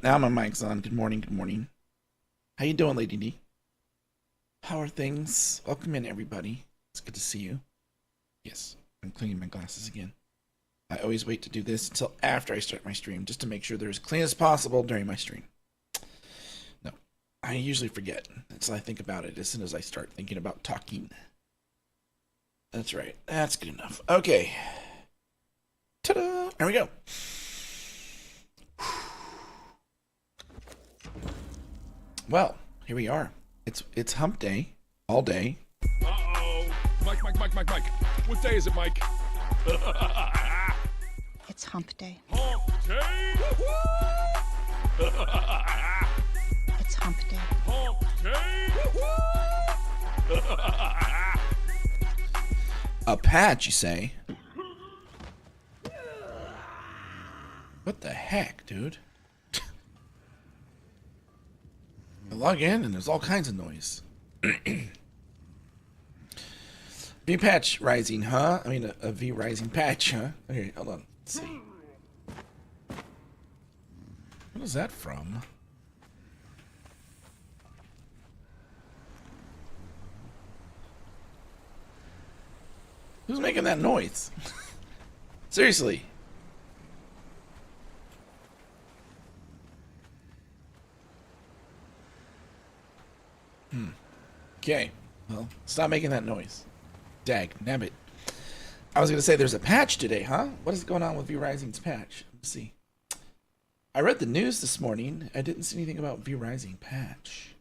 now my mic's on. Good morning, good morning. How you doing, Lady D? How are things? Welcome in, everybody. It's good to see you. Yes, I'm cleaning my glasses again. I always wait to do this until after I start my stream, just to make sure they're as clean as possible during my stream. No, I usually forget until I think about it as soon as I start thinking about talking. That's right. That's good enough. Okay. Ta-da! There we go. Well, here we are. It's hump day, all day. Uh-oh. Mike. What day is it, Mike? It's hump day. Hump day! It's hump day. Hump day! A patch, you say? What the heck, dude? I log in and there's all kinds of noise. V patch rising, huh? I mean, a V rising patch, huh? Okay, hold on. Let's see. What is that from? Who's making that noise? Seriously. Okay. Well, stop making that noise. Dag, nabbit. I was gonna say there's a patch today, huh? What is going on with V Rising's patch? Let's see. I read the news this morning. I didn't see anything about V Rising patch.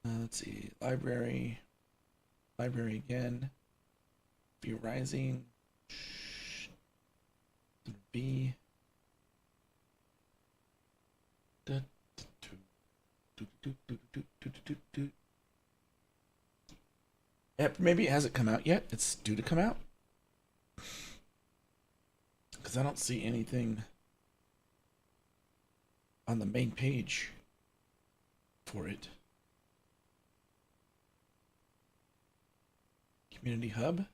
Let's see. Library again. V Rising. V. Maybe it hasn't come out yet. It's due to come out. Because I don't see anything on the main page for it. Community Hub.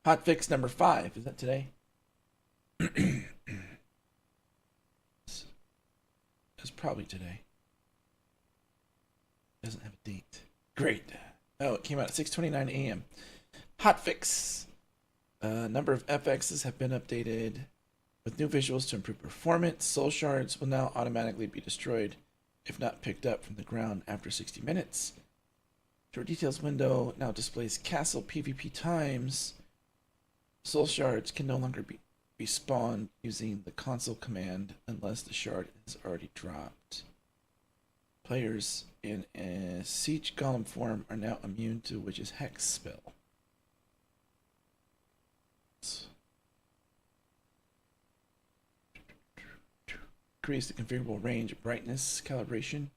Hotfix number 5. Is that today? It's probably today. Doesn't have a date. Great. Oh, it came out at 6:29 a.m. Hotfix. Number of FXs have been updated with new visuals to improve performance. Soul shards will now automatically be destroyed if not picked up from the ground after 60 minutes. Short details window now displays castle PvP times. Soul shards can no longer be respawned using the console command unless the shard is already dropped. Players in a siege golem form are now immune to Witch's Hex spell. Increase the configurable range, brightness, calibration.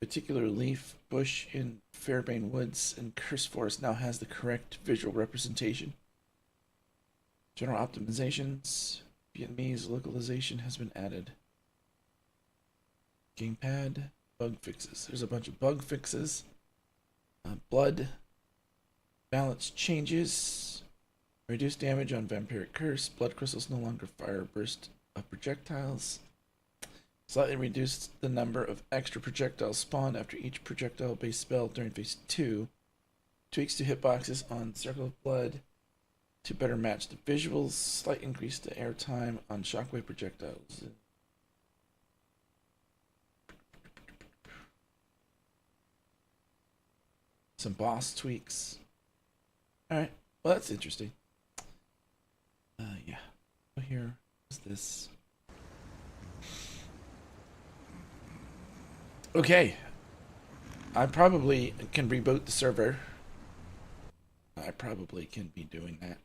Particular leaf, bush in Fairbane Woods and Curse Forest now has the correct visual representation. General optimizations, Vietnamese localization has been added. Gamepad, bug fixes. There's a bunch of bug fixes. Blood, balance changes. Reduce damage on Vampiric Curse. Blood crystals no longer fire a burst of projectiles. Slightly reduced the number of extra projectiles spawned after each projectile-based spell during phase 2. Tweaks to hitboxes on Circle of Blood to better match the visuals. Slight increase to air time on shockwave projectiles. Some boss tweaks. Alright, well that's interesting. Yeah. Here is this. Okay. I probably can reboot the server. I probably can be doing that.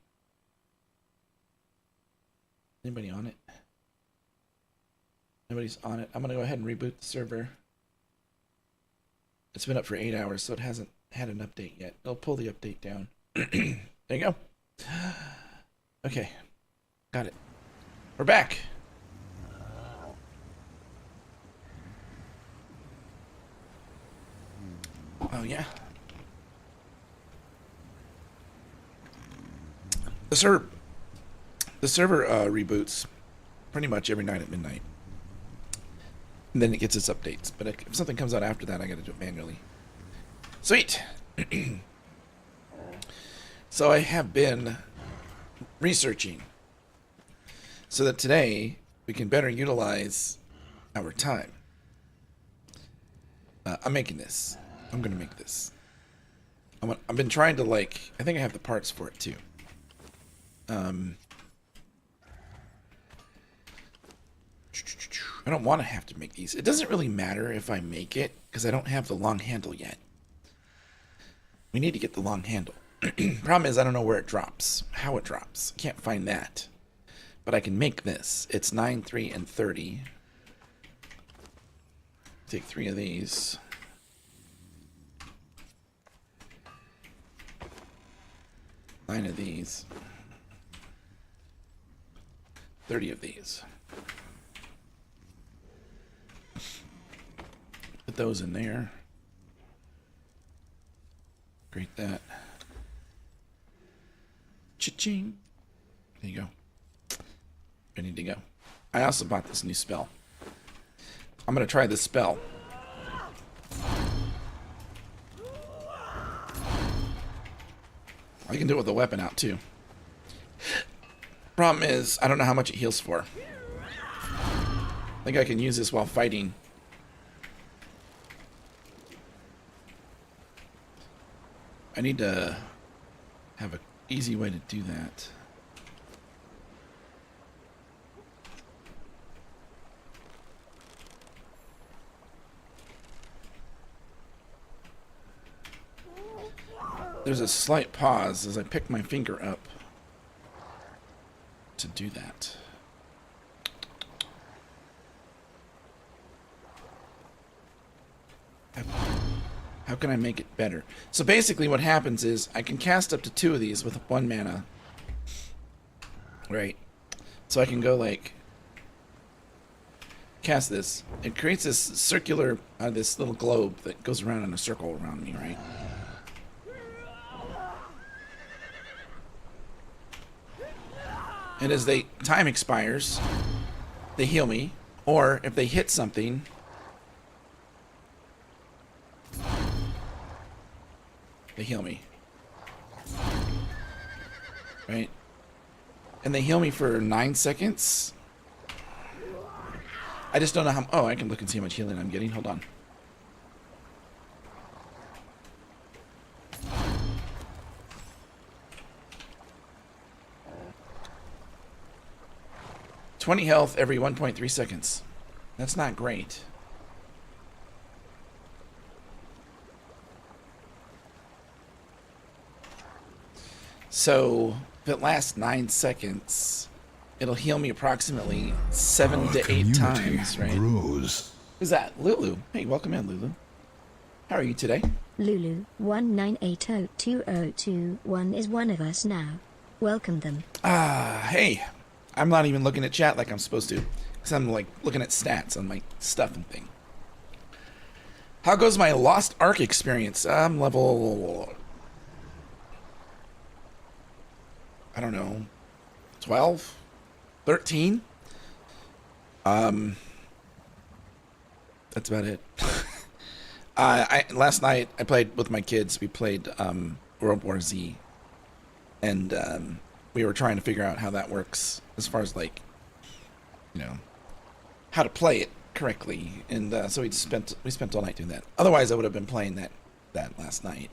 Anybody on it? Nobody's on it. I'm gonna go ahead and reboot the server. It's been up for 8 hours, so it hasn't had an update yet. I'll pull the update down. There you go. Okay. Got it. We're back. Oh, yeah. The server reboots pretty much every night at midnight. And then it gets its updates. But if something comes out after that, I got to do it manually. Sweet. So I have been researching so that today we can better utilize our time. I'm making this. I'm going to make this. I've been trying to, like, I think I have the parts for it too. I don't want to have to make these. It doesn't really matter if I make it because I don't have the long handle yet. We need to get the long handle. Problem is I don't know where it drops, how it drops. Can't find that. But I can make this. It's 9, 3, and 30. Take 3 of these. Nine of these. 30 of these. Put those in there. Grate that. Cha-ching. There you go. Ready to go. I also bought this new spell. I'm going to try this spell. I can do it with the weapon out too. Problem is, I don't know how much it heals for. I think I can use this while fighting. I need to have an easy way to do that. There's a slight pause as I pick my finger up to do that. How can I make it better? So basically what happens is I can cast up to 2 of these with 1 mana. Right. So I can go like cast this. It creates this circular, this little globe that goes around in a circle around me, right? And as time expires, they heal me. Or if they hit something, they heal me. Right? And they heal me for 9 seconds. I just don't know how... Oh, I can look and see how much healing I'm getting. Hold on. $20 health every 1.3 seconds. That's not great. So, if it lasts 9 seconds, it'll heal me approximately 7 to 8 times, right? Grows. Who's that? Lulu. Hey, welcome in, Lulu. How are you today? Lulu 19802021 is one of us now. Welcome them. Hey. I'm not even looking at chat like I'm supposed to, because I'm like looking at stats on my stuff and thing. How goes my Lost Ark experience? I'm level... I don't know, 12? 13? That's about it. Last night I played with my kids. We played World War Z, and we were trying to figure out how that works as far as, like, you know, how to play it correctly. And so we spent all night doing that. Otherwise, I would have been playing that last night.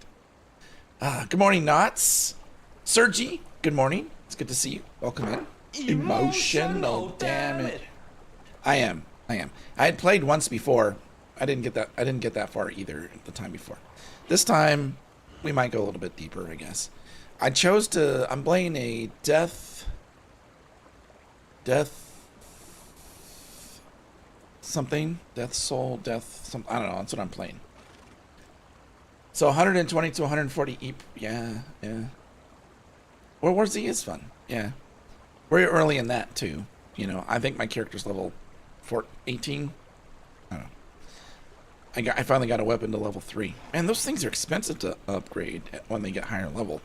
Good morning, Knots. Sergi, good morning. It's good to see you. Welcome in. Emotional, damn it. I am. I had played once before. I didn't get that far either the time before. This time, we might go a little bit deeper, I guess. I'm playing a death something, death soul, I don't know, that's what I'm playing. So 120 to 140 EP, yeah. World War Z is fun, yeah. We're early in that too, you know. I think my character's level 18, I don't know. I finally got a weapon to level 3. Man, those things are expensive to upgrade when they get higher level.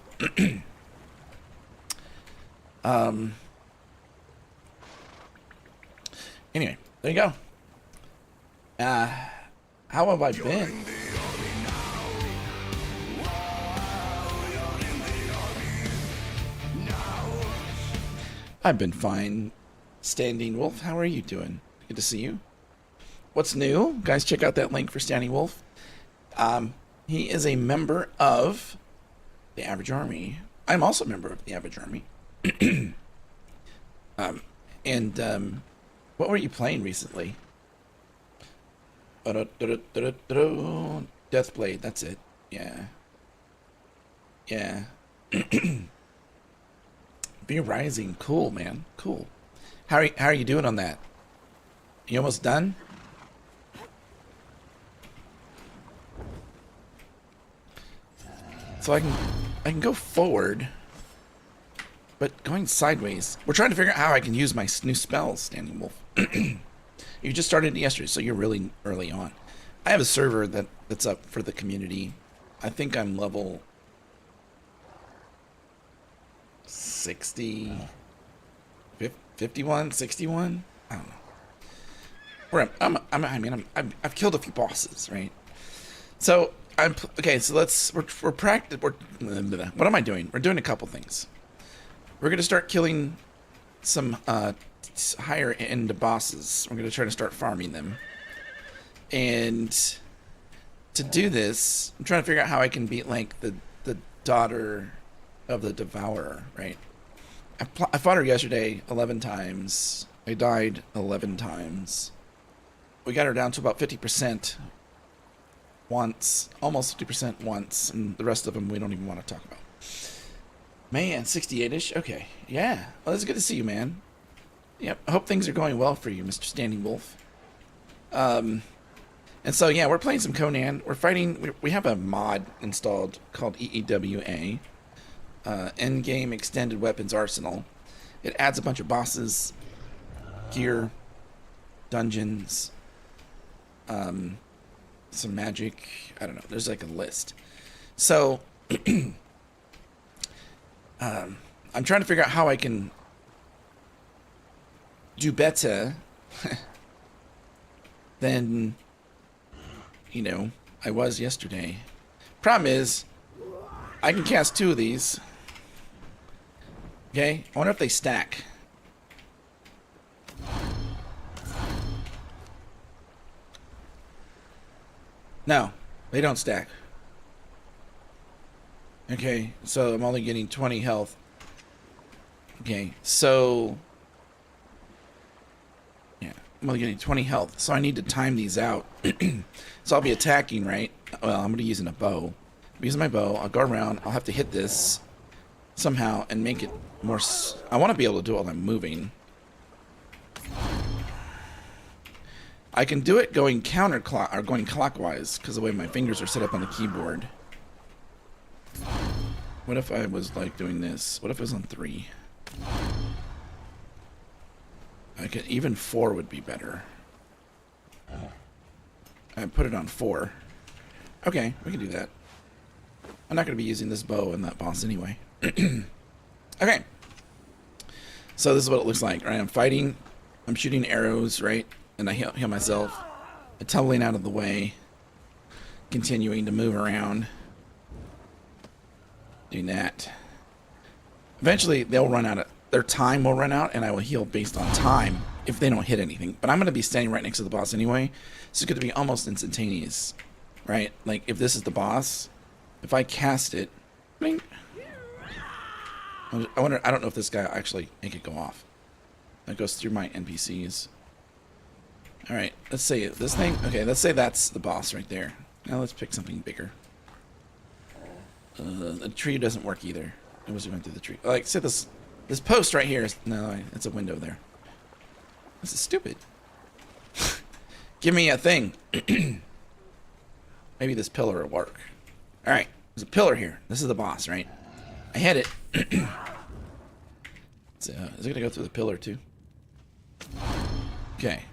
Anyway, there you go. How have I been? I've been fine. Standing Wolf, how are you doing? Good to see you. What's new? Guys, check out that link for Standing Wolf. He is a member of the Average Army. I'm also a member of the Average Army. What were you playing recently? Deathblade, that's it. Yeah. Yeah. Be Rising, cool, man. Cool. How are you doing on that? You almost done? So I can go forward, but going sideways. We're trying to figure out how I can use my new spells, Standing Wolf. You just started yesterday, so you're really early on. I have a server that's up for the community. I think I'm level 60, 51, 61. I don't know. Where I've killed a few bosses, right? So okay. So we're practice. What am I doing? We're doing a couple things. We're gonna start killing some higher end bosses. We're gonna try to start farming them, and to do this, I'm trying to figure out how I can beat like the daughter of the Devourer, right? I fought her yesterday 11 times. I died 11 times. We got her down to about 50% once, almost 50% once, and the rest of them we don't even want to talk about. Man, 68-ish? Okay. Yeah. Well, it's good to see you, man. Yep. I hope things are going well for you, Mr. Standing Wolf. And so, yeah, we're playing some Conan. We're fighting... We have a mod installed called EEWA. Endgame Extended Weapons Arsenal. It adds a bunch of bosses, gear, dungeons, some magic. I don't know. There's like a list. So, I'm trying to figure out how I can do better than, I was yesterday. Problem is, I can cast 2 of these. Okay, I wonder if they stack. No, they don't stack. Okay, so I'm only getting 20 health. Okay, so... yeah, I'm only getting 20 health, so I need to time these out. So I'll be attacking, right? Well, I'm going to be using a bow. I'm using my bow, I'll go around, I'll have to hit this somehow and make it more... I want to be able to do it while I'm moving. I can do it going going clockwise because the way my fingers are set up on the keyboard. What if I was like doing this? What if it was on 3? I could even 4 would be better. I put it on 4. Okay, we can do that. I'm not going to be using this bow in that boss anyway. Okay. So this is what it looks like, right? I'm fighting. I'm shooting arrows, right? And I heal myself. I'm tumbling out of the way. Continuing to move around. Doing that. Eventually, they'll run out of... their time will run out, and I will heal based on time if they don't hit anything. But I'm going to be standing right next to the boss anyway. So it's going to be almost instantaneous. Right? Like, if this is the boss, if I cast it... bling, I wonder... I don't know if this guy will actually make it go off. That goes through my NPCs. Alright, let's say this thing... okay, let's say that's the boss right there. Now let's pick something bigger. The tree doesn't work either. It was going through the tree. Like, say this post right here is... no, it's a window there. This is stupid. Give me a thing. Maybe this pillar will work. Alright, there's a pillar here. This is the boss, right? I hit it. So, is it going to go through the pillar too? Okay.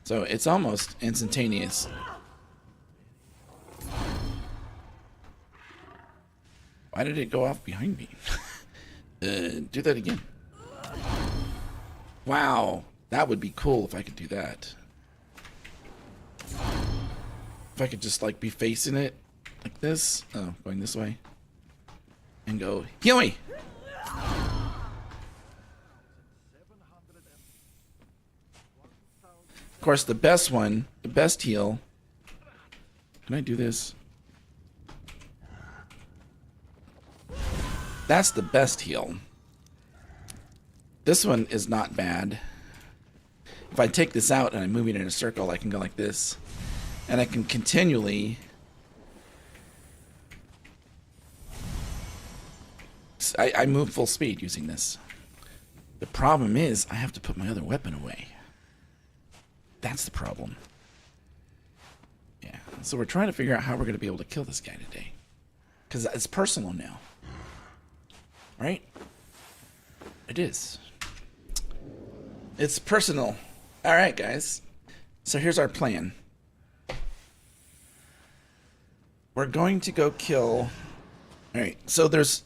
So it's almost instantaneous. Why did it go off behind me? Do that again. Wow. That would be cool if I could do that. If I could just like be facing it like this. Oh, going this way. And go, heal me! Of course, the best one, the best heal. Can I do this? That's the best heal. This one is not bad. If I take this out and I'm moving in a circle, I can go like this. And I can continually... I move full speed using this. The problem is, I have to put my other weapon away. That's the problem. Yeah, so we're trying to figure out how we're going to be able to kill this guy today. Because it's personal now. Right? It is. It's personal. Alright, guys. So here's our plan. We're going to go kill... Alright, so there's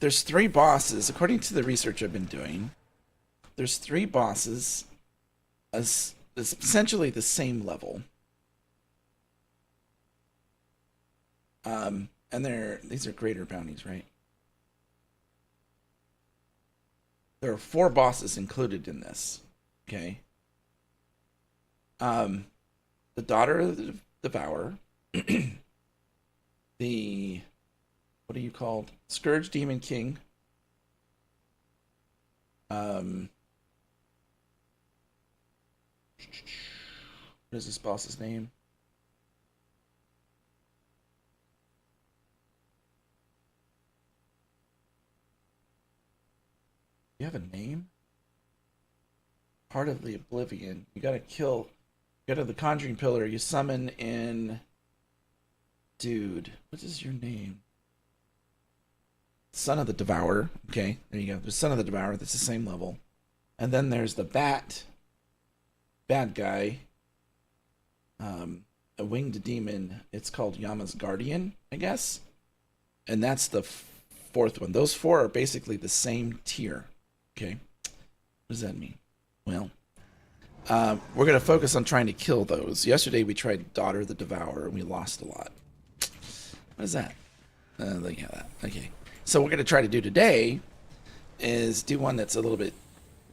3 bosses. According to the research I've been doing, there's 3 bosses as essentially the same level. And these are greater bounties, right? There are 4 bosses included in this. Okay. The Daughter of the Devourer. The... What are you called? Scourge Demon King. What is this boss's name? You have a name? Heart of the Oblivion. You gotta kill... Go to the Conjuring Pillar. You summon in... Dude, what is your name? Son of the Devourer. Okay, there you go. The Son of the Devourer. That's the same level. And then there's the bad guy. A winged demon. It's called Yama's Guardian, I guess. And that's the 4th one. Those 4 are basically the same tier. Okay. What does that mean? Well, we're going to focus on trying to kill those. Yesterday we tried Daughter of the Devourer and we lost a lot. What is that? Look at that. Okay. So what we're going to try to do today is do one that's a little bit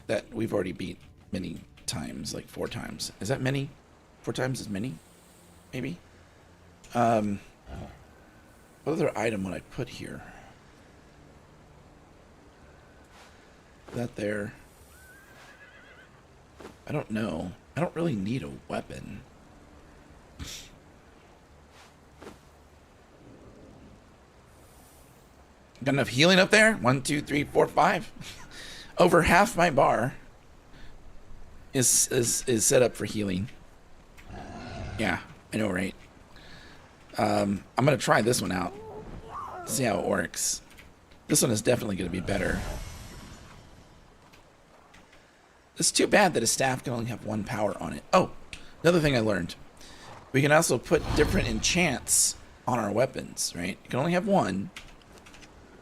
that we've already beat many times, like 4 times. Is that many? 4 times is many? Maybe? What other item would I put here? That there. I don't know. I don't really need a weapon. Got enough healing up there? 1, 2, 3, 4, 5. Over half my bar is set up for healing. Yeah, I know, right? I'm gonna try this one out. See how it works. This one is definitely gonna be better. It's too bad that a staff can only have 1 power on it. Oh, another thing I learned. We can also put different enchants on our weapons, right? You can only have 1.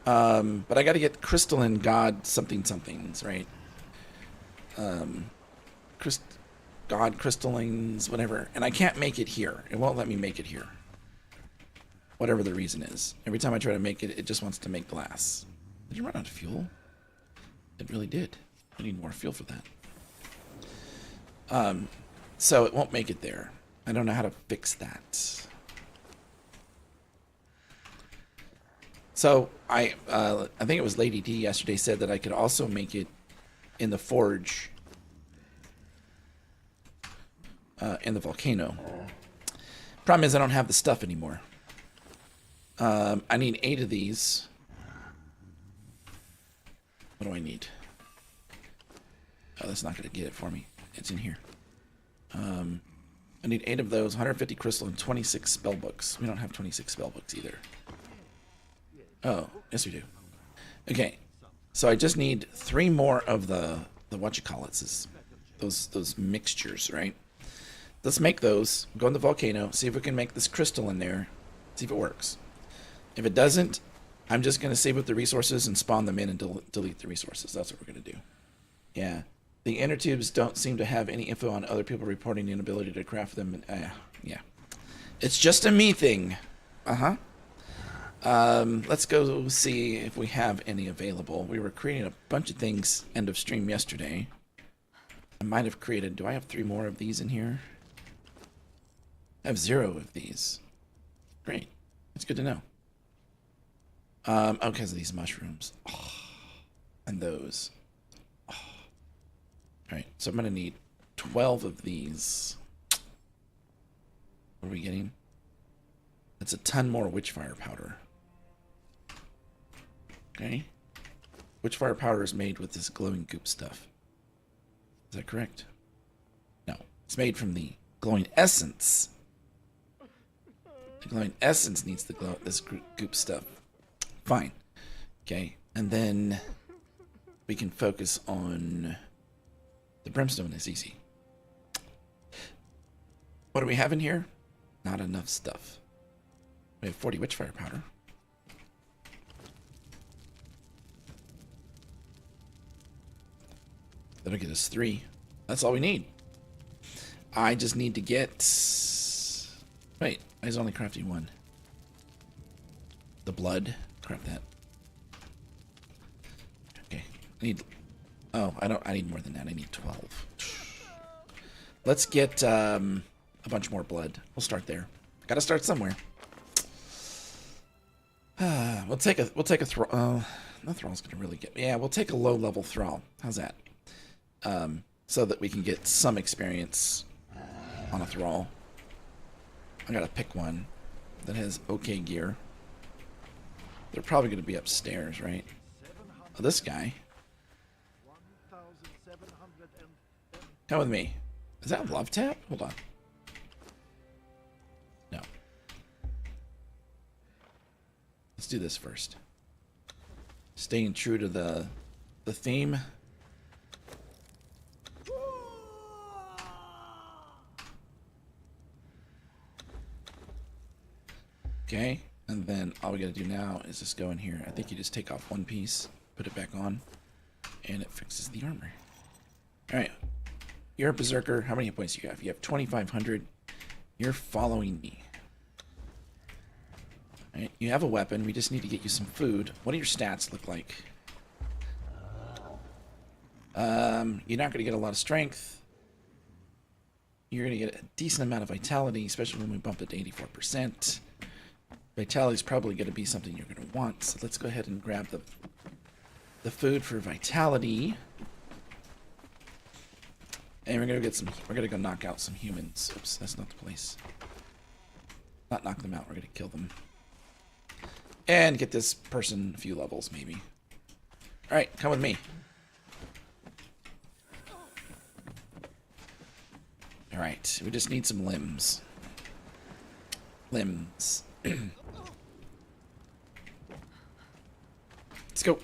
But I got to get crystalline god somethings, right? God crystallines, whatever. And I can't make it here. It won't let me make it here. Whatever the reason is. Every time I try to make it, it just wants to make glass. Did you run out of fuel? It really did. I need more fuel for that. So it won't make it there. I don't know how to fix that. So I think it was Lady D yesterday said that I could also make it in the forge in the volcano. Problem is I don't have the stuff anymore. I need 8 of these. What do I need? Oh, that's not going to get it for me. It's in here. I need 8 of those, 150 crystal, and 26 spell books. We don't have 26 spell books either. Oh, yes we do. Okay, so I just need 3 more of the whatchamacallits, those mixtures, right? Let's make those. Go in the volcano, see if we can make this crystal in there, see if it works. If it doesn't, I'm just going to save up the resources and spawn them in and delete the resources. That's what we're going to do. Yeah. The inner tubes don't seem to have any info on other people reporting the inability to craft them. And, yeah. It's just a me thing. Uh-huh. Let's go see if we have any available. We were creating a bunch of things end of stream yesterday. I might have created... Do I have 3 more of these in here? I have 0 of these. Great. That's good to know. Oh, because of these mushrooms. Oh, and those. Oh. Alright, so I'm going to need 12 of these. What are we getting? That's a ton more witchfire powder. Okay. Witchfire powder is made with this glowing goop stuff. Is that correct? No. It's made from the glowing essence. The glowing essence needs the this goop stuff. Fine. Okay. And then we can focus on the brimstone is easy. What do we have in here? Not enough stuff. We have 40 witchfire powder. That'll get us 3. That's all we need. I just need to get... Wait, I was only crafting 1. The blood. Craft that. Okay. I need... Oh, I need more than that. I need 12. Let's get a bunch more blood. We'll start there. Gotta start somewhere. We'll take a thrall. No thrall's gonna really get... Yeah, we'll take a low-level thrall. How's that? So that we can get some experience on a thrall. I gotta pick one that has okay gear. They're probably gonna be upstairs, right? Oh, this guy. Come with me. Is that a love tap? Hold on. No. Let's do this first. Staying true to the theme. Okay, and then all we gotta do now is just go in here. I think you just take off one piece, put it back on, and it fixes the armor. Alright. You're a berserker. How many hit points do you have? You have 2,500. You're following me. Alright, you have a weapon. We just need to get you some food. What do your stats look like? You're not going to get a lot of strength. You're going to get a decent amount of vitality, especially when we bump it to 84%. Vitality is probably going to be something you're going to want. So let's go ahead and grab the food for vitality. And we're gonna go knock out some humans. Oops, that's not the place. Not knock them out, we're gonna kill them. And get this person a few levels, maybe. Alright, come with me. Alright, we just need some limbs. Limbs. Let's go.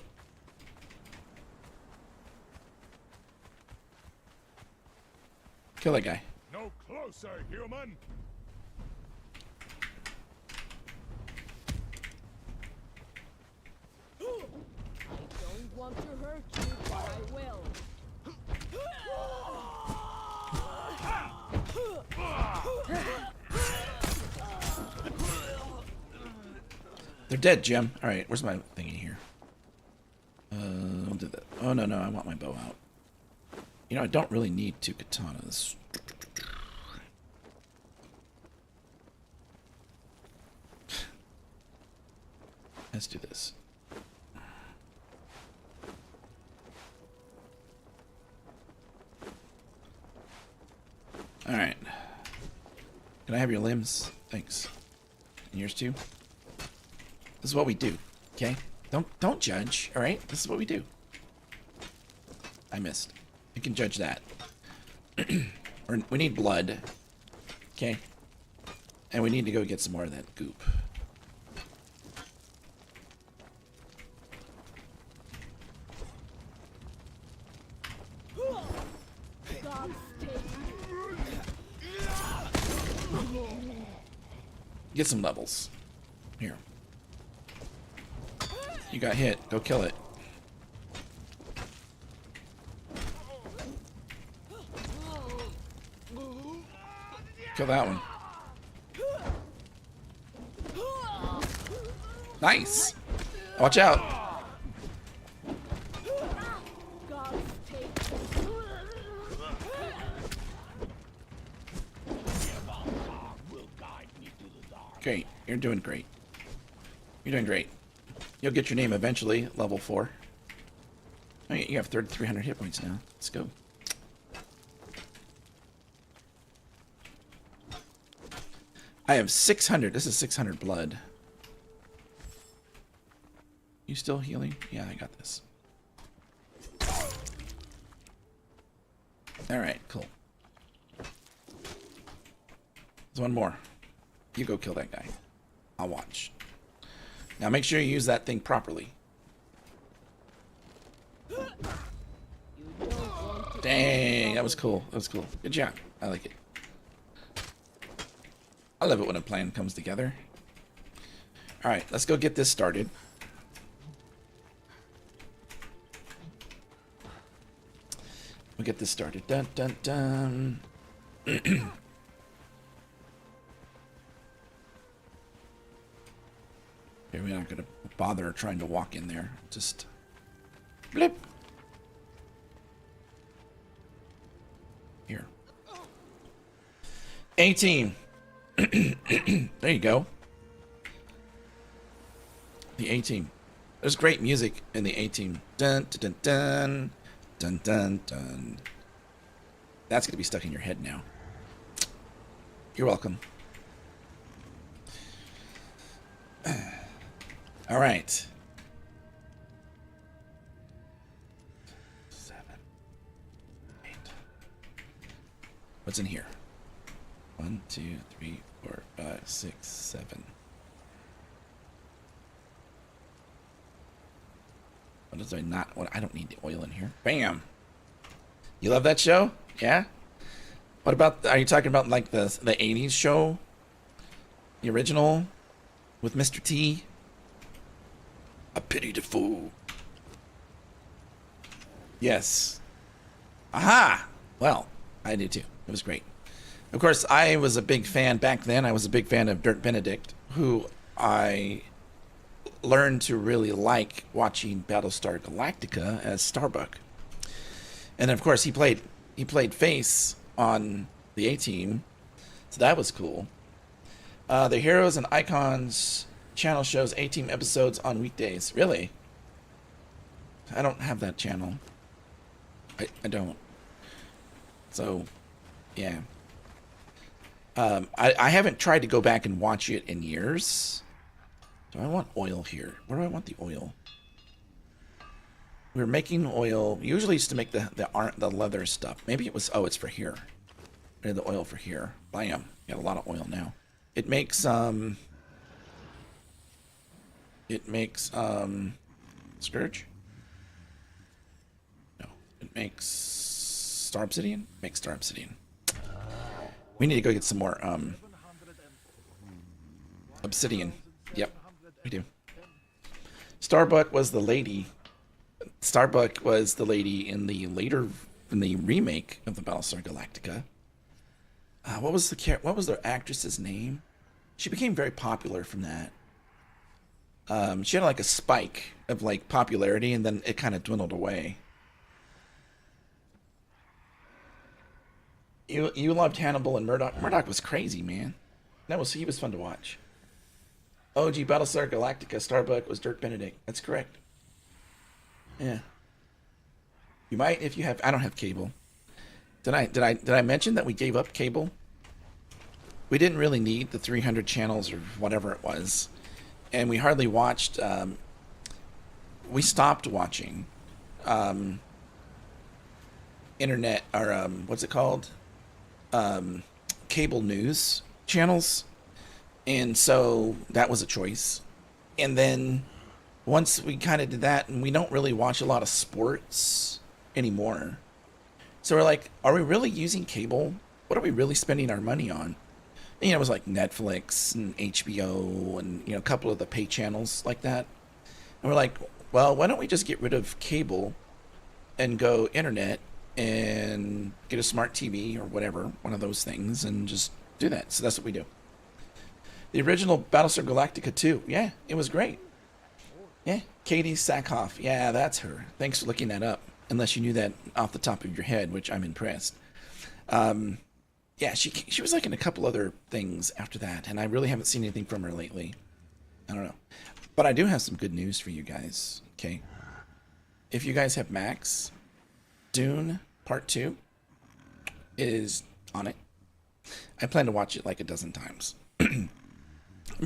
Kill that guy. No closer, human. Don't want to hurt you, but I will. They're dead, Jim. Alright, where's my thingy here? I'll do that. Oh, no, I want my bow out. You know, I don't really need 2 katanas. Let's do this. Alright. Can I have your limbs? Thanks. And yours too? This is what we do, okay? Don't judge, alright? This is what we do. I missed. You can judge that. We need blood. Okay. And we need to go get some more of that goop. Get some levels. Here. You got hit. Go kill it. Kill that one. Nice. Watch out. God's take. Great. You're doing great. You're doing great. You'll get your name eventually, level 4. Oh, you have 300 hit points now. Let's go. I have 600. This is 600 blood. You still healing? Yeah, I got this. Alright, cool. There's one more. You go kill that guy. I'll watch. Now make sure you use that thing properly. Dang, that was cool. That was cool. Good job. I like it. I love it when a plan comes together. Alright, let's go get this started. We'll get this started. Dun dun dun. Okay, we're not gonna bother trying to walk in there. Just blip. Here. A-team. There you go. The A-team. There's great music in the A-team. Dun dun dun dun dun dun. That's gonna be stuck in your head now. You're welcome. All right. 7, 8. What's in here? 1, 2, 3, 4, 5, 6, 7. What does I not? What I don't need the oil in here. Bam. You love that show? Yeah. What about? Are you talking about like the '80s show, the original, with Mr. T? A pity to fool. Yes. Aha! Well, I did too. It was great. Of course, I was a big fan back then. I was a big fan of Dirk Benedict, who I learned to really like watching Battlestar Galactica as Starbuck. And of course, he played Face on the A-Team, so that was cool. The Heroes and Icons channel shows A-Team episodes on weekdays. Really? I don't have that channel. I don't. So, yeah. I haven't tried to go back and watch it in years. Do I want oil here? Where do I want the oil? We were making oil. Usually used to make the leather stuff. Maybe it was, oh, it's for here. I need the oil for here. Bam. Got a lot of oil now. It makes Scourge? No. It makes Star Obsidian? Makes Star Obsidian. We need to go get some more Obsidian. Yep, we do. Starbuck was the lady. Starbuck was the lady in the remake of the Battlestar Galactica. What was the actress's name? She became very popular from that. She had like a spike of like popularity, and then it kind of dwindled away. You loved Hannibal and Murdoch. Murdoch was crazy, man. He was fun to watch. OG Battlestar Galactica Starbuck was Dirk Benedict. That's correct. Yeah. You might if you have. I don't have cable. Did I mention that we gave up cable? We didn't really need the 300 channels or whatever it was, and we hardly watched. We stopped watching internet or what's it called? Cable news channels, and so that was a choice. And then once we kind of did that, and we don't really watch a lot of sports anymore, so we're like, are we really using cable? What are we really spending our money on? And, it was like Netflix and HBO and a couple of the pay channels like that. And we're like, well, why don't we just get rid of cable and go internet and get a smart TV or whatever, one of those things, and just do that. So that's what we do. The original Battlestar Galactica 2, yeah, it was great. Yeah, Katie Sackhoff. Yeah, that's her. Thanks for looking that up. Unless you knew that off the top of your head, which I'm impressed. Yeah, she was like in a couple other things after that, and I really haven't seen anything from her lately. I don't know. But I do have some good news for you guys, okay? If you guys have Max, Dune Part 2 is on it. I plan to watch it like a dozen times.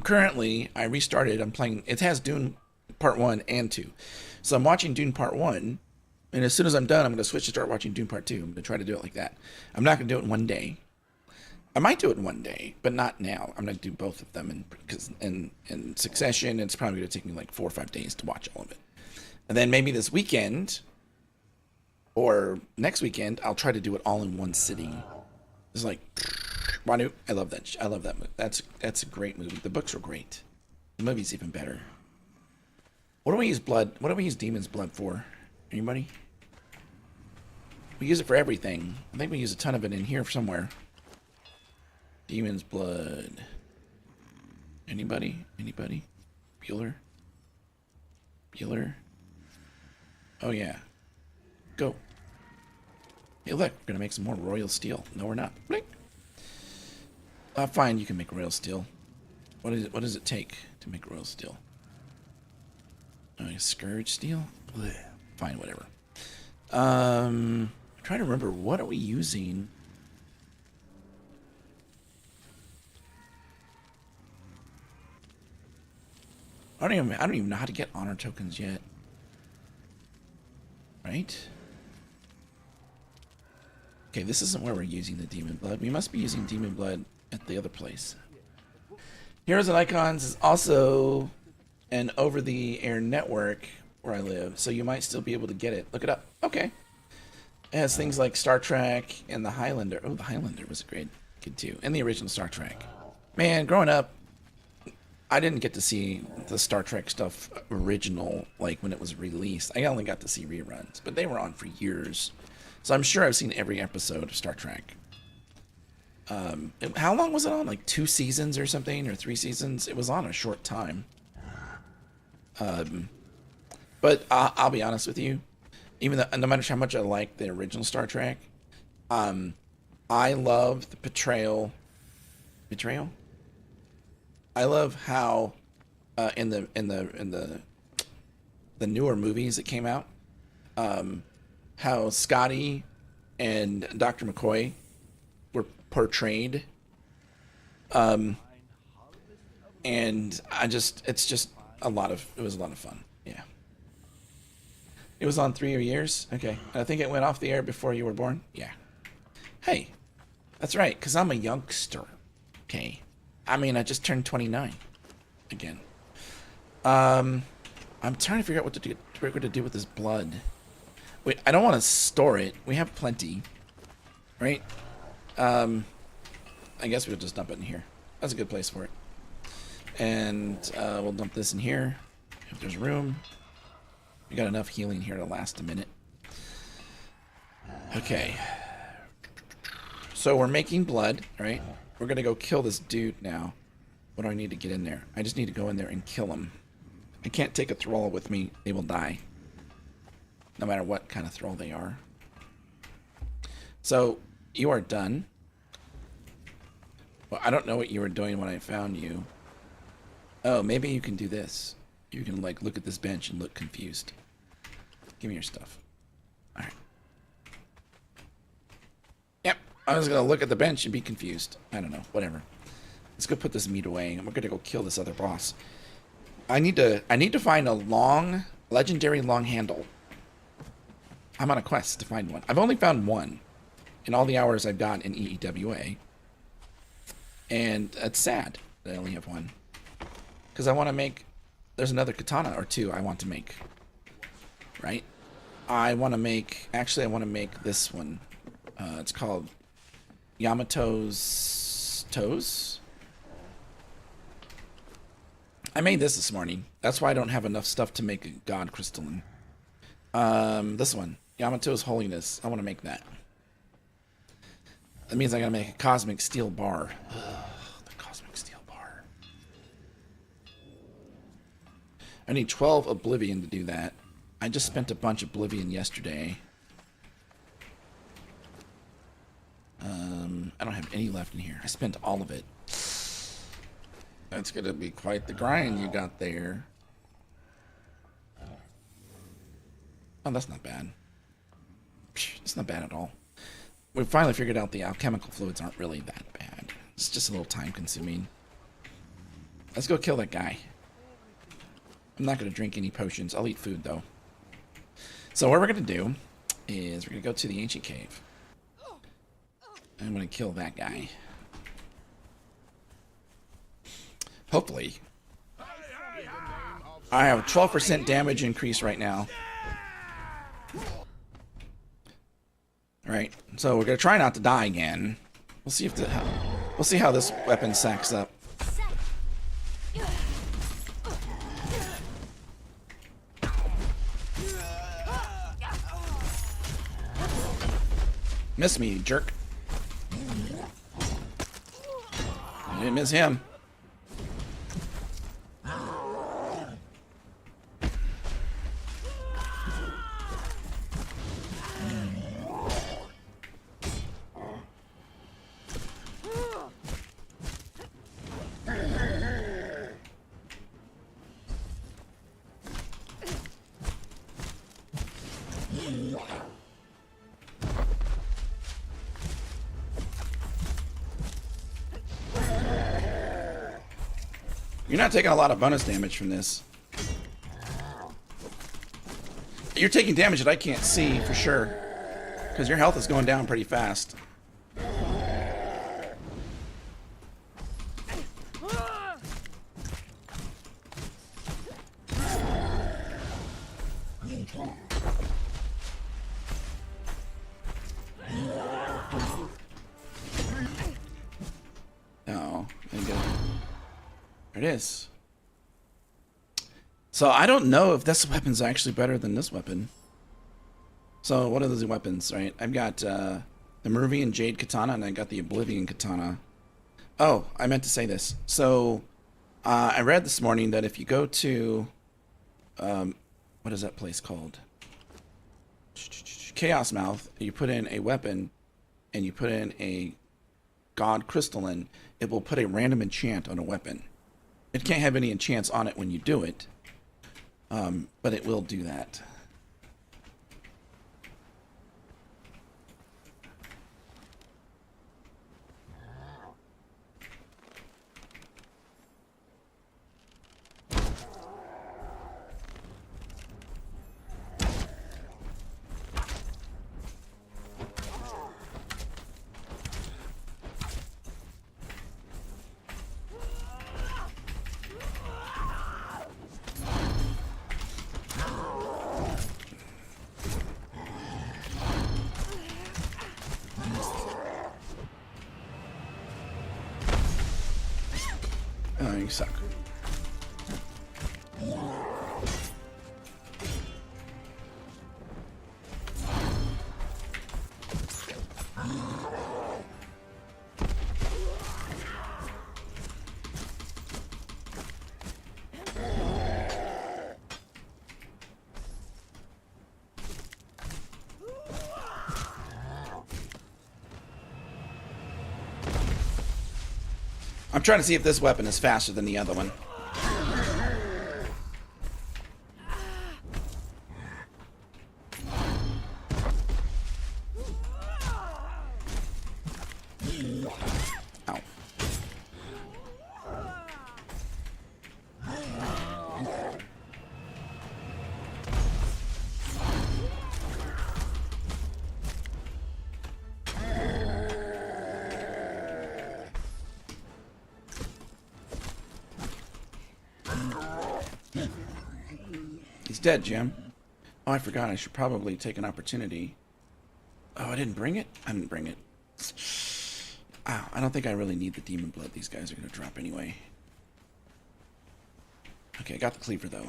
Currently, I restarted. I'm playing. It has Dune Part 1 and 2. So I'm watching Dune Part 1, and as soon as I'm done, I'm going to switch to start watching Dune Part 2. I'm going to try to do it like that. I'm not going to do it in one day. I might do it in one day, but not now. I'm going to do both of them in succession. It's probably going to take me like 4 or 5 days to watch all of it. And then maybe this weekend or next weekend, I'll try to do it all in one sitting. It's like, Wanu, I love that. I love that movie. That's a great movie. The books are great. The movie's even better. What do we use blood? What do we use demon's blood for? Anybody? We use it for everything. I think we use a ton of it in here somewhere. Demon's blood. Anybody? Anybody? Bueller? Bueller? Oh yeah. Go. Hey look, we're gonna make some more royal steel. No, we're not. Blink. Fine, you can make royal steel. What does it take to make royal steel? Scourge steel? Blech. Fine, whatever. I'm trying to remember, what are we using? I don't even know how to get honor tokens yet. Right? Okay, this isn't where we're using the demon blood. We must be using demon blood at the other place. Heroes and Icons is also an over-the-air network where I live, so you might still be able to get it. Look it up. Okay. It has things like Star Trek and the Highlander. Oh, the Highlander was a great kid too. And the original Star Trek. Man, growing up, I didn't get to see the Star Trek stuff original, like when it was released. I only got to see reruns, but they were on for years. So I'm sure I've seen every episode of Star Trek. How long was it on? Like 2 seasons or something, or 3 seasons? It was on a short time. But I'll be honest with you. Even though, no matter how much I like the original Star Trek, I love the portrayal. Betrayal? I love how in the newer movies that came out, how Scotty and Dr. McCoy were portrayed. And it was a lot of fun. Yeah. It was on 3 years? Okay. I think it went off the air before you were born? Yeah. Hey, that's right, because I'm a youngster. Okay. I mean, I just turned 29 again. I'm trying to figure out what we're going to do with this blood. Wait, I don't want to store it. We have plenty. Right? I guess we'll just dump it in here. That's a good place for it. And we'll dump this in here if there's room. We got enough healing here to last a minute. Okay. So we're making blood, right? We're going to go kill this dude now. What do I need to get in there? I just need to go in there and kill him. I can't take a thrall with me. They will die. No matter what kind of thrall they are. So, you are done. Well, I don't know what you were doing when I found you. Oh, maybe you can do this. You can, like, look at this bench and look confused. Give me your stuff. Alright. Yep. I was going to look at the bench and be confused. I don't know. Whatever. Let's go put this meat away, and we're going to go kill this other boss. I need to find a legendary long handle. I'm on a quest to find one. I've only found one in all the hours I've got in EEWA. And it's sad that I only have one. Because I want to make... There's another katana or two I want to make. Right? I want to make... Actually, I want to make this one. It's called Yamato's Toes. I made this morning. That's why I don't have enough stuff to make a god crystalline. This one. Yamato's Holiness. I want to make that. That means I gotta make a cosmic steel bar. Ugh, the cosmic steel bar. I need 12 Oblivion to do that. I just spent a bunch of Oblivion yesterday. I don't have any left in here. I spent all of it. That's gonna be quite the grind you got there. Oh, that's not bad. It's not bad at all. We finally figured out the alchemical fluids aren't really that bad. It's just a little time consuming. Let's go kill that guy. I'm not going to drink any potions. I'll eat food though. So what we're going to do is we're going to go to the ancient cave. I'm going to kill that guy. Hopefully. I have a 12% damage increase right now. Right, so we're gonna try not to die again. We'll see if we'll see how this weapon stacks up. Miss me, you jerk. I didn't miss him. You're not taking a lot of bonus damage from this. You're taking damage that I can't see for sure, because your health is going down pretty fast. Oh, there you go. There it is. So I don't know if this weapon's actually better than this weapon. So what are those weapons, right? I've got the Meruvian Jade Katana and I got the Oblivion Katana. Oh, I meant to say this. So I read this morning that if you go to what is that place called? Chaos Mouth, you put in a weapon and you put in a God Crystalline, it will put a random enchant on a weapon. It can't have any enchants on it when you do it, but it will do that. Oh, you suck. I'm trying to see if this weapon is faster than the other one. Ow. He's dead, Jim. Oh, I forgot. I should probably take an opportunity. Oh, I didn't bring it? I didn't bring it. Ow, I don't think I really need the demon blood these guys are going to drop anyway. Okay, I got the cleaver, though.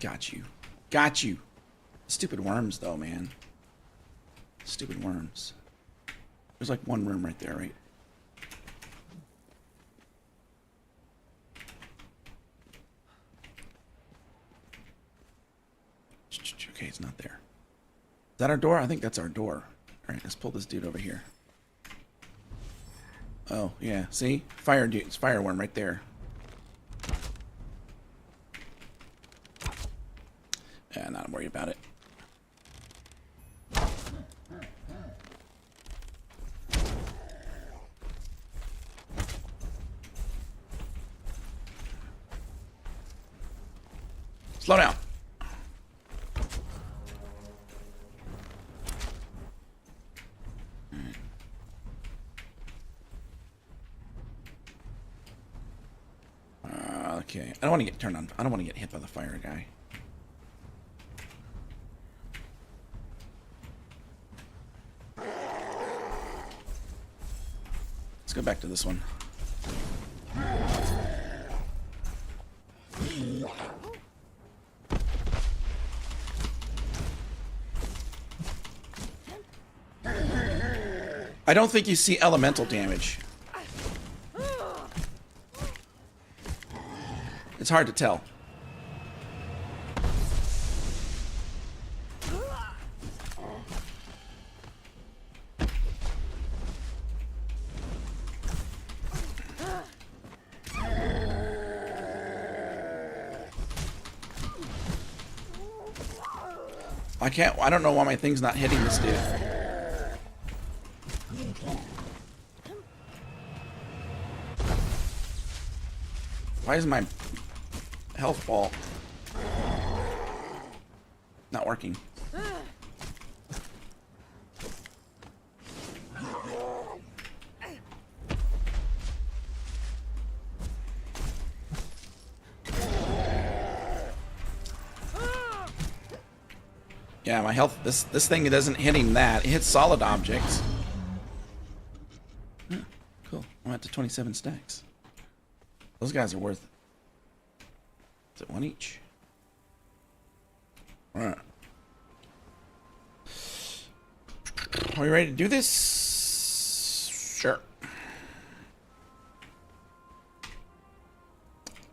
Got you. Got you. Stupid worms, though, man. Stupid worms. There's like one room right there, right? Okay, it's not there. Is that our door? I think that's our door. All right, let's pull this dude over here. Oh, yeah. See? Fire dude. It's fire worm right there. Yeah, not worried about it. Slow down. Okay, I don't want to get turned on. I don't want to get hit by the fire guy. Let's go back to this one. I don't think you see elemental damage. It's hard to tell. I don't know why my thing's not hitting this dude. Why is my health ball not working? Yeah, my health, this thing doesn't hitting that. It hits solid objects. Huh, cool. I'm at to 27 stacks. Those guys are worth it. Is it one each? Alright. Are we ready to do this? Sure.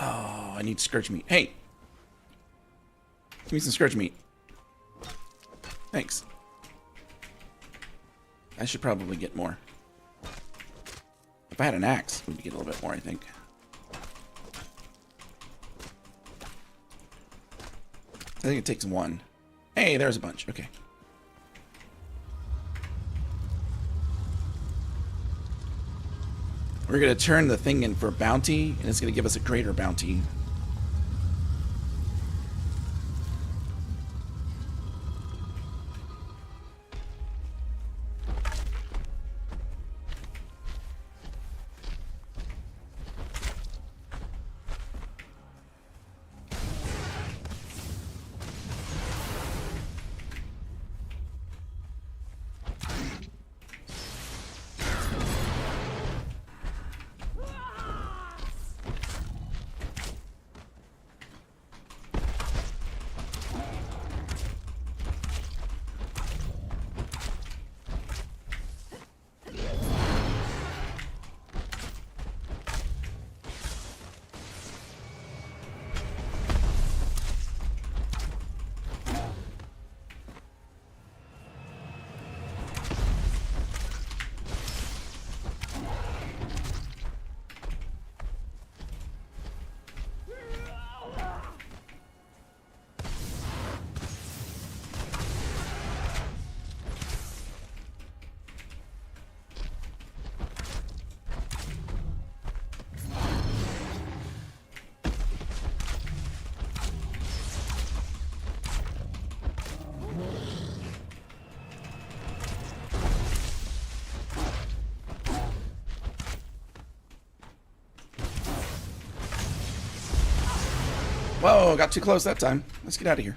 Oh, I need scourge meat. Hey! Give me some scourge meat. Thanks. I should probably get more. If I had an axe, we'd get a little bit more, I think. I think it takes one. Hey, there's a bunch. Okay. We're going to turn the thing in for bounty, and it's going to give us a greater bounty. Whoa, got too close that time. Let's get out of here.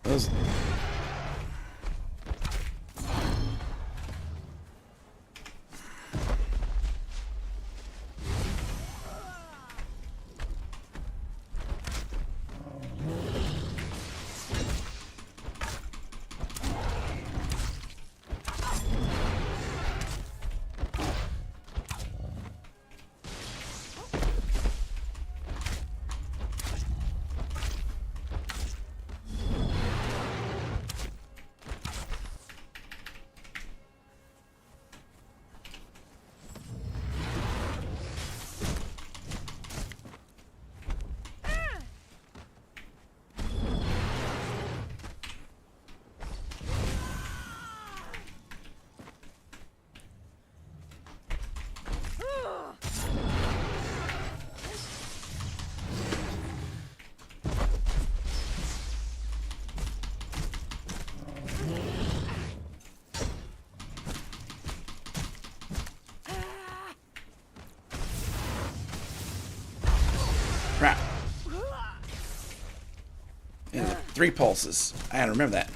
Those... Crap. And 3 pulses. I gotta remember that.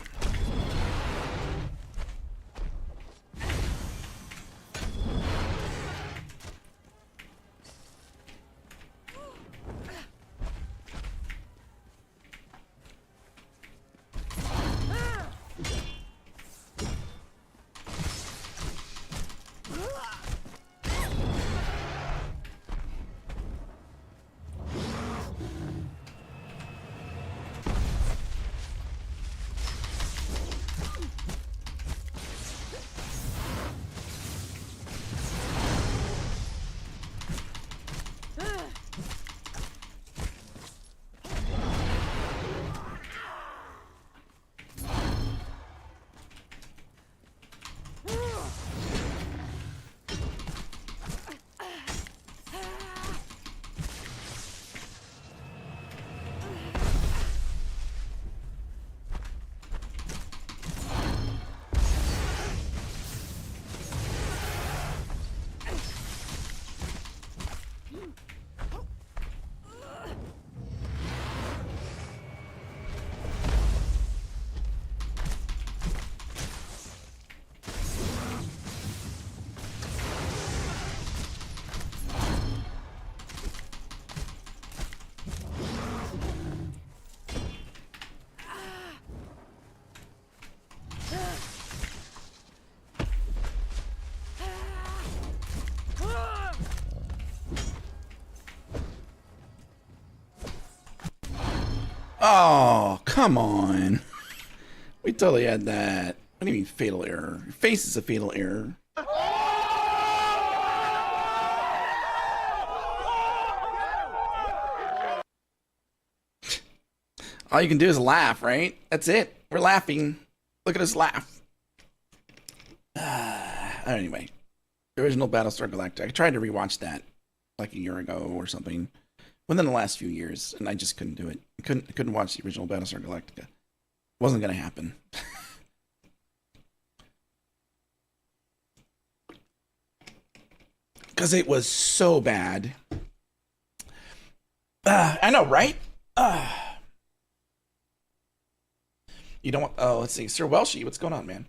Oh, come on. We totally had that. What do you mean fatal error? Your face is a fatal error. All you can do is laugh, right? That's it. We're laughing. Look at us laugh. Anyway, the original Battlestar Galactica. I tried to rewatch that like a year ago or something. Within the last few years, and I just couldn't do it. I couldn't watch the original Battlestar Galactica. Wasn't gonna happen. Because it was so bad. I know, right? You don't want... Oh, let's see. Sir Welshie, what's going on, man?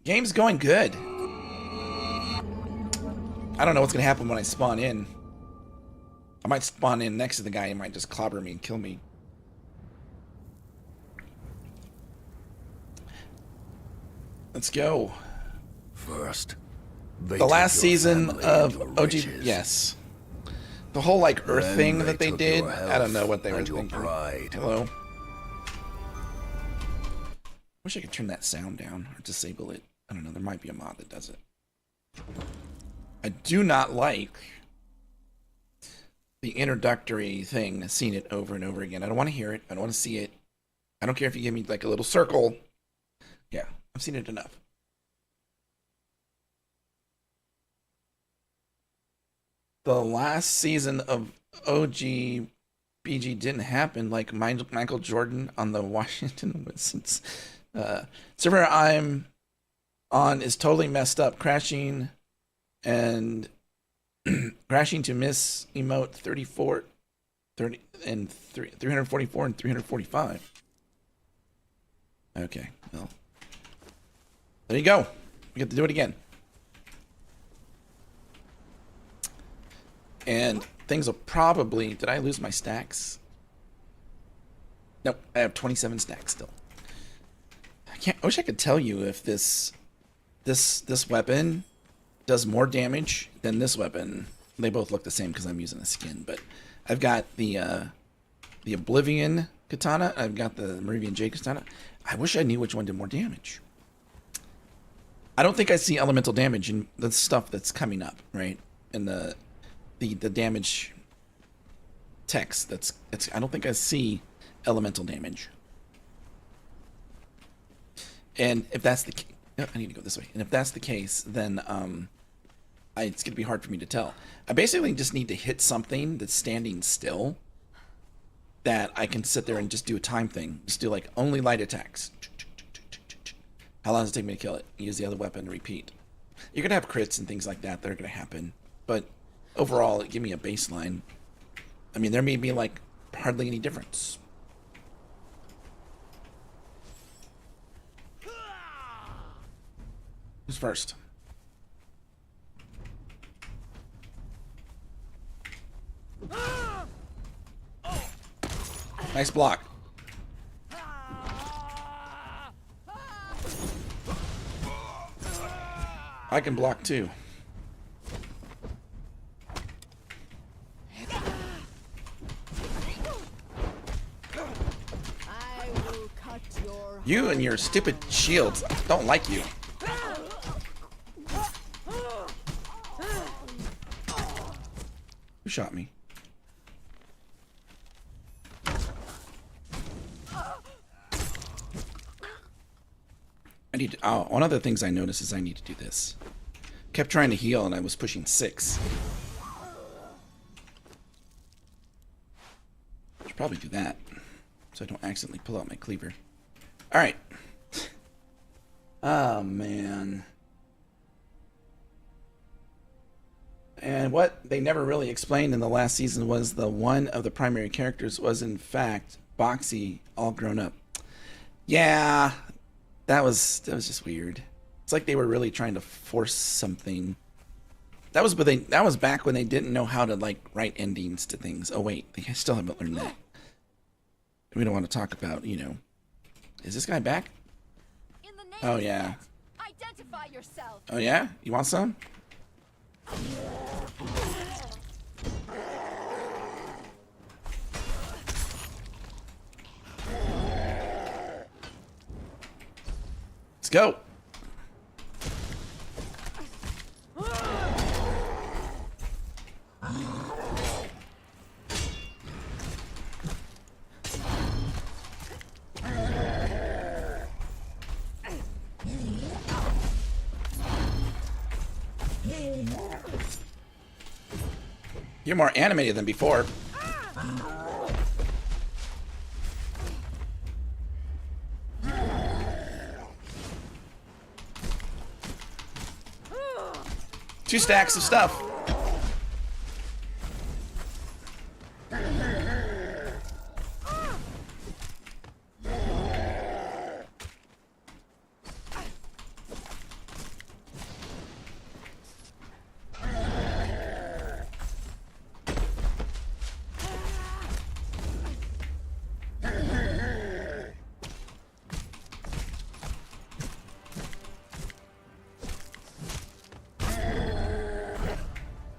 Game's going good. I don't know what's gonna happen when I spawn in. I might spawn in next to the guy. He might just clobber me and kill me. Let's go. First, the last season of OG. Yes. The whole like Earth thing that they did. I don't know what they were thinking. Hello. Wish I could turn that sound down or disable it. I don't know. There might be a mod that does it. I do not like the introductory thing, seeing it over and over again. I don't want to hear it. I don't want to see it. I don't care if you give me like a little circle. Yeah, I've seen it enough. The last season of OG BG didn't happen like Michael Jordan on the Washington Wizards. Server I'm on is totally messed up, crashing, and Crashing to miss emote 34, 30, and 344 and 345. Okay, well. There you go. We get to do it again. And things will probably... Did I lose my stacks? Nope, I have 27 stacks still. I wish I could tell you if this weapon does more damage than this weapon. They both look the same because I'm using the skin, but I've got the Oblivion katana. I've got the Meridian Jade katana. I wish I knew which one did more damage. I don't think I see elemental damage in the stuff that's coming up, right? In the damage text I don't think I see elemental damage. And if that's the case, I need to go this way. And if that's the case, then it's going to be hard for me to tell. I basically just need to hit something that's standing still that I can sit there and just do a time thing. Just do like only light attacks. How long does it take me to kill it? Use the other weapon and repeat. You're going to have crits and things like that that are going to happen. But overall, give me a baseline. I mean, there may be like hardly any difference. Who's first? Nice block. I can block too. I will cut your You and your stupid shields. I don't like you. Who shot me? I need to, one of the things I noticed is I need to do this. Kept trying to heal and I was pushing 6. Should probably do that so I don't accidentally pull out my cleaver. Alright. Oh man. And what they never really explained in the last season was the one of the primary characters was in fact Boxy, all grown up. Yeah, that was just weird. It's like they were really trying to force something. That was back when they didn't know how to like write endings to things. Oh wait, they still haven't learned that. We don't want to talk about, you know. Is this guy back? In the name Oh of yeah. death, identify yourself. Oh yeah? You want some? Let's go. You're more animated than before. Two stacks of stuff.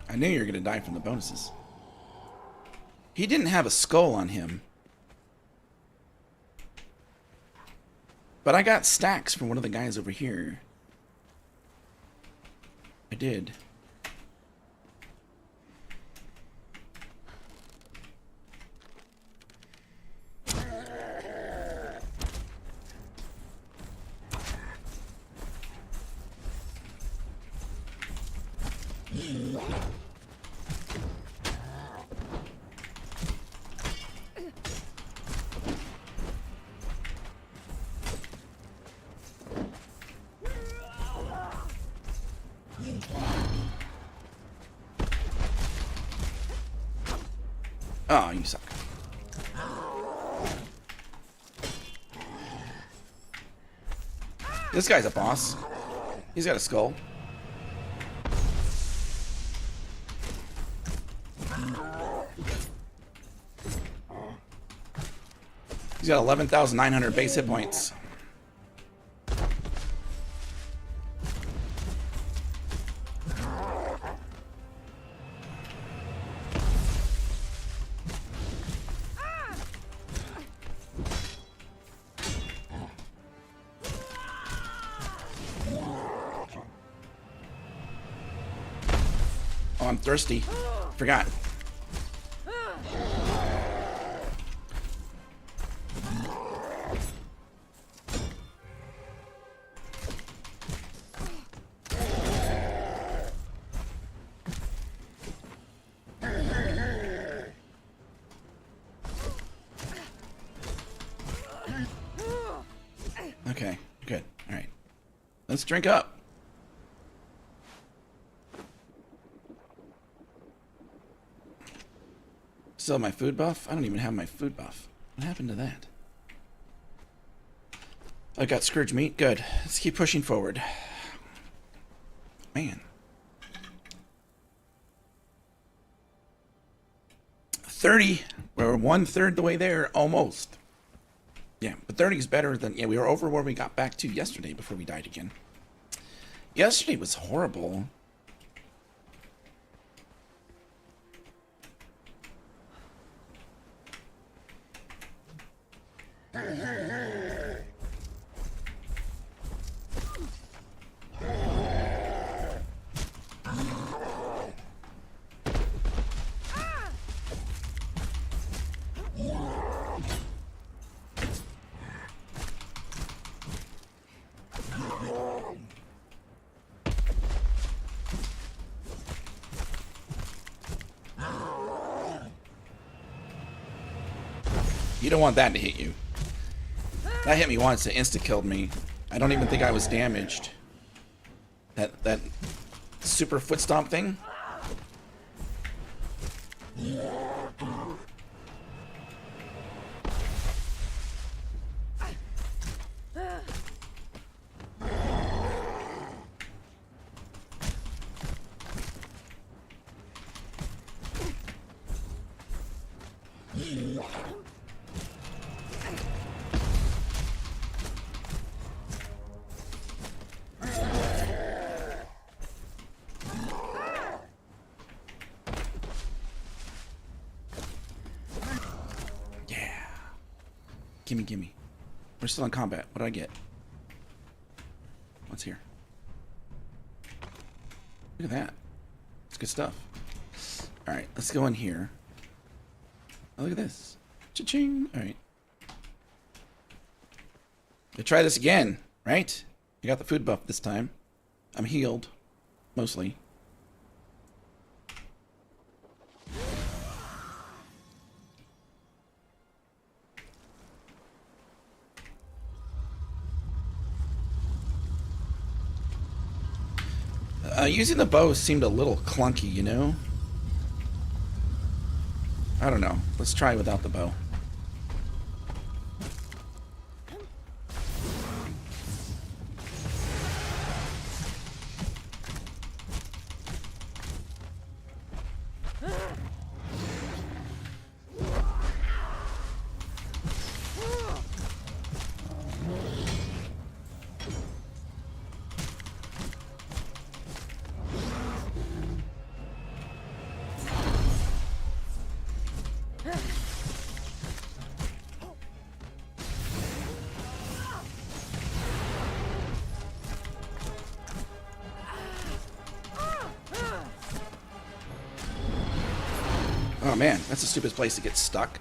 I knew you were going to die from the bonuses. He didn't have a skull on him. But I got stacks from one of the guys over here. I did. Oh, you suck. This guy's a boss. He's got a skull. He's got 11,900 base hit points. Oh, I'm thirsty. Forgot. Okay, good. All right. Let's drink up. Still my food buff? I don't even have my food buff. What happened to that? I got Scourge meat. Good. Let's keep pushing forward. Man. 30. We're 1/3 the way there, almost. Yeah, but 30 is better than... Yeah, we were over where we got back to yesterday before we died again. Yesterday was horrible. You don't want that to hit you. That hit me once. It insta-killed me. I don't even think I was damaged. That super foot stomp thing? Gimme, gimme. We're still in combat. What do I get? What's here? Look at that. It's good stuff. Alright, let's go in here. Oh, look at this. Cha-ching. Alright. Let's try this again, right? I got the food buff this time. I'm healed. Mostly. Using the bow seemed a little clunky, you know? I don't know. Let's try without the bow. Oh man, that's the stupidest place to get stuck.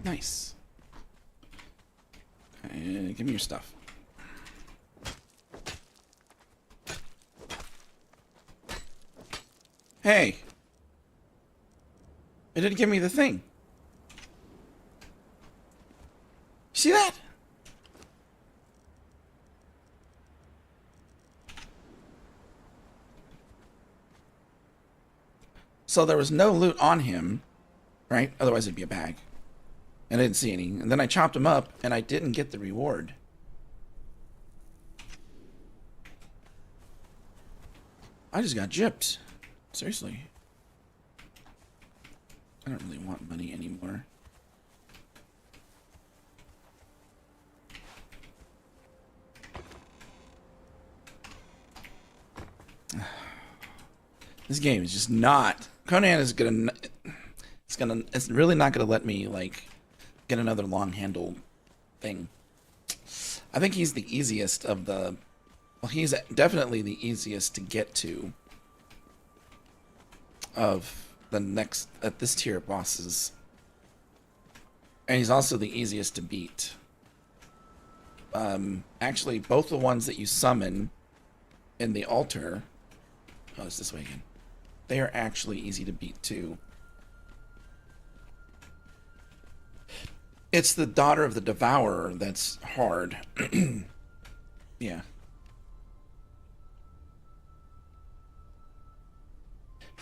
Nice. Give me your stuff. Hey! It didn't give me the thing. See that? So there was no loot on him, right? Otherwise it'd be a bag. And I didn't see any. And then I chopped him up and I didn't get the reward. I just got gypped. Seriously. I don't really want money anymore. This game is just not. Conan is gonna. It's really not gonna let me like get another long handle thing. I think he's the easiest of the. Well, he's definitely the easiest to get to. Of the next at this tier of bosses, and he's also the easiest to beat. Actually, both the ones that you summon in the altar. Oh, it's this way again. They are actually easy to beat too. It's the daughter of the devourer that's hard. Yeah.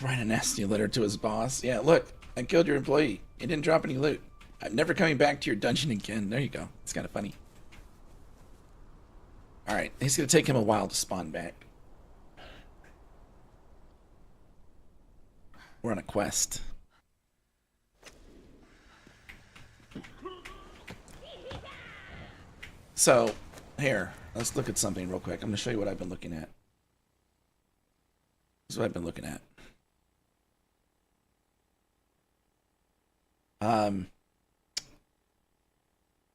Write a nasty letter to his boss. Yeah, look, I killed your employee. He didn't drop any loot. I'm never coming back to your dungeon again. There you go. It's kind of funny. Alright, it's going to take him a while to spawn back. We're on a quest. So, here, let's look at something real quick. I'm going to show you what I've been looking at. This is what I've been looking at.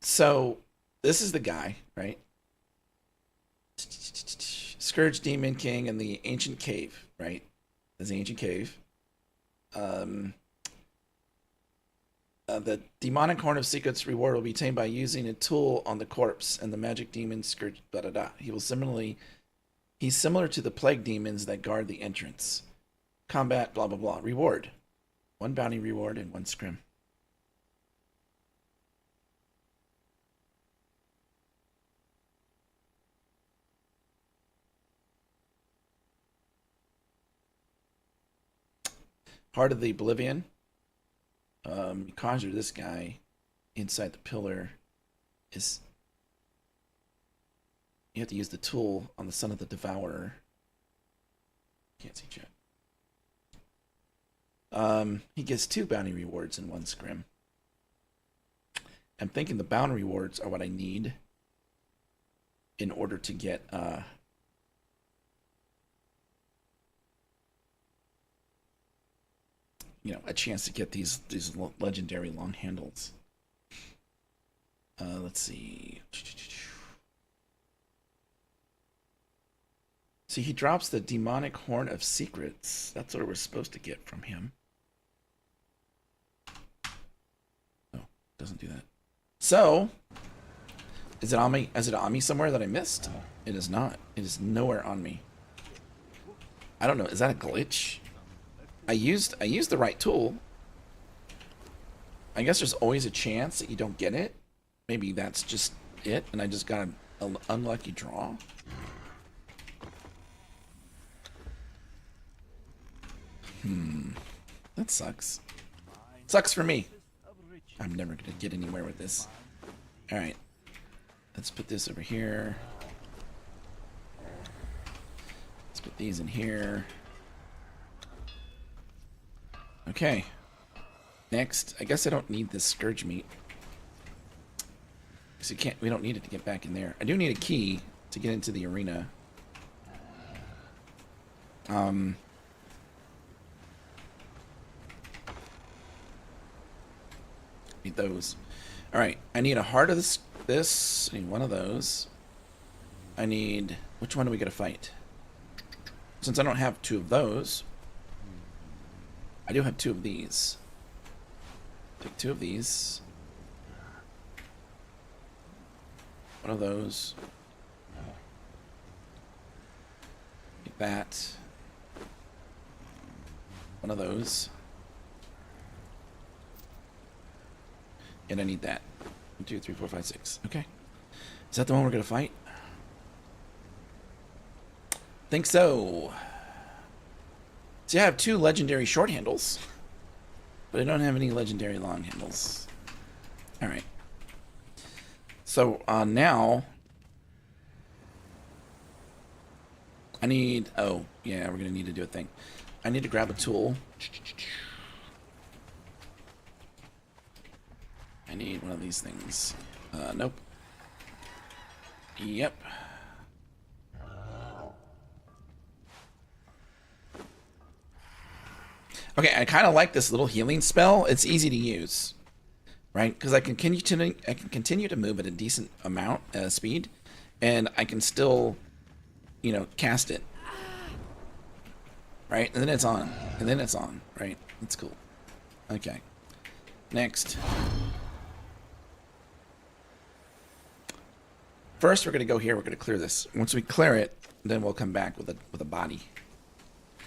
So this is the guy, right? Scourge Demon King in the Ancient Cave, right? There's the Ancient Cave. The demonic horn of secrets reward will be attained by using a tool on the corpse and the magic demon scourge. Da da da. He's similar to the plague demons that guard the entrance. Combat. Blah blah blah. Reward: 1 bounty reward and 1 scrim. Heart of the Oblivion. You conjure this guy inside the pillar. You have to use the tool on the son of the devourer. Can't see chat. He gets 2 bounty rewards and 1 scrim. I'm thinking the bounty rewards are what I need in order to get a chance to get these legendary long handles. Let's see. See, he drops the demonic horn of secrets. That's what we're supposed to get from him. Oh, doesn't do that. So, is it on me? Is it on me somewhere that I missed? It is not. It is nowhere on me. I don't know. Is that a glitch? I used the right tool. I guess there's always a chance that you don't get it. Maybe that's just it, and I just got an unlucky draw. That sucks. Sucks for me. I'm never gonna get anywhere with this. Alright. Let's put this over here. Let's put these in here. Okay. Next, I guess I don't need this scourge meat. Because we don't need it to get back in there. I do need a key to get into the arena. Need those. Alright, I need a heart of this. I need one of those. I need... Which one do we gotta fight? Since I don't have 2 of those, I do have 2 of these. Take 2 of these. One of those. Like that. One of those. And I need that. 1, 2, 3, 4, 5, 6. Okay. Is that the one we're gonna fight? Think so. See, I have 2 legendary short handles, but I don't have any legendary long handles. All right. So now I need. Oh yeah, we're gonna need to do a thing. I need to grab a tool. I need one of these things. Nope. Yep. Okay, I kind of like this little healing spell. It's easy to use, right? Because I can continue to move at a decent amount speed, and I can still, you know, cast it, right? And then it's on, and then it's on, right? It's cool. Okay, next. First, we're gonna go here. We're gonna clear this. Once we clear it, then we'll come back with a body.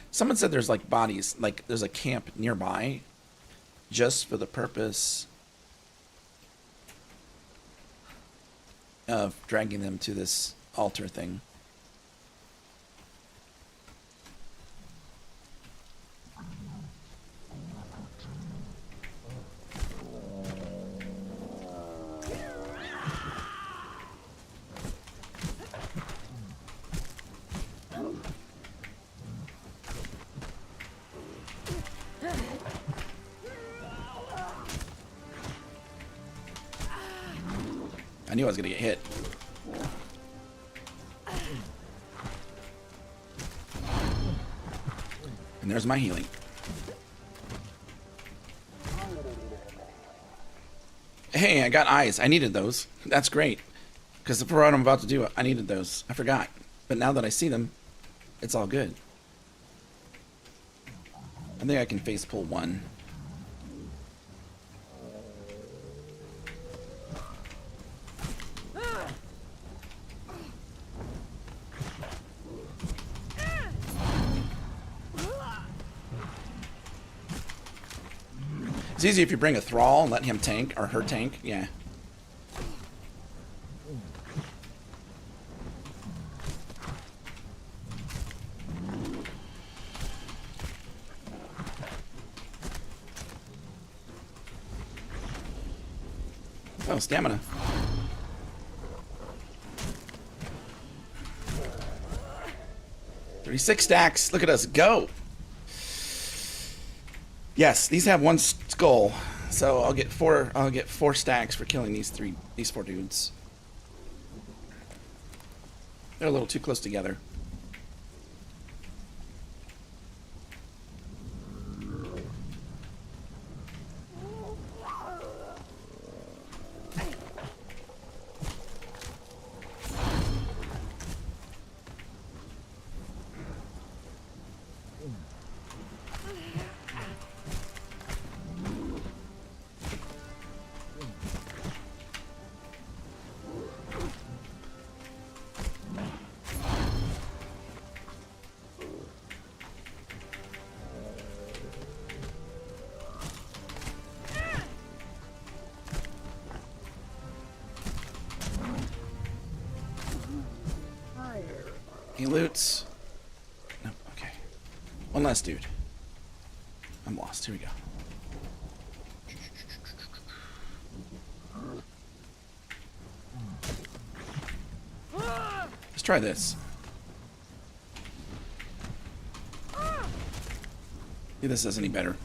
Someone said there's like bodies, like there's a camp nearby, just for the purpose of dragging them to this altar thing. I knew I was gonna get hit. And there's my healing. Hey, I got eyes. I needed those. That's great. Because for what I'm about to do, I needed those. I forgot. But now that I see them, it's all good. I think I can face pull one. It's easy if you bring a thrall and let him tank, or her tank, yeah. Oh, stamina. $36 stacks, look at us go! Yes, these have 1 skull, so I'll get 4 stacks for killing these 4 dudes. They're a little too close together. He loots. No, okay. One last dude. I'm lost. Here we go. Let's try this. See if this does any better.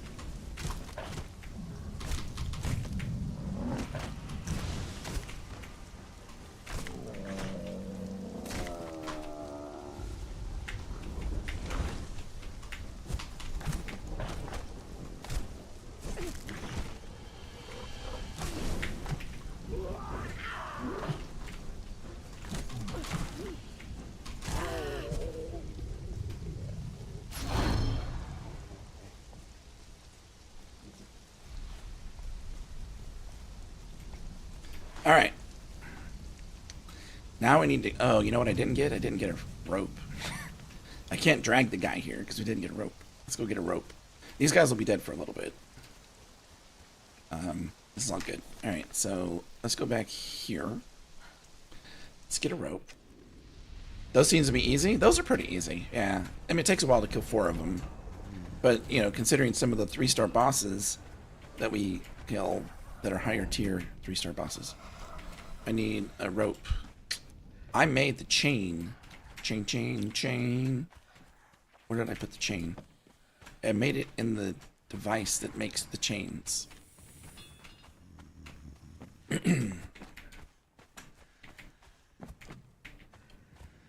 All right. Now I need to... Oh, you know what I didn't get? I didn't get a rope. I can't drag the guy here because we didn't get a rope. Let's go get a rope. These guys will be dead for a little bit. This is all good. Alright, so let's go back here. Let's get a rope. Those seem to be easy. Those are pretty easy, yeah. I mean, it takes a while to kill 4 of them. But, you know, considering some of the 3-star bosses that we kill that are higher tier 3-star bosses. I need a rope. I made the chain. Chain. Where did I put the chain? I made it in the device that makes the chains.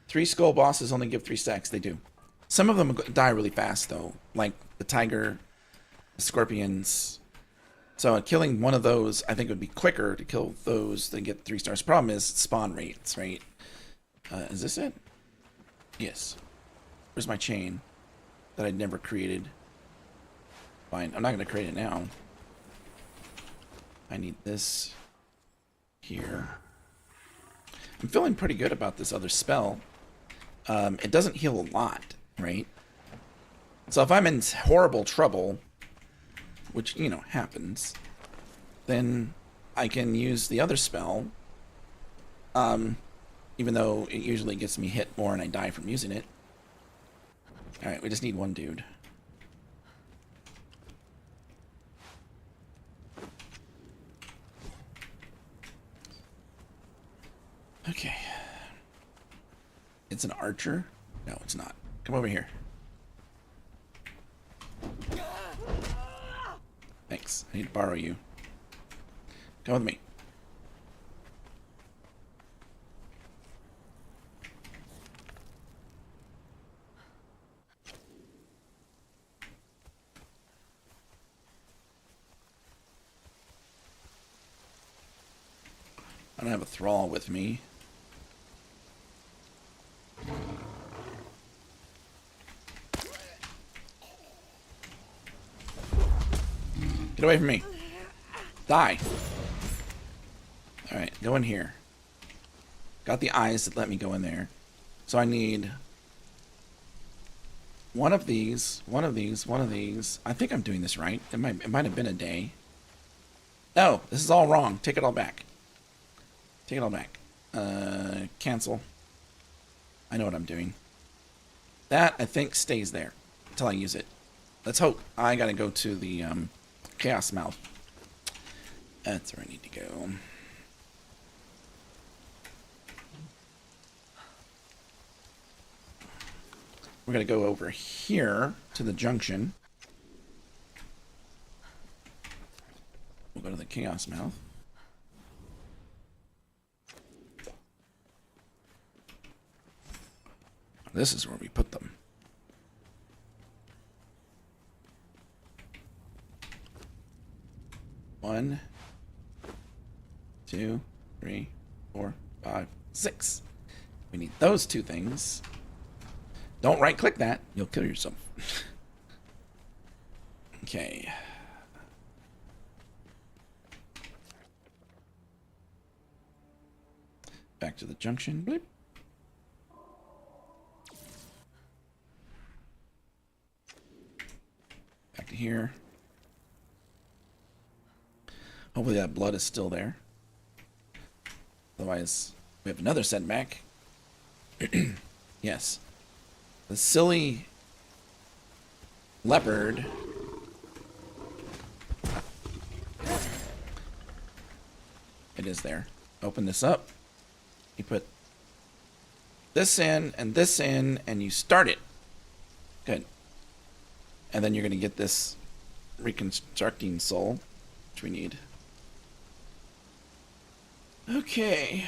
3 skull bosses only give 3 stacks. They do. Some of them die really fast, though. Like the tiger, the scorpions. So killing one of those, I think it would be quicker to kill those than get 3 stars. Problem is spawn rates, right? Is this it? Yes. Where's my chain that I'd never created? Fine. I'm not going to create it now. I need this here. I'm feeling pretty good about this other spell. It doesn't heal a lot, right? So if I'm in horrible trouble, which, you know, happens, then I can use the other spell, even though it usually gets me hit more and I die from using it. Alright, we just need one dude. Okay. It's an archer? No, it's not. Come over here. Thanks. I need to borrow you. Come with me. I don't have a thrall with me. Get away from me. Die. Alright, go in here. Got the eyes that let me go in there. So I need one of these, one of these, one of these. I think I'm doing this right. It might have been a day. No, this is all wrong. Take it all back. Take it all back. Cancel. I know what I'm doing. That, I think, stays there until I use it. Let's hope. I gotta go to the Chaos Mouth. That's where I need to go. We're gonna go over here to the junction. We'll go to the Chaos Mouth. This is where we put them. One, 2, 3, 4, 5, 6. We need those 2 things. Don't right click that. You'll kill yourself. Okay. Back to the junction. Bleep. Back to here. Hopefully that blood is still there. Otherwise, we have another setback. Yes. The silly leopard. It is there. Open this up. You put this in, and you start it. Good. And then you're going to get this reconstructing soul, which we need. Okay,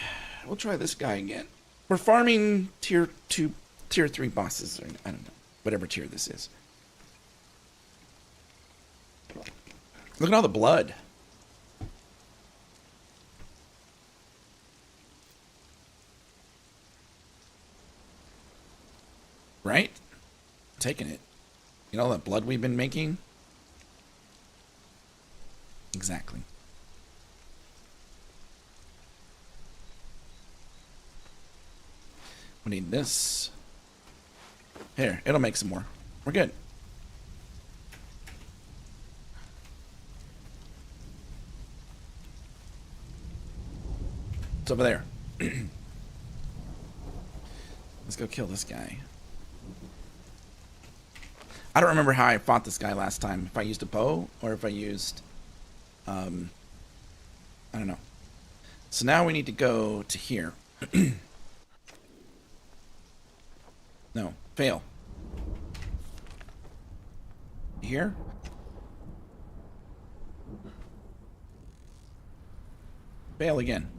we'll try this guy again. We're farming tier 2, tier 3 bosses, or I don't know, whatever tier this is. Look at all the blood. Right? Taking it. You know all that blood we've been making? Exactly. We need this. Here, it'll make some more. We're good. It's over there. Let's go kill this guy. I don't remember how I fought this guy last time. If I used a bow or if I used... I don't know. So now we need to go to here. No, fail. Here? Fail again.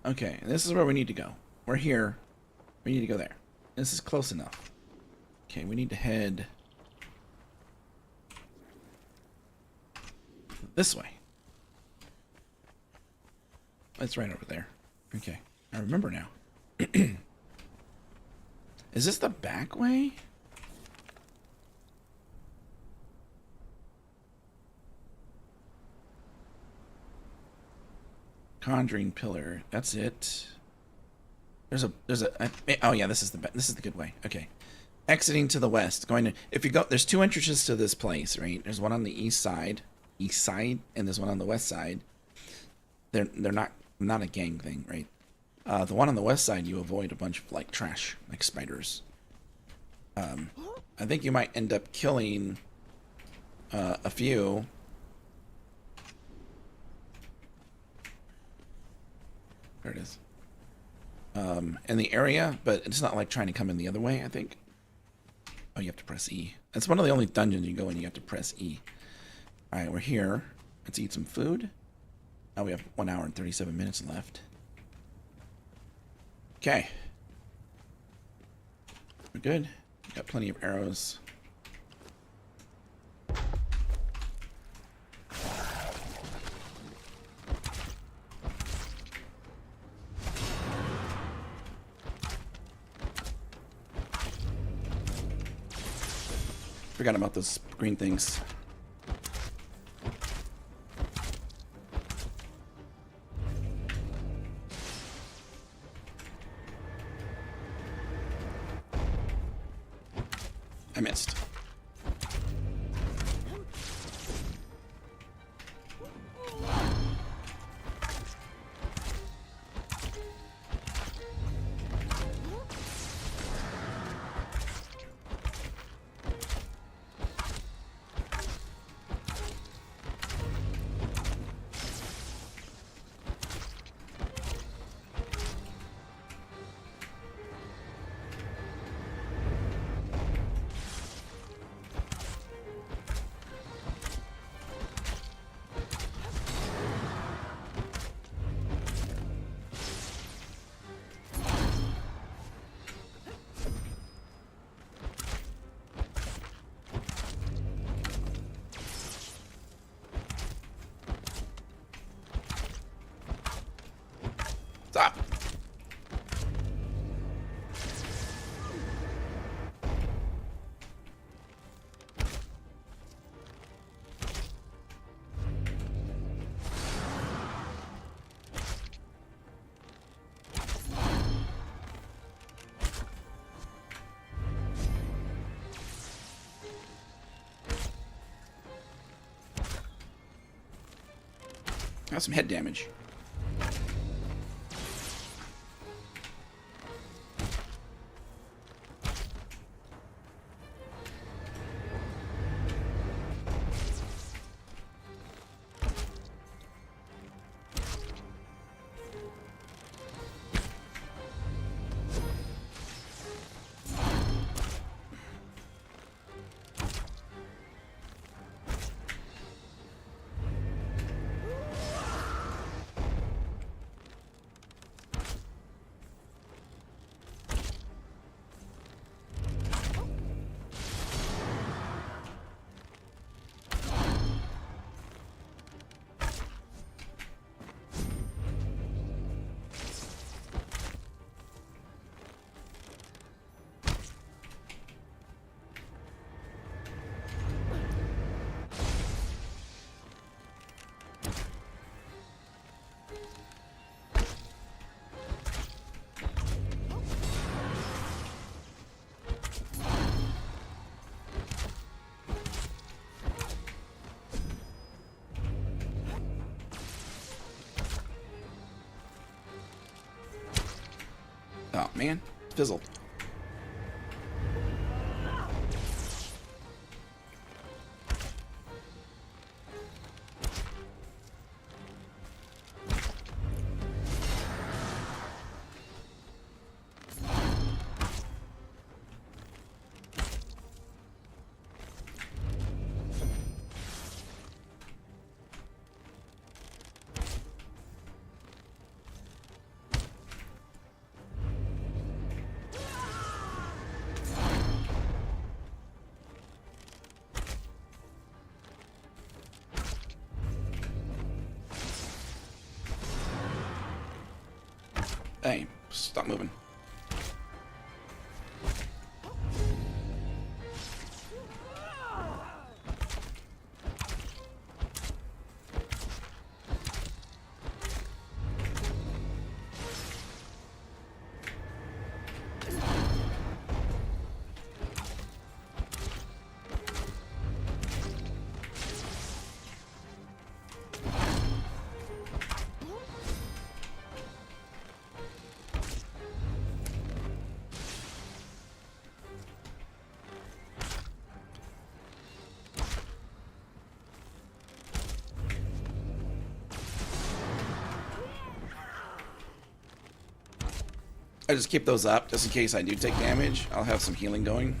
Okay, this is where we need to go. We're here. We need to go there. This is close enough. Okay, we need to head this way. It's right over there. Okay, I remember now. Is this the back way? Conjuring pillar. That's it. Oh yeah, this is the good way. Okay. Exiting to the west. Going to, if you go, there's two entrances to this place, right? There's one on the east side, and there's one on the west side. They're not a gang thing, right? The one on the west side, you avoid a bunch of like trash, like spiders. I think you might end up killing a few. There it is. In the area, but it's not like trying to come in the other way, I think. Oh, you have to press E. That's one of the only dungeons you go in, you have to press E. Alright, we're here. Let's eat some food. Now we have 1 hour and 37 minutes left. Okay. We're good. Got plenty of arrows. Forgot about those green things. I missed. Stop. Got some head damage. man. Fizzled. Hey, stop moving. I just keep those up just in case I do take damage. I'll have some healing going.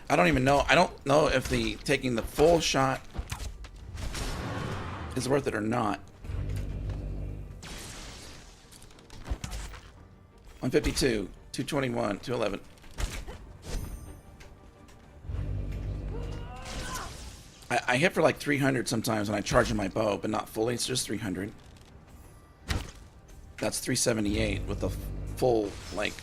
I don't even know. I don't know if taking the full shot is worth it or not. 152, 221, 211. I hit for like 300 sometimes when I charge in my bow, but not fully. It's just 300. That's 378 with the full, like...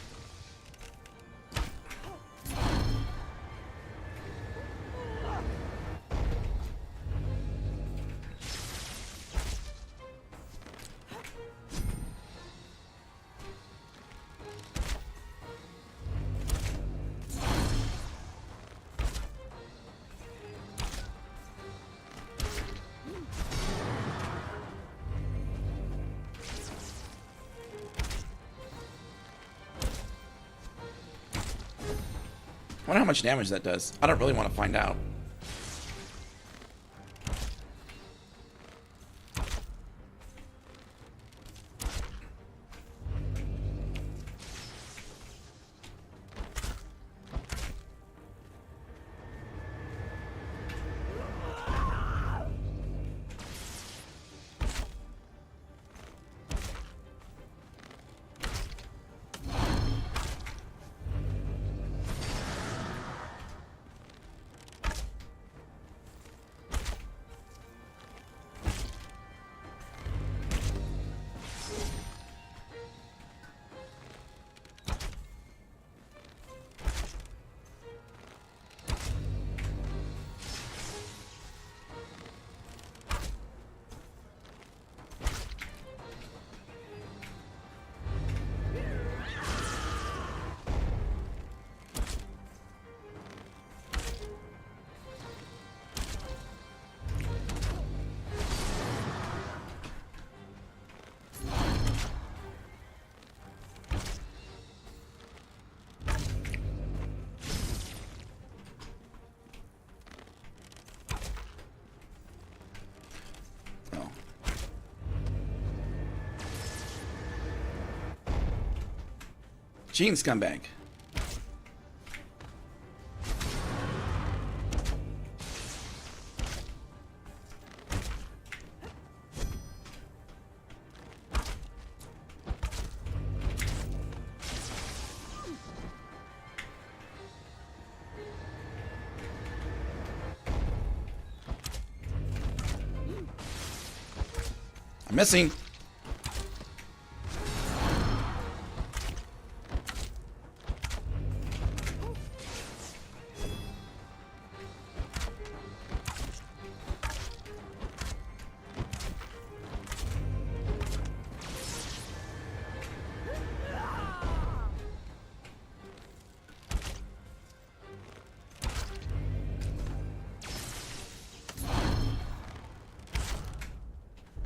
I wonder how much damage that does. I don't really want to find out. Gene scumbag. Missing.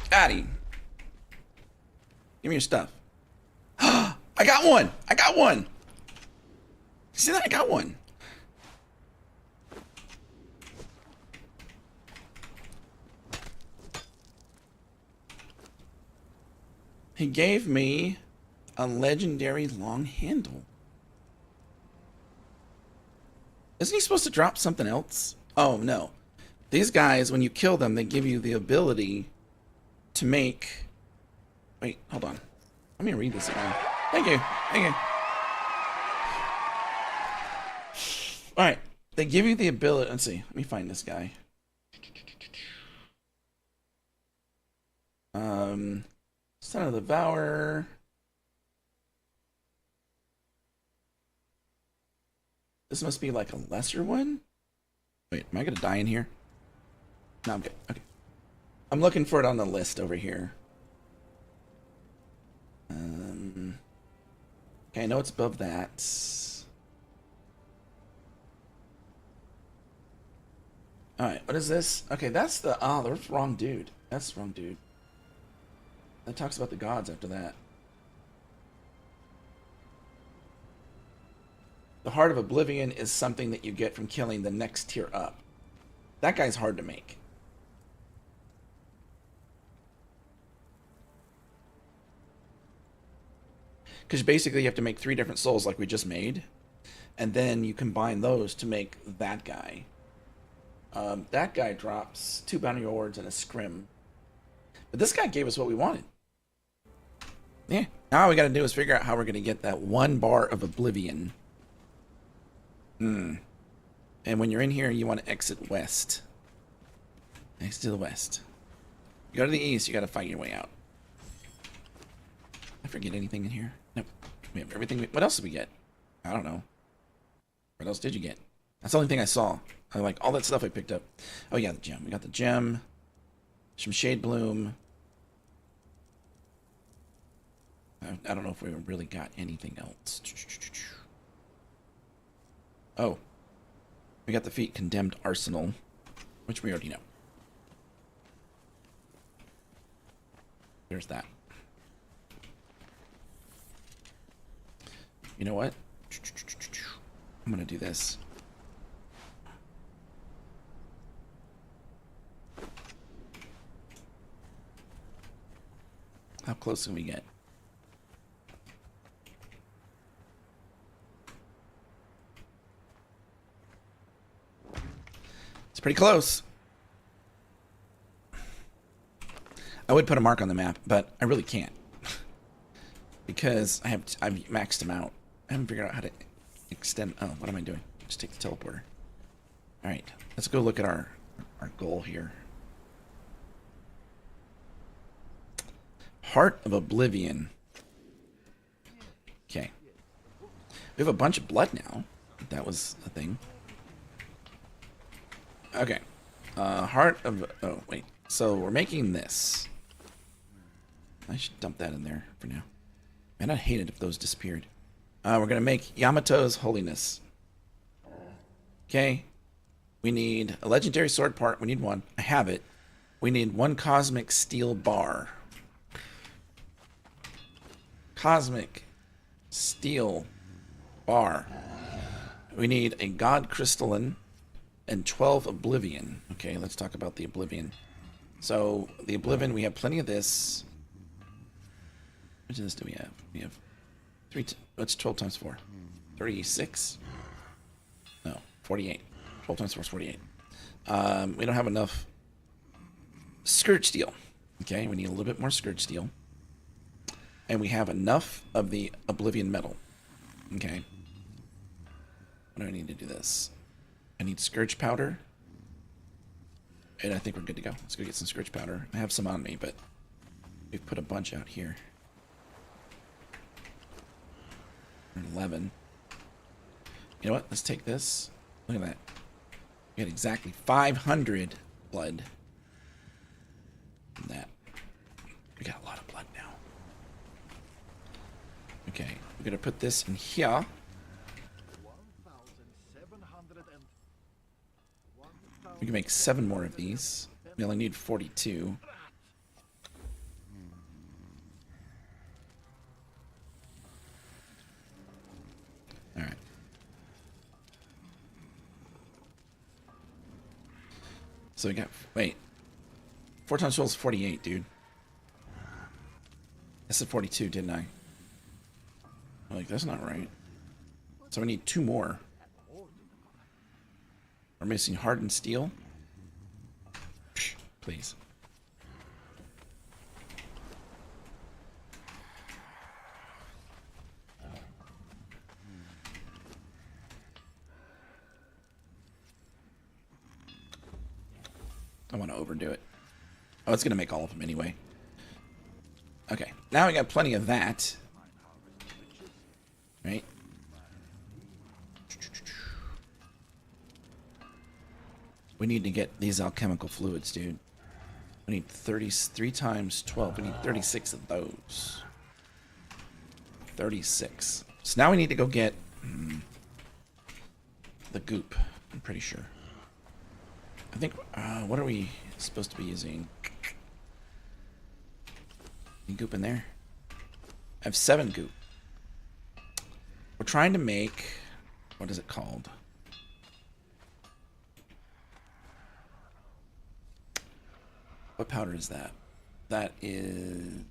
Got him. Give me your stuff. I got one. I got one. See that? I got one. He gave me a legendary long handle. Isn't he supposed to drop something else? Oh, no. These guys, when you kill them, they give you the ability to make... Wait, hold on. Let me read this again. Thank you. Thank you. Alright. They give you the ability... Let's see. Let me find this guy. Son of the Devourer. This must be like a lesser one? Wait, am I gonna die in here? No, I'm good. Okay. I'm looking for it on the list over here. Okay, I know it's above that. Alright, what is this? Okay, that's the... Oh, that's the wrong dude. That's the wrong dude. That talks about the gods after that. The Heart of Oblivion is something that you get from killing the next tier up. That guy's hard to make. Because basically you have to make 3 different souls like we just made. And then you combine those to make that guy. That guy drops 2 bounty rewards and a scrim. But this guy gave us what we wanted. Yeah. Now all we gotta do is figure out how we're gonna get that 1 bar of Oblivion. And when you're in here, you want to exit west. Exit to the west. You go to the east, you gotta fight your way out. I forget anything in here? Nope. We have everything. What else did we get? I don't know. What else did you get? That's the only thing I saw. I like all that stuff I picked up. Oh yeah, the gem. We got the gem. Some Shade Bloom. I don't know if we really got anything else. Oh. We got the feat Condemned Arsenal, which we already know. There's that. You know what? I'm gonna do this. How close can we get? It's pretty close. I would put a mark on the map, but I really can't. Because I've maxed them out. I haven't figured out how to extend... Oh, what am I doing? Just take the teleporter. Alright, let's go look at our goal here. Heart of Oblivion. Okay. We have a bunch of blood now. That was a thing. Okay. Heart of... Oh, wait. So we're making this. I should dump that in there for now. Man, I'd hate it if those disappeared. We're going to make Yamato's Holiness. Okay. We need a legendary sword part. We need 1. I have it. We need 1 cosmic steel bar. Cosmic steel bar. We need a God Crystalline and 12 Oblivion. Okay, let's talk about the Oblivion. So, the Oblivion, we have plenty of this. How much of this do we have? We have 3... What's 12 times 4? 36? No, 48. 12 times 4 is 48. We don't have enough Scourge Steel. Okay, we need a little bit more Scourge Steel. And we have enough of the Oblivion Metal. Okay. What do I need to do this? I need Scourge Powder. And I think we're good to go. Let's go get some Scourge Powder. I have some on me, but We've put a bunch out here. 11. You know what? Let's take this. Look at that. We got exactly 500 blood. From that. We got a lot of blood now. Okay, we're gonna put this in here. We can make 7 more of these. We only need 42. Alright. So we got, wait. 4 times 12 is 48, dude. I said 42, didn't I? I'm like, that's not right. So we need 2 more. We're missing hardened steel. Please. I want to overdo it. Oh, it's going to make all of them anyway. Okay, now we got plenty of that. Right? We need to get these alchemical fluids, dude. We need 33 times 12. We need 36 of those. 36. So now we need to go get the goop, I'm pretty sure. I think, what are we supposed to be using? Any goop in there? I have 7 goop. We're trying to make, what is it called? What powder is that? That is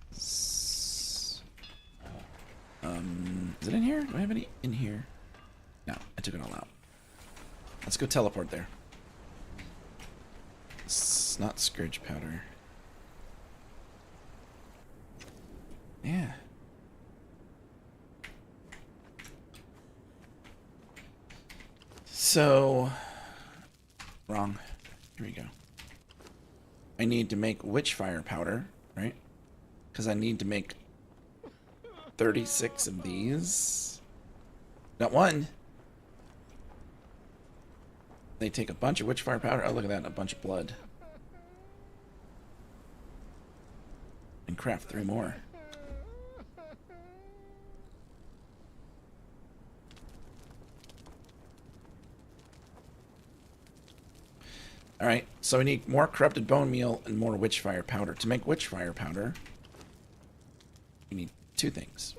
it in here? Do I have any in here? No, I took it all out. Let's go teleport there. It's not scourge powder. Yeah. So, wrong. Here we go. I need to make witchfire powder, right? Because I need to make 36 of these. Not one. They take a bunch of witchfire powder. Oh, look at that. A bunch of blood. And craft 3 more. Alright, so we need more corrupted bone meal and more witchfire powder. To make witchfire powder, we need 2 things.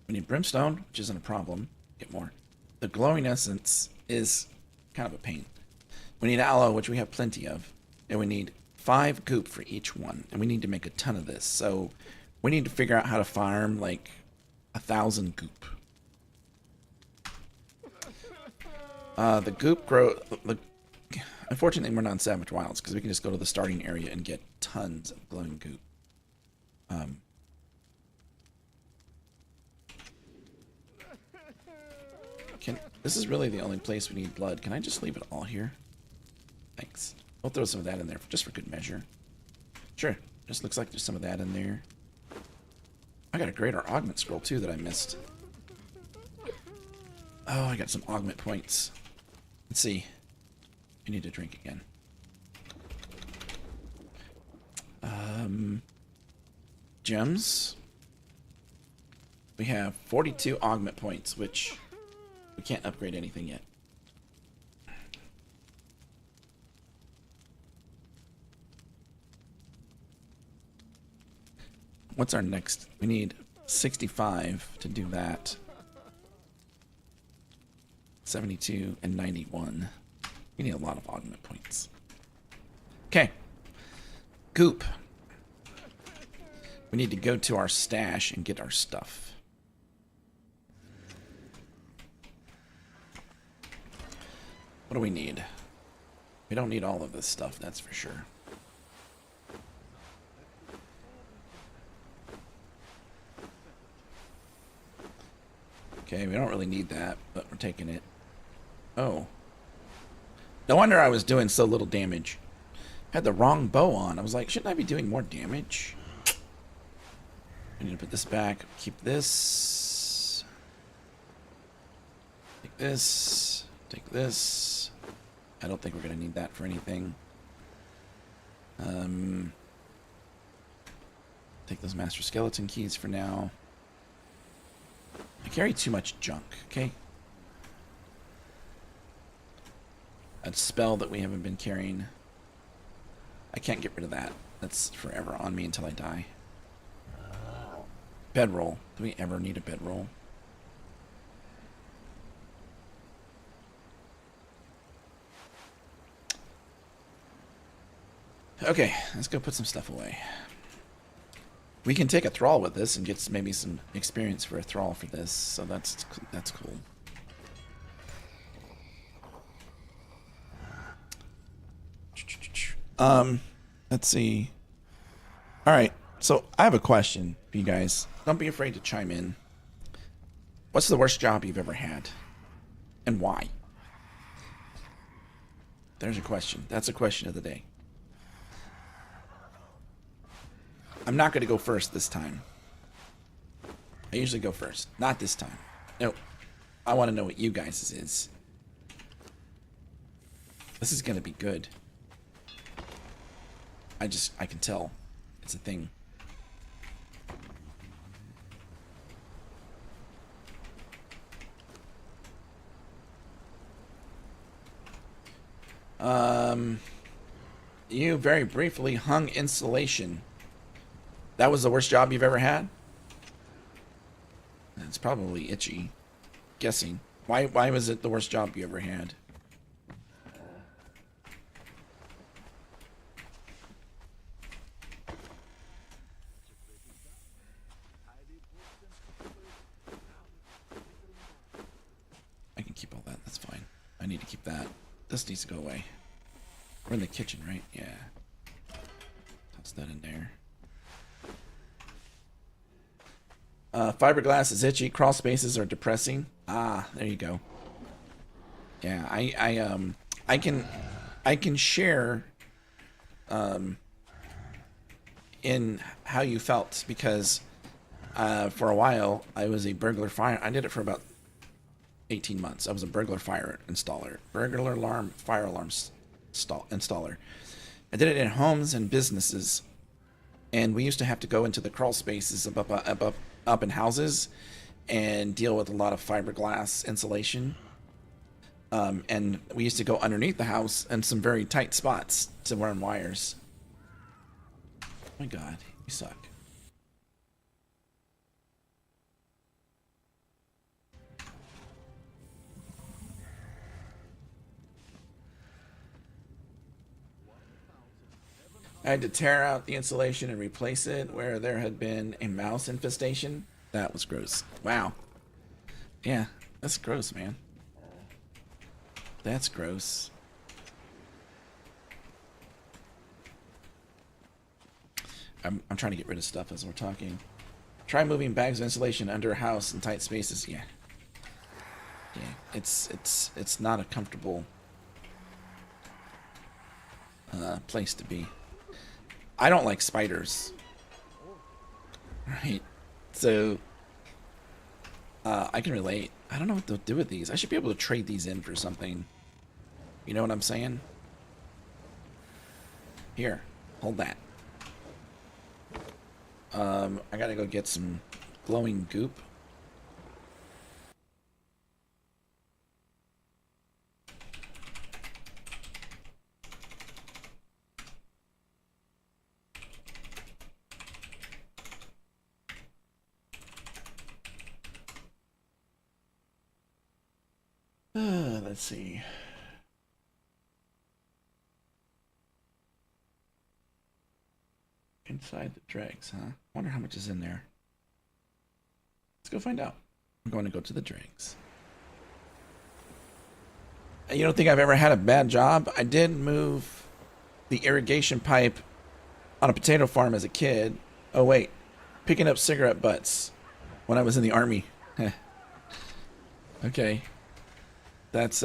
We need brimstone, which isn't a problem. Get more. The glowing essence is kind of a pain. We need aloe, which we have plenty of. And we need 5 goop for each one. And we need to make a ton of this. So we need to figure out how to farm, like, 1,000 goop. The goop grow. Unfortunately, we're not in Savage Wilds because we can just go to the starting area and get tons of glowing goop. This is really the only place we need blood. Can I just leave it all here? Thanks. I'll throw some of that in there just for good measure. Sure. Just looks like there's some of that in there. I got a greater augment scroll too that I missed. Oh, I got some augment points. Let's see. I need to drink again. Gems. We have 42 augment points, which we can't upgrade anything yet. What's our next? We need 65 to do that. 72 and 91. We need a lot of augment points. Okay. Goop. We need to go to our stash and get our stuff. What do we need? We don't need all of this stuff, that's for sure. Okay, we don't really need that, but we're taking it. Oh. No wonder I was doing so little damage. Had the wrong bow on. I was like, shouldn't I be doing more damage? I need to put this back. Keep this. Take this. Take this. I don't think we're going to need that for anything. Take those Master Skeleton keys for now. I carry too much junk, okay? A spell that we haven't been carrying. I can't get rid of that. That's forever on me until I die. Bedroll. Do we ever need a bedroll? Okay, let's go put some stuff away. We can take a thrall with this and get maybe some experience for a thrall for this, so that's cool. Let's see. All right, so I have a question for you guys. Don't be afraid to chime in. What's the worst job you've ever had, and why? There's a question. That's a question of the day. I'm not going to go first this time. I usually go first. Not this time. Nope. I want to know what you guys' is. This is going to be good. I can tell. It's a thing. You very briefly hung insulation. That was the worst job you've ever had? It's probably itchy. Guessing. Why was it the worst job you ever had? I can keep all that. That's fine. I need to keep that. This needs to go away. We're in the kitchen, right? Yeah. Toss that in there. Fiberglass is itchy. Crawl spaces are depressing. Ah, there you go. Yeah, I can share in how you felt, because for a while I was a burglar fire. I did it for about 18 months. I was a burglar fire installer, burglar alarm fire alarm installer. I did it in homes and businesses, and we used to have to go into the crawl spaces up in houses and deal with a lot of fiberglass insulation. And we used to go underneath the house in some very tight spots to run wires. Oh my god, you suck. I had to tear out the insulation and replace it where there had been a mouse infestation. That was gross. Wow. Yeah, that's gross, man. That's gross. I'm trying to get rid of stuff as we're talking. Try moving bags of insulation under a house in tight spaces. Yeah. Yeah, it's not a comfortable place to be. I don't like spiders. Right. So I can relate. I don't know what to do with these. I should be able to trade these in for something. You know what I'm saying? Here, hold that. I gotta go get some glowing goop. Let's see. Inside the dregs, huh? Wonder how much is in there. Let's go find out. I'm going to go to the dregs. You don't think I've ever had a bad job? I did move the irrigation pipe on a potato farm as a kid. Oh wait, picking up cigarette butts when I was in the army. Okay. That's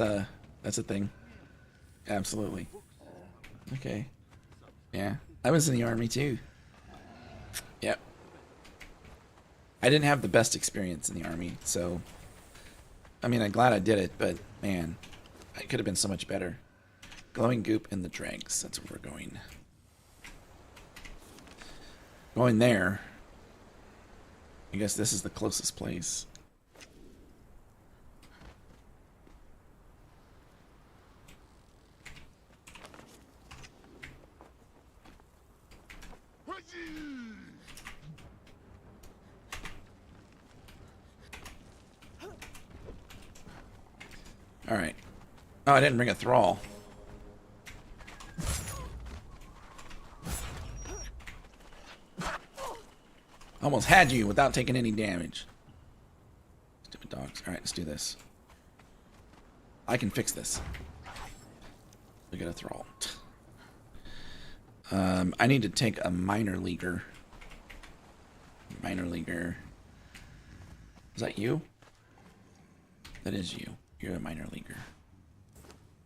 That's a thing. Absolutely. Okay. Yeah. I was in the army too. Yep. I didn't have the best experience in the army, so I mean, I'm glad I did it, but man, it could have been so much better. Glowing goop in the dregs. That's where we're going. Going there. I guess this is the closest place. All right. Oh, I didn't bring a thrall. Almost had you without taking any damage. Stupid dogs. All right, let's do this. I can fix this. We got a thrall. I need to take a minor leaguer. Minor leaguer. Is that you? That is you. You're a minor leaguer.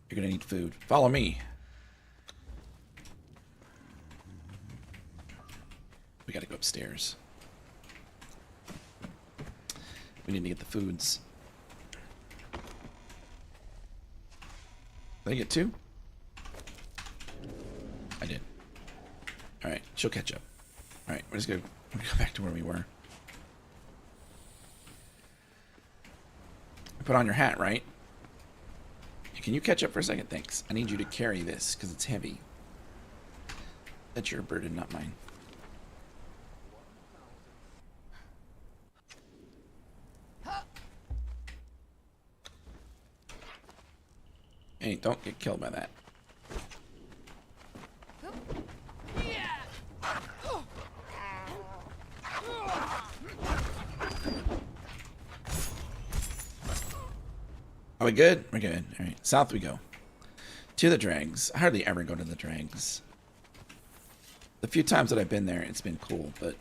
You're gonna need food. Follow me. We gotta go upstairs. We need to get the foods. Did I get 2? I did. Alright, she'll catch up. Alright, we're just gonna go back to where we were. Put on your hat, right? Can you catch up for a second? Thanks. I need you to carry this because it's heavy. That's your burden, not mine. Hey, don't get killed by that. Are we good? We're good. All right, south we go. To the dregs. I hardly ever go to the dregs. The few times that I've been there, it's been cool, but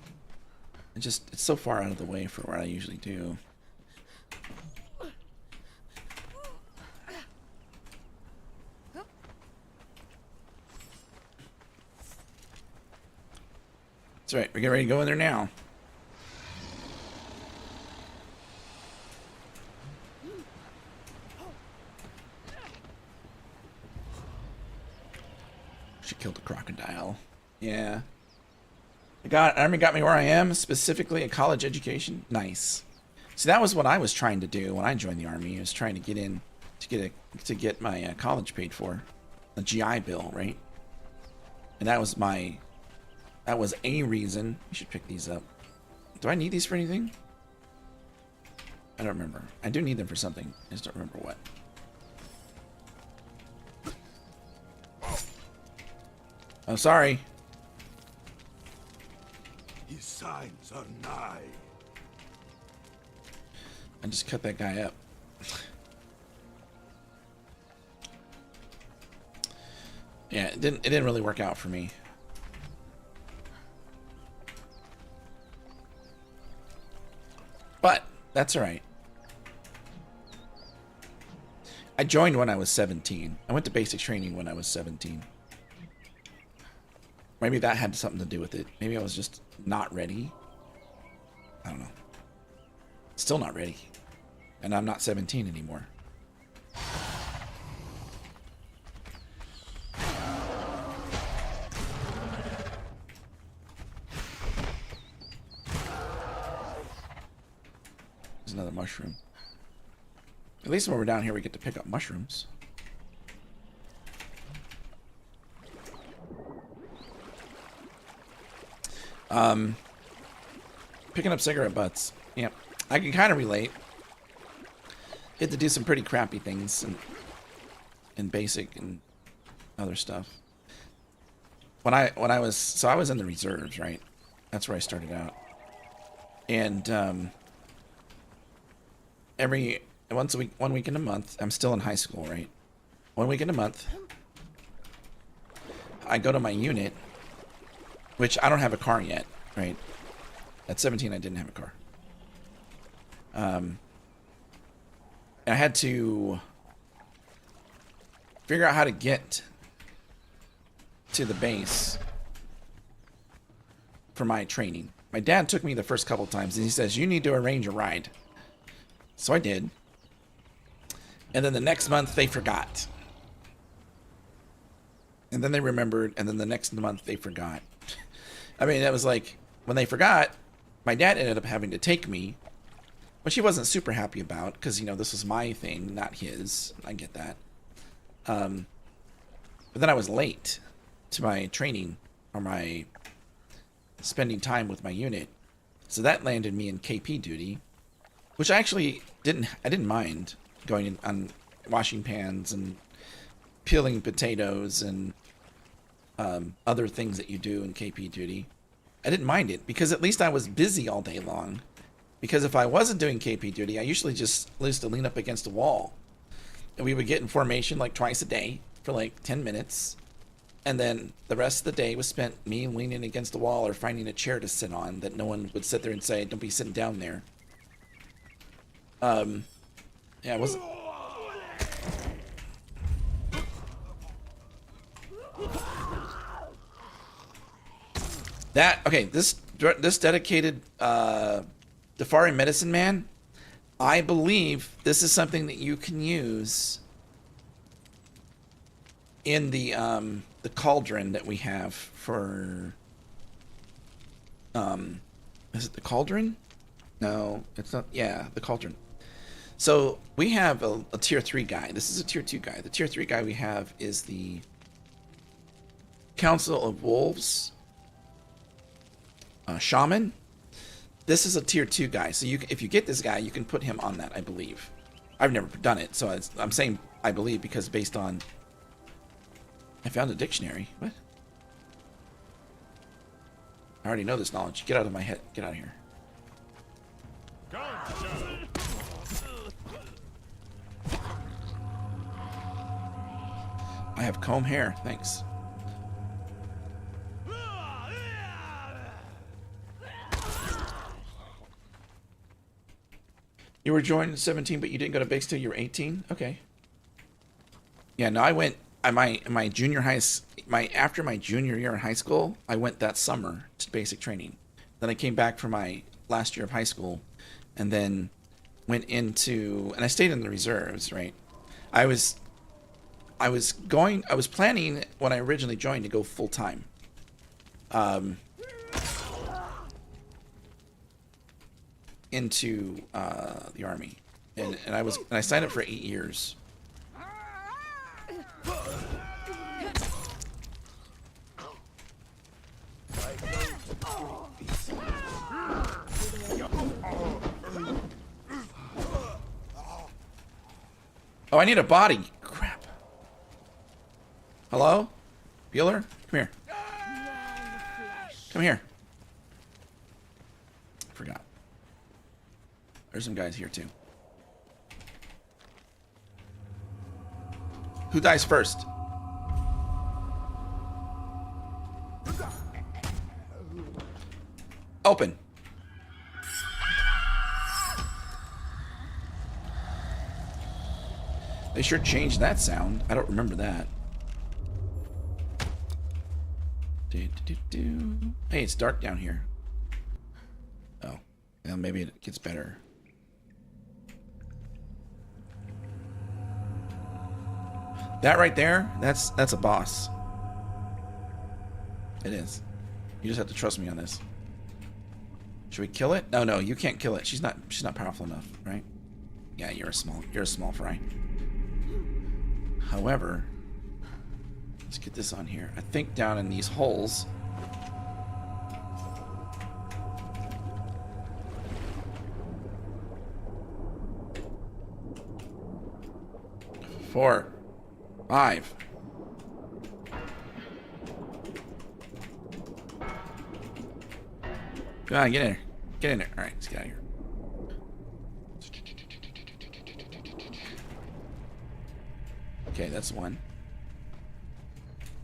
it's so far out of the way for what I usually do. That's right. We're getting ready to go in there now. She killed a crocodile. Yeah. Army got me where I am, specifically a college education. Nice. See, that was what I was trying to do when I joined the army. I was trying to get in to get my college paid for, a GI Bill, right? And that was a reason. We should pick these up. Do I need these for anything? I don't remember. I do need them for something. I just don't remember what. Oh, sorry. His signs are nigh. I just cut that guy up. Yeah, it didn't really work out for me. But that's all right. I joined when I was 17. I went to basic training when I was 17. Maybe that had something to do with it. Maybe I was just not ready. I don't know. Still not ready. And I'm not 17 anymore. There's another mushroom. At least when we're down here, we get to pick up mushrooms. Picking up cigarette butts. Yep. I can kind of relate. You had to do some pretty crappy things in basic and other stuff. When I was in the reserves, right? That's where I started out. And once a week, 1 week in a month, I'm still in high school, right? 1 week in a month, I go to my unit, which I don't have a car yet, right? At 17, I didn't have a car. I had to figure out how to get to the base for my training. My dad took me the first couple times, and he says, you need to arrange a ride. So I did. And then the next month, they forgot. And then they remembered, and then the next month, they forgot. I mean, it was like, when they forgot, my dad ended up having to take me, which he wasn't super happy about, because, you know, this was my thing, not his. I get that. But then I was late to my training, or my spending time with my unit. So that landed me in KP duty, which I actually didn't mind going in on washing pans and peeling potatoes and other things that you do in KP duty. I didn't mind it because at least I was busy all day long. Because if I wasn't doing KP duty, I usually just used to lean up against a wall. And we would get in formation like twice a day for like 10 minutes. And then the rest of the day was spent me leaning against the wall or finding a chair to sit on that no one would sit there and say, don't be sitting down there. Yeah, it was... That, okay, this dedicated Defari medicine man, I believe this is something that you can use in the cauldron that we have for, is it the cauldron? No, it's not. Yeah, the cauldron. So we have a tier 3 guy. This is a tier 2 guy. The tier 3 guy we have is the Council of Wolves Shaman. This is a tier 2 guy. So if you get this guy, you can put him on that, I believe. I've never done it, so I'm saying I believe because based on... I found a dictionary. What? I already know this knowledge. Get out of my head. Get out of here. I have comb hair. Thanks. You were joined at 17, but you didn't go to base till you were 18? Okay. Yeah, no, I went... my junior high, after my junior year in high school, I went that summer to basic training. Then I came back for my last year of high school, and then went into, and I stayed in the reserves. Right, I was planning when I originally joined to go full time. Into the army, and I signed up for 8 years. Oh, I need a body. Crap. Hello? Bueller? Come here. Come here. Forgot. There's some guys here too. Who dies first? Open. They sure changed that sound. I don't remember that. Hey, it's dark down here. Oh, well, maybe it gets better. That right there, that's a boss. It is. You just have to trust me on this. Should we kill it? No, you can't kill it. She's not powerful enough, right? Yeah, you're a small fry. However, let's get this on here. I think down in these holes. Four. 5. Come on, get in there. Get in there. Alright, let's get out of here. Okay, that's one.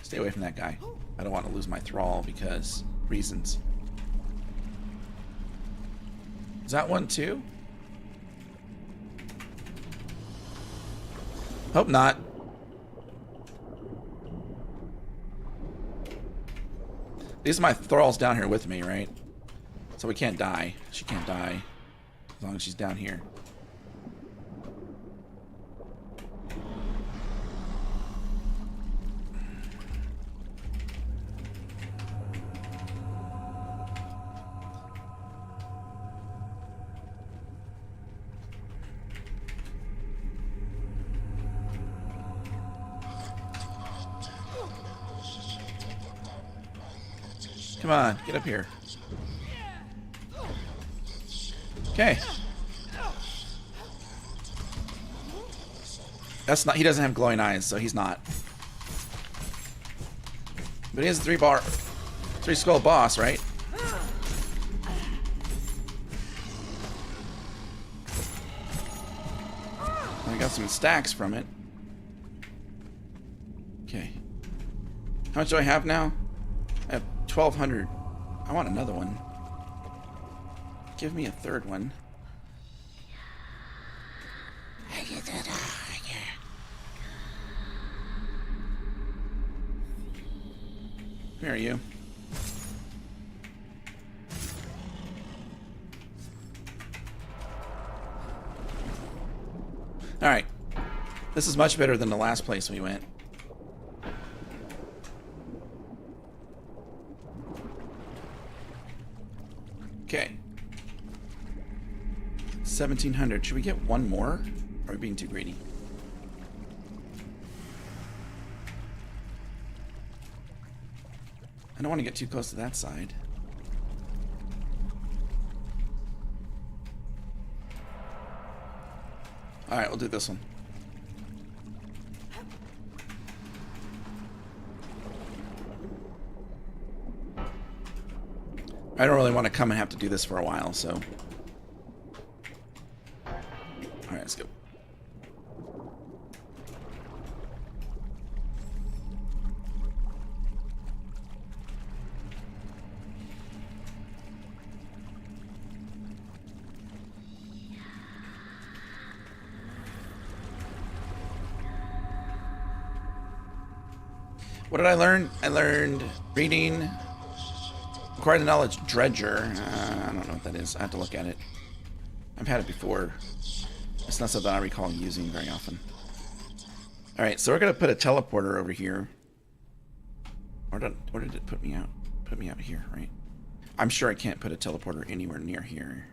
Stay away from that guy. I don't want to lose my thrall because reasons. Is that one too? Hope not. These are my thralls down here with me, right? So we can't die. She can't die as long as she's down here. Come on, get up here. Okay. That's not. He doesn't have glowing eyes, so he's not. But he has a three skull boss, right? I got some stacks from it. Okay. How much do I have now? I have 1,200. I want another one. Give me a third one. Where are you? Alright. This is much better than the last place we went. Okay. 1,700. Should we get one more? Or are we being too greedy? I don't want to get too close to that side. Alright, we'll do this one. I don't really want to come and have to do this for a while, so... Alright, let's go. What did I learn? I learned reading, acquired the knowledge dredger. I don't know what that is. I have to look at it. I've had it before. It's not something I recall using very often. Alright, so we're going to put a teleporter over here. Where did it put me out? Put me out here, right? I'm sure I can't put a teleporter anywhere near here.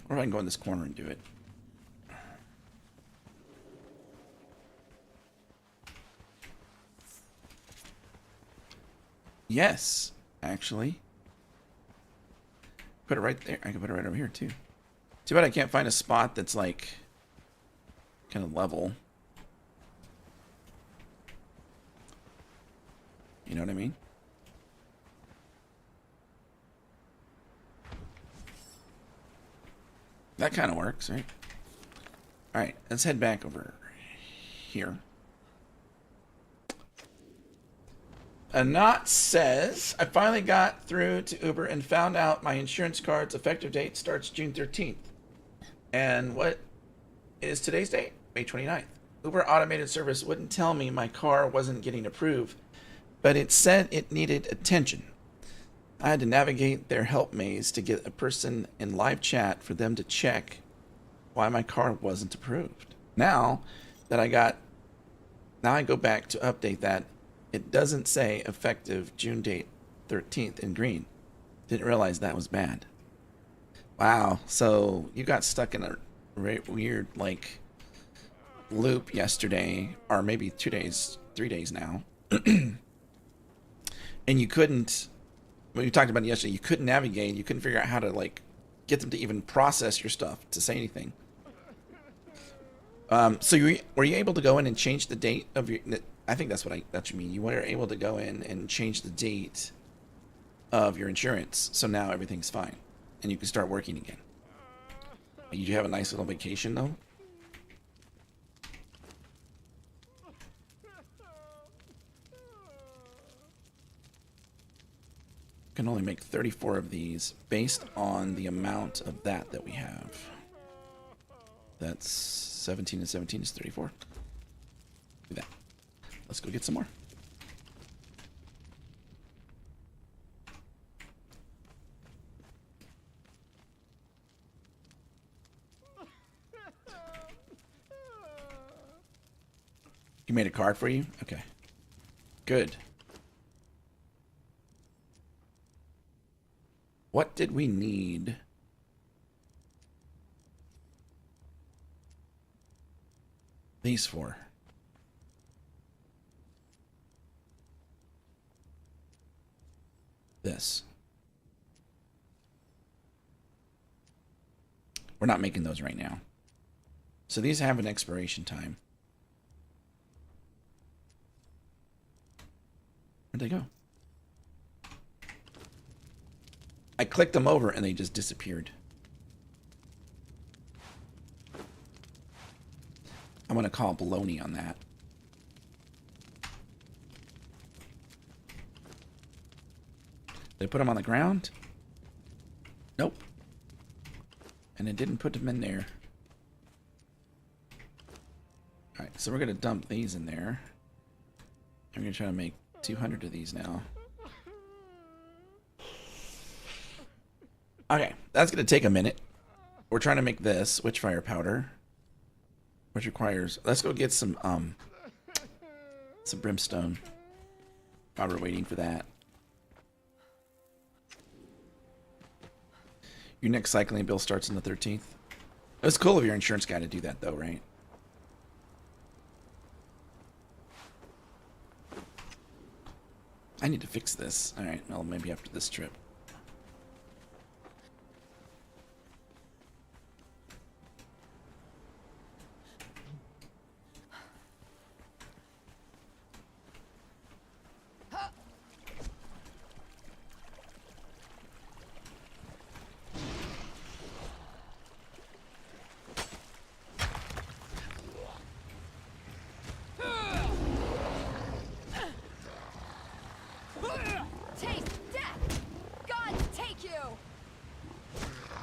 Or I can go in this corner and do it. Yes, actually. Put it right there. I can put it right over here, too. Too bad I can't find a spot that's, like, kind of level. You know what I mean? That kind of works, right? Alright, let's head back over here. Anat says, I finally got through to Uber and found out my insurance card's effective date starts June 13th. And what is today's date? May 29th. Uber automated service wouldn't tell me my car wasn't getting approved, but it said it needed attention. I had to navigate their help maze to get a person in live chat for them to check why my car wasn't approved. Now I go back to update that. It doesn't say effective June date 13th in green. Didn't realize that was bad. Wow, so you got stuck in a weird, like, loop yesterday, or maybe 2 days, 3 days now. And you couldn't... When we talked about it yesterday, you couldn't navigate, you couldn't figure out how to, like, get them to even process your stuff, to say anything. So were you able to go in and change the date of your... I think that's what you mean. You were able to go in and change the date of your insurance, so now everything's fine. And you can start working again. Did you have a nice little vacation, though? Can only make 34 of these based on the amount of that we have. That's 17 and 17 is 34. Do that. Let's go get some more. You made a card for you? Okay. Good. What did we need? These for? This. We're not making those right now. So these have an expiration time. Where'd they go? I clicked them over and they just disappeared. I'm going to call baloney on that. Did I put them on the ground? Nope. And I didn't put them in there. Alright, so we're going to dump these in there. I'm going to try to make 200 of these now. Okay, that's going to take a minute. We're trying to make this witchfire powder, which requires... Let's go get some brimstone. While we're waiting for that. Your next cycling bill starts on the 13th. It's cool of your insurance guy to do that, though, right? I need to fix this. All right, well, maybe after this trip.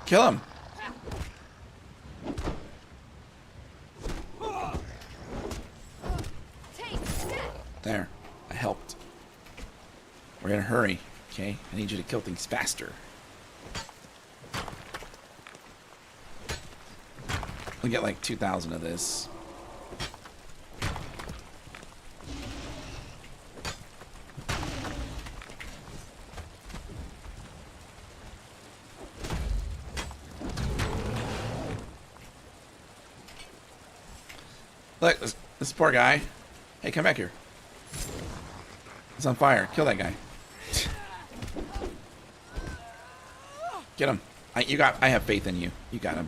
Kill him. There. I helped. We're in a hurry, okay? I need you to kill things faster. We'll get like 2,000 of this. Look, this poor guy. Hey, come back here. It's on fire. Kill that guy. Get him. I have faith in you. You got him.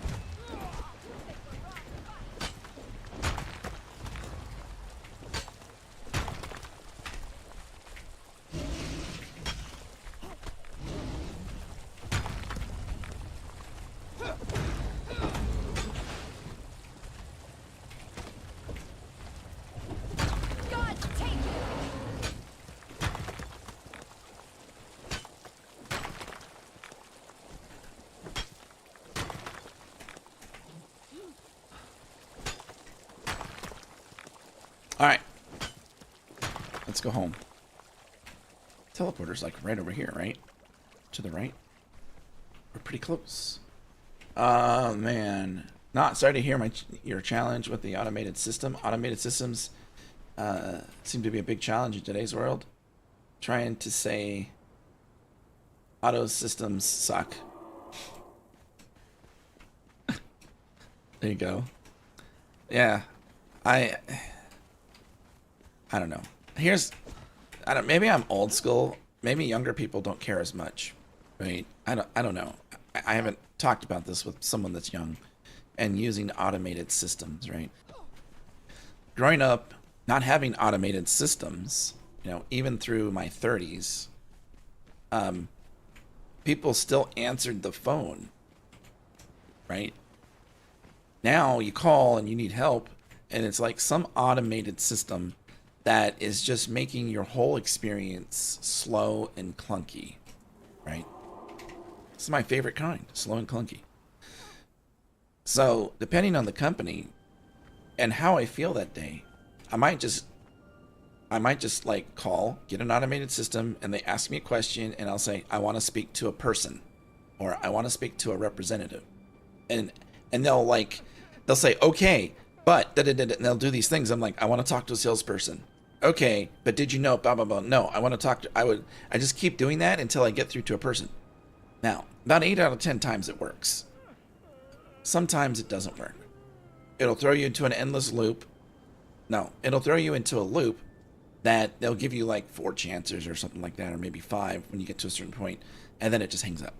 Alright. Let's go home. Teleporter's like right over here, right? To the right. We're pretty close. Oh, man. Not sorry to hear your challenge with the automated system. Automated systems seem to be a big challenge in today's world. Trying to say auto systems suck. There you go. Yeah. I don't know. Maybe I'm old school. Maybe younger people don't care as much, right? I don't know. I haven't talked about this with someone that's young and using automated systems, right? Growing up, not having automated systems, even through my 30s, people still answered the phone, right? Now you call and you need help, and it's like some automated system that is just making your whole experience slow and clunky. right? This is my favorite kind, slow and clunky. So, depending on the company and how I feel that day, I might just like call, get an automated system, and they ask me a question, and I'll say, I want to speak to a person, or I want to speak to a representative. And they'll say, okay, but and they'll do these things. I'm like, I want to talk to a salesperson. Okay, but did you know, blah, blah, blah. No, I want to talk to, I just keep doing that until I get through to a person. Now, about 8 out of 10 times it works. Sometimes it doesn't work. It'll throw you into an endless loop. No, it'll throw you into a loop that they'll give you like 4 chances or something like that, or maybe 5 when you get to a certain point, and then it just hangs up.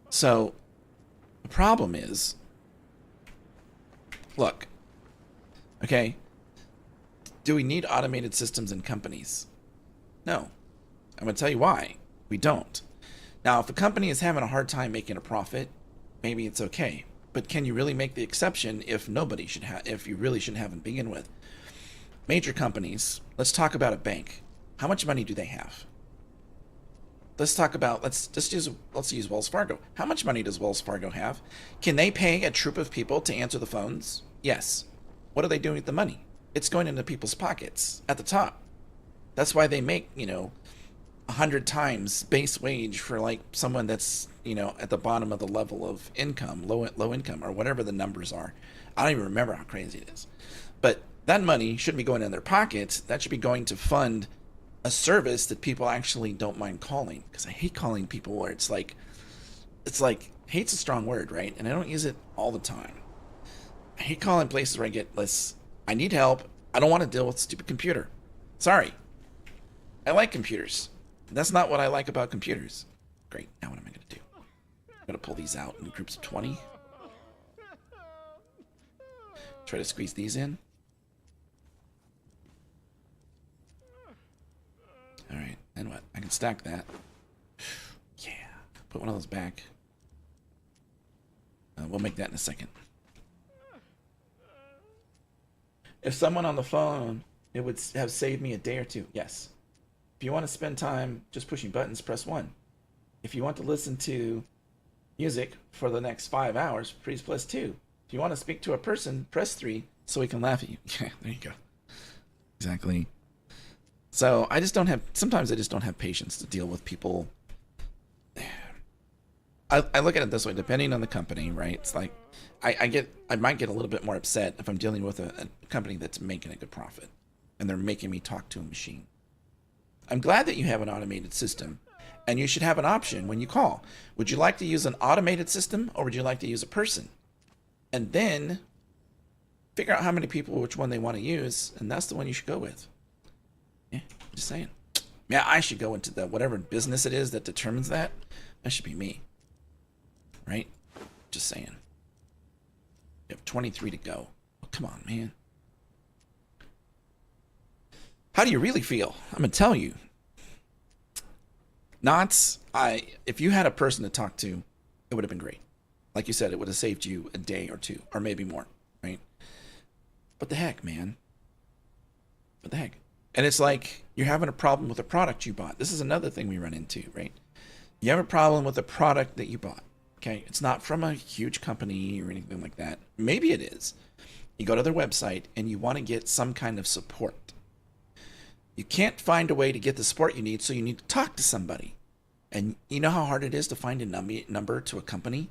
So, the problem is, look, okay, do we need automated systems in companies? No. I'm going to tell you why. We don't. Now, if a company is having a hard time making a profit, maybe it's okay. But can you really make the exception if nobody should have, if you really shouldn't have to begin with? Major companies, let's talk about a bank. How much money do they have? Let's talk about, let's use Wells Fargo. How much money does Wells Fargo have? Can they pay a troop of people to answer the phones? Yes. What are they doing with the money? It's going into people's pockets at the top. That's why they make, 100 times base wage for like someone that's, at the bottom of the level of income, low income, or whatever the numbers are. I don't even remember how crazy it is. But that money shouldn't be going in their pockets. That should be going to fund a service that people actually don't mind calling. Because I hate calling people where it's like, hate's a strong word, right? And I don't use it all the time. I hate calling places where I get less, I need help. I don't want to deal with a stupid computer. Sorry. I like computers. That's not what I like about computers. Great. Now what am I going to do? I'm going to pull these out in groups of 20. Try to squeeze these in. All right. And what? I can stack that. Yeah. Put one of those back. We'll make that in a second. If someone on the phone, it would have saved me a day or two. Yes. If you want to spend time just pushing buttons, press 1. If you want to listen to music for the next 5 hours, please press 2. If you want to speak to a person, press 3 so we can laugh at you. Yeah, there you go. Exactly. So sometimes I just don't have patience to deal with people. I look at it this way, depending on the company, right? It's like, I might get a little bit more upset if I'm dealing with a company that's making a good profit and they're making me talk to a machine. I'm glad that you have an automated system, and you should have an option when you call. Would you like to use an automated system, or would you like to use a person? And then figure out how many people, which one they want to use, and that's the one you should go with. Yeah, just saying. Yeah, I should go into whatever business it is that determines that. That should be me. Right? Just saying. You have 23 to go. Oh, come on, man. How do you really feel? I'm going to tell you. If you had a person to talk to, it would have been great. Like you said, it would have saved you a day or two, or maybe more, right? What the heck, man? What the heck? And it's like you're having a problem with a product you bought. This is another thing we run into, right? You have a problem with a product that you bought, okay? It's not from a huge company or anything like that. Maybe it is. You go to their website and you want to get some kind of support. You can't find a way to get the support you need, so you need to talk to somebody. And you know how hard it is to find a number to a company?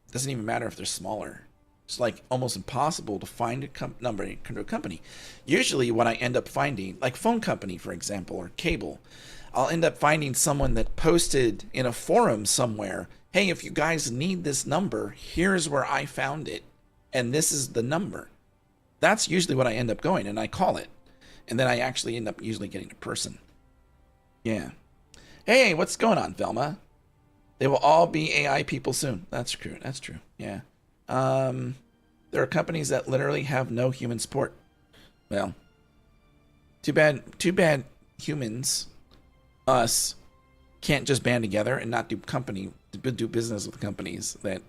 It doesn't even matter if they're smaller. It's like almost impossible to find a number to a company. Usually what I end up finding, like phone company, for example, or cable, I'll end up finding someone that posted in a forum somewhere, hey, if you guys need this number, here's where I found it, and this is the number. That's usually what I end up going, and I call it. And then I actually end up usually getting a person. Yeah. Hey, what's going on, Velma? They will all be AI people soon. That's true. That's true. Yeah. There are companies that literally have no human support. Well, too bad humans, us, can't just band together and not do business with companies that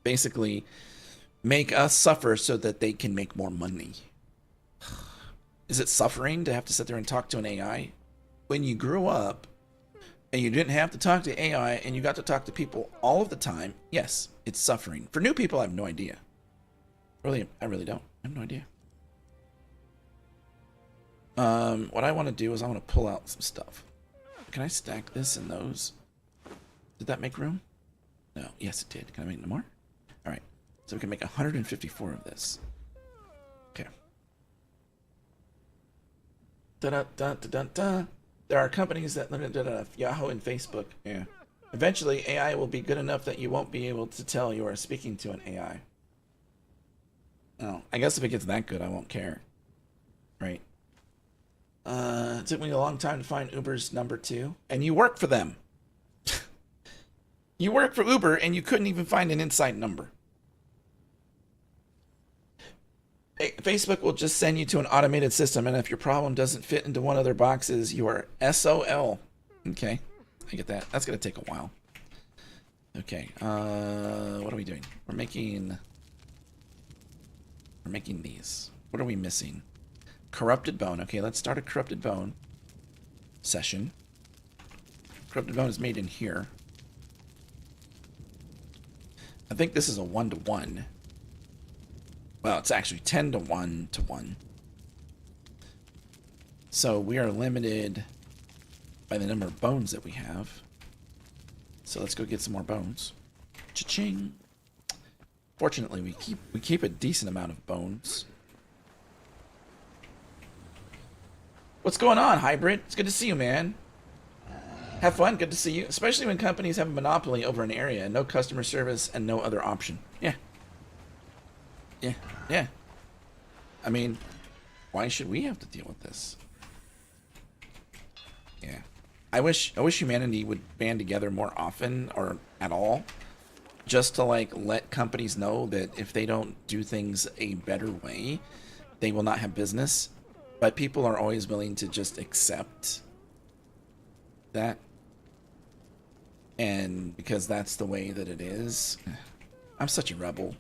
basically make us suffer so that they can make more money. Is it suffering to have to sit there and talk to an AI? When you grew up and you didn't have to talk to AI and you got to talk to people all of the time, yes, it's suffering. For new people, I have no idea. Really, I really don't. I have no idea. What I want to do is I want to pull out some stuff. Can I stack this and those? Did that make room? No. Yes, it did. Can I make no more? All right. So we can make 154 of this. Okay. Da-da-da-da-da-da. There are companies that Yahoo and Facebook. Yeah. Eventually, AI will be good enough that you won't be able to tell you are speaking to an AI. Oh, I guess if it gets that good, I won't care. Right. It took me a long time to find Uber's number 2. And you work for them. You work for Uber and you couldn't even find an inside number. Facebook will just send you to an automated system, and if your problem doesn't fit into one of their boxes, you are SOL. Okay, I get that. That's going to take a while. Okay, what are we doing? We're making these. What are we missing? Corrupted bone. Okay, let's start a corrupted bone session. Corrupted bone is made in here. I think this is a 1-to-1. Well, it's actually 10-to-1-to-1. So we are limited by the number of bones that we have. So let's go get some more bones. Cha-ching. Fortunately, we keep a decent amount of bones. What's going on, Hybrid? It's good to see you, man. Have fun. Good to see you. Especially when companies have a monopoly over an area, no customer service, and no other option. Yeah. Yeah. Yeah. I mean, why should we have to deal with this? Yeah. I wish humanity would band together more often, or at all, just to like let companies know that if they don't do things a better way, they will not have business. But people are always willing to just accept that. And because that's the way that it is. I'm such a rebel.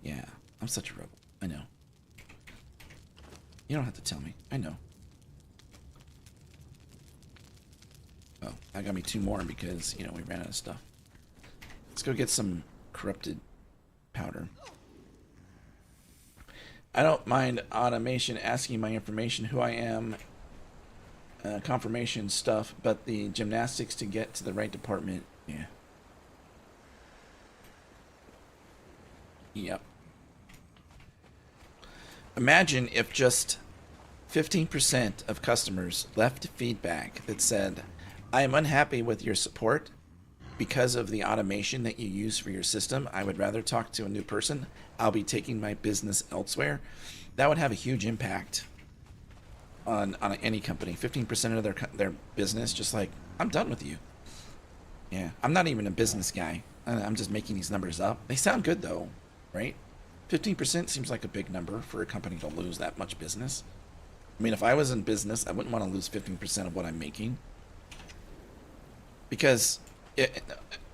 Yeah, I'm such a rebel. I know. You don't have to tell me. I know. Oh, that got me 2 more because, you know, we ran out of stuff. Let's go get some corrupted powder. I don't mind automation asking my information, who I am, confirmation stuff, but the gymnastics to get to the right department, yeah. Yep. Imagine if just 15% of customers left feedback that said, I am unhappy with your support because of the automation that you use for your system. I would rather talk to a new person. I'll be taking my business elsewhere. That would have a huge impact on any company. 15% of their business, just like, I'm done with you. Yeah, I'm not even a business guy. I'm just making these numbers up. They sound good though, right? 15% seems like a big number for a company to lose that much business. I mean, if I was in business, I wouldn't want to lose 15% of what I'm making. Because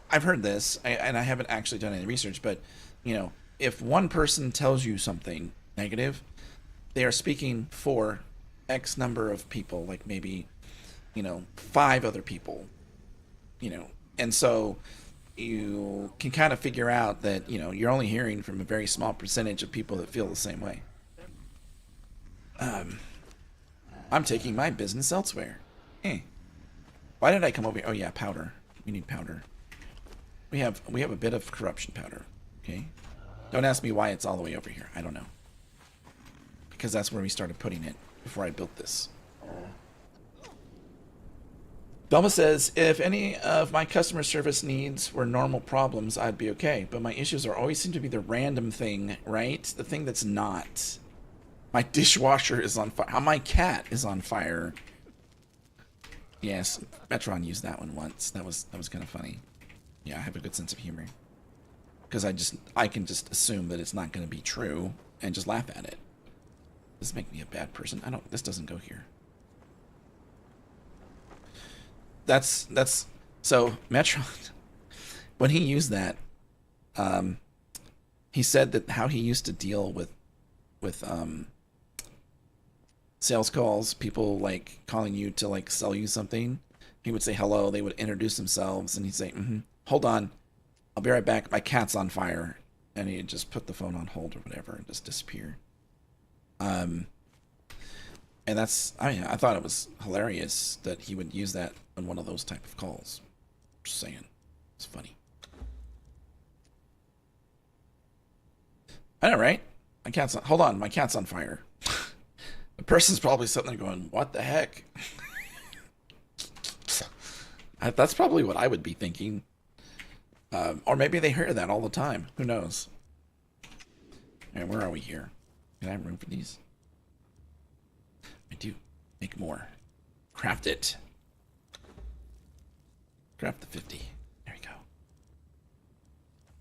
I've heard this, and I haven't actually done any research, but, you know, if one person tells you something negative, they are speaking for X number of people, like maybe, you know, 5 other people, you know, and so you can kind of figure out that, you know, you're only hearing from a very small percentage of people that feel the same way. I'm taking my business elsewhere. Why did I come over here? Oh yeah, powder. We need powder. We have a bit of corruption powder. Okay. Don't ask me why it's all the way over here. I don't know. Because that's where we started putting it before I built this. Belma says, if any of my customer service needs were normal problems, I'd be okay. But my issues are always seem to be the random thing, right? The thing that's not. My dishwasher is on fire. How my cat is on fire. Yes, Metron used that one once. That was kind of funny. Yeah, I have a good sense of humor. Because I can just assume that it's not going to be true and just laugh at it. Does this make me a bad person? This doesn't go here. That's so Metron, when he used that, he said that how he used to deal with sales calls, people like calling you to like sell you something, He would say hello. They would introduce themselves, and he'd say, hold on, I'll be right back. My cat's on fire. And he'd just put the phone on hold or whatever and just disappear. And that's, I thought it was hilarious that he would use that on one of those type of calls. Just saying. It's funny. I know, right? My cat's on, hold on, my cat's on fire. The person's probably sitting there going, what the heck? That's probably what I would be thinking. Or maybe they hear that all the time. Who knows? All right, where are we here? Can I have room for these? I do. Make more. Craft it. Craft the 50. There we go.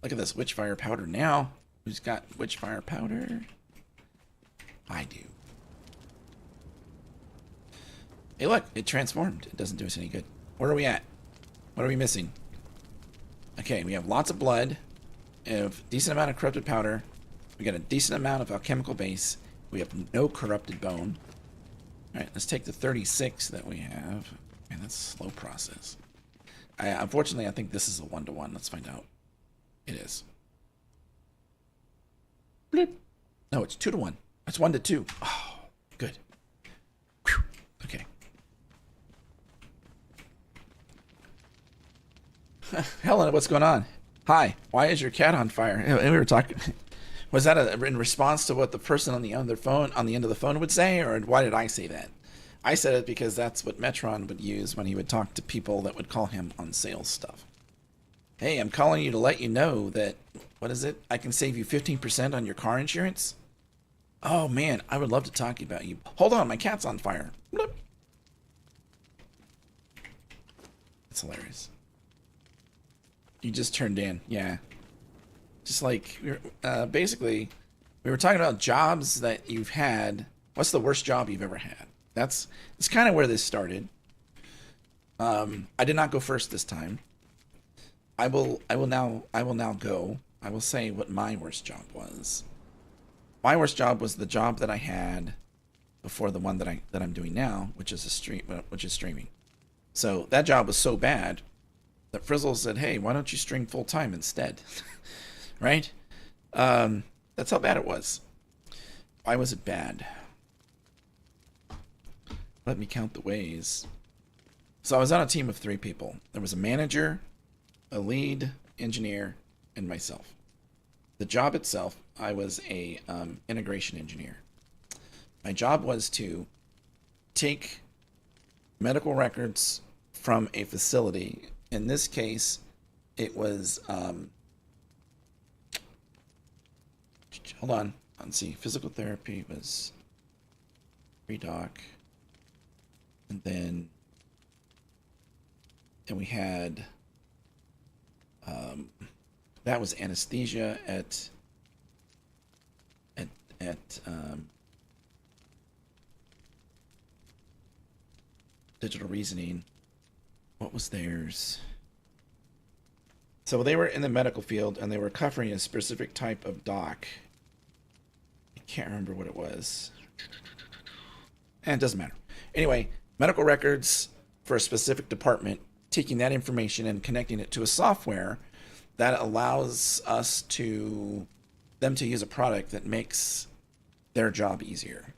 Look at this witchfire powder now. Who's got witchfire powder? I do. Hey, look. It transformed. It doesn't do us any good. Where are we at? What are we missing? Okay, we have lots of blood. We have a decent amount of corrupted powder. We got a decent amount of alchemical base. We have no corrupted bone. Alright, let's take the 36 that we have. Man, that's a slow process. Unfortunately, I think this is a 1-to-1. Let's find out. It is. Bleep. No, it's 2-to-1. It's 1-to-2. Oh, good. Whew. Okay. Helen, what's going on? Hi. Why is your cat on fire? We were talking. Was that in response to what the person on the end of the phone would say, or why did I say that? I said it because that's what Metron would use when he would talk to people that would call him on sales stuff. Hey, I'm calling you to let you know that, what is it? I can save you 15% on your car insurance? Oh man, I would love to talk about you. Hold on, my cat's on fire. Bloop. That's hilarious. You just turned in, yeah. Just like, basically, we were talking about jobs that you've had. What's the worst job you've ever had? That's kind of where this started. I did not go first this time. I will now go. I will say what my worst job was. My worst job was the job that I had before the one that I'm doing now, which is streaming. So that job was so bad that Frizzle said, "Hey, why don't you stream full time instead?" Right? That's how bad it was. Why was it bad? Let me count the ways. So I was on a team of 3 people. There was a manager, a lead engineer, and myself. The job itself, I was a integration engineer. My job was to take medical records from a facility. In this case, it was hold on. Let's see. Physical therapy was pre-doc. And then we had that was anesthesia at digital reasoning. What was theirs? So they were in the medical field and they were covering a specific type of doc. I can't remember what it was. And it doesn't matter. Anyway, medical records for a specific department, taking that information and connecting it to a software that allows them to use a product that makes their job easier,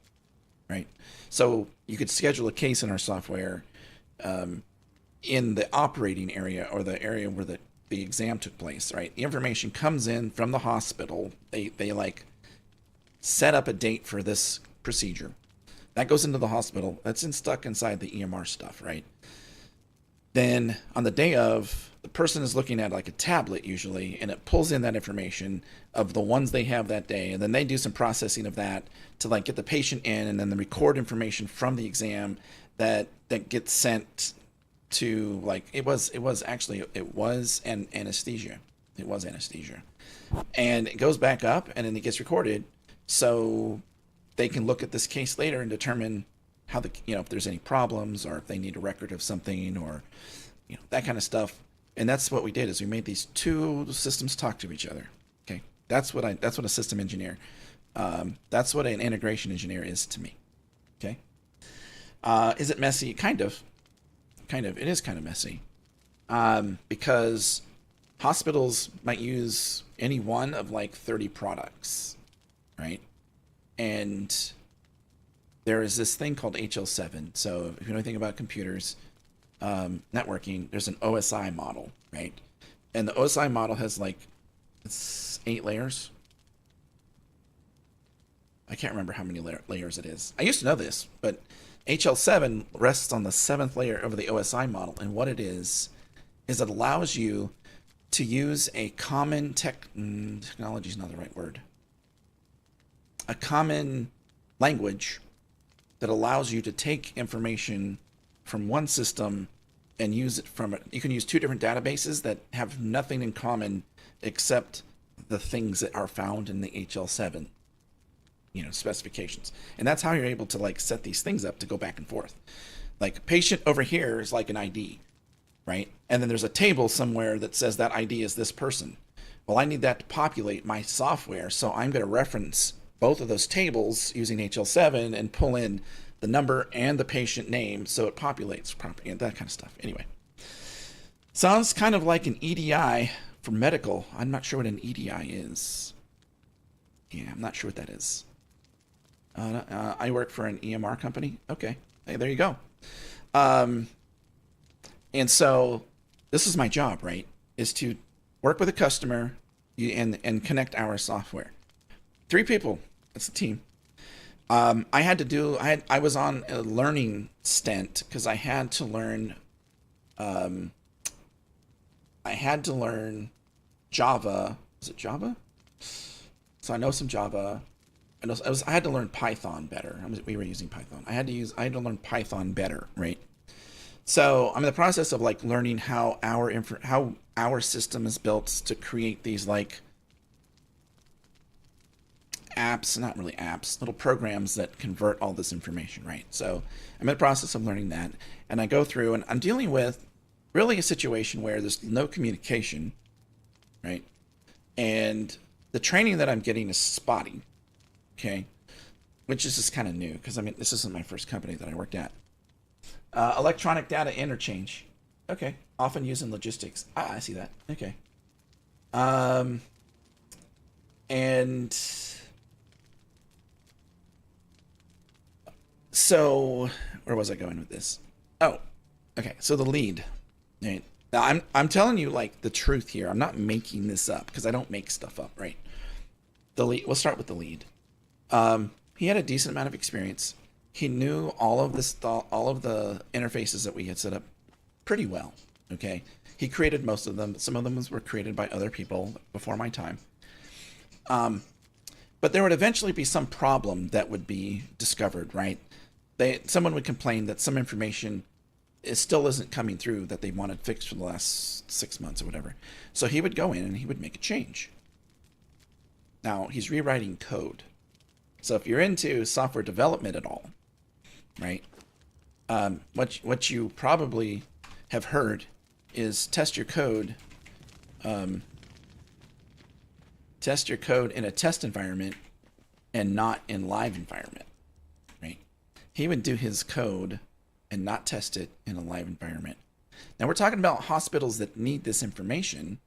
right? So you could schedule a case in our software in the operating area or the area where the exam took place, right? The information comes in from the hospital. They like set up a date for this procedure. That goes into the hospital. That's stuck inside the EMR stuff, right? Then on the day of, the person is looking at like a tablet usually, and it pulls in that information of the ones they have that day, and then they do some processing of that to like get the patient in, and then the record information from the exam that gets sent to like it was anesthesia. It was anesthesia, and it goes back up, and then it gets recorded, so they can look at this case later and determine how if there's any problems or if they need a record of something or that kind of stuff. And that's what we did is we made these 2 systems talk to each other. Okay, that's what a system engineer, that's what an integration engineer is to me. Okay, is it messy? Kind of. it is kind of messy. Because hospitals might use any one of like 30 products, right? And there is this thing called HL7. So if you know anything about computers, networking, there's an OSI model, right? And the OSI model has like, it's 8 layers. I can't remember how many layers it is. I used to know this, but HL7 rests on the 7th layer of the OSI model. And what it is it allows you to use a common technology is not the right word. A common language that allows you to take information from one system and use it from it. You can use 2 different databases that have nothing in common except the things that are found in the HL7, specifications. And that's how you're able to like set these things up to go back and forth. Like patient over here is like an ID, right? And then there's a table somewhere that says that ID is this person. Well, I need that to populate my software, so I'm going to reference both of those tables using HL7 and pull in the number and the patient name so it populates properly and that kind of stuff. Anyway, sounds kind of like an EDI for medical. I'm not sure what an EDI is. Yeah, I'm not sure what that is. I work for an EMR company. Okay, hey, there you go. And so this is my job, right? Is to work with a customer and connect our software. 3 people. That's a team. I was on a learning stint because I had to learn Java. Is it Java? So I know some Java. I had to learn Python better. We were using Python. I had to learn Python better, right? So I'm in the process of like learning how our system is built to create these like apps, not really apps, little programs that convert all this information, right? So I'm in the process of learning that, and I go through and I'm dealing with really a situation where there's no communication, right? And the training that I'm getting is spotty, okay? Which is just kind of new because this isn't my first company that I worked at. Electronic data interchange. Okay. Often used in logistics. I see that. Okay. And so where was I going with this? Oh, okay. So the lead. Right. Now I'm telling you like the truth here. I'm not making this up because I don't make stuff up, right? The lead. We'll start with the lead. He had a decent amount of experience. He knew all of the interfaces that we had set up pretty well. Okay, he created most of them. Some of them were created by other people before my time. But there would eventually be some problem that would be discovered, right? Someone would complain that some information still isn't coming through that they wanted fixed for the last 6 months or whatever. So he would go in and he would make a change. Now he's rewriting code. So if you're into software development at all, right? What you probably have heard is test your code in a test environment and not in live environment, right? He would do his code and not test it in a live environment. Now we're talking about hospitals that need this information,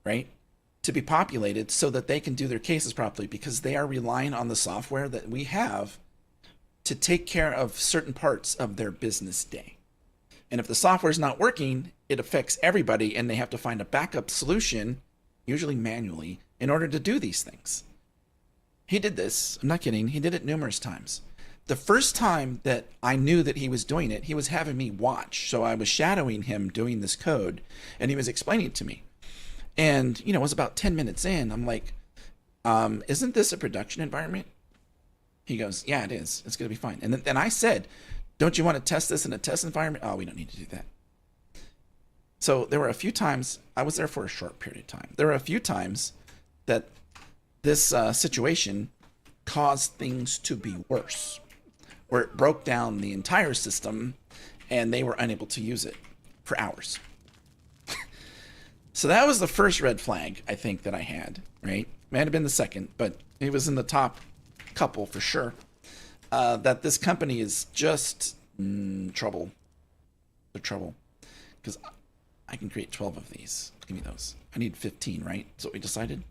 right? To be populated so that they can do their cases properly because they are relying on the software that we have to take care of certain parts of their business day. And if the software is not working, it affects everybody and they have to find a backup solution, usually manually, in order to do these things. He did this, I'm not kidding, he did it numerous times. The first time that I knew that he was doing it, he was having me watch. So I was shadowing him doing this code and he was explaining it to me. And, it was about 10 minutes in, I'm like, isn't this a production environment? He goes, yeah, it is. It's going to be fine. And then I said, don't you want to test this in a test environment? Oh, we don't need to do that. So there were a few times, I was there for a short period of time. There were a few times that this situation caused things to be worse, where it broke down the entire system and they were unable to use it for hours. So that was the first red flag, I think, that I had, right? Might have been the second, but it was in the top couple for sure. That this company is just trouble. the trouble. Because I can create 12 of these. Give me those. I need 15, right? That's what we decided?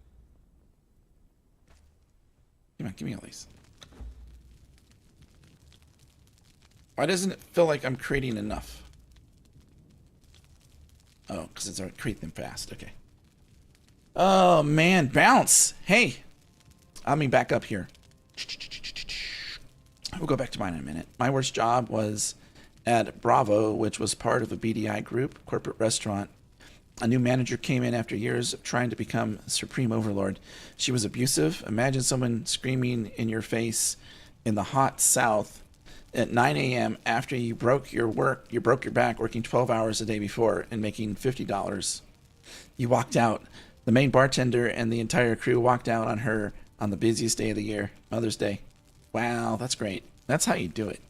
Come on, give me all these. Why doesn't it feel like I'm creating enough? Oh, because it's already create them fast. Okay. Oh, man. Bounce. Hey. Let me back up here. We'll go back to mine in a minute. My worst job was at Bravo, which was part of a BDI group, corporate restaurant. A new manager came in after years of trying to become supreme overlord. She was abusive. Imagine someone screaming in your face in the hot South at 9 a.m. after you broke your back working 12 hours a day before and making $50. You walked out. The main bartender and the entire crew walked out on her on the busiest day of the year, Mother's Day. Wow, that's great. That's how you do it.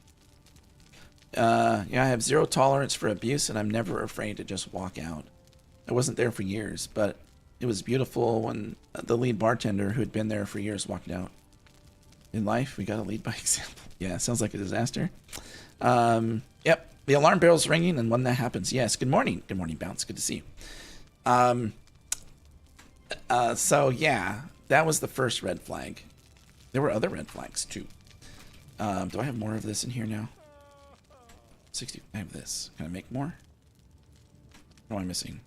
Yeah, I have zero tolerance for abuse, and I'm never afraid to just walk out. I wasn't there for years, but it was beautiful when the lead bartender who had been there for years walked out. In life, we gotta lead by example. Yeah, sounds like a disaster. Yep, the alarm bell's ringing, and when that happens, yes. Good morning. Good morning, Bounce. Good to see you. So yeah, that was the first red flag. There were other red flags too. Do I have more of this in here now? 60. I have this. Can I make more? What am I missing?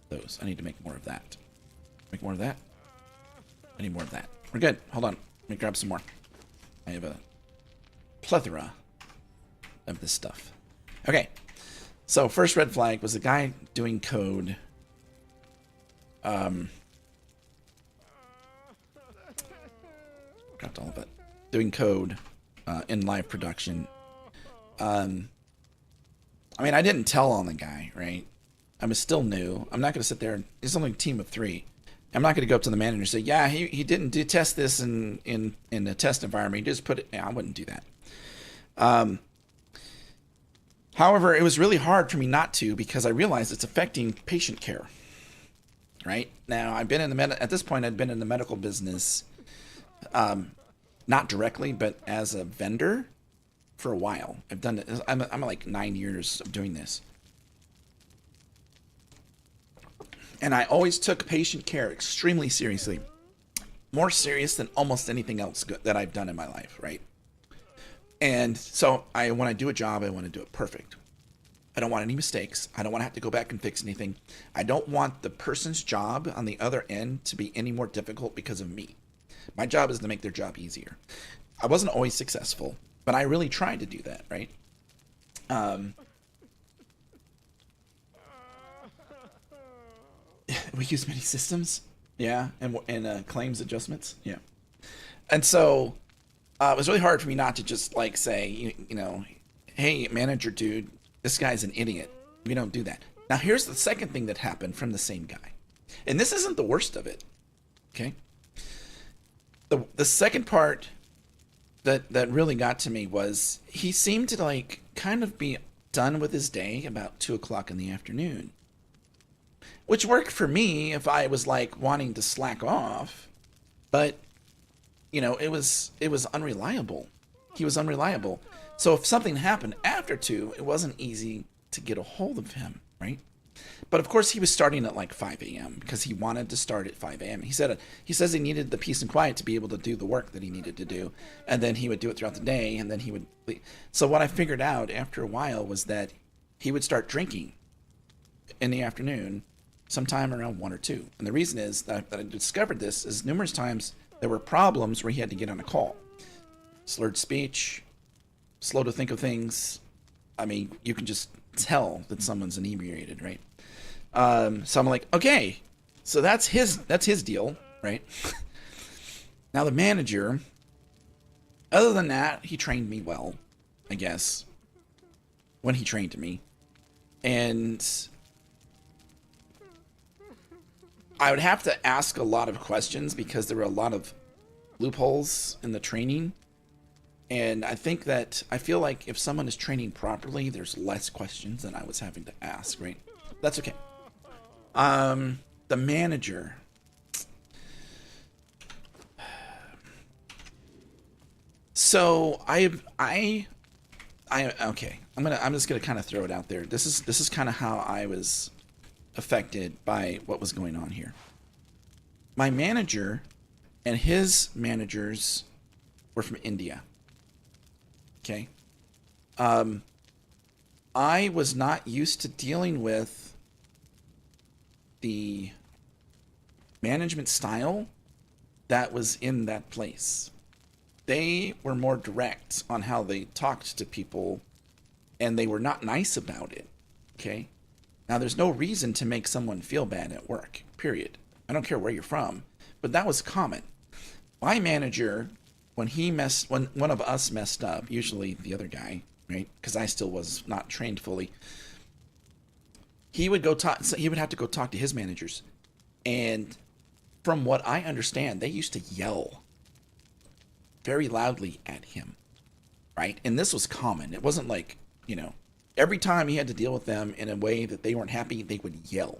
Those. I need to make more of that. Make more of that. I need more of that. We're good. Hold on. Let me grab some more. I have a plethora of this stuff. Okay. So first red flag was a guy doing code. Dropped all of it. Doing code in live production. I mean, I didn't tell on the guy, right? I was still new. I'm not going to sit there. It's only a team of 3. I'm not going to go up to the manager and say, yeah, he didn't do test this in a test environment. He just put it. Yeah, I wouldn't do that. However, it was really hard for me not to because I realized it's affecting patient care. Right now, I've been in the at this point, I'd been in the medical business, not directly, but as a vendor for a while. I've done it. I'm like 9 years of doing this. And I always took patient care extremely seriously. More serious than almost anything else that I've done in my life, right? And so when I do a job, I want to do it perfect. I don't want any mistakes. I don't want to have to go back and fix anything. I don't want the person's job on the other end to be any more difficult because of me. My job is to make their job easier. I wasn't always successful, but I really tried to do that, right? We use many systems, yeah, and claims adjustments, yeah. And so it was really hard for me not to just like say, you know, hey, manager dude, this guy's an idiot. We don't do that. Now here's the second thing that happened from the same guy, and this isn't the worst of it. Okay. The second part that really got to me was he seemed to like kind of be done with his day about 2 o'clock in the afternoon. Which worked for me if I was like wanting to slack off, but you know, it was unreliable. He was unreliable. So if something happened after 2, it wasn't easy to get a hold of him, right? But of course he was starting at like 5 a.m. because he wanted to start at 5 a.m. He says he needed the peace and quiet to be able to do the work that he needed to do, and then he would do it throughout the day, and then he would leave. So what I figured out after a while was that he would start drinking in the afternoon sometime around 1 or 2. And the reason is that I discovered this is numerous times there were problems where he had to get on a call. Slurred speech, slow to think of things. I mean, you can just tell that someone's inebriated, right? So I'm like, okay, so that's his deal, right? Now the manager, other than that, he trained me well, I guess, when he trained me. And I would have to ask a lot of questions because there were a lot of loopholes in the training. And I feel like if someone is training properly, there's less questions than I was having to ask, right? That's okay. The manager. So I Okay. I'm just gonna kind of throw it out there. This is kind of how I was affected by what was going on here. My manager and his managers were from India. Okay. I was not used to dealing with the management style that was in that place. They were more direct on how they talked to people, and they were not nice about it. Okay. Now, there's no reason to make someone feel bad at work, period. I don't care where you're from, but that was common. My manager, when one of us messed up, usually the other guy, right? Because I still was not trained fully. He would have to go talk to his managers. And from what I understand, they used to yell very loudly at him, right? And this was common. It wasn't like, every time he had to deal with them in a way that they weren't happy, they would yell.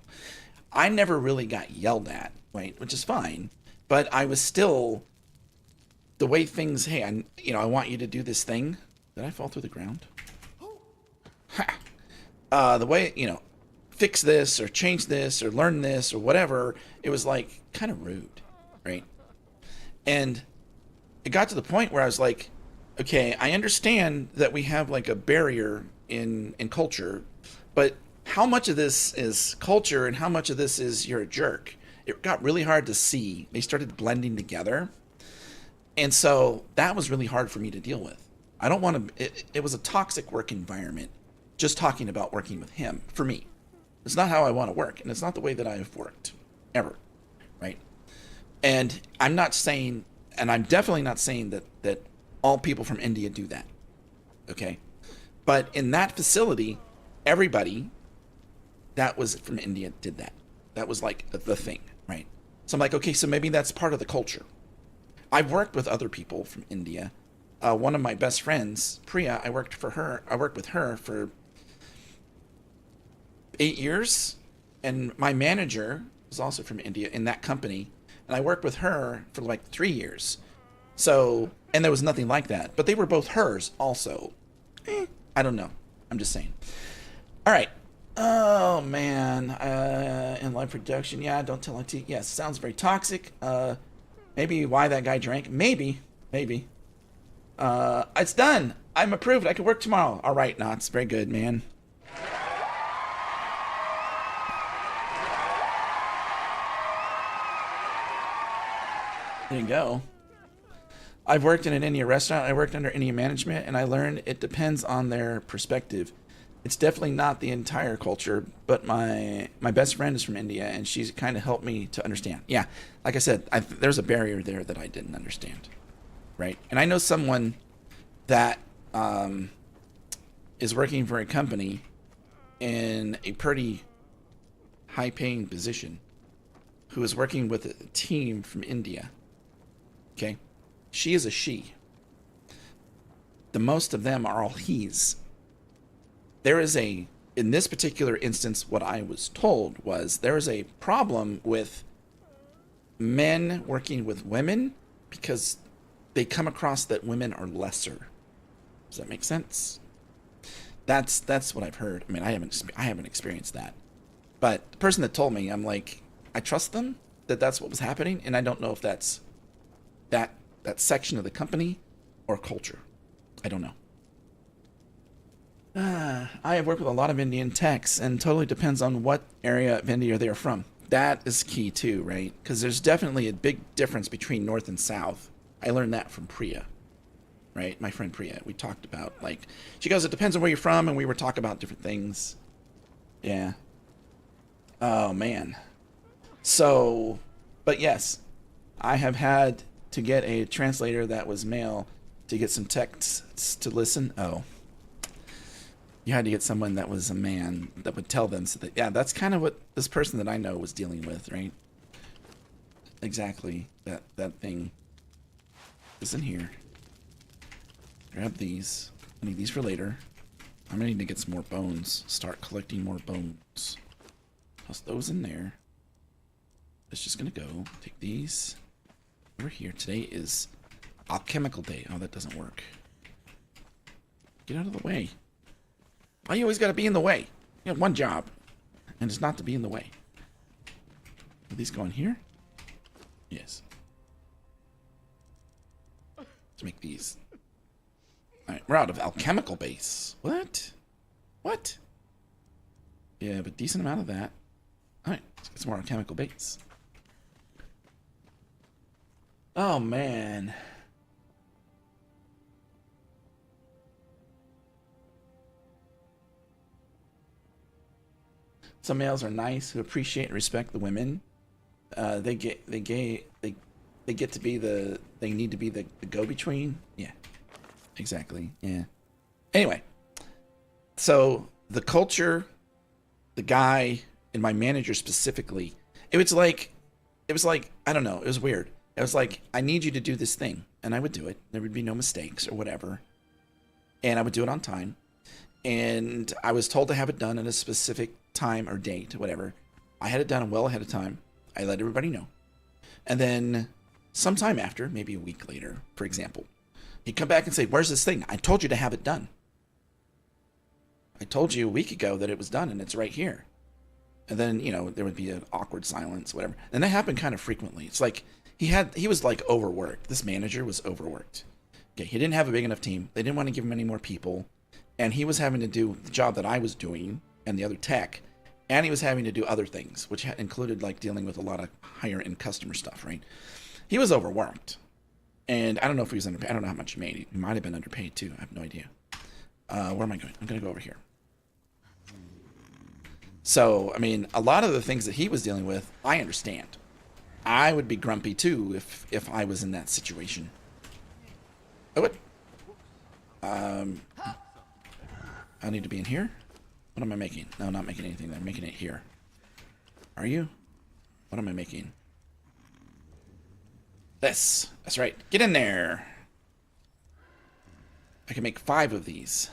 I never really got yelled at, right? Which is fine. But I was still, the way things, hey, I want you to do this thing. Did I fall through the ground? Ha! The way, fix this or change this or learn this or whatever, it was like kind of rude, right? And it got to the point where I was like, okay, I understand that we have like a barrier in culture, but how much of this is culture and how much of this is you're a jerk? It got really hard to see. They started blending together. And so that was really hard for me to deal with. I don't want to, it was a toxic work environment, just talking about working with him, for me. It's not how I want to work, and it's not the way that I've worked, ever, right? And I'm not saying, and I'm definitely not saying that all people from India do that, okay? But in that facility, everybody that was from India did that. That was like the thing, right? So I'm like, okay, so maybe that's part of the culture. I've worked with other people from India. One of my best friends, Priya, I worked with her for 8 years, and my manager was also from India in that company, and I worked with her for like 3 years. So, and there was nothing like that, but they were both hers also. I don't know. I'm just saying. All right. Oh man. In live production, yeah. Don't tell IT. Yes, sounds very toxic. Maybe why that guy drank. Maybe. It's done. I'm approved. I can work tomorrow. All right, Knots. Very good, man. There you go. I've worked in an Indian restaurant. I worked under Indian management, and I learned it depends on their perspective. It's definitely not the entire culture, but my best friend is from India, and she's kind of helped me to understand. Yeah, like I said, there's a barrier there that I didn't understand, right? And I know someone that is working for a company in a pretty high-paying position who is working with a team from India. Okay, she is a she. The most of them are all he's. There is in this particular instance, what I was told was there is a problem with men working with women because they come across that women are lesser. Does that make sense? That's what I've heard. I mean, I haven't experienced that, but the person that told me, I'm like, I trust them that that's what was happening, and I don't know if that's that section of the company or culture. I don't know. I have worked with a lot of Indian techs, and totally depends on what area of India they're from. That is key too, right? Because there's definitely a big difference between North and South. I learned that from Priya, right? My friend Priya. We talked about, like, she goes, it depends on where you're from, and we were talking about different things. Yeah. Oh, man. So, but yes, I have had to get a translator that was male to get some texts to listen. Oh. You had to get someone that was a man that would tell them. So that, yeah, that's kind of what this person that I know was dealing with, right? Exactly. That thing is in here. Grab these. I need these for later. I'm gonna need to get some more bones. Start collecting more bones. Toss those in there. It's just gonna go. Take these over here. Today is alchemical day. Oh, that doesn't work. Get out of the way. Why you always got to be in the way? You have one job, and it's not to be in the way. Are these going here? Yes. Let's make these. Alright, we're out of alchemical base. What? What? Yeah, but decent amount of that. Alright, let's get some more alchemical base. Oh, man. Some males are nice who appreciate and respect the women. They get to be they need to be the go-between. Yeah, exactly. Yeah. Anyway, so the culture, the guy, and my manager specifically, it was like I don't know. It was weird. It was like, I need you to do this thing, and I would do it. There would be no mistakes or whatever, and I would do it on time. And I was told to have it done at a specific time or date, whatever. I had it done well ahead of time. I let everybody know. And then sometime after, maybe a week later, for example, he'd come back and say, where's this thing? I told you to have it done. I told you a week ago that it was done and it's right here. And then, you know, there would be an awkward silence, whatever. And that happened kind of frequently. It's like he was like overworked. This manager was overworked. Okay, he didn't have a big enough team. They didn't want to give him any more people. And he was having to do the job that I was doing and the other tech. And he was having to do other things, which included like dealing with a lot of higher end customer stuff, right? He was overworked. And I don't know if he was underpaid. I don't know how much he made. He might have been underpaid too. I have no idea. Where am I going? I'm going to go over here. So, I mean, a lot of the things that he was dealing with, I understand. I would be grumpy too if I was in that situation. I would. I need to be in here? What am I making? No, not making anything. I'm making it here. Are you? What am I making? This. That's right. Get in there. I can make 5 of these.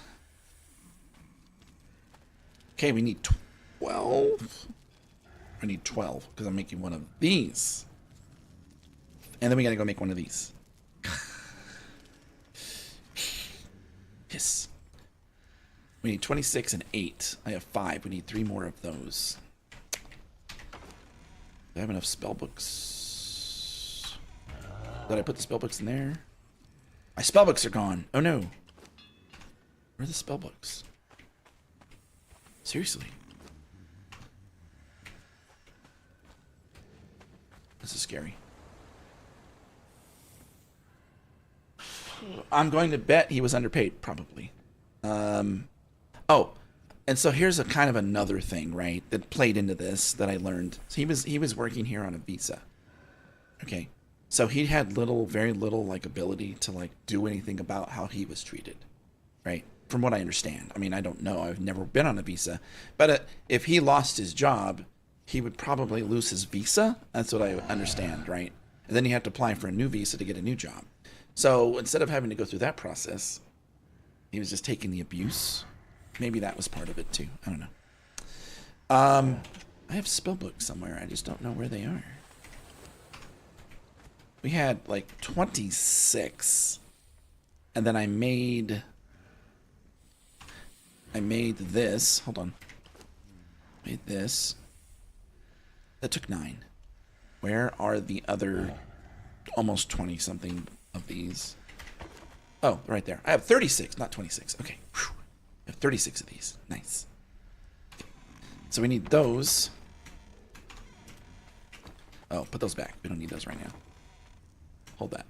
Okay, we need 12. I need 12 because I'm making one of these. And then we gotta go make one of these. Yes. We need 26 and 8. I have 5. We need 3 more of those. Do I have enough spell books? Did I put the spell books in there? My spell books are gone. Oh no. Where are the spell books? Seriously. This is scary. I'm going to bet he was underpaid, probably. Oh, and so here's a kind of another thing, right, that played into this that I learned. So he was working here on a visa. Okay. So he had very little like ability to like do anything about how he was treated, right? From what I understand. I mean, I don't know. I've never been on a visa, but if he lost his job, he would probably lose his visa. That's what I understand, right? And then he had to apply for a new visa to get a new job. So instead of having to go through that process, he was just taking the abuse. Maybe that was part of it too. I don't know. I have spellbooks somewhere. I just don't know where they are. We had like 26, and then I made this. Hold on. Made this. That took 9. Where are the other almost 20 something of these? Oh, right there. I have 36, not 26. Okay. Whew. I have 36 of these. Nice. So we need those. Oh, put those back. We don't need those right now. Hold that.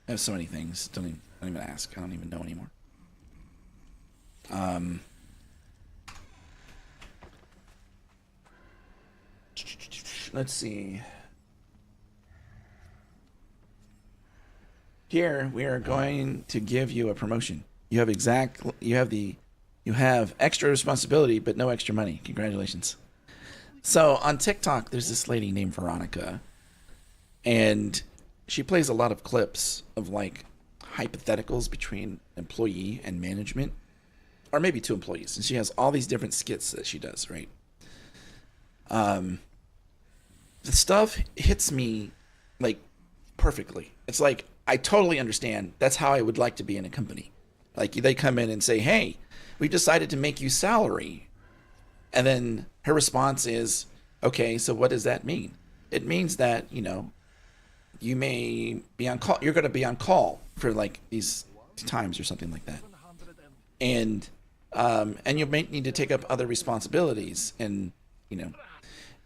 I have so many things. Don't even ask. I don't even know anymore. Let's see. Here we are going to give you a promotion. You have extra responsibility, but no extra money. Congratulations. So on TikTok, there's this lady named Veronica, and she plays a lot of clips of like hypotheticals between employee and management, or maybe 2 employees. And she has all these different skits that she does, right? The stuff hits me like perfectly. It's like I totally understand. That's how I would like to be in a company. Like they come in and say, "Hey, we've decided to make you salary," and then her response is, "Okay, so what does that mean?" It means that you may be on call. You're going to be on call for like these times or something like that, and you may need to take up other responsibilities, and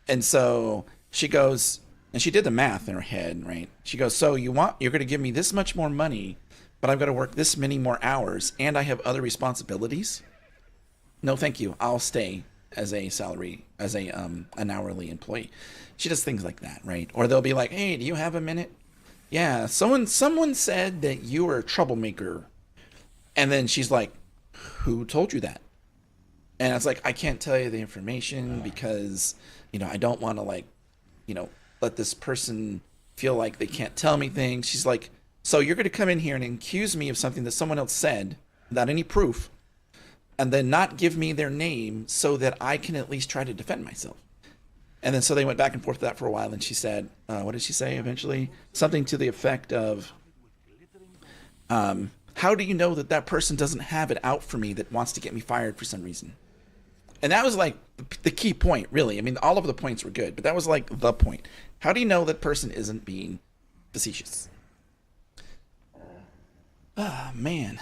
and so she goes, and she did the math in her head, right? She goes, "So you're going to give me this much more money, but I've got to work this many more hours, and I have other responsibilities? No, thank you. I'll stay as a an hourly employee." She does things like that, right? Or they'll be like, "Hey, do you have a minute? Yeah, someone said that you were a troublemaker," and then she's like, "Who told you that?" And it's like, "I can't tell you the information because I don't want to let this person feel like they can't tell me things." She's like, "So you're going to come in here and accuse me of something that someone else said without any proof, and then not give me their name so that I can at least try to defend myself?" And then so they went back and forth with that for a while, and she said, what did she say eventually? Something to the effect of, "How do you know that that person doesn't have it out for me that wants to get me fired for some reason?" And that was like the key point, really. I mean, all of the points were good, but that was like the point. How do you know that person isn't being facetious? Ah, man.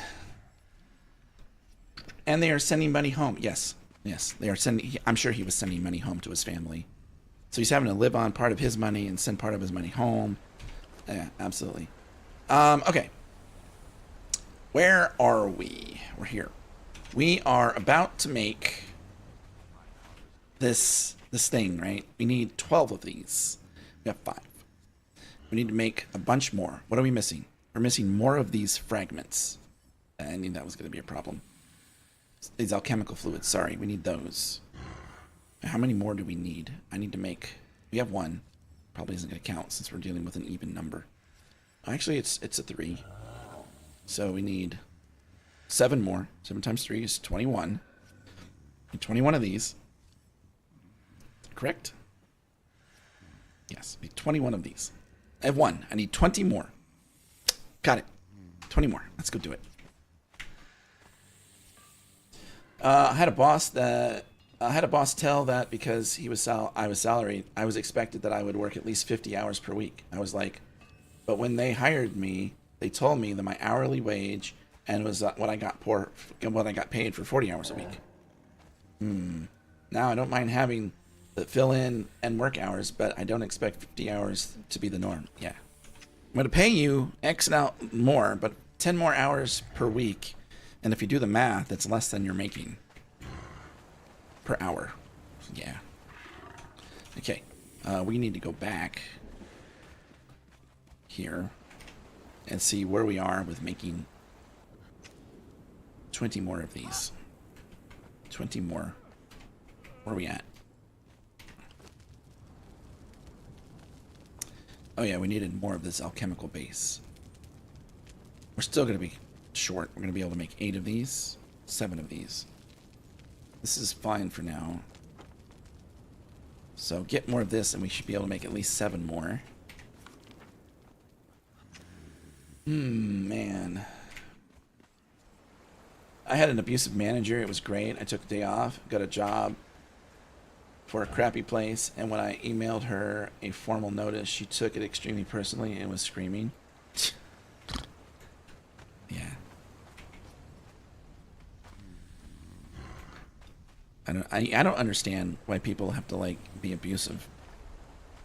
And they are sending money home. Yes, they are sending. I'm sure he was sending money home to his family. So he's having to live on part of his money and send part of his money home. Yeah, absolutely. Okay. Where are we? We're here. We are about to make this thing, right? We need 12 of these. We have 5. We need to make a bunch more. What are we missing? We're missing more of these fragments. I knew that was going to be a problem. These alchemical fluids, sorry, we need those. How many more do we need? I need to make... We have 1. Probably isn't going to count since we're dealing with an even number. Actually, it's a 3. So we need 7 more. 7 times 3 is 21. Need 21 of these. Correct? Yes, need 21 of these. I have 1. I need 20 more. Got it. 20 more. Let's go do it. I had a boss tell that because I was salaried, I was expected that I would work at least 50 hours per week. I was like, but when they hired me, they told me that my hourly wage and was what I got paid for 40 hours a week. Now I don't mind having the fill in and work hours, but I don't expect 50 hours to be the norm. Yeah, I'm going to pay you X out more, but 10 more hours per week. And if you do the math, it's less than you're making per hour. Yeah. Okay. We need to go back here and see where we are with making 20 more of these. 20 more. Where are we at? Oh yeah, we needed more of this alchemical base. We're still going to be short. We're going to be able to make 8 of these, 7 of these. This is fine for now. So get more of this and we should be able to make at least 7 more. Man. I had an abusive manager. It was great. I took a day off, got a job for a crappy place, and when I emailed her a formal notice, she took it extremely personally and was screaming. Yeah. I don't understand why people have to like be abusive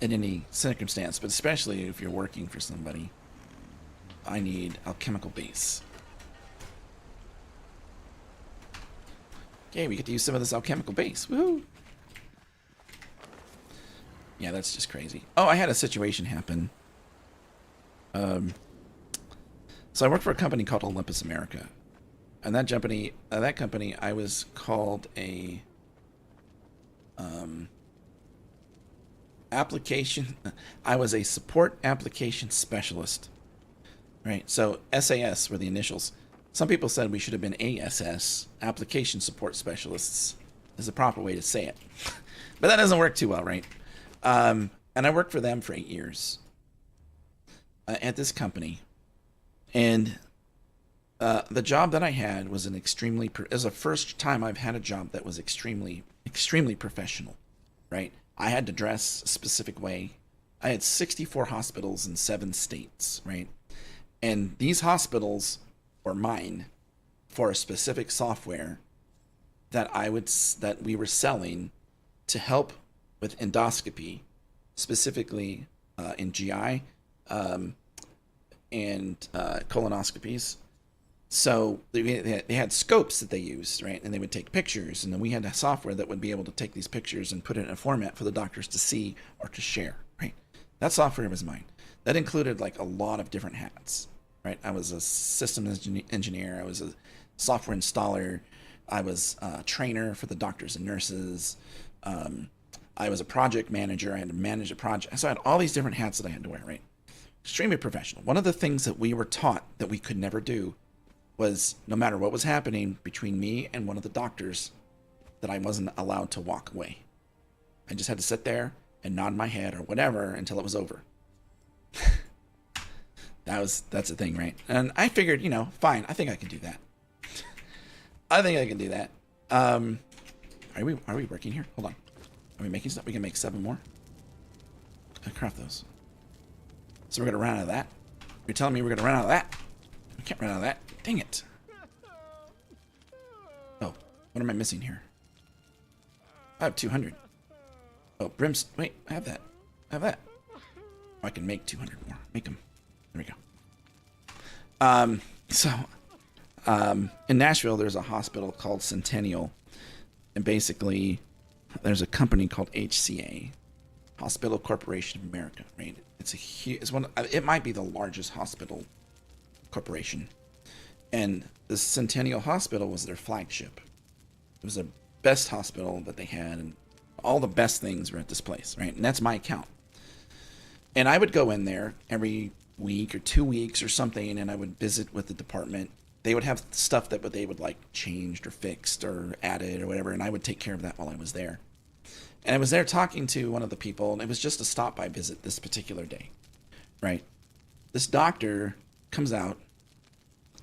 in any circumstance, but especially if you're working for somebody. I need alchemical base. Okay, we get to use some of this alchemical base. Woohoo! Yeah, that's just crazy. Oh, I had a situation happen. So I work for a company called Olympus America, and that company, I was called a application. I was a support application specialist. Right. So SAS were the initials. Some people said we should have been ASS, application support specialists, is the proper way to say it. But that doesn't work too well, right? And I worked for them for 8 years at this company. And the job that I had was it was the first time I've had a job that was extremely professional, right? I had to dress a specific way. I had 64 hospitals in 7 states, right? And these hospitals were mine for a specific software that we were selling to help with endoscopy, specifically in GI and colonoscopies. So they had scopes that they used, right? And they would take pictures, and then we had a software that would be able to take these pictures and put it in a format for the doctors to see or to share, right? That software was mine. That included like a lot of different hats, right? I was a systems engineer. I was a software installer. I was a trainer for the doctors and nurses. I was a project manager. I had to manage a project. So I had all these different hats that I had to wear, right? Extremely professional. One of the things that we were taught that we could never do was, no matter what was happening between me and one of the doctors, that I wasn't allowed to walk away. I just had to sit there and nod my head or whatever until it was over. That's the thing, right? And I figured, fine, I think I can do that. I think I can do that. Are we working here? Hold on. Are we making stuff? We can make 7 more. I craft those. So we're gonna run out of that. You're telling me we're gonna run out of that? We can't run out of that. Dang it. Oh, what am I missing here? I have 200. Oh, wait, I have that. I have that. Oh, I can make 200 more. Make them. There we go. In Nashville, there's a hospital called Centennial. And basically, there's a company called HCA, Hospital Corporation of America, right? It might be the largest hospital corporation. And the Centennial Hospital was their flagship. It was the best hospital that they had, and all the best things were at this place, right? And that's my account. And I would go in there every week or 2 weeks or something, and I would visit with the department. They would have stuff that they would like changed or fixed or added or whatever, and I would take care of that while I was there. And I was there talking to one of the people, and it was just a stop-by visit this particular day, right? This doctor comes out,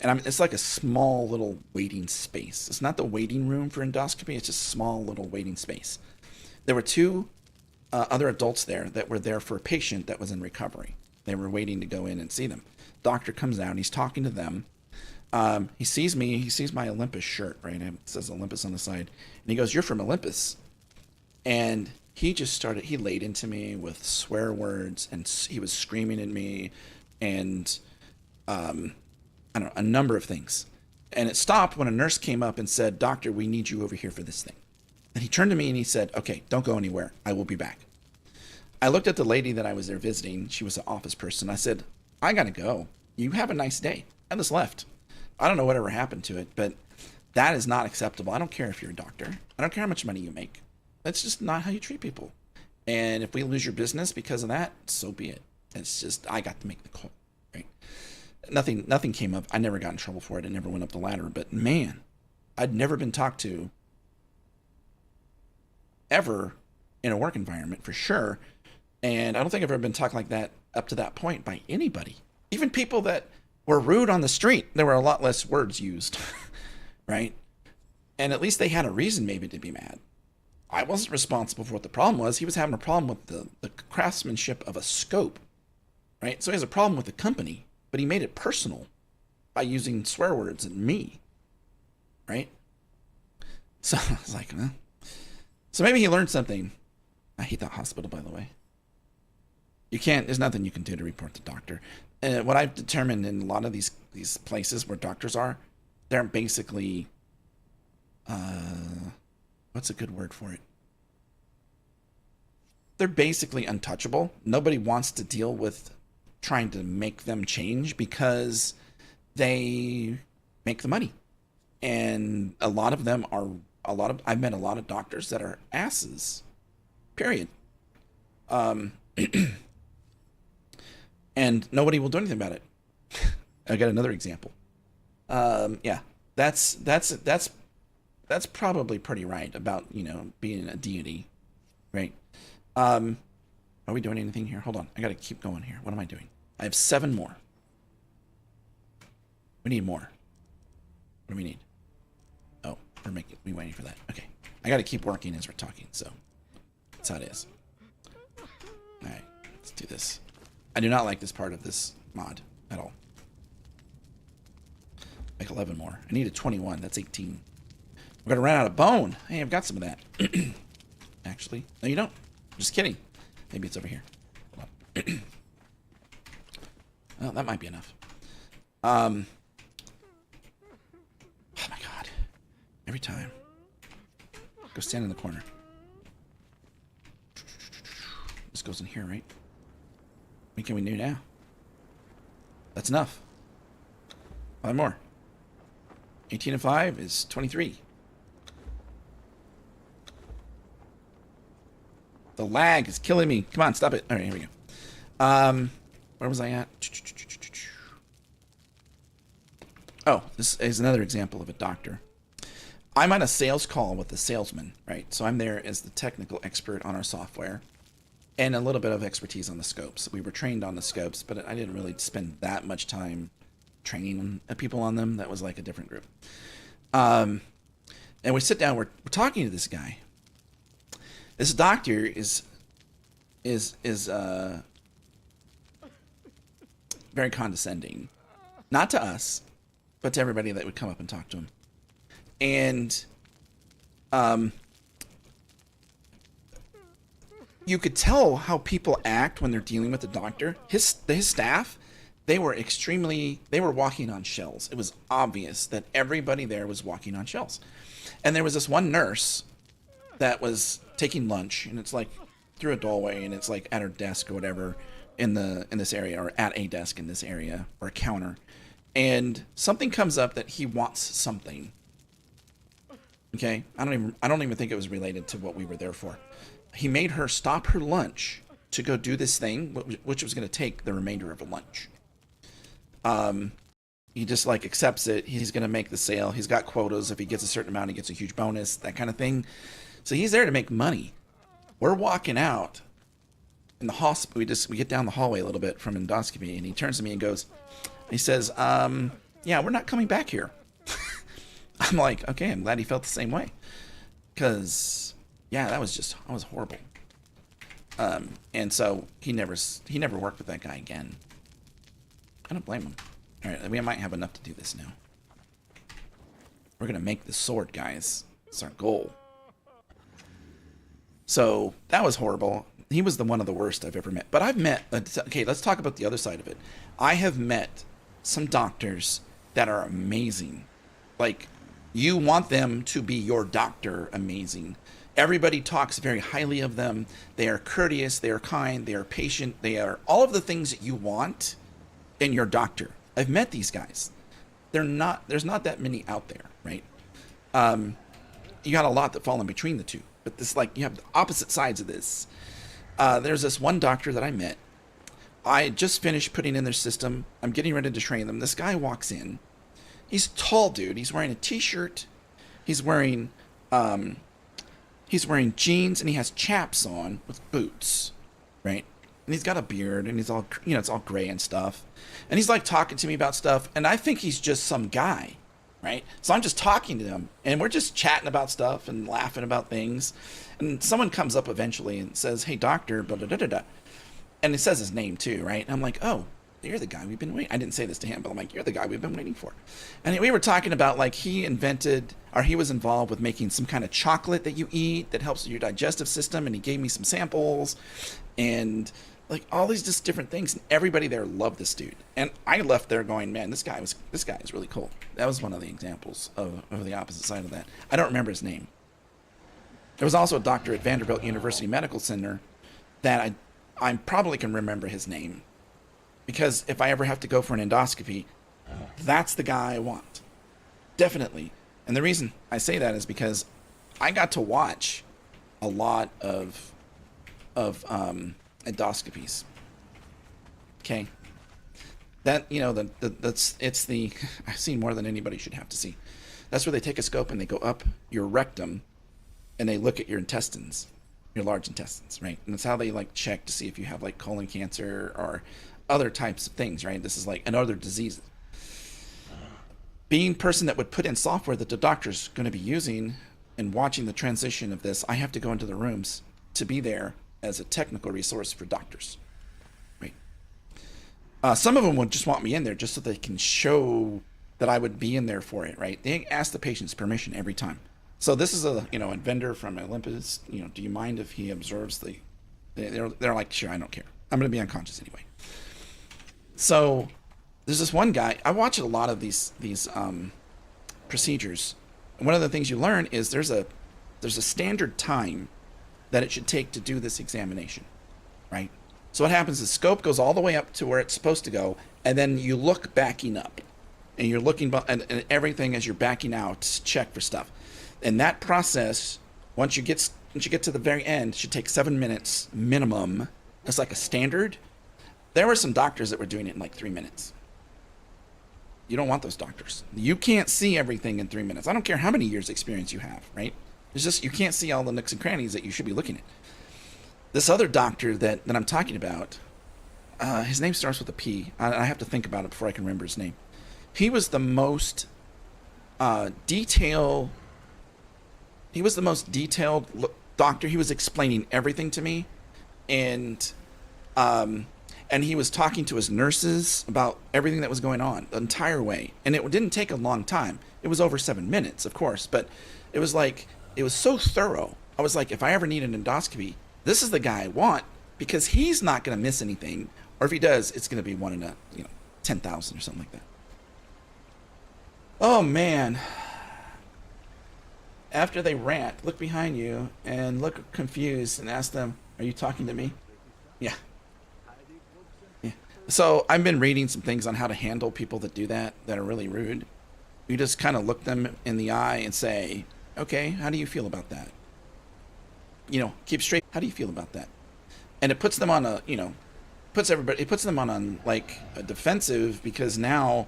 and it's like a small little waiting space. It's not the waiting room for endoscopy. It's just a small little waiting space. There were 2 other adults there that were there for a patient that was in recovery. They were waiting to go in and see them. Doctor comes out, and he's talking to them. He sees me. He sees my Olympus shirt, right? It says Olympus on the side. And he goes, "You're from Olympus." And he laid into me with swear words, and he was screaming at me, and I don't know, a number of things. And it stopped when a nurse came up and said, "Doctor, we need you over here for this thing." And he turned to me and he said, "Okay, don't go anywhere. I will be back." I looked at the lady that I was there visiting. She was an office person. I said, "I gotta go. You have a nice day." I just left. I don't know whatever happened to it, but that is not acceptable. I don't care if you're a doctor. I don't care how much money you make. That's just not how you treat people. And if we lose your business because of that, so be it. It's just, I got to make the call, right? Nothing came up. I never got in trouble for it. It never went up the ladder. But man, I'd never been talked to ever in a work environment, for sure. And I don't think I've ever been talked like that up to that point by anybody. Even people that were rude on the street, there were a lot less words used, right? And at least they had a reason maybe to be mad. I wasn't responsible for what the problem was. He was having a problem with the craftsmanship of a scope, right? So he has a problem with the company, but he made it personal by using swear words at me, right? So I was like, huh? So maybe he learned something. I hate that hospital, by the way. There's nothing you can do to report the doctor. What I've determined in a lot of these places where doctors are, they're basically, what's a good word for it? They're basically untouchable. Nobody wants to deal with trying to make them change because they make the money. And a lot of them are, I've met a lot of doctors that are asses, period. And nobody will do anything about it. I got another example. Yeah, that's probably pretty right about, being a deity, right? Are we doing anything here? Hold on, I got to keep going here. What am I doing? I have 7 more. We need more. What do we need? Oh, we waiting for that. Okay. I got to keep working as we're talking, so that's how it is. All right, let's do this. I do not like this part of this mod at all. Make 11 more. I need a 21. That's 18. We're gonna run out of bone. Hey, I've got some of that. Actually, no, you don't. I'm just kidding. Maybe it's over here. Hold on. Well, that might be enough. Oh my god! Every time. Go stand in the corner. This goes in here, right? What can we do now? That's enough. 5 more. 18 and 5 is 23. The lag is killing me. Come on, stop it. All right, here we go. Where was I at? Oh, this is another example of a doctor. I'm on a sales call with the salesman, right? So I'm there as the technical expert on our software and a little bit of expertise on the scopes. We were trained on the scopes, but I didn't really spend that much time training people on them. That was like a different group. And we sit down, we're talking to this guy. This doctor is very condescending, not to us, but to everybody that would come up and talk to him. And you could tell how people act when they're dealing with the doctor. His staff, they were walking on shells. It was obvious that everybody there was walking on shells. And there was this one nurse that was taking lunch, and it's like through a doorway, and it's like at her desk or whatever in this area, or at a desk in this area, or a counter. And something comes up that he wants something. Okay? I don't even think it was related to what we were there for. He made her stop her lunch to go do this thing, which was going to take the remainder of a lunch. He just like accepts it. He's going to make the sale. He's got quotas. If he gets a certain amount, he gets a huge bonus, that kind of thing. So he's there to make money. We're walking out in the hospital. We get down the hallway a little bit from endoscopy, and he turns to me and he says, yeah, we're not coming back here. I'm like, okay, I'm glad he felt the same way. Because, yeah, that was horrible. And so he never worked with that guy again. I don't blame him. All right, we might have enough to do this now. We're going to make the sword, guys. It's our goal. So that was horrible. He was one of the worst I've ever met. But I've met, okay, let's talk about the other side of it. I have met some doctors that are amazing. Like, you want them to be your doctor amazing. Everybody talks very highly of them. They are courteous, they are kind, they are patient, they are all of the things that you want in your doctor. I've met these guys. There's not that many out there, right? You got a lot that fall in between the two. But this, like, you have the opposite sides of this. There's this one doctor that I met. I just finished putting in their system. I'm getting ready to train them. This guy walks in. He's a tall dude. He's wearing a t-shirt. He's wearing jeans, and he has chaps on with boots, right? And he's got a beard, and he's all, it's all gray and stuff. And he's like talking to me about stuff, and I think he's just some guy, right? So I'm just talking to him, and we're just chatting about stuff and laughing about things. And someone comes up eventually and says, "Hey, doctor, blah, blah, blah, blah, blah." And it says his name too, right? And I'm like, "Oh, you're the guy we've been waiting." I didn't say this to him, but I'm like, "You're the guy we've been waiting for." And we were talking about, like, he was involved with making some kind of chocolate that you eat that helps your digestive system. And he gave me some samples and like all these just different things. And everybody there loved this dude. And I left there going, man, this guy is really cool. That was one of the examples of the opposite side of that. I don't remember his name. There was also a doctor at Vanderbilt University Medical Center that I probably can remember his name, because if I ever have to go for an endoscopy, that's the guy I want. Definitely. And the reason I say that is because I got to watch a lot of endoscopies. Okay. That, I've seen more than anybody should have to see. That's where they take a scope and they go up your rectum and they look at your intestines, your large intestines, right? And that's how they like check to see if you have like colon cancer or other types of things, right? This is like, and other diseases. being person that would put in software that the doctor's going to be using and watching the transition of this, I have to go into the rooms to be there as a technical resource for doctors. Right. Some of them would just want me in there just so they can show that I would be in there for it. Right. They ask the patient's permission every time. So this is a vendor from Olympus. Do you mind if he observes the? They're like, sure, I don't care. I'm going to be unconscious anyway. So there's this one guy. I watch a lot of these procedures. And one of the things you learn is there's a standard time that it should take to do this examination, right? So what happens is scope goes all the way up to where it's supposed to go, and then you look backing up, and you're looking and everything as you're backing out, check for stuff. And that process, once you get to the very end, should take 7 minutes minimum. It's like a standard. There were some doctors that were doing it in like 3 minutes. You don't want those doctors. You can't see everything in 3 minutes. I don't care how many years experience you have, right? It's just you can't see all the nooks and crannies that you should be looking at. This other doctor that I'm talking about, his name starts with a P. I have to think about it before I can remember his name. He was the most detailed. He was the most detailed doctor. He was explaining everything to me, and he was talking to his nurses about everything that was going on the entire way. And it didn't take a long time. It was over 7 minutes, of course, but it was so thorough. I was like, if I ever need an endoscopy, this is the guy I want, because he's not going to miss anything. Or if he does, it's going to be one in 10,000 or something like that. Oh, man. After they rant, look behind you and look confused and ask them, are you talking to me? Yeah. Yeah. So I've been reading some things on how to handle people that do that are really rude. You just kind of look them in the eye and say, okay, how do you feel about that? Keep straight. How do you feel about that? And it puts them on it puts them on like a defensive, because now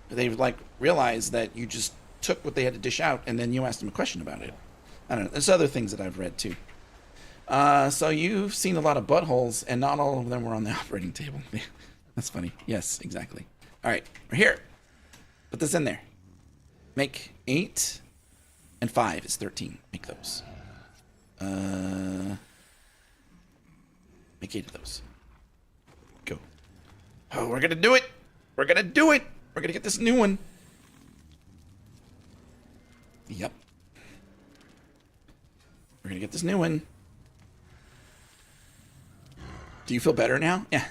they've like realized that you just took what they had to dish out and then you asked them a question about it. I don't know. There's other things that I've read too. So you've seen a lot of buttholes, and not all of them were on the operating table. That's funny. Yes, exactly. All right, we're here. Put this in there. Make 8 and 5 is 13. Make those. Make 8 of those. Go. Oh, we're gonna do it. We're gonna do it. We're gonna get this new one. Yep. We're gonna get this new one. Do you feel better now? Yeah.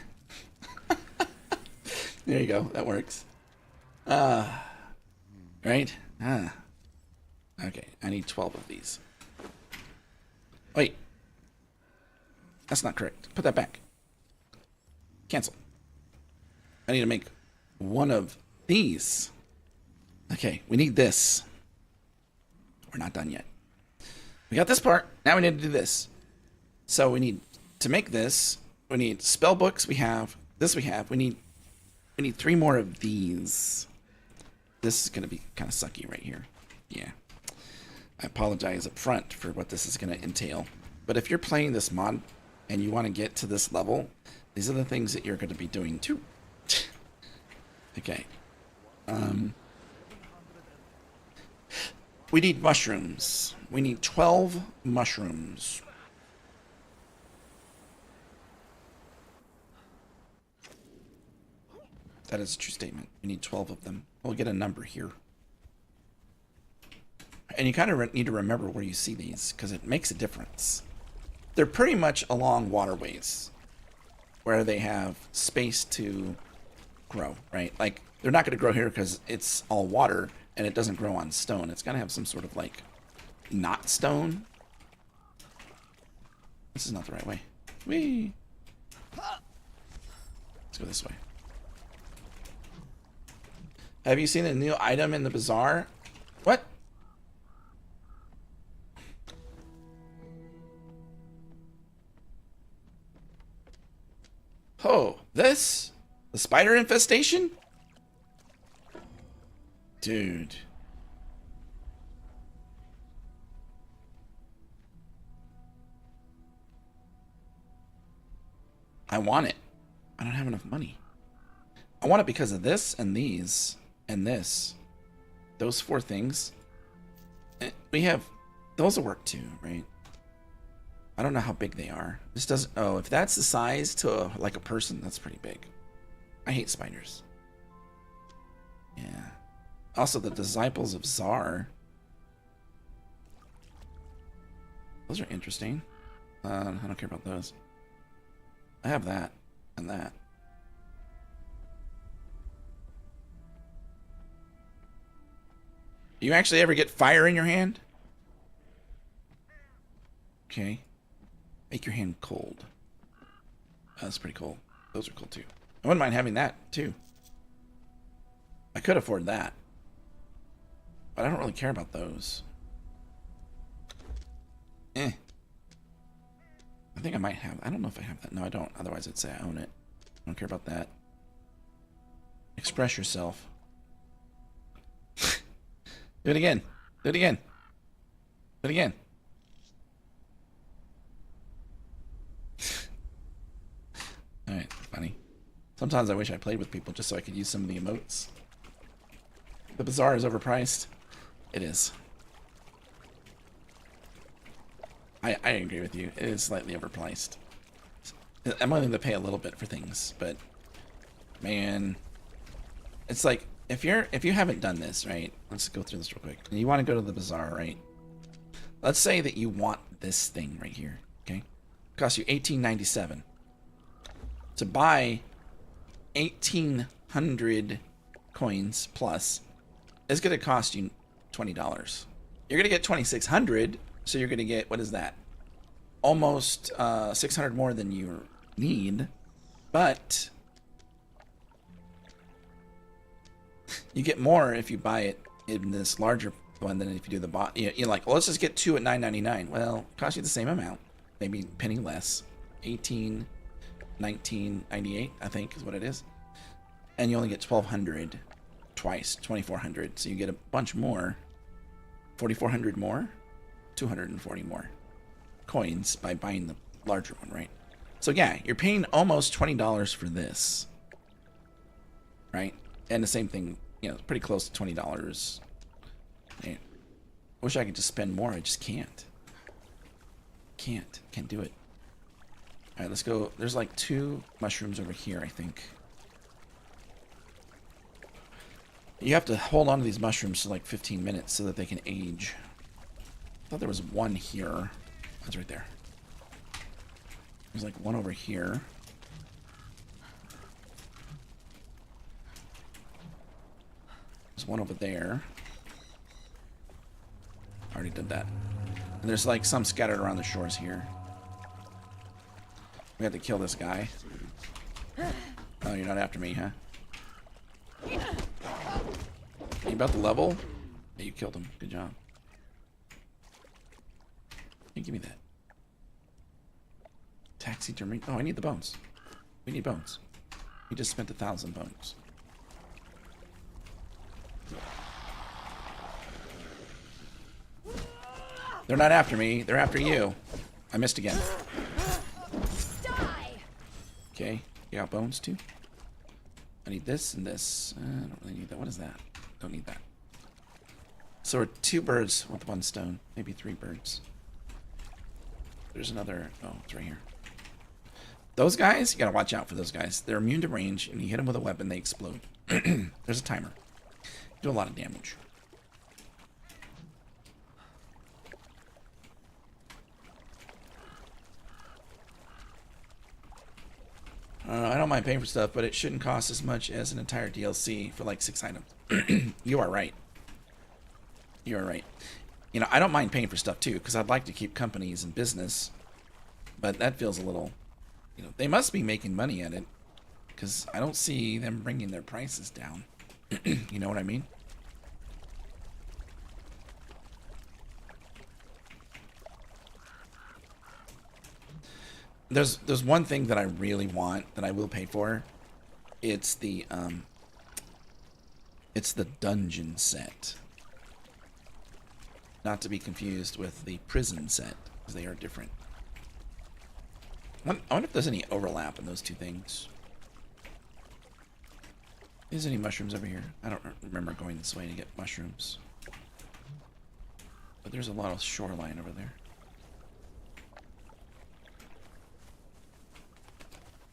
There you go. That works. Right? Okay, I need 12 of these. Wait. That's not correct. Put that back. Cancel. I need to make one of these. Okay, we need this. We're not done yet. We got this part. Now we need to do this. So we need to make this. We need spell books. We have this. We need 3 more of these. This is going to be kind of sucky right here. Yeah. I apologize up front for what this is going to entail. But if you're playing this mod and you want to get to this level, these are the things that you're going to be doing too. Okay. We need mushrooms. We need 12 mushrooms. That is a true statement. We need 12 of them. We'll get a number here. And you kind of need to remember where you see these, because it makes a difference. They're pretty much along waterways where they have space to grow, right? Like, they're not going to grow here because it's all water and it doesn't grow on stone. It's going to have some sort of, like, not stone. This is not the right way. Whee! Let's go this way. Have you seen a new item in the bazaar? What? Oh, this? The spider infestation? Dude. I want it. I don't have enough money. I want it because of this and these and this. those 4 things. We have those will work too, right? I don't know how big they are. This doesn't. Oh, if that's the size to like a person, that's pretty big. I hate spiders. Yeah. Also, the Disciples of Czar. Those are interesting. I don't care about those. I have that and that. Do you actually ever get fire in your hand? Okay. Make your hand cold. That's pretty cool. Those are cool too. I wouldn't mind having that too. I could afford that. But I don't really care about those. I think I might have. I don't know if I have that. No, I don't. Otherwise, I'd say I own it. I don't care about that. Express yourself. Do it again. Do it again. Do it again. Alright, funny. Sometimes I wish I played with people just so I could use some of the emotes. The bazaar is overpriced. It is. I agree with you. It is slightly overpriced. I'm willing to pay a little bit for things, but man, it's like if you haven't done this, right? Let's go through this real quick. And you want to go to the bazaar, right? Let's say that you want this thing right here, okay? It costs you $18.97. To buy 1,800 coins plus is going to cost you $20. You're going to get 2,600. So you're going to get, what is that? Almost 600 more than you need. But you get more if you buy it in this larger one than if you do the bot. You're like, well, let's just get 2 at $9.99. Well, it costs you the same amount. Maybe a penny less. $19.98, I think is what it is. And you only get 1,200 twice, 2,400. So you get a bunch more. 4,400 more. 240 more coins by buying the larger one, right? So yeah, you're paying almost $20 for this, right? And the same thing, you know, pretty close to $20. Man, I wish I could just spend more. I just can't. Can't do it. All right, let's go. There's like 2 mushrooms over here, I think. You have to hold on to these mushrooms for like 15 minutes so that they can age. I thought there was one here. That's right there. There's like one over here. There's one over there. I already did that. And there's like some scattered around the shores here. We have to kill this guy. Oh, you're not after me, huh? Are you about to level? Yeah, you killed him. Good job. Hey, give me that. Taxidermy. Oh, I need the bones. We need bones. We just spent 1,000 bones. They're not after me. They're after you. I missed again. Okay. You got bones too? I need this and this. I don't really need that. What is that? Don't need that. So we're 2 birds with 1 stone. Maybe 3 birds. There's another. Oh, it's right here. Those guys, you gotta watch out for those guys. They're immune to range, and you hit them with a weapon, they explode. There's a timer. Do a lot of damage. I don't mind paying for stuff, but it shouldn't cost as much as an entire DLC for like 6 items. You are right. You are right. You know, I don't mind paying for stuff too, because I'd like to keep companies in business. But that feels a little, you know, they must be making money at it, because I don't see them bringing their prices down. You know what I mean? There's one thing that I really want that I will pay for. It's the dungeon set. Not to be confused with the prison set, because they are different. I wonder if there's any overlap in those 2 things. Is any mushrooms over here? I don't remember going this way to get mushrooms. But there's a lot of shoreline over there.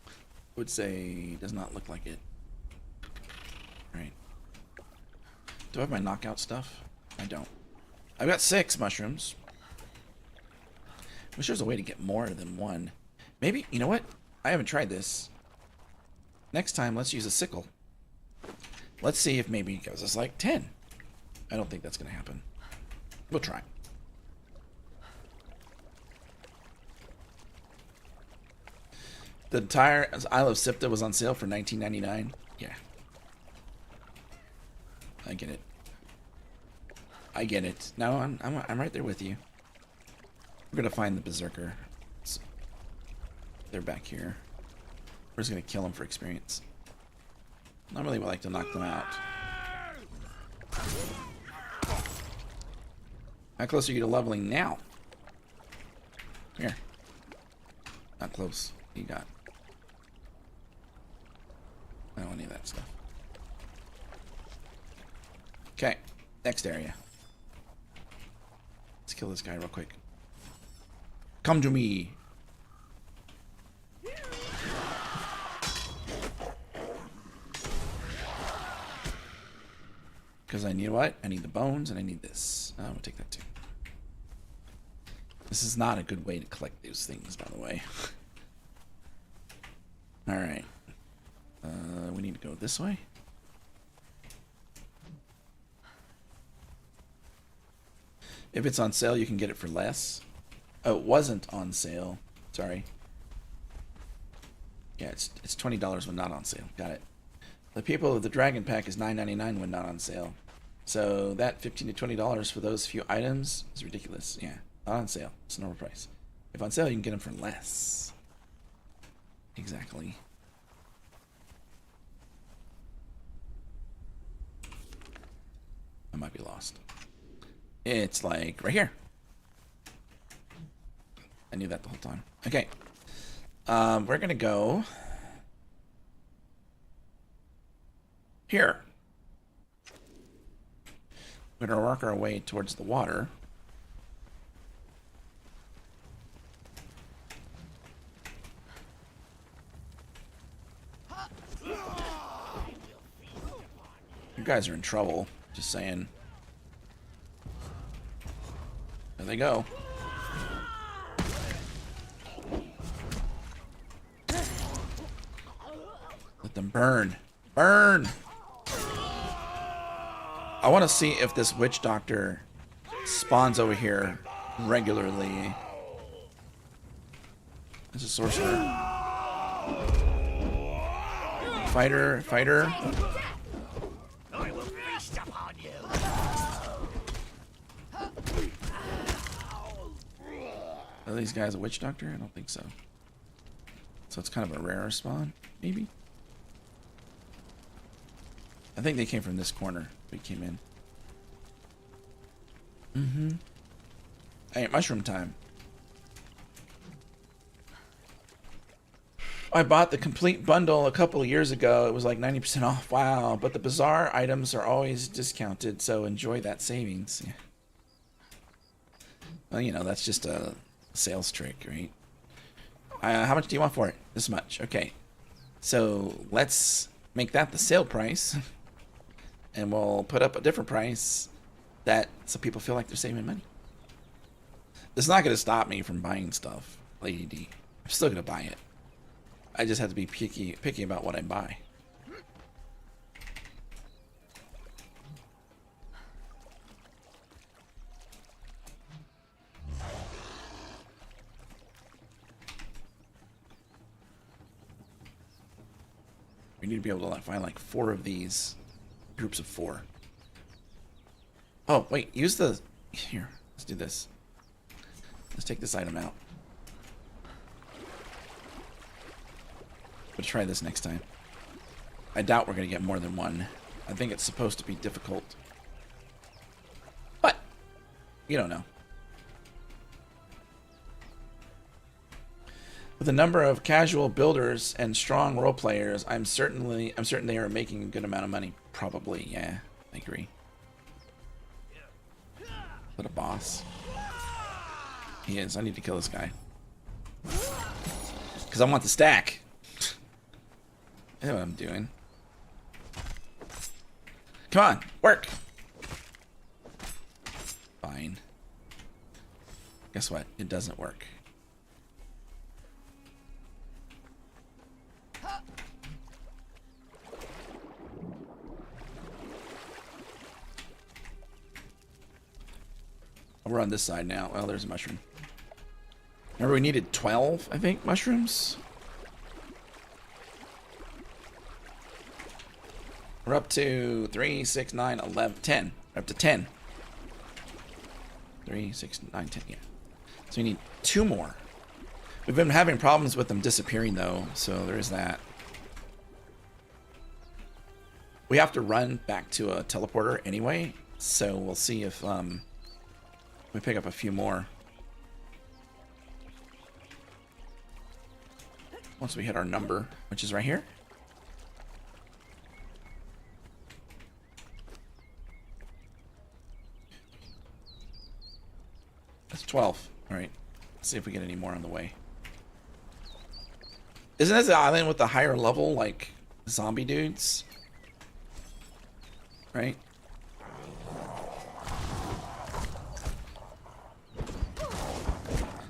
I would say does not look like it. Right. Do I have my knockout stuff? I don't. I've got 6 mushrooms. Wish there's a way to get more than 1. Maybe, you know what? I haven't tried this. Next time, let's use a sickle. Let's see if maybe it gives us like 10. I don't think that's going to happen. We'll try. The entire Isle of Sipta was on sale for $19.99. Yeah. I get it. I get it. No, I'm right there with you. We're gonna find the berserker. They're back here. We're just gonna kill them for experience. Normally we like to knock them out. How close are you to leveling now? Here. Not close. You got. I don't want any of that stuff. Okay. Next area. Let's kill this guy real quick. Come to me. Because I need what? I need the bones and I need this. I'm going to take that too. This is not a good way to collect those things, by the way. Alright. We need to go this way. If it's on sale, you can get it for less. Oh, it wasn't on sale. Sorry. Yeah, it's $20 when not on sale. Got it. The People of the Dragon Pack is $9.99 when not on sale. So that $15 to $20 for those few items is ridiculous. Yeah, not on sale. It's normal price. If on sale, you can get them for less. Exactly. I might be lost. It's like right here. I knew that the whole time. Okay. We're gonna go here. We're gonna work our way towards the water. You guys are in trouble. Just saying. There they go. Let them burn. Burn! I want to see if this witch doctor spawns over here regularly. There's a sorcerer. Fighter, fighter. Are these guys a witch doctor? I don't think so. So it's kind of a rarer spawn, maybe? I think they came from this corner. We came in. Hey, mushroom time. I bought the complete bundle a couple of years ago. It was like 90% off. Wow. But the bizarre items are always discounted, so enjoy that savings. Yeah. Well, you know, that's just a sales trick, right? How much do you want for it? This much. Okay. So let's make that the sale price. And we'll put up a different price that so people feel like they're saving money. It's not going to stop me from buying stuff, Lady D. I'm still going to buy it. I just have to be picky about what I buy. We need to be able to find like 4 of these. Groups of 4. Oh, wait, use the... Here, let's do this. Let's take this item out. We'll try this next time. I doubt we're going to get more than 1. I think it's supposed to be difficult. But, you don't know. With a number of casual builders and strong role players, I'm certain they are making a good amount of money. Probably, yeah, I agree. What a boss. He is. I need to kill this guy. Because I want the stack. I know what I'm doing. Come on, work. Fine. Guess what? It doesn't work. We're on this side now. Well, there's a mushroom. Remember, we needed 12, I think, mushrooms? We're up to 3, 6, 9, 11, 10. We're up to 10. 3, 6, 9, 10, yeah. So we need 2 more. We've been having problems with them disappearing, though, so there is that. We have to run back to a teleporter anyway, so we'll see if we pick up a few more. Once we hit our number, which is right here. That's 12. All right. Let's see if we get any more on the way. Isn't this the island with the higher level, like, zombie dudes? Right?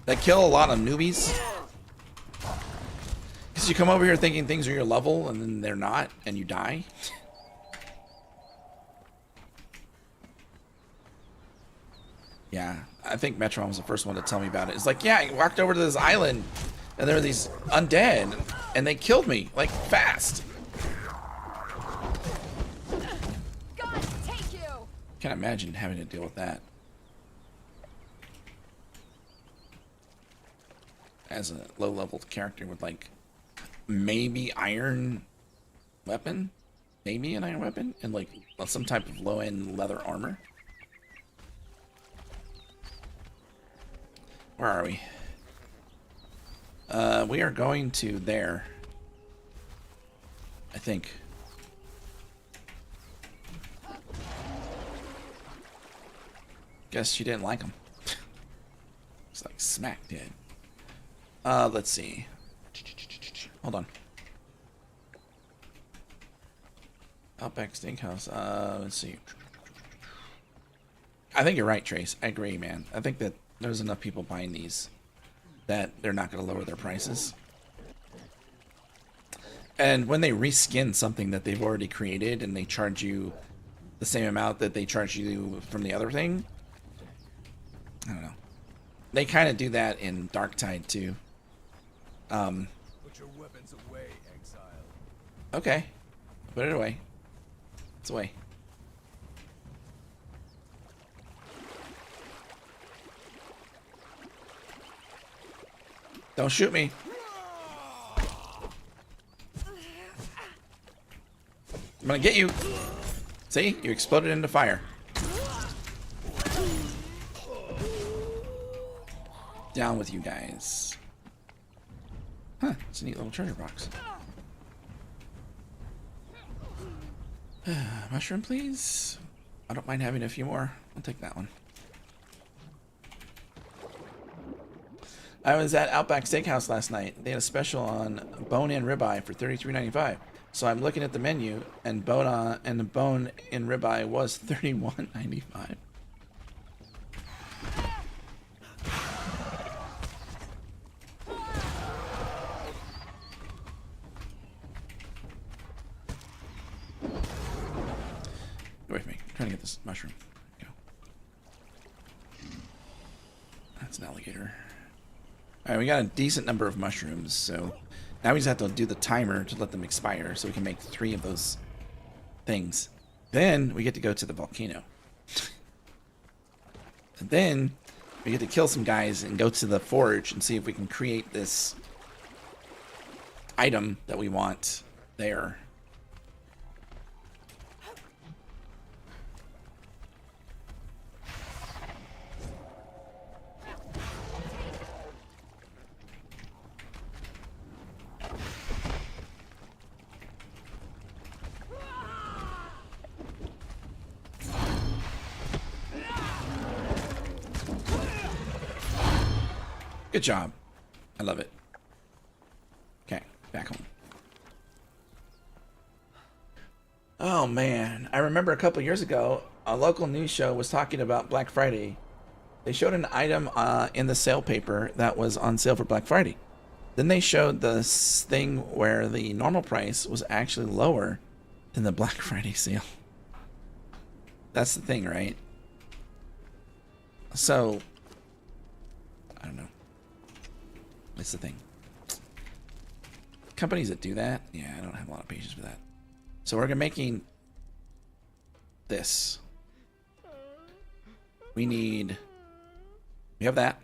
That kill a lot of newbies. Because you come over here thinking things are your level, and then they're not, and you die. Yeah, I think Metron was the first one to tell me about it. It's like, yeah, I walked over to this island, and there were these undead, and they killed me, like, fast. God, take you! Can't imagine having to deal with that. As a low-level character with, like, maybe iron weapon? Maybe an iron weapon? And, like, some type of low-end leather armor? Where are we? We are going to there. I think. Guess she didn't like him. It's like smack dead. Let's see. Hold on. Outback Steakhouse. Let's see. I think you're right, Trace. I agree, man. I think that there's enough people buying these that they're not going to lower their prices. And when they reskin something that they've already created and they charge you the same amount that they charge you from the other thing, I don't know. They kind of do that in Darktide too. Put your weapons away, exile. Okay. Put it away. It's away. Don't shoot me. I'm gonna get you. See? You exploded into fire. Down with you guys. Huh, it's a neat little treasure box. Mushroom, please. I don't mind having a few more. I'll take that one. I was at Outback Steakhouse last night. They had a special on bone-in ribeye for $33.95. So I'm looking at the menu, and the bone-in ribeye was $31.95. Get away from me. I'm trying to get this mushroom. There we go. That's an alligator. Alright, we got a decent number of mushrooms, so now we just have to do the timer to let them expire so we can make 3 of those things. Then we get to go to the volcano. And then we get to kill some guys and go to the forge and see if we can create this item that we want there. Good job. I love it. Okay, back home. Oh man, I remember a couple years ago, a local news show was talking about Black Friday. They showed an item in the sale paper that was on sale for Black Friday. Then they showed this thing where the normal price was actually lower than the Black Friday sale. That's the thing, right? So, I don't know. What's the thing? Companies that do that, yeah, I don't have a lot of patience for that. So we're making this. We have that.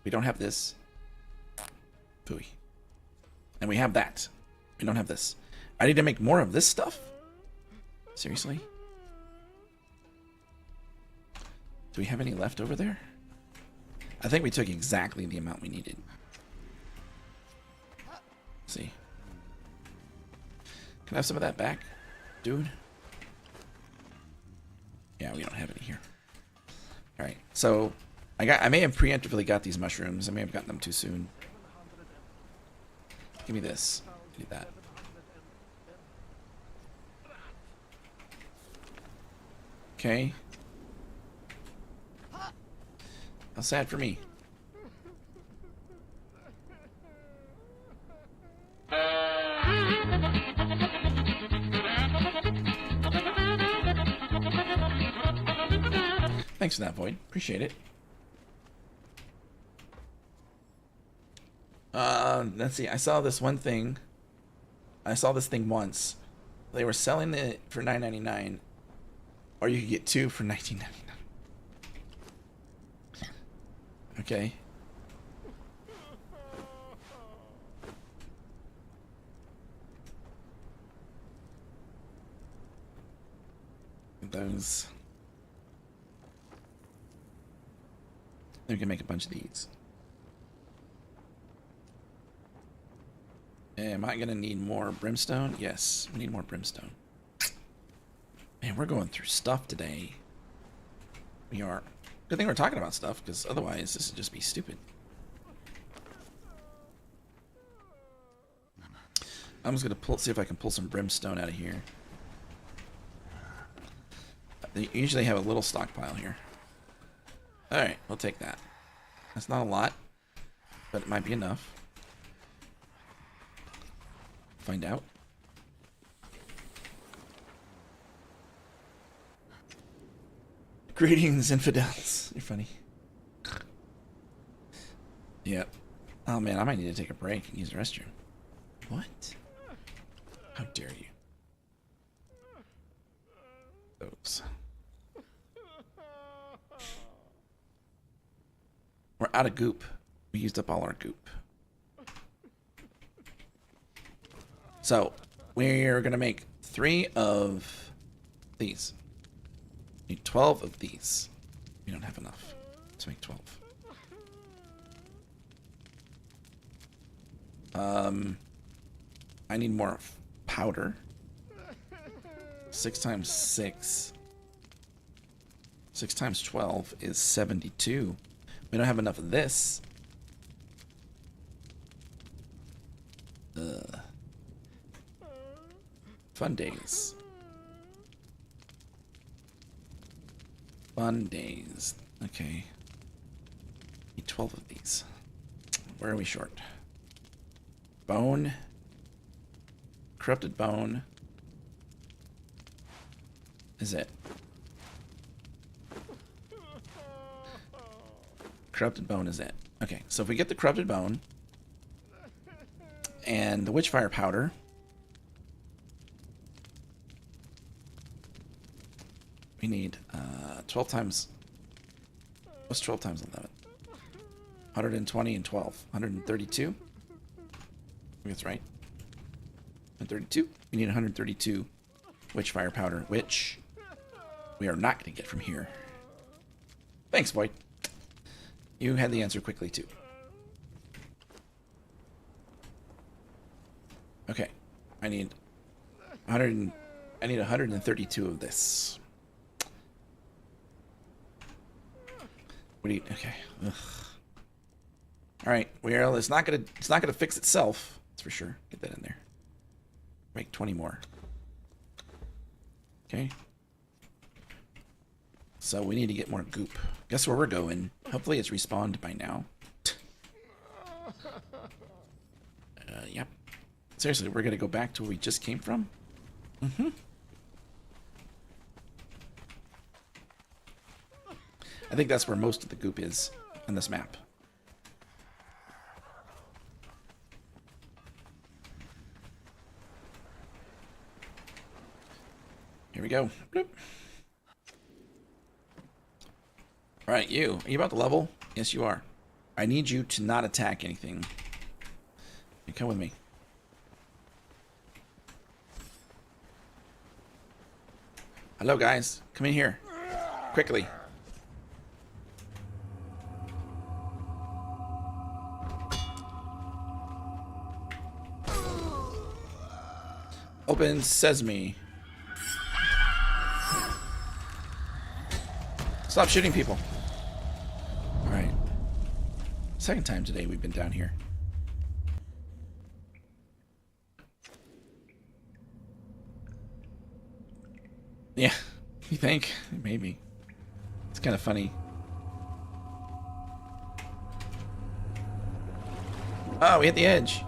We don't have this. Phooey. And we have that. We don't have this. I need to make more of this stuff? Seriously? Do we have any left over there? I think we took exactly the amount we needed. Let's see. Can I have some of that back, dude? Yeah, we don't have any here. All right, so I may have preemptively got these mushrooms. I may have gotten them too soon. Give me this. Need that. Okay. How sad for me. Thanks for that, Void. Appreciate it. Let's see. I saw this one thing. I saw this thing once. They were selling it for $9.99, or you could get two for $19.99. Okay. Those. Then we can make a bunch of these. Am I gonna need more brimstone? Yes, we need more brimstone. Man, we're going through stuff today. We are. Good thing we're talking about stuff, because otherwise this would just be stupid. I'm just gonna see if I can pull some brimstone out of here. They usually have a little stockpile here. Alright, we'll take that. That's not a lot, but it might be enough. Find out. Greetings, infidels. You're funny. Yep. Oh man, I might need to take a break and use the restroom. What? How dare you? Those. We're out of goop. We used up all our goop. So, we're going to make 3 of these. We need 12 of these. We don't have enough. Let's make 12. I need more powder. 6 times 6. 6 times 12 is 72. We don't have enough of this. Fun days. Fun days. Okay. Need 12 of these. Where are we short? Bone. Corrupted bone. Is it? Corrupted bone is it. Okay, so if we get the corrupted bone and the witchfire powder, we need 12 times. What's 12 times 11? 120 and 12. 132? I think that's right. 132? We need 132 witchfire powder, which we are not going to get from here. Thanks, Void. You had the answer quickly, too. Okay. I need 132 of this. What do you... Okay. Ugh. All right, well, it's not gonna fix itself. That's for sure. Get that in there. Make 20 more. Okay. So we need to get more goop. Guess where we're going? Hopefully it's respawned by now. Yep. Seriously, we're gonna go back to where we just came from? Mm-hmm. I think that's where most of the goop is on this map. Here we go. Bloop. All right, you. Are you about to level? Yes, you are. I need you to not attack anything. You come with me. Hello, guys. Come in here. Quickly. Open sesame. Stop shooting people. Alright. Second time today we've been down here. Yeah. You think? Maybe. It's kind of funny. Oh, we hit the edge.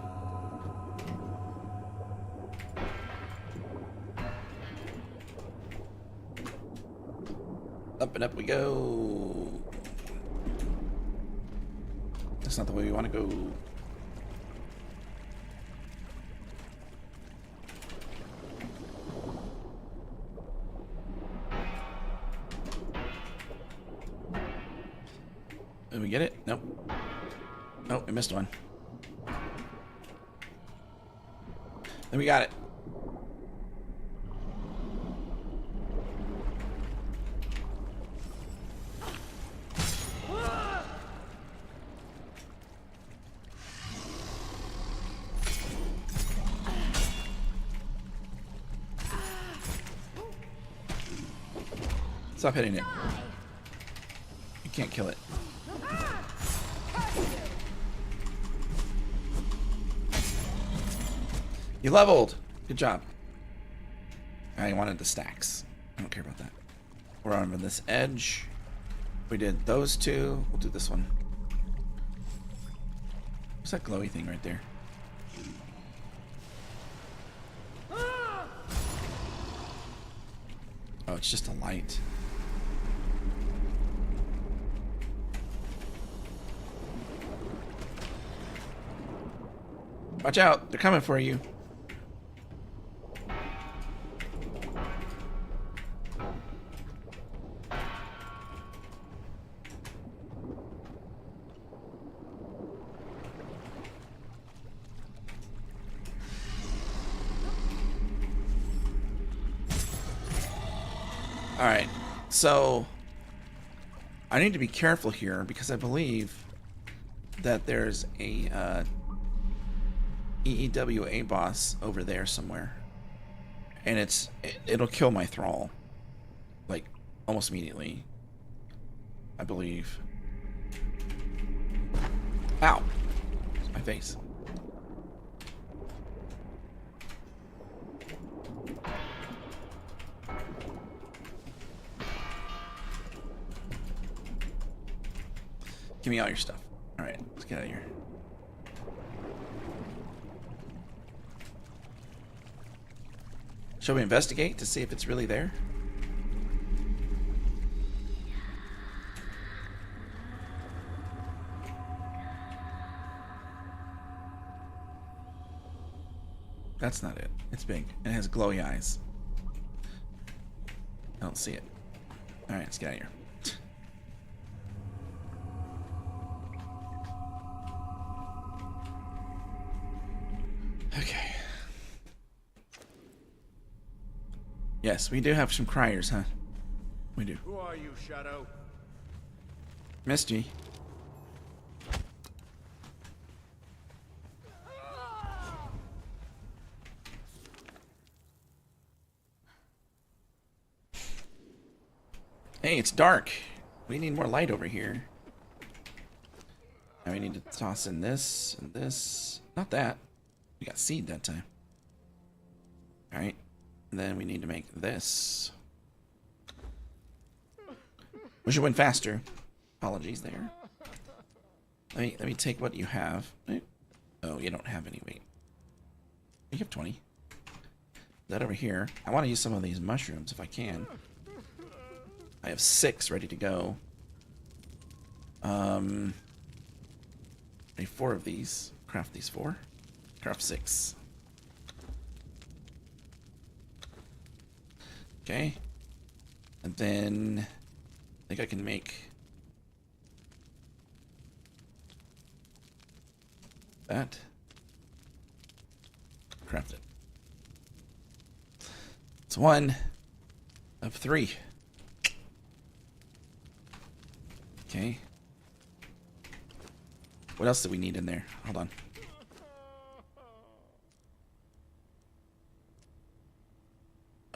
Up and up we go. That's not the way we want to go. Did we get it? Nope. Nope, we missed one. Then we got it. Stop hitting it. You can't kill it. You leveled. Good job. I wanted the stacks. I don't care about that. We're on this edge. We did those two. We'll do this one. What's that glowy thing right there? Oh, it's just a light. Watch out, they're coming for you. Alright, so I need to be careful here because I believe that there's a EEWA boss over there somewhere, and it'll kill my thrall like almost immediately, I believe. Ow, my face. Give me all your stuff. All right, let's get out of here. Shall we investigate to see if it's really there? That's not it. It's big. And it has glowy eyes. I don't see it. Alright, let's get out of here. Okay. Yes, we do have some criers, huh? We do. Who are you, Shadow? Misty. Hey, it's dark. We need more light over here. Now we need to toss in this and this. Not that. We got seed that time. Alright. And then we need to make this. We should win faster. Apologies there. Let me take what you have. Oh, you don't have any. Wait. You have 20. That over here. I want to use some of these mushrooms if I can. I have 6 ready to go. I need 4 of these. Craft these 4. Craft 6. Okay. And then I think I can make that. Craft it. It's 1 of 3. Okay. What else do we need in there? Hold on.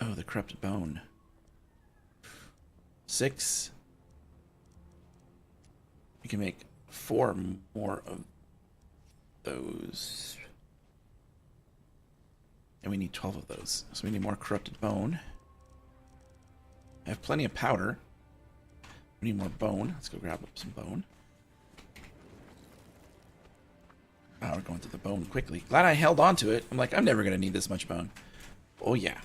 Oh, the corrupted bone. 6. We can make 4 more of those. And we need 12 of those. So we need more corrupted bone. I have plenty of powder. We need more bone. Let's go grab up some bone. Wow, we're going through the bone quickly. Glad I held on to it. I'm like, I'm never going to need this much bone. Oh, yeah.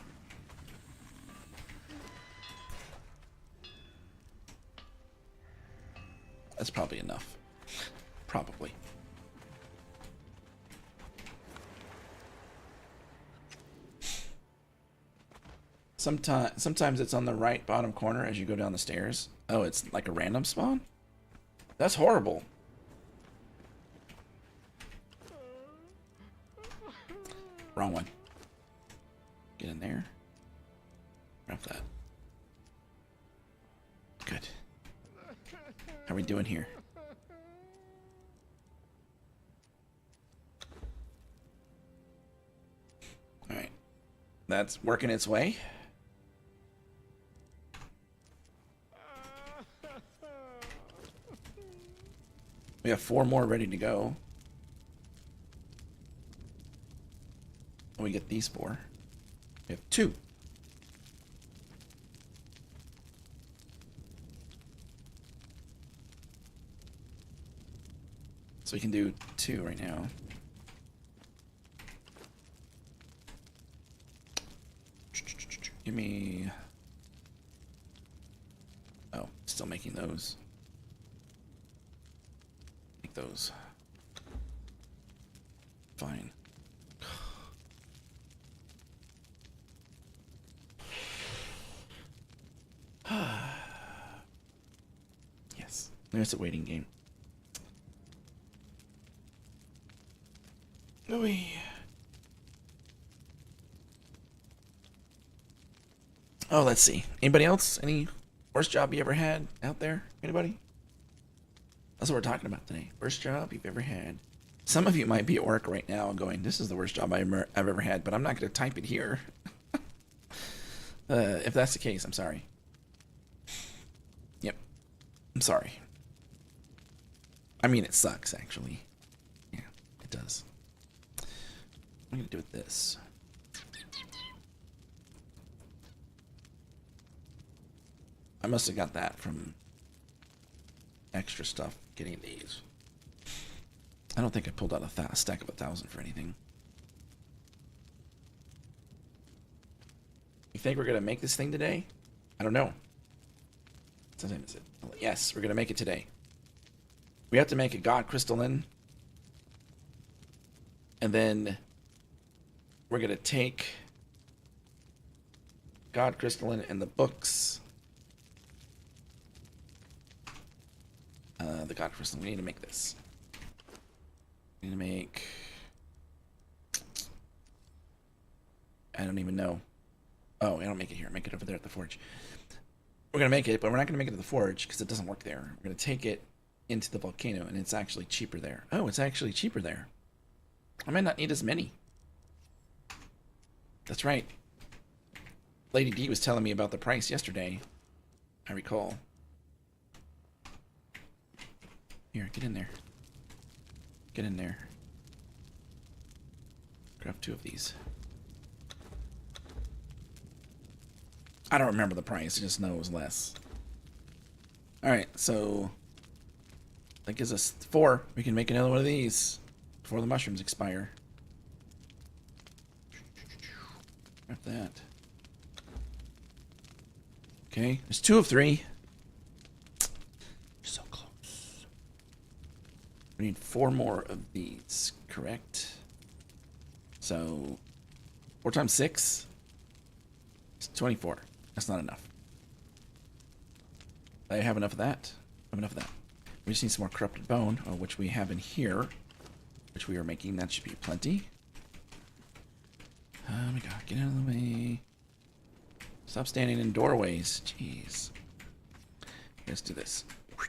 That's probably enough. Probably. Sometimes it's on the right bottom corner as you go down the stairs. Oh, it's like a random spawn? That's horrible. Wrong one. Get in there. Grab that. Good. How are we doing here? Alright. That's working its way. We have 4 more ready to go. And we get these 4. We have 2. So we can do 2 right now. Give me... Oh, still making those. Make those. Fine. Yes. There's a waiting game. Louis. Oh, let's see. Anybody else? Any worst job you ever had out there? Anybody? That's what we're talking about today. Worst job you've ever had. Some of you might be at work right now and going, this is the worst job I've ever had, but I'm not going to type it here. If that's the case, I'm sorry. Yep. I'm sorry. I mean, it sucks, actually. Yeah, it does. What am I going to do with this? I must have got that from extra stuff getting these. I don't think I pulled out a stack of 1,000 for anything. You think we're going to make this thing today? I don't know. Sometimes is it? Yes, we're going to make it today. We have to make a god crystalline. And then we're going to take god crystalline and the books. The god crystalline. We need to make this. We need to make... I don't even know. Oh, I don't make it here. Make it over there at the forge. We're going to make it, but we're not going to make it at the forge because it doesn't work there. We're going to take it into the volcano, and it's actually cheaper there. Oh, it's actually cheaper there. I might not need as many. That's right. Lady D was telling me about the price yesterday. I recall. Here, get in there. Get in there. Grab 2 of these. I don't remember the price. I just know it was less. Alright, so that gives us 4. We can make another one of these before the mushrooms expire. Grab that. Okay, there's 2 of 3. So close. We need 4 more of these, correct? So 4 times 6 is 24. That's not enough. I have enough of that. I have enough of that. We just need some more corrupted bone, which we have in here, which we are making. That should be plenty. Oh my god, get out of the way. Stop standing in doorways. Jeez. Let's do this. We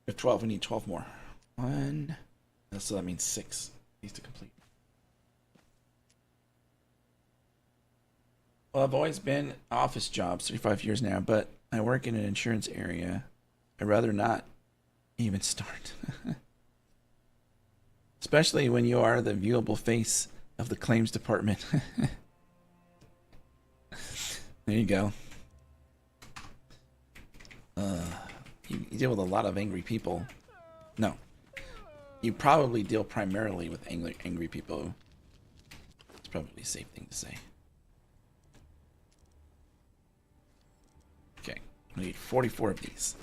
have 12. We need 12 more. 1. So that means 6 needs to complete. Well, I've always been office jobs, 35 years now, but I work in an insurance area. I'd rather not even start. Especially when you are the viewable face of the claims department. There you go. You deal with a lot of angry people. No. You probably deal primarily with angry people. It's probably a safe thing to say. Okay. We need 44 of these.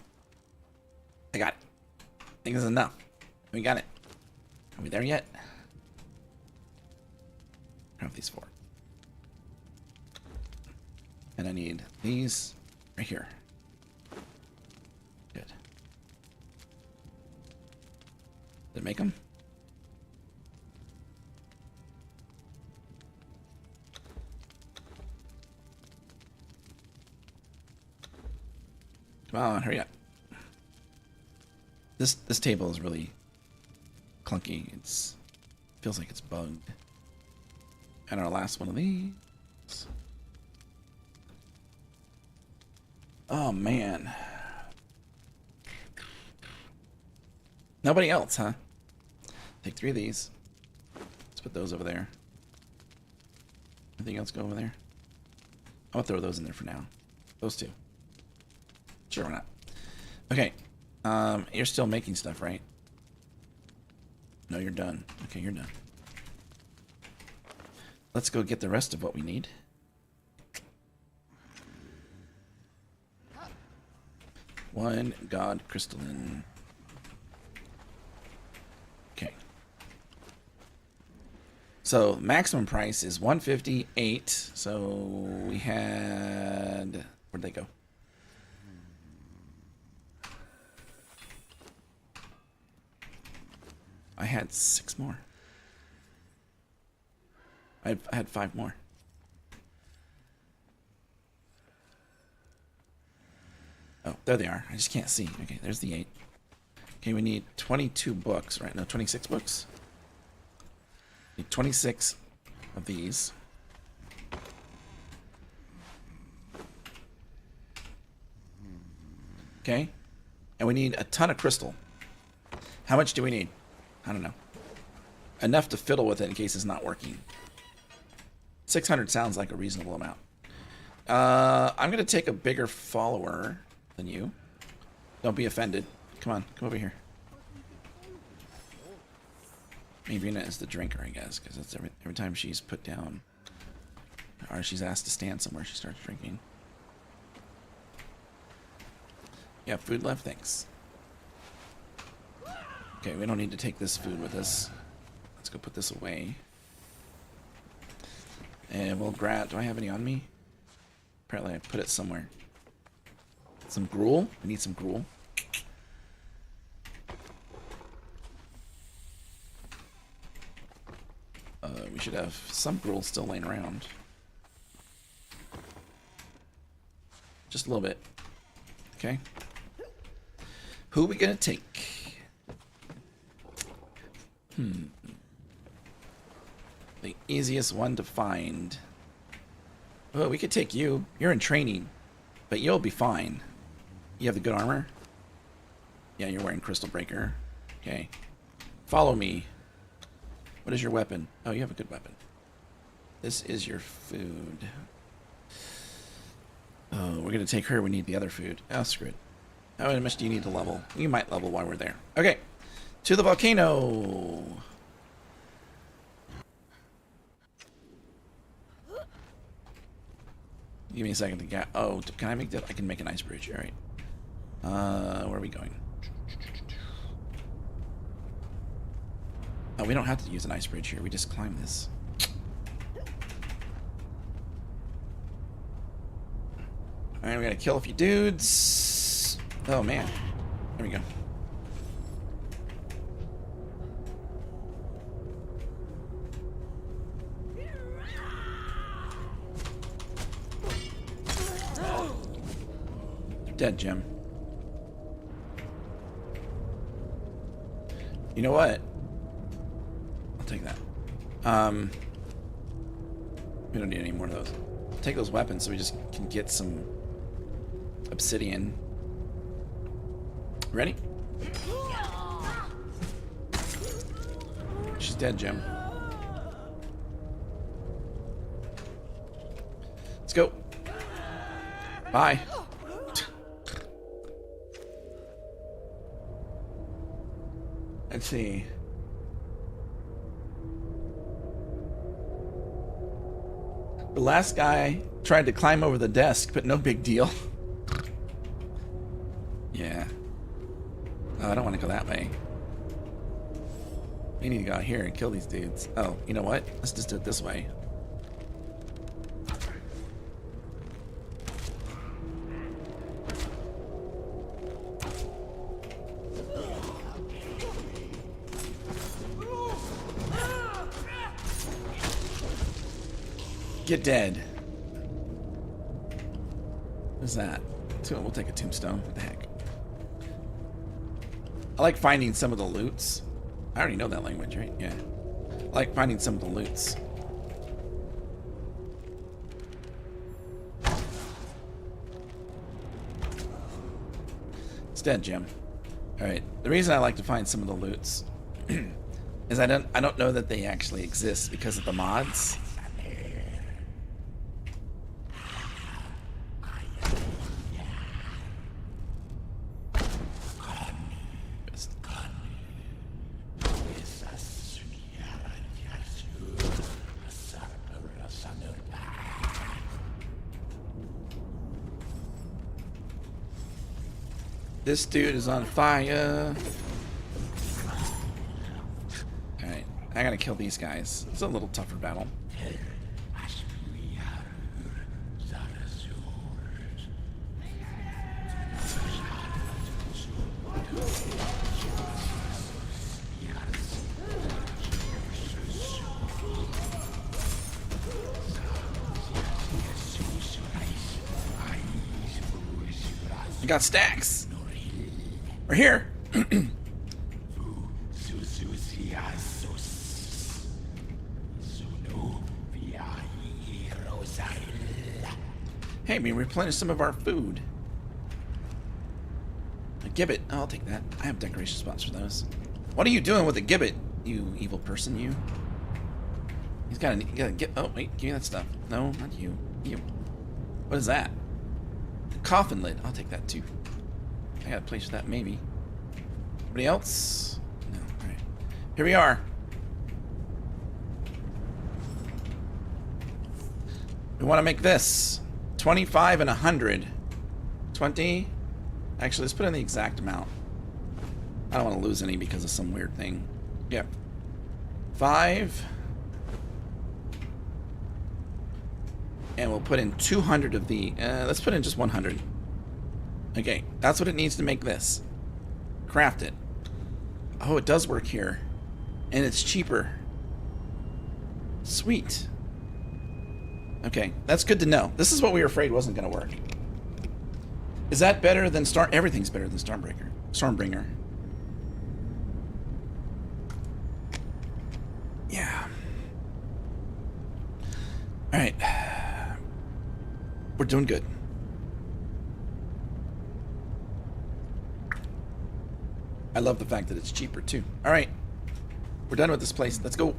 I got it. I think this is enough. We got it. Are we there yet? I have these 4. And I need these right here. Good. Did it make them? Come on, hurry up. This table is really clunky. It's feels like it's bugged. And our last one of these. Oh man. Nobody else, huh? Take 3 of these. Let's put those over there. Anything else go over there? I'll throw those in there for now. Those 2. Sure, why not? Okay. You're still making stuff, right? No, you're done. Okay, you're done. Let's go get the rest of what we need. One god crystalline. Okay. So maximum price is 158. So we had, where'd they go? I had 6 more. I had 5 more. Oh, there they are. I just can't see. Okay, there's the 8. Okay, we need 22 books, right? No, 26 books. Need 26 of these. Okay. And we need a ton of crystal. How much do we need? I don't know. Enough to fiddle with it in case it's not working. 600 sounds like a reasonable amount. I'm going to take a bigger follower than you. Don't be offended. Come on, come over here. Marina is the drinker, I guess, because that's every time she's put down, or she's asked to stand somewhere, she starts drinking. Yeah, food left, thanks. Okay, we don't need to take this food with us. Let's go put this away. And we'll grab... Do I have any on me? Apparently I put it somewhere. Some gruel? We need some gruel. We should have some gruel still laying around. Just a little bit. Okay. Who are we gonna take? The easiest one to find Well, we could take you. You're in training, but you'll be fine. You have the good armor? Yeah, you're wearing Crystal Breaker. Okay. Follow me. What is your weapon? Oh, you have a good weapon. This is your food. Oh, we're going to take her. We need the other food. Oh, screw it. How much do you need to level? You might level while we're there. Okay. To the volcano. Give me a second to get... Oh, can I make that? I can make an ice bridge. All right. Where are we going? Oh, we don't have to use an ice bridge here. We just climb this. Alright, we gotta kill a few dudes. Oh, man. There we go. Dead, Jim. You know what? I'll take that. We don't need any more of those. Take those weapons so we just can get some obsidian. Ready? She's dead, Jim. Let's go. Bye. Let's see. The last guy tried to climb over the desk, but no big deal. Yeah. Oh, I don't want to go that way. We need to go out here and kill these dudes. Oh, you know what? Let's just do it this way. Get dead. What's that? We'll take a tombstone. What the heck? I like finding some of the loots. I already know that language, right? Yeah. I like finding some of the loots. It's dead, Jim. Alright. The reason I like to find some of the loots is I don't know that they actually exist because of the mods. This dude is on fire. Alright, I gotta kill these guys. It's a little tougher battle. I got stacks. We're here. Hey, we replenished some of our food. A gibbet. Oh, I'll take that. I have decoration spots for those. What are you doing with a gibbet, you evil person, you? He's got a get. Oh, wait, give me that stuff. No, not you. You. What is that? The coffin lid. I'll take that too. I got a place for that, maybe. Anybody else? No. All right. Here we are. We want to make this 25 and 100. 20. Actually, let's put in the exact amount. I don't want to lose any because of some weird thing. Yep. 5. And we'll put in 200 of the... let's put in just 100. Okay, that's what it needs to make this. Craft it. Oh, it does work here. And it's cheaper. Sweet. Okay, that's good to know. This is what we were afraid wasn't going to work. Is that better than Everything's better than Stormbringer. Yeah. Alright. We're doing good. I love the fact that it's cheaper too. All right, we're done with this place. Let's go.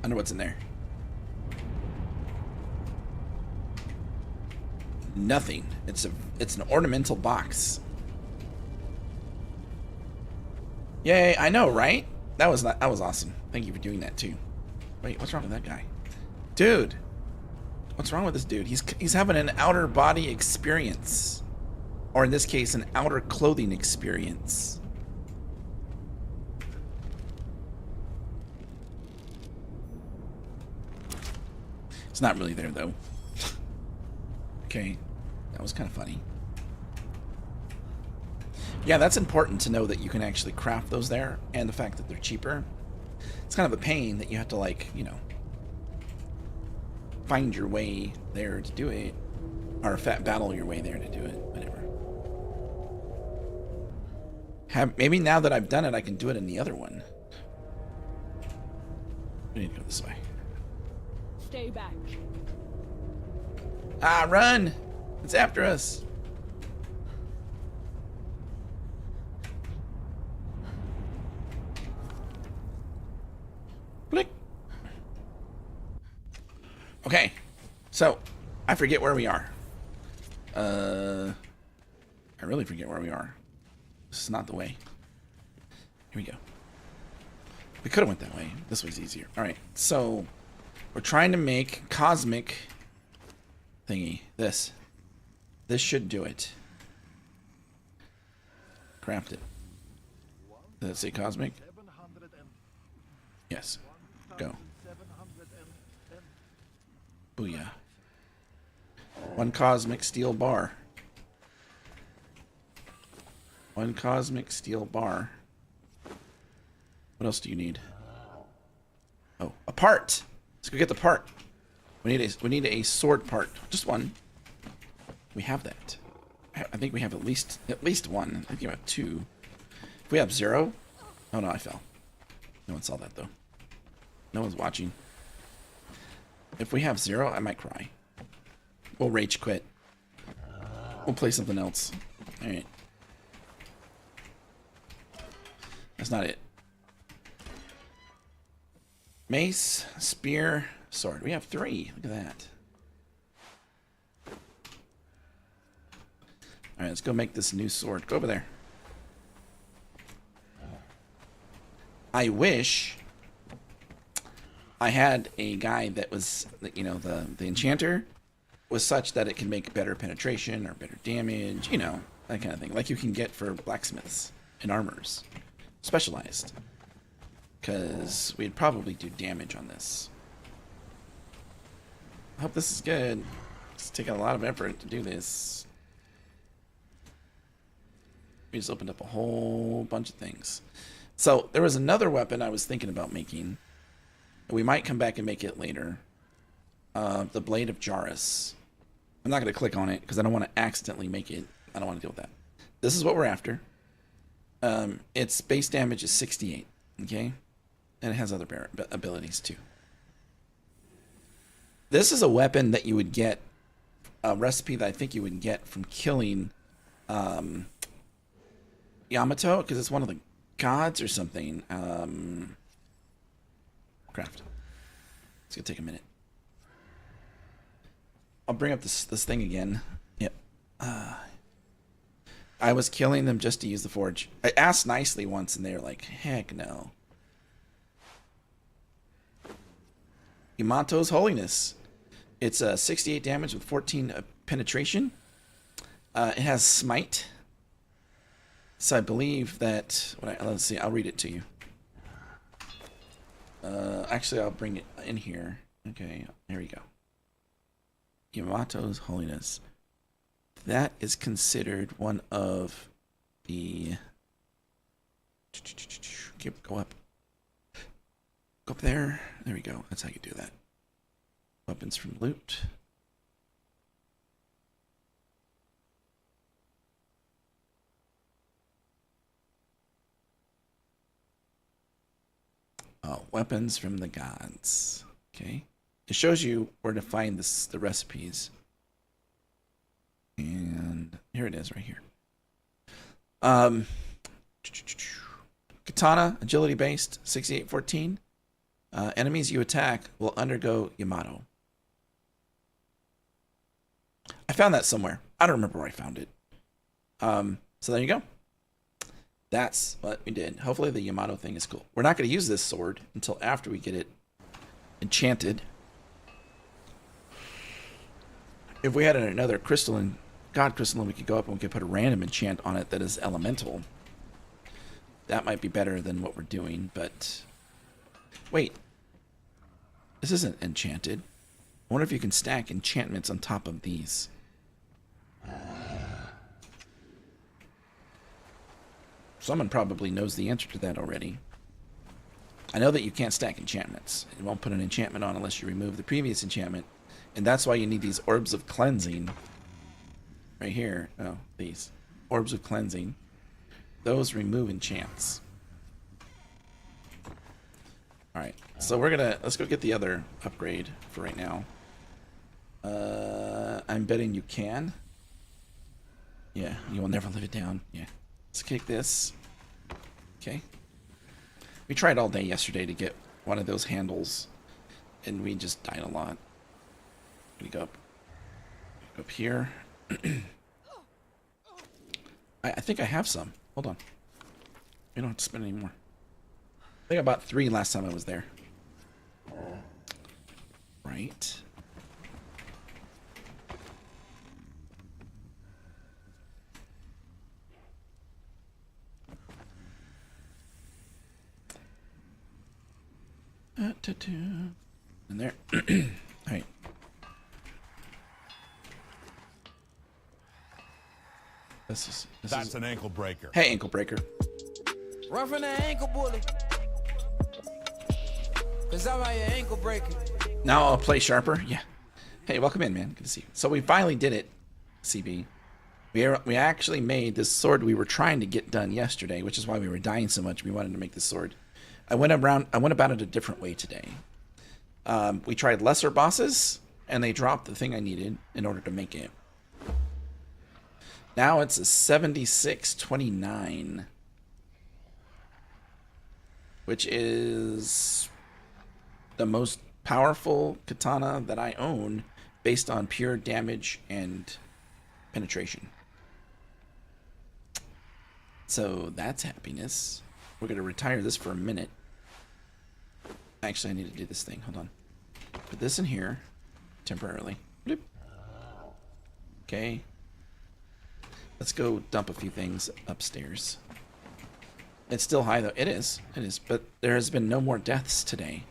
I know what's in there. Nothing. It's an ornamental box. Yay! I know, right? That was awesome. Thank you for doing that too. Wait, what's wrong with that guy? Dude, what's wrong with this dude? He's having an outer body experience. Or in this case, an outer clothing experience. It's not really there, though. Okay, that was kind of funny. Yeah, that's important to know that you can actually craft those there, and the fact that they're cheaper. It's kind of a pain that you have to, like, you know, find your way there to do it. Or battle your way there to do it. Whatever. Maybe now that I've done it, I can do it in the other one. We need to go this way. Stay back. Ah, run! It's after us. Click. Okay, so I forget where we are. I really forget where we are. This is not the way. Here we go. We could have went that way. This way's easier. All right, so we're trying to make cosmic thingy. This should do it. Craft it. Does it say cosmic? Yes. Go. Booyah. One cosmic steel bar. One cosmic steel bar. What else do you need? Oh, a part. Let's go get the part. We need a sword part. Just one. We have that. I think we have at least one. I think we have two. If we have 0. Oh no, I fell. No one saw that though. No one's watching. If we have 0, I might cry. We'll rage quit. We'll play something else. All right. That's not it. Mace, spear, sword. We have 3. Look at that. Alright, let's go make this new sword. Go over there. I wish I had a guy that was, you know, the enchanter was such that it can make better penetration or better damage, you know, that kind of thing. Like you can get for blacksmiths and armors. Specialized. Because we'd probably do damage on this. I hope this is good. It's taking a lot of effort to do this. We just opened up a whole bunch of things. So there was another weapon I was thinking about making. We might come back and make it later. The Blade of Jarus. I'm not going to click on it because I don't want to accidentally make it. I don't want to deal with that. This is what we're after. Its base damage is 68. Okay? And it has other abilities too. This is a weapon that you would get, a recipe that I think you would get from killing Yamato, because it's one of the gods or something. Craft. It's gonna take a minute. I'll bring up this thing again. Yep. I was killing them just to use the forge. I asked nicely once, and they were like, "Heck no." Yamato's Holiness. It's 68 damage with 14 penetration. It has smite. So I believe that... let's see, I'll read it to you. Actually, I'll bring it in here. Okay, there we go. Yamato's Holiness. That is considered one of the... Go up. Go up there. There we go. That's how you do that. Weapons from loot. Oh, weapons from the gods. Okay. it shows you where to find the recipes. And here it is right here. Katana, agility based, 6814. Enemies you attack will undergo Yamato. I found that somewhere. I don't remember where I found it. So there you go. That's what we did. Hopefully the Yamato thing is cool. We're not going to use this sword until after we get it enchanted. If we had another crystalline, god crystalline, we could go up and we could put a random enchant on it that is elemental. That might be better than what we're doing, but... Wait. This isn't enchanted. I wonder if you can stack enchantments on top of these. Someone probably knows the answer to that already. I know that you can't stack enchantments. You won't put an enchantment on unless you remove the previous enchantment. And that's why you need these orbs of cleansing. Right here. Oh, these. Orbs of cleansing. Those remove enchants. Alright, so we're gonna... Let's go get the other upgrade for right now. I'm betting you can. Yeah, you will never live it down. Yeah. Let's kick this. Okay. We tried all day yesterday to get one of those handles, and we just died a lot. We go up here. I think I have some. Hold on. We don't have to spend any more. I think I bought 3 last time I was there. Right. In there. Alright. That's an ankle breaker. Hey, ankle breaker. Run from the ankle bully. Cause I'm your ankle breaker. Now I'll play sharper. Yeah. Hey, welcome in, man. Good to see you. So we finally did it, CB. We actually made this sword we were trying to get done yesterday, which is why we were dying so much. We wanted to make this sword. I went about it a different way today. We tried lesser bosses, and they dropped the thing I needed in order to make it. Now it's a 7629, which is the most powerful katana that I own based on pure damage and penetration. So that's happiness. We're going to retire this for a minute. Actually, I need to do this thing. Hold on. Put this in here temporarily. Bloop. Okay. Let's go dump a few things upstairs. It's still high, though. It is. It is. But there has been no more deaths today.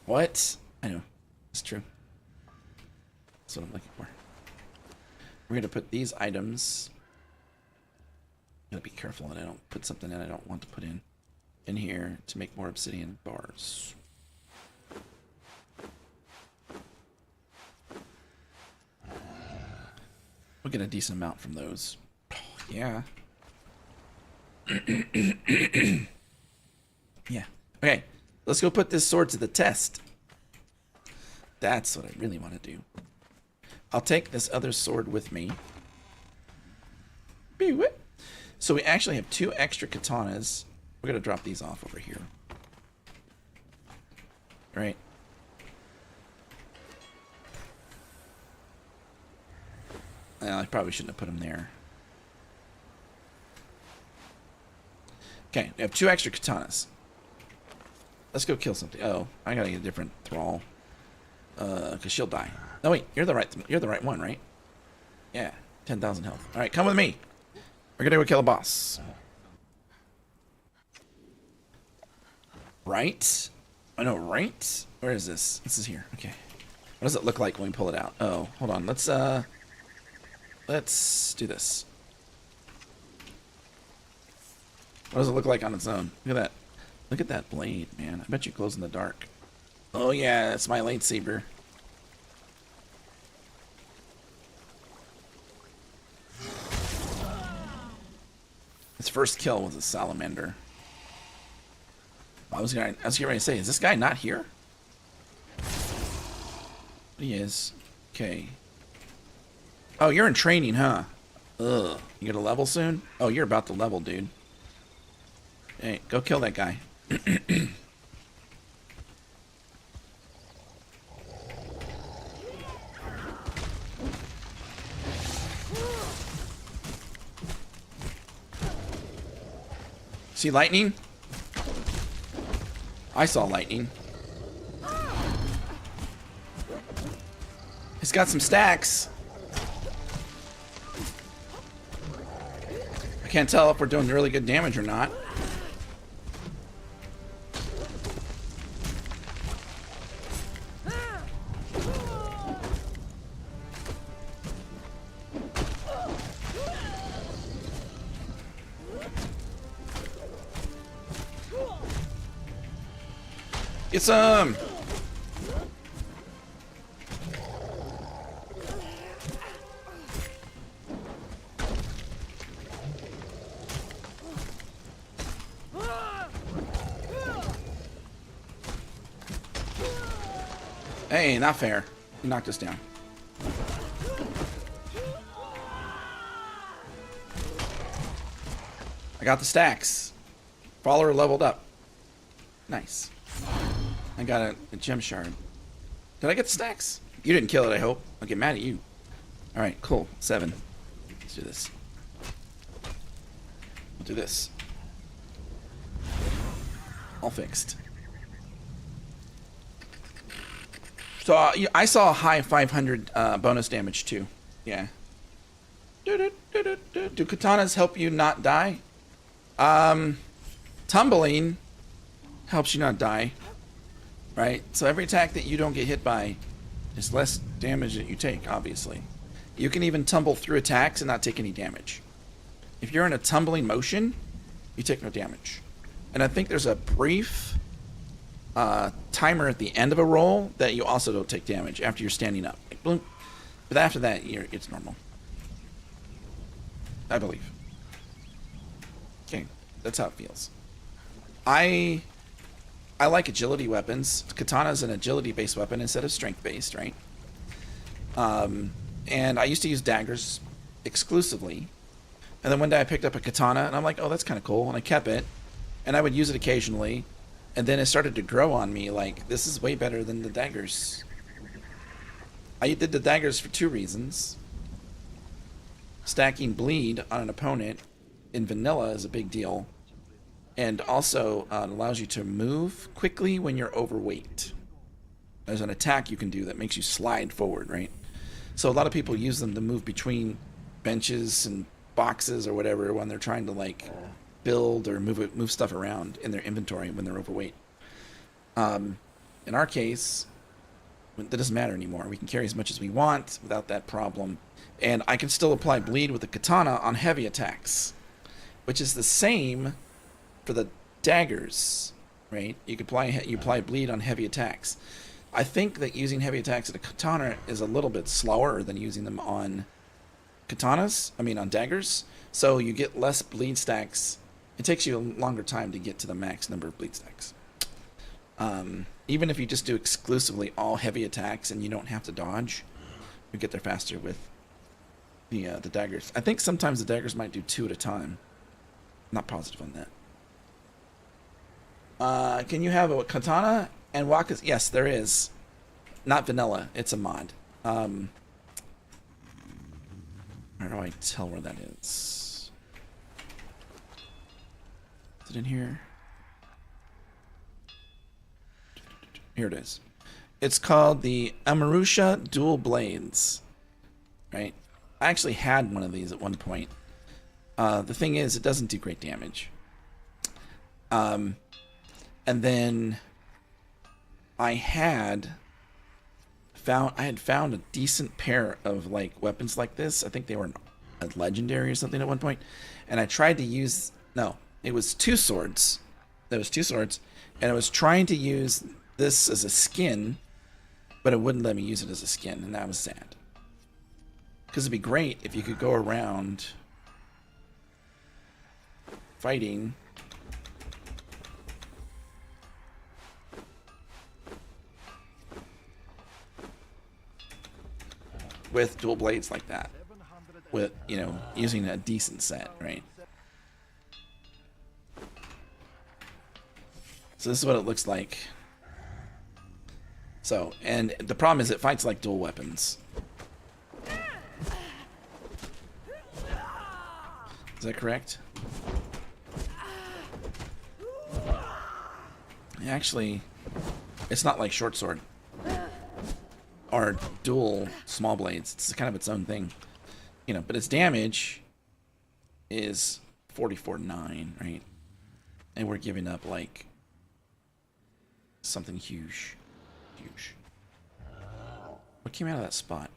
What? I know. It's true. That's what I'm looking for. We're going to put these items... Gotta be careful that I don't put something that I don't want to put in here to make more obsidian bars. We'll get a decent amount from those. Oh, yeah. Yeah. Okay. Let's go put this sword to the test. That's what I really want to do. I'll take this other sword with me. So we actually have 2 extra katanas. We're going to drop these off over here. Right. Well, I probably shouldn't have put them there. Okay, we have 2 extra katanas. Let's go kill something. Oh, I gotta get a different thrall. Cause she'll die. No wait, you're the right one, right? Yeah, 10,000 health. All right, come with me. We're gonna go kill a boss. Right? I know, right? Where is this? This is here. Okay. What does it look like when we pull it out? Oh, hold on. Let's do this. What does it look like on its own? Look at that. Look at that blade, man. I bet you it glows in the dark. Oh yeah, that's my lightsaber. His first kill was a salamander. I was getting ready to say, is this guy not here? He is. Okay. Oh, you're in training, huh? Ugh. You get a level soon? Oh, you're about to level, dude. Hey, go kill that guy. See lightning? I saw lightning. He's got some stacks. I can't tell if we're doing really good damage or not. Get some! Hey, not fair. You knocked us down. I got the stacks. Follower leveled up. Nice. I got a gem shard. Did I get the stacks? You didn't kill it, I hope. I'll get mad at you. Alright, cool. 7. Let's do this. We'll do this. All fixed. So I saw a high 500 bonus damage too. Yeah. Do katanas help you not die? Tumbling helps you not die. Right? So every attack that you don't get hit by is less damage that you take, obviously. You can even tumble through attacks and not take any damage. If you're in a tumbling motion, you take no damage. And I think there's a brief timer at the end of a roll that you also don't take damage after you're standing up. Like, bloom. But after that, it's normal. I believe. Okay, that's how it feels. I like agility weapons. Katana's an agility-based weapon instead of strength-based, right? And I used to use daggers exclusively. And then one day I picked up a katana, and I'm like, oh, that's kind of cool. And I kept it. And I would use it occasionally. And then it started to grow on me, like, this is way better than the daggers. I did the daggers for 2 reasons. Stacking bleed on an opponent in vanilla is a big deal. And also it allows you to move quickly when you're overweight. There's an attack you can do that makes you slide forward, right? So a lot of people use them to move between benches and boxes or whatever when they're trying to, like, build or move stuff around in their inventory when they're overweight. In our case, that doesn't matter anymore. We can carry as much as we want without that problem. And I can still apply bleed with the katana on heavy attacks, which is the same for the daggers, right? You apply bleed on heavy attacks. I think that using heavy attacks at a katana is a little bit slower than using them on on daggers. So you get less bleed stacks. It takes you a longer time to get to the max number of bleed stacks. Even if you just do exclusively all heavy attacks and you don't have to dodge, you get there faster with the daggers. I think sometimes the daggers might do 2 at a time. Not positive on that. Can you have a katana and walk? Yes, there is. Not vanilla. It's a mod. Where do I tell where that is? Is it in here? Here it is. It's called the Amarusha Dual Blades. Right? I actually had one of these at one point. The thing is, it doesn't do great damage. And then I had found a decent pair of, like, weapons like this. I think they were a legendary or something at one point. And I tried to use... No, it was 2 swords. There was 2 swords. And I was trying to use this as a skin, but it wouldn't let me use it as a skin, and that was sad. Because it'd be great if you could go around fighting with dual blades like that, with, you know, using a decent set, right? So this is what it looks like. So, and the problem is it fights like dual weapons. Is that correct? Actually, it's not like short sword or dual small blades. It's kind of its own thing, you know. But its damage is 44.9, right? And we're giving up like something huge. What came out of that spot?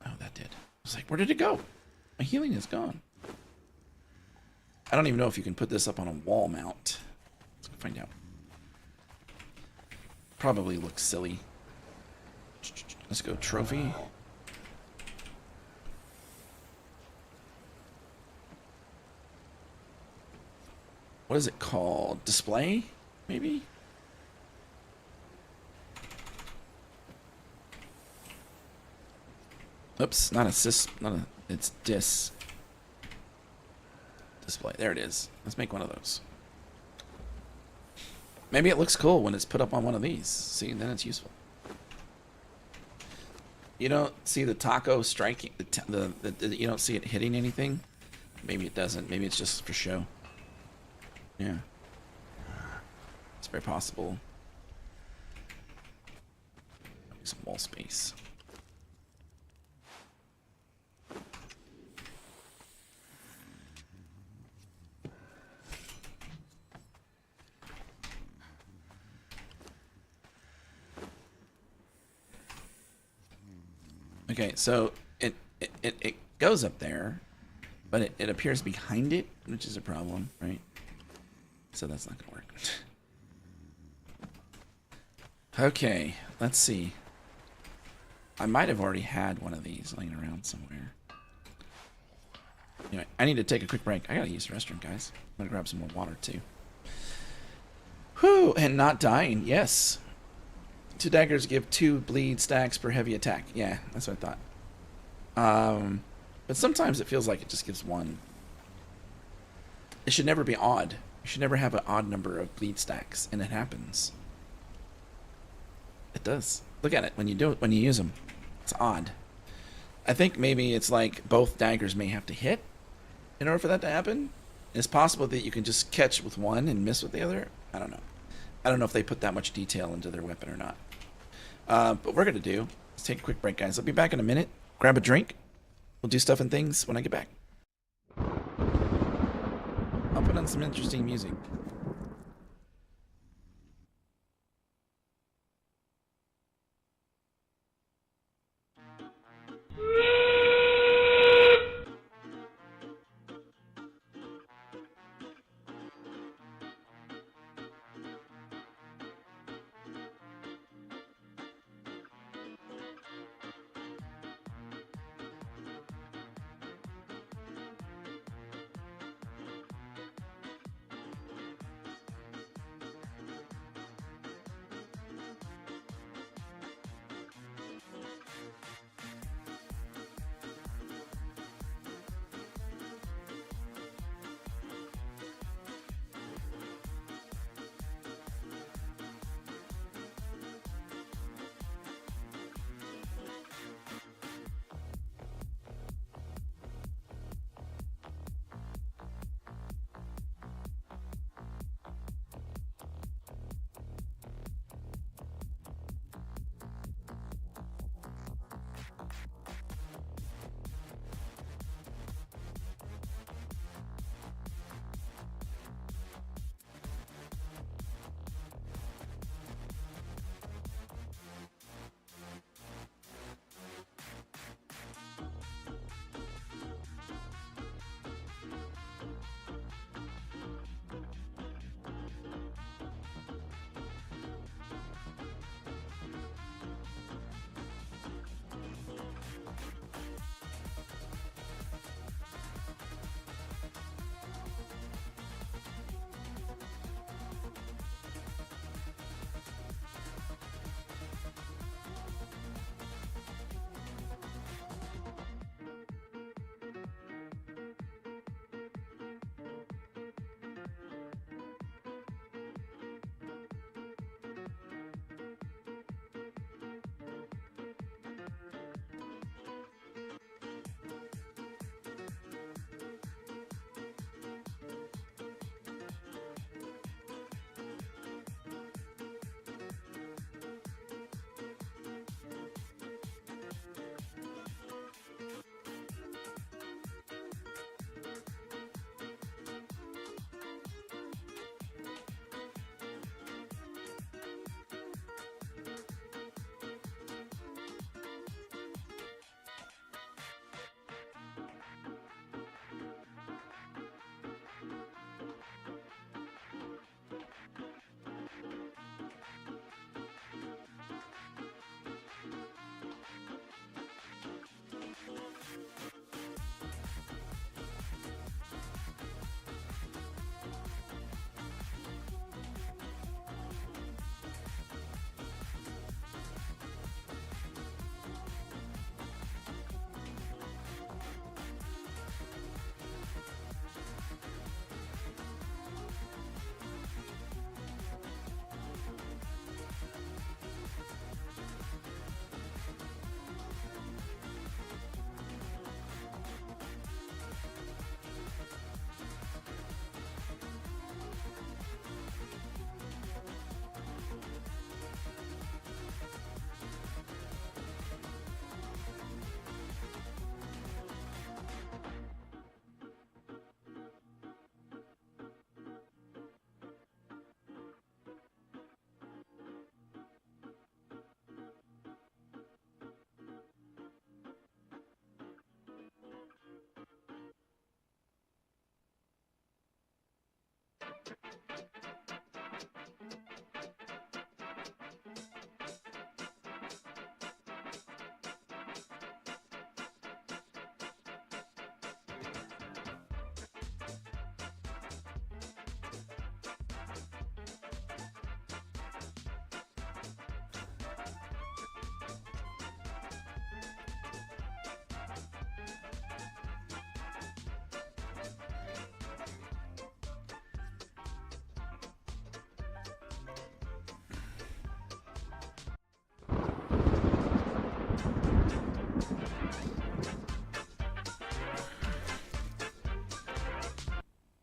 Oh, that did. I was like, where did it go? My healing is gone. I don't even know if you can put this up on a wall mount. Let's go find out. Probably looks silly. Let's go trophy. What is it called? Display? Maybe? Oops, not assist, it's dis. Display, there it is. Let's make one of those. Maybe it looks cool when it's put up on one of these. See, then it's useful. You don't see the taco striking, you don't see it hitting anything? Maybe it doesn't, maybe it's just for show. Yeah. It's very possible. Some wall space. Okay, so it goes up there, but it appears behind it, which is a problem, right? So that's not gonna work. Okay, let's see. I might have already had one of these laying around somewhere. Anyway, I need to take a quick break. I gotta use the restroom, guys. I'm gonna grab some more water too. Whew, and not dying, yes. 2 daggers give 2 bleed stacks per heavy attack. Yeah, that's what I thought. But sometimes it feels like it just gives 1. It should never be odd. You should never have an odd number of bleed stacks, and it happens. It does. Look at it when you do it, when you use them. It's odd. I think maybe it's like both daggers may have to hit in order for that to happen. It's possible that you can just catch with one and miss with the other. I don't know. I don't know if they put that much detail into their weapon or not. But what we're going to do, let's take a quick break, guys. I'll be back in a minute. Grab a drink. We'll do stuff and things when I get back. I'll put on some interesting music.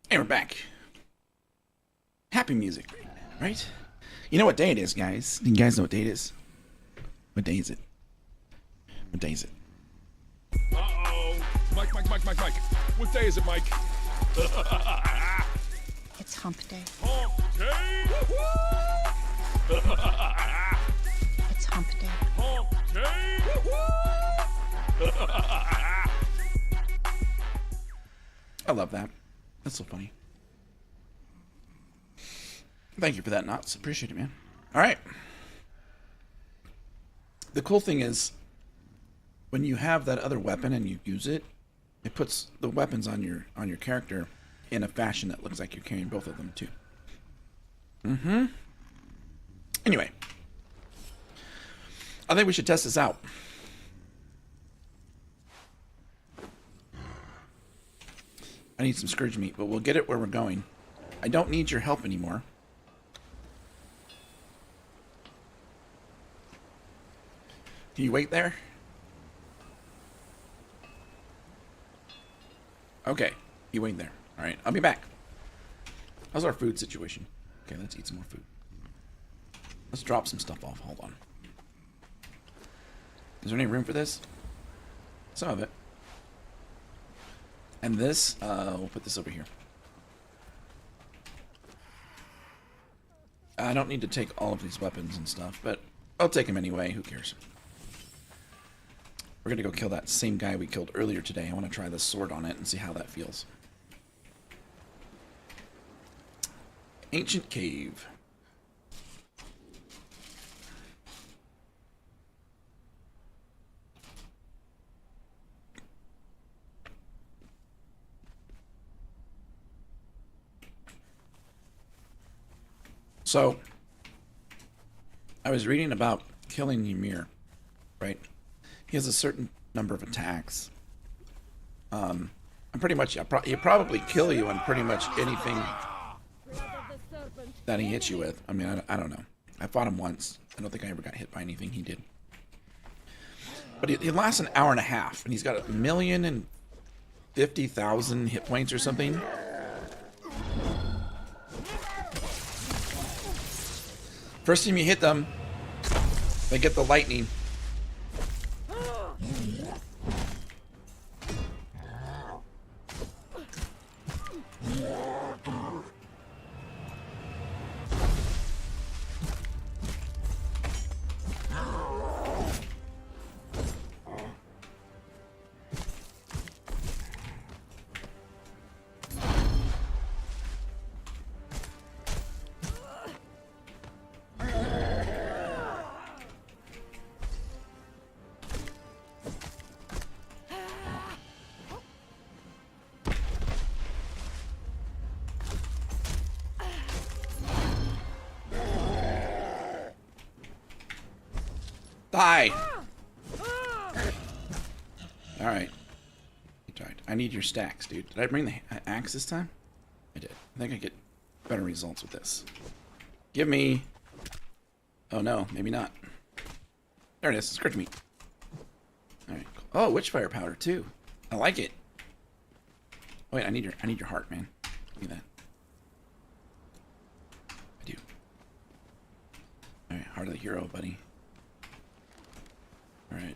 Hey, we're back. Happy music, right? You know what day it is, guys? You guys know what day it is? What day is it? What day is it? Uh-oh. Mike. What day is it, Mike? It's hump day. Hump day! It's hump day. Hump day! I love that. That's so funny. Thank you for that, Knots. Appreciate it, man. All right. The cool thing is, when you have that other weapon and you use it, it puts the weapons on your character in a fashion that looks like you're carrying both of them too. Anyway, I think we should test this out. I need some scourge meat, but we'll get it where we're going. I don't need your help anymore. Can you wait there? Okay, you wait there. All right, I'll be back. How's our food situation? Okay, let's eat some more food. Let's drop some stuff off. Hold on. Is there any room for this? Some of it. And this, we'll put this over here. I don't need to take all of these weapons and stuff, but I'll take them anyway. Who cares? We're gonna go kill that same guy we killed earlier today. I want to try this sword on it and see how that feels. Ancient cave. So, I was reading about killing Ymir, right? He has a certain number of attacks. I'm pretty much, he'll probably kill you on pretty much anything that he hits you with. I mean, I don't know. I fought him once. I don't think I ever got hit by anything he did. But he lasts an hour and a half, and he's got 1,050,000 hit points or something. First time you hit them, they get the lightning. Die! Alright. You tried. I need your stacks, dude. Did I bring the axe this time? I did. I think I get better results with this. Give me... Oh no, maybe not. There it is. Scourge meat. Alright, cool. Oh, witchfire powder too. I like it. Oh, wait, I need your heart, man. Give me that. I do. Alright, heart of the hero, buddy. All right.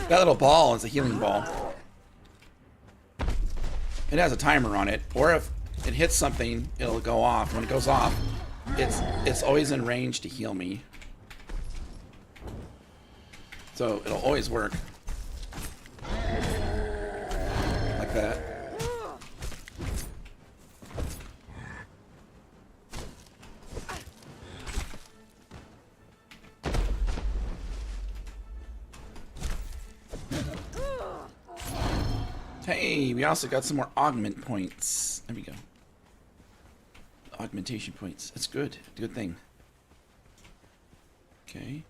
That little ball is a healing ball. It has a timer on it, or if it hits something, it'll go off. When it goes off, it's always in range to heal me. So it'll always work. Like that. Hey, we also got some more augment points. There we go. Augmentation points. That's good. Good thing. Okay.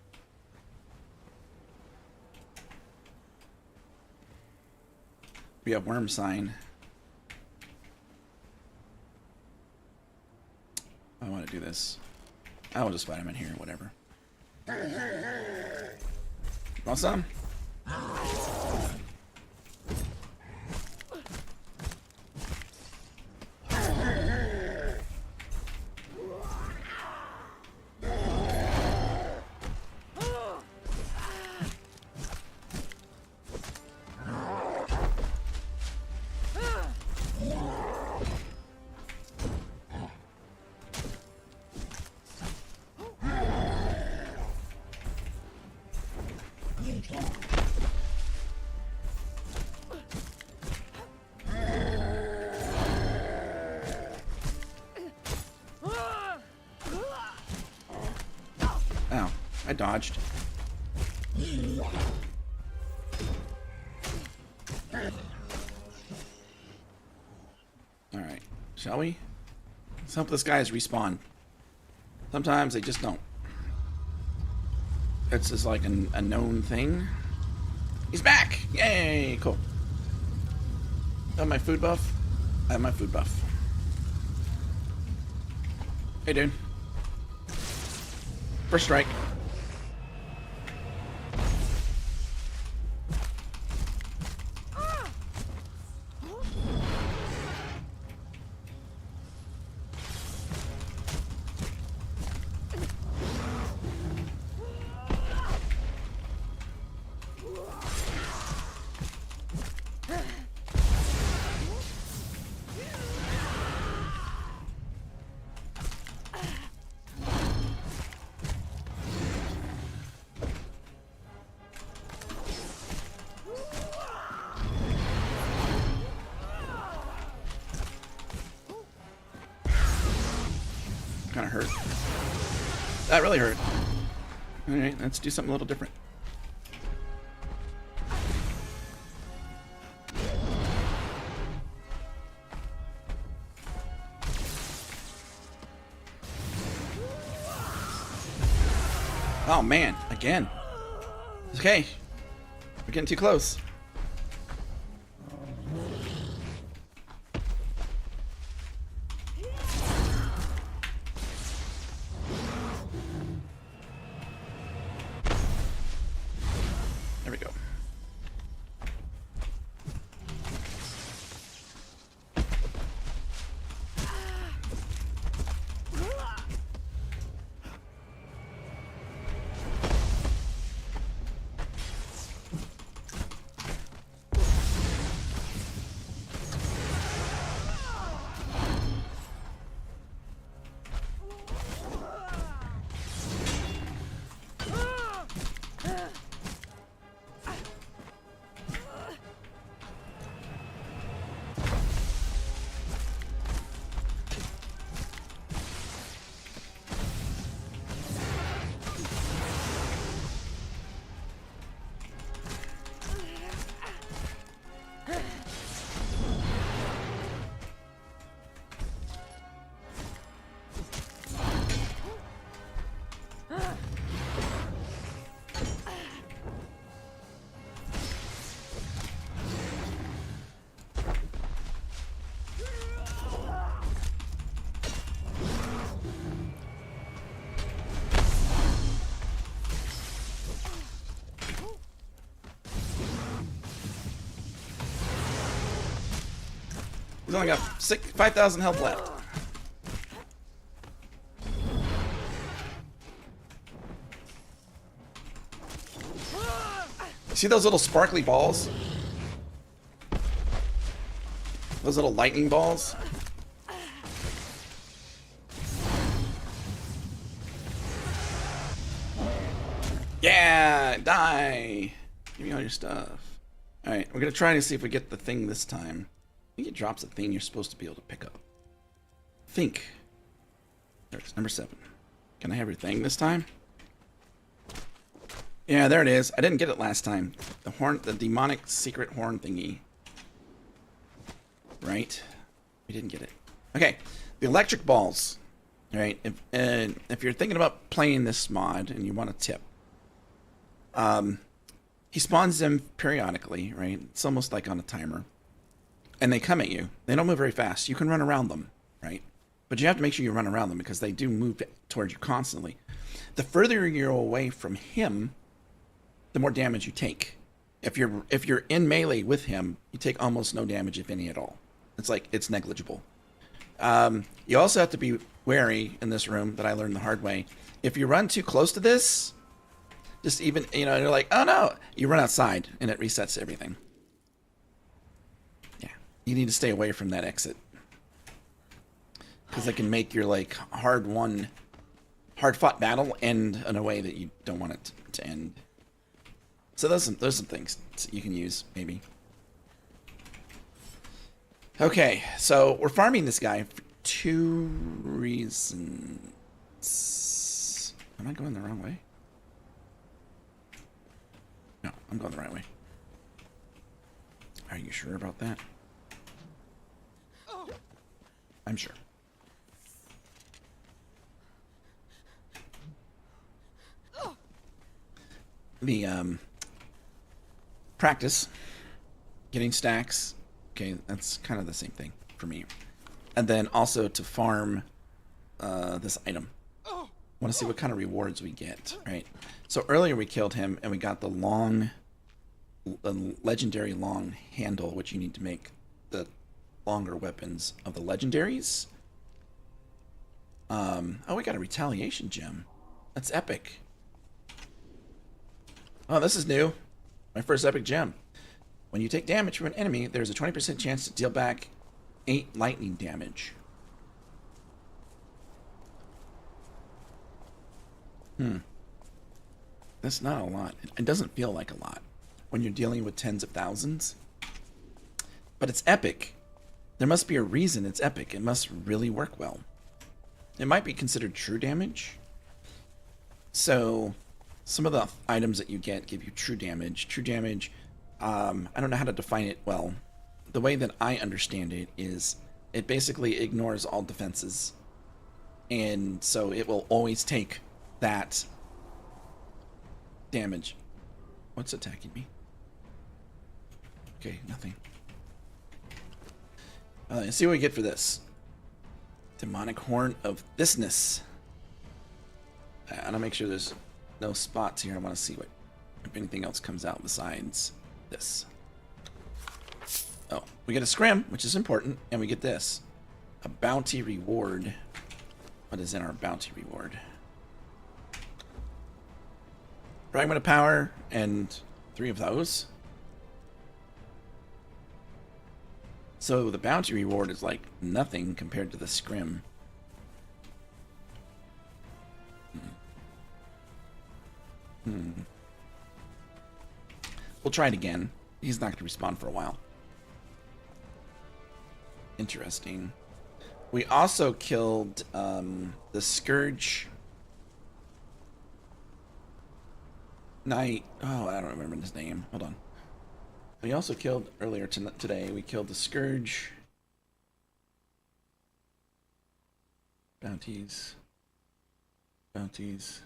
We have worm sign. I want to do this. I will just fight him in here, whatever. Want some? Ow, I dodged. Alright, shall we? Some of this guys respawn. Sometimes they just don't. It's just like a known thing. He's back! Yay! Cool. I have my food buff. I have my food buff. Hey, dude. First strike. Kind of hurt. That really hurt. Alright, let's do something a little different. Oh man, again. Okay. We're getting too close. There we go. He's only got 5,000 health left. See those little sparkly balls? Those little lightning balls? Yeah, die. Give me all your stuff. Alright, we're gonna try to see if we get the thing this time. I think it drops a thing you're supposed to be able to pick up. Think. There's number 7. Can I have your thing this time? Yeah, there it is. I didn't get it last time. The horn, the demonic secret horn thingy. Right? We didn't get it. Okay, the electric balls. Alright, if you're thinking about playing this mod and you want a tip, he spawns them periodically, right? It's almost like on a timer. And they come at you. They don't move very fast. You can run around them, right? But you have to make sure you run around them because they do move towards you constantly. The further you're away from him, the more damage you take. If you're in melee with him, you take almost no damage, if any at all. It's negligible. You also have to be wary in this room that I learned the hard way. If you run too close to this, just even, you're like, oh no, you run outside and it resets everything. Yeah, you need to stay away from that exit. Because it can make your, like, hard-fought battle end in a way that you don't want it to end. So there's some things you can use, maybe. Okay, so we're farming this guy for 2 reasons. Am I going the wrong way? No, I'm going the right way. Are you sure about that? I'm sure. The practice, getting stacks. Okay, that's kind of the same thing for me. And then also to farm this item. Want to see what kind of rewards we get, right? So earlier we killed him and we got the legendary long handle, which you need to make the longer weapons of the legendaries. Oh, we got a retaliation gem. That's epic. Oh, this is new. My first epic gem. When you take damage from an enemy, there's a 20% chance to deal back 8 lightning damage. That's not a lot. It doesn't feel like a lot when you're dealing with tens of thousands. But it's epic. There must be a reason it's epic. It must really work well. It might be considered true damage. So some of the items that you get give you true damage. True damage, I don't know how to define it well. The way that I understand it is it basically ignores all defenses. And so it will always take that damage. What's attacking me? Okay, nothing. Let's see what we get for this. Demonic Horn of Thisness. I want to make sure there's no spots here. I want to see if anything else comes out besides this. Oh, we get a scrim, which is important, and we get this. A bounty reward. What is in our bounty reward? Fragment of power and 3 of those. So the bounty reward is like nothing compared to the scrim. We'll try it again. He's not going to respond for a while. Interesting. We also killed the Scourge Knight. Oh, I don't remember his name. Hold on. We also killed earlier today. We killed the Scourge. Bounties. Bounties.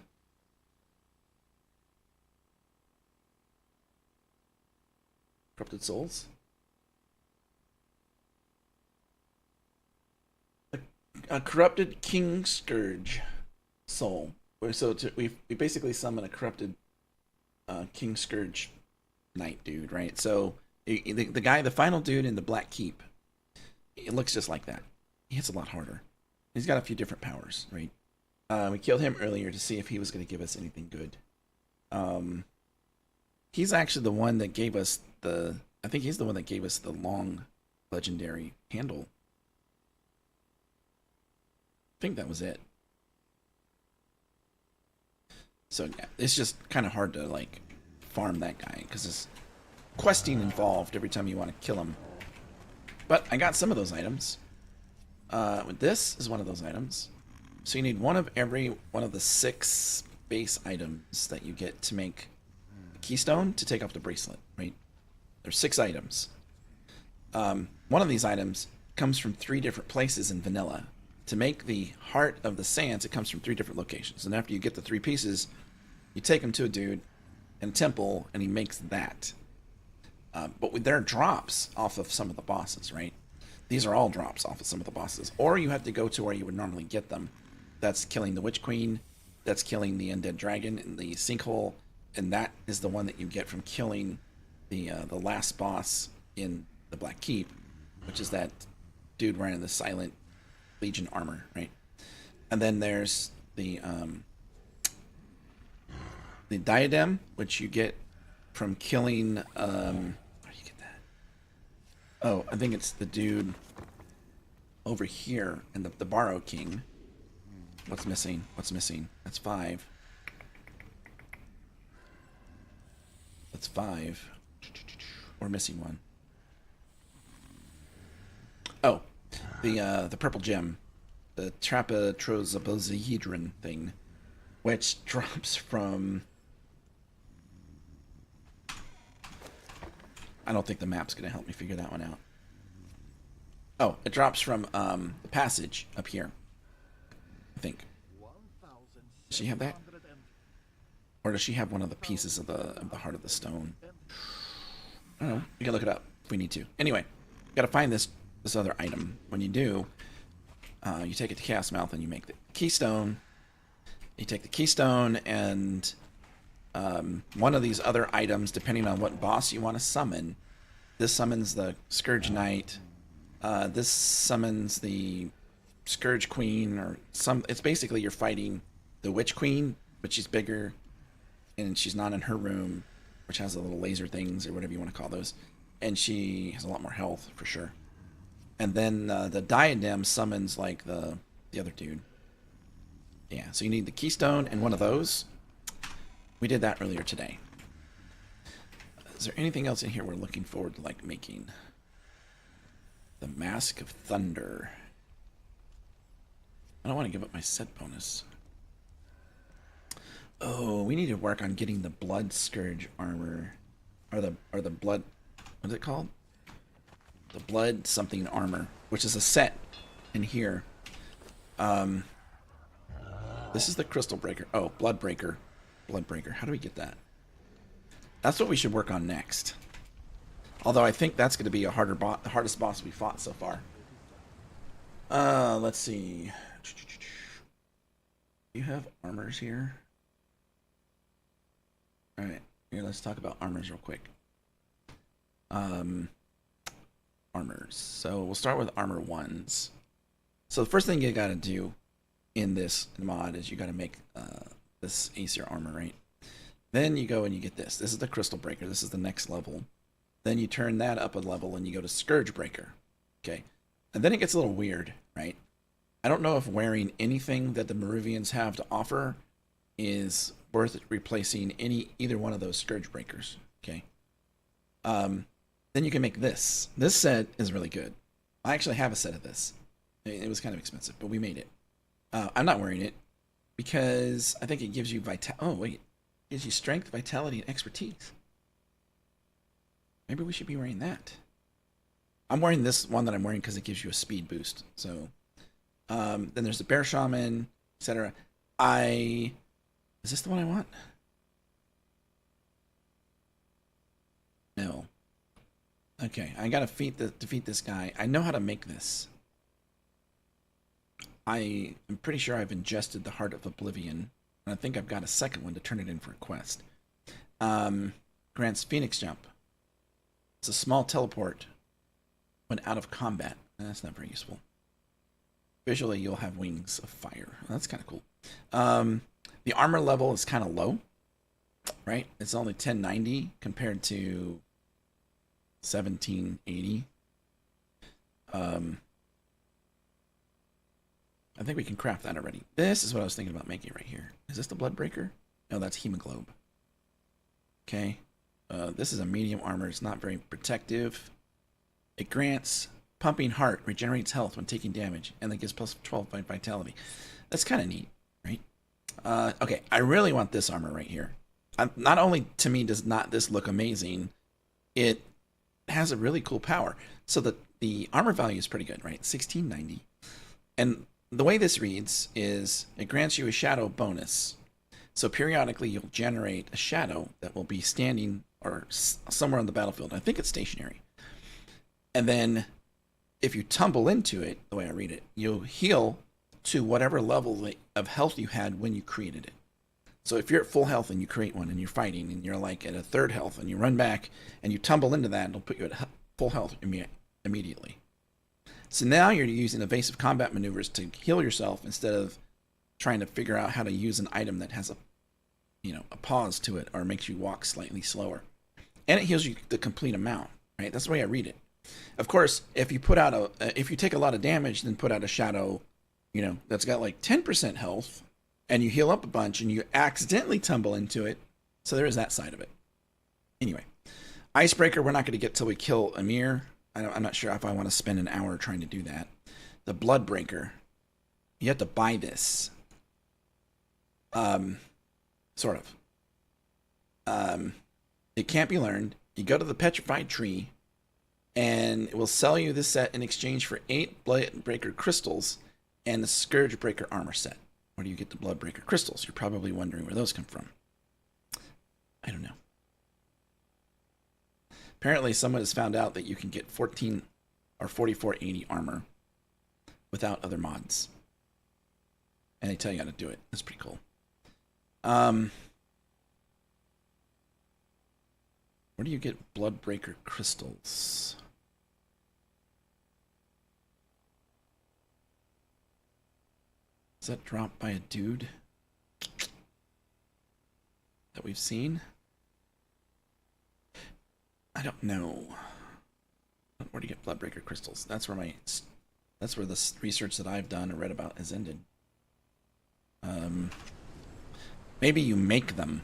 Corrupted Souls. A corrupted King Scourge soul. So we basically summon a corrupted King Scourge Knight dude, right? So the guy, the final dude in the Black Keep, it looks just like that. He hits a lot harder. He's got a few different powers, right? We killed him earlier to see if he was going to give us anything good. He's actually the one that gave us the. I think he's the one that gave us the long legendary handle. I think that was it. So yeah, it's just kind of hard to like farm that guy because it's questing involved every time you want to kill him. But I got some of those items. This is one of those items. So you need one of every one of the 6 base items that you get to make the keystone to take off the bracelet, right? There's 6 items. One of these items comes from 3 different places in vanilla. To make the Heart of the Sands, it comes from 3 different locations. And after you get the 3 pieces, you take them to a dude in a temple, and he makes that. But there are drops off of some of the bosses, right? These are all drops off of some of the bosses. Or you have to go to where you would normally get them. That's killing the Witch Queen. That's killing the Undead Dragon in the sinkhole. And that is the one that you get from killing the last boss in the Black Keep, which is that dude wearing the Silent Legion armor, right? And then there's the diadem, which you get from killing how do you get that? Oh, I think it's the dude over here in the Borrow King. What's missing? What's missing? That's 5. That's 5. We're missing one. Oh, the purple gem, the trapetrosabohedron thing, which drops from. I don't think the map's gonna help me figure that one out. Oh, it drops from the passage up here. I think. Does she have that? Or does she have one of the pieces of the Heart of the Stone? I don't know. We can look it up if we need to. Anyway, you gotta find this other item. When you do, you take it to Chaos Mouth and you make the keystone. You take the keystone and one of these other items, depending on what boss you want to summon. This summons the Scourge Knight. This summons the Scourge Queen, or some. It's basically you're fighting the Witch Queen, but she's bigger, and she's not in her room, which has the little laser things or whatever you want to call those, and she has a lot more health for sure. And then the diadem summons like the other dude. Yeah, so you need the keystone and one of those. We did that earlier today. Is there anything else in here we're looking forward to like making? The Mask of Thunder. I don't want to give up my set bonus. Oh, we need to work on getting the Blood Scourge armor. Or the blood, what is it called? The Blood something armor, which is a set in here. This is the Crystal Breaker. Oh, Blood Breaker. Blood Breaker. How do we get that? That's what we should work on next. Although I think that's going to be a the hardest boss we fought so far. Let's see. Do you have armors here? Alright, here, let's talk about armors real quick. Armors. So we'll start with armor 1s. So the first thing you gotta do in this mod is you gotta make this Aesir armor, right? Then you go and you get this. This is the Crystal Breaker. This is the next level. Then you turn that up a level and you go to Scourge Breaker. Okay. And then it gets a little weird, right? I don't know if wearing anything that the Maruvians have to offer is worth replacing either one of those Scourge Breakers. Okay. Then you can make this. This set is really good. I actually have a set of this. It was kind of expensive, but we made it. I'm not wearing it because I think it gives you oh wait, it gives you strength, vitality, and expertise. Maybe we should be wearing that. I'm wearing this one that I'm wearing because it gives you a speed boost. So, then there's the Bear Shaman, etc. Is this the one I want? No. Okay, I gotta defeat this guy. I know how to make this. I am pretty sure I've ingested the Heart of Oblivion, and I think I've got a second one to turn it in for a quest. Grants Phoenix Jump. It's a small teleport when out of combat. That's not very useful. Visually, you'll have wings of fire. That's kind of cool. The armor level is kind of low. right? It's only 1090 compared to 1780. I think we can craft that already. This is what I was thinking about making right here. Is this the blood breaker? No, that's hemoglobin. Okay. This is a medium armor. It's not very protective. It grants pumping heart, regenerates health when taking damage, and that gives plus 12 by vitality. That's kind of neat, right? Okay, I really want this armor right here. Not only to me does not this look amazing, it has a really cool power. So the armor value is pretty good, right? 1690. And the way this reads is it grants you a shadow bonus. So periodically you'll generate a shadow that will be standing or somewhere on the battlefield. I think it's stationary. And then if you tumble into it, the way I read it, you'll heal to whatever level of health you had when you created it. So if you're at full health and you create one and you're fighting and you're like at a third health and you run back and you tumble into that, it'll put you at full health immediately. So now you're using evasive combat maneuvers to heal yourself instead of trying to figure out how to use an item that has a pause to it or makes you walk slightly slower. And it heals you the complete amount, right? That's the way I read it. Of course, if you if you take a lot of damage, then put out a shadow, that's got like 10% health, and you heal up a bunch, and you accidentally tumble into it. So there is that side of it. Anyway, Icebreaker, we're not going to get till we kill Amir. I'm not sure if I want to spend an hour trying to do that. The Bloodbreaker, you have to buy this. Sort of. It can't be learned. You go to the Petrified Tree, and it will sell you this set in exchange for 8 Bloodbreaker crystals and the Scourgebreaker armor set. Where do you get the Bloodbreaker crystals? You're probably wondering where those come from. I don't know. Apparently, someone has found out that you can get 14 or 4480 armor without other mods. And they tell you how to do it. That's pretty cool. Where do you get Bloodbreaker crystals? Is that dropped by a dude that we've seen? I don't know. Where do you get Bloodbreaker crystals? That's where the research that I've done or read about has ended. Maybe you make them.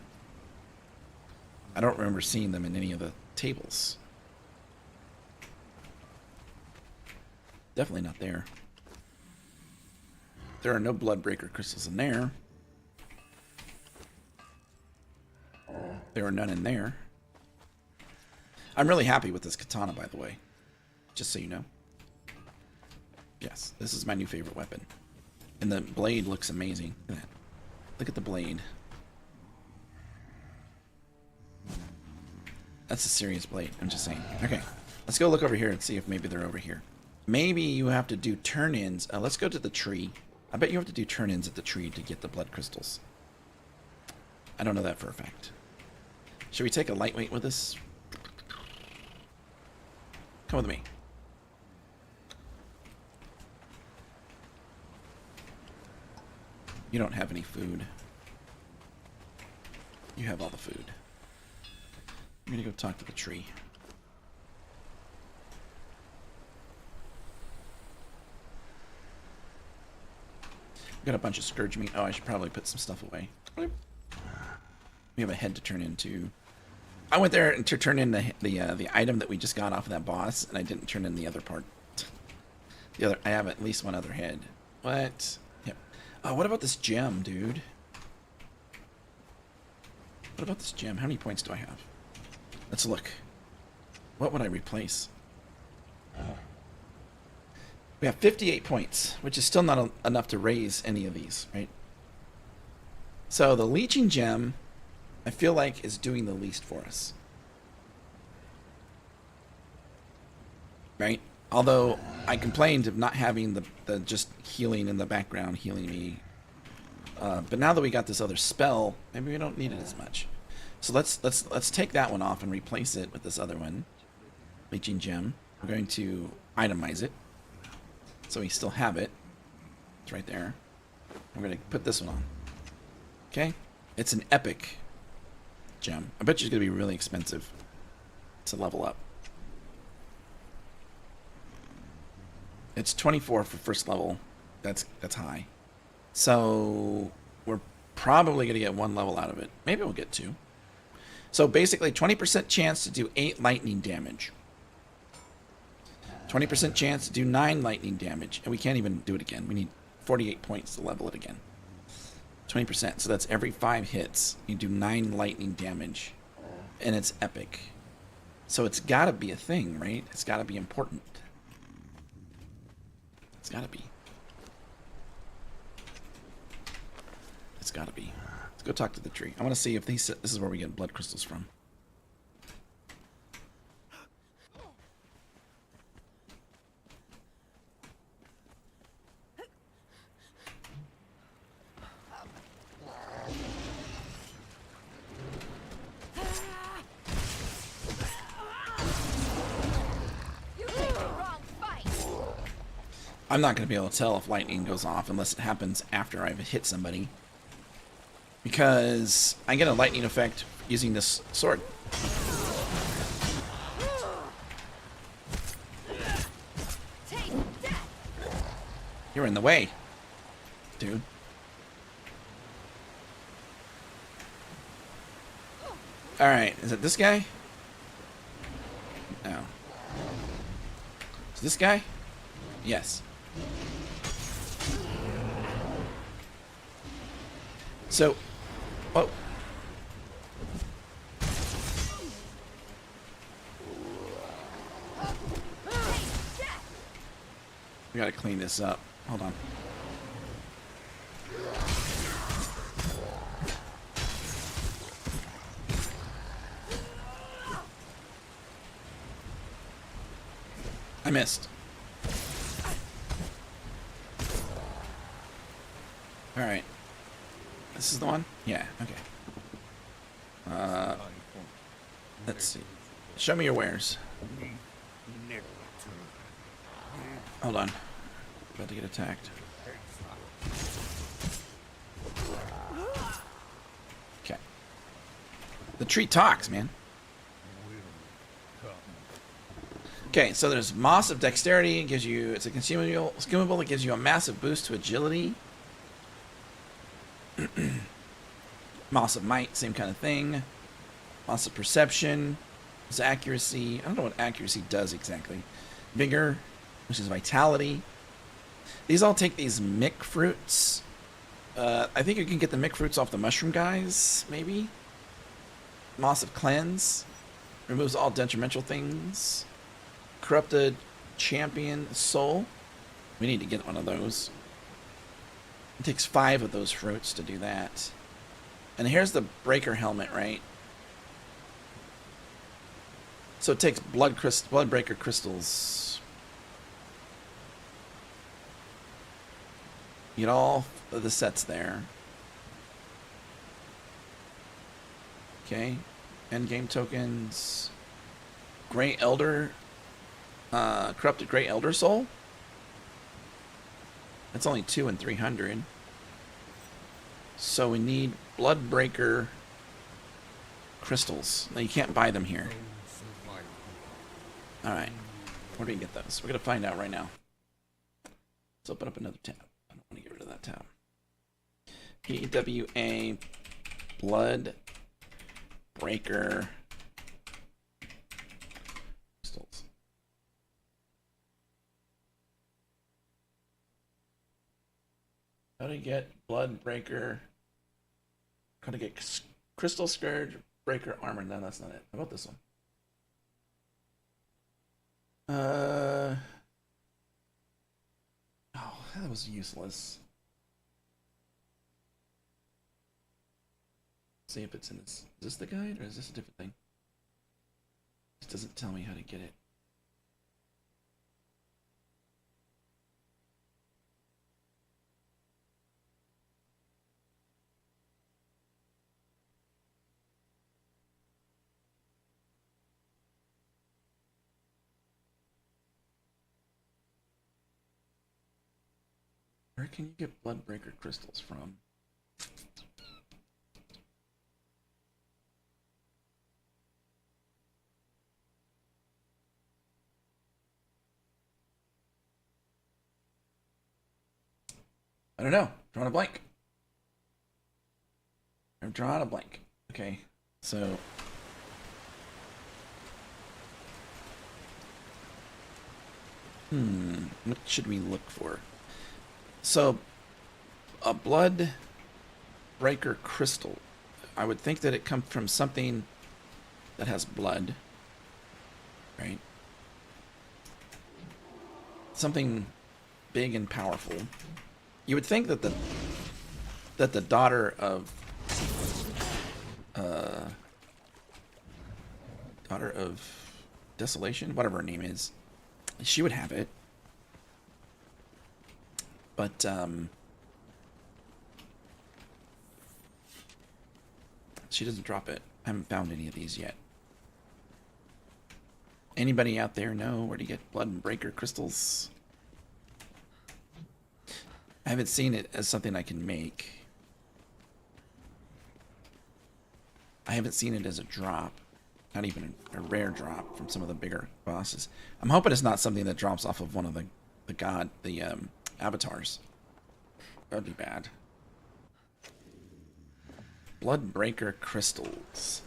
I don't remember seeing them in any of the tables. Definitely not there. There are no Bloodbreaker crystals in there. There are none in there. I'm really happy with this katana, by the way. Just so you know. Yes, this is my new favorite weapon. And the blade looks amazing. Look at that. Look at the blade. That's a serious blade, I'm just saying. Okay, let's go look over here and see if maybe they're over here. Maybe you have to do turn-ins. Let's go to the tree. I bet you have to do turn-ins at the tree to get the blood crystals. I don't know that for a fact. Should we take a lightweight with us? Come with me. You don't have any food. You have all the food. I'm gonna go talk to the tree. Got a bunch of scourge meat. Oh, I should probably put some stuff away. We have a head to turn into. I went there to turn in the item that we just got off of that boss, and I didn't turn in the other part. I have at least one other head. What? Yep. Oh, what about this gem, dude? What about this gem? How many points do I have? Let's look. What would I replace? We have 58 points, which is still not enough to raise any of these, right? So the leeching gem, I feel like, is doing the least for us. Right? Although I complained of not having the just healing in the background, healing me. But now that we got this other spell, maybe we don't need it as much. So let's take that one off and replace it with this other one. Leeching gem. We're going to itemize it. So we still have it. It's right there. We're going to put this one on. Okay? It's an epic. gem. I bet you it's gonna be really expensive to level up. It's 24 for first level. That's high. So we're probably gonna get 1 level out of it. Maybe we'll get 2. So basically 20% chance to do 8 lightning damage. 20% chance to do 9 lightning damage. And we can't even do it again. We need 48 points to level it again. 20%. So that's every 5 hits. You do 9 lightning damage. And it's epic. So it's gotta be a thing, right? It's gotta be important. It's gotta be. It's gotta be. Let's go talk to the tree. I want to see if this is where we get blood crystals from. I'm not going to be able to tell if lightning goes off unless it happens after I've hit somebody. Because I get a lightning effect using this sword. You're in the way, dude. Alright, is it this guy? No. Is this guy? Yes. So, oh. We gotta clean this up. Hold on. I missed. Alright. This is the one? Yeah, okay. Let's see. Show me your wares. Hold on. About to get attacked. Okay. The tree talks, man. Okay, so there's Moss of Dexterity. It gives you, it's a consumable. It gives you a massive boost to agility. Moss of Might, same kind of thing. Moss of Perception is accuracy. I don't know what accuracy does exactly. Vigor, which is vitality. These all take these mick fruits. I think you can get the mick fruits off the mushroom guys, maybe. Moss of Cleanse removes all detrimental things. Corrupted Champion Soul. We need to get one of those. It takes 5 of those fruits to do that. And here's the Breaker Helmet, right? So it takes Blood Breaker Crystals. You get all of the sets there. Okay. Endgame tokens. Grey Elder. Corrupted Grey Elder Soul. That's only 2 and 300. So we need Bloodbreaker crystals. Now you can't buy them here. Alright. Where do we get those? We're going to find out right now. Let's open up another tab. I don't want to get rid of that tab. EEWA Bloodbreaker crystals. How to get Bloodbreaker? How to get Crystal Scourge Breaker Armor? No, that's not it. How about this one? Oh, that was useless. See if it's in this. Is this the guide or is this a different thing? This doesn't tell me how to get it. Where can you get Bloodbreaker crystals from? I don't know. Drawing a blank. I'm drawing a blank. Okay, so what should we look for? So a blood breaker crystal. I would think that it comes from something that has blood, right? Something big and powerful. You would think that the daughter of Desolation, whatever her name is, she would have it. But she doesn't drop it. I haven't found any of these yet. Anybody out there know where to get blood and breaker crystals? I haven't seen it as something I can make. I haven't seen it as a drop. Not even a rare drop from some of the bigger bosses. I'm hoping it's not something that drops off of one of the avatars. That'd be bad. Blood breaker crystals.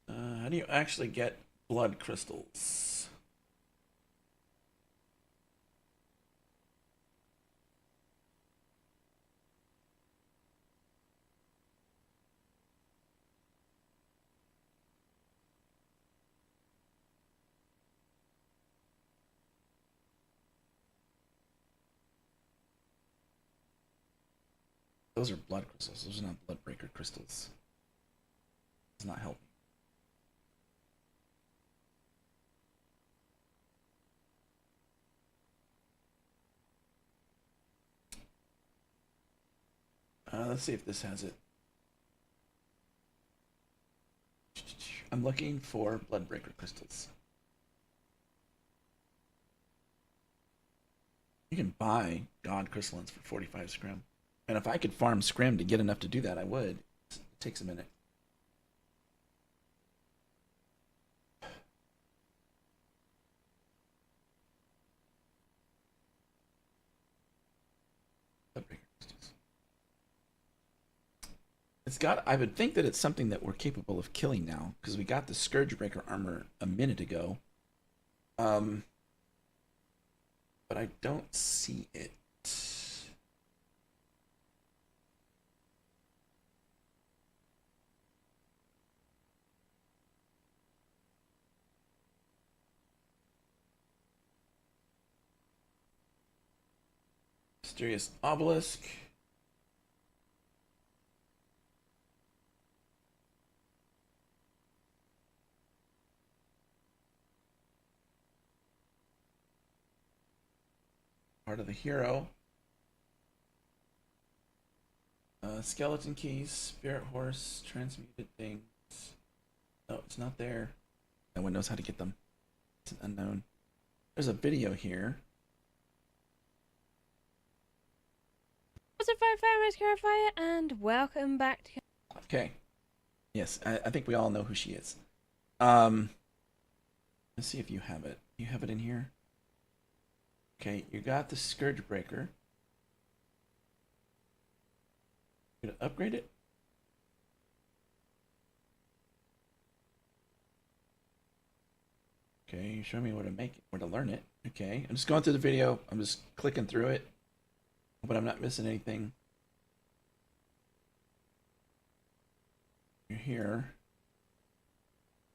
How do you actually get blood crystals? Those are blood crystals. Those are not blood breaker crystals. Does not help. Let's see if this has it. I'm looking for blood breaker crystals. You can buy god crystallines for 45 scrim. And if I could farm scrim to get enough to do that, I would. It takes a minute. Blood breaker crystals. It's got, I would think that it's something that we're capable of killing now, because we got the Scourgebreaker armor a minute ago. But I don't see it. Mysterious obelisk. Part of the hero. Skeleton keys, spirit horse, transmuted things. No, it's not there. No one knows how to get them. It's an unknown. There's a video here. What's up, Fire Clarifier, and welcome back to... Okay. Yes, I think we all know who she is. Let's see if you have it. You have it in here? Okay, you got the Scourgebreaker. You gonna upgrade it? Okay, you show me where to make it, where to learn it. Okay, I'm just going through the video. I'm just clicking through it. But I'm not missing anything. You're here.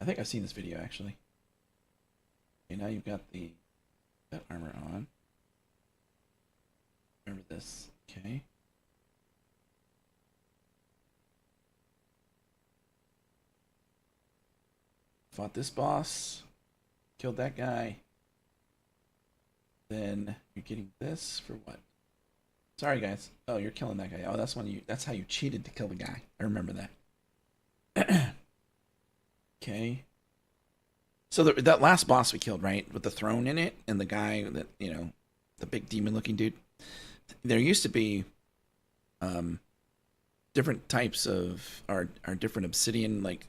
I think I've seen this video actually. Okay, now you've got that armor on. Remember this. Okay. Fought this boss. Killed that guy. Then you're getting this for what? Sorry guys. Oh, you're killing that guy. Oh, that's how you cheated to kill the guy. I remember that. Okay. So that last boss we killed, right? With the throne in it and the guy that, the big demon looking dude. There used to be different types of or different obsidian like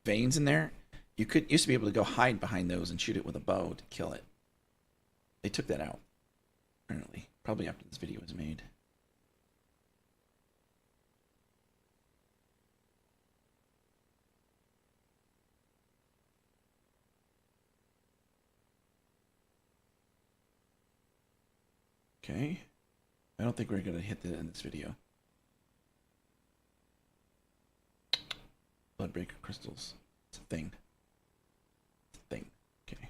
veins in there. You used to be able to go hide behind those and shoot it with a bow to kill it. They took that out, apparently. Probably after this video was made. Okay. I don't think we're going to hit that in this video. Bloodbreaker crystals. It's a thing. It's a thing. Okay.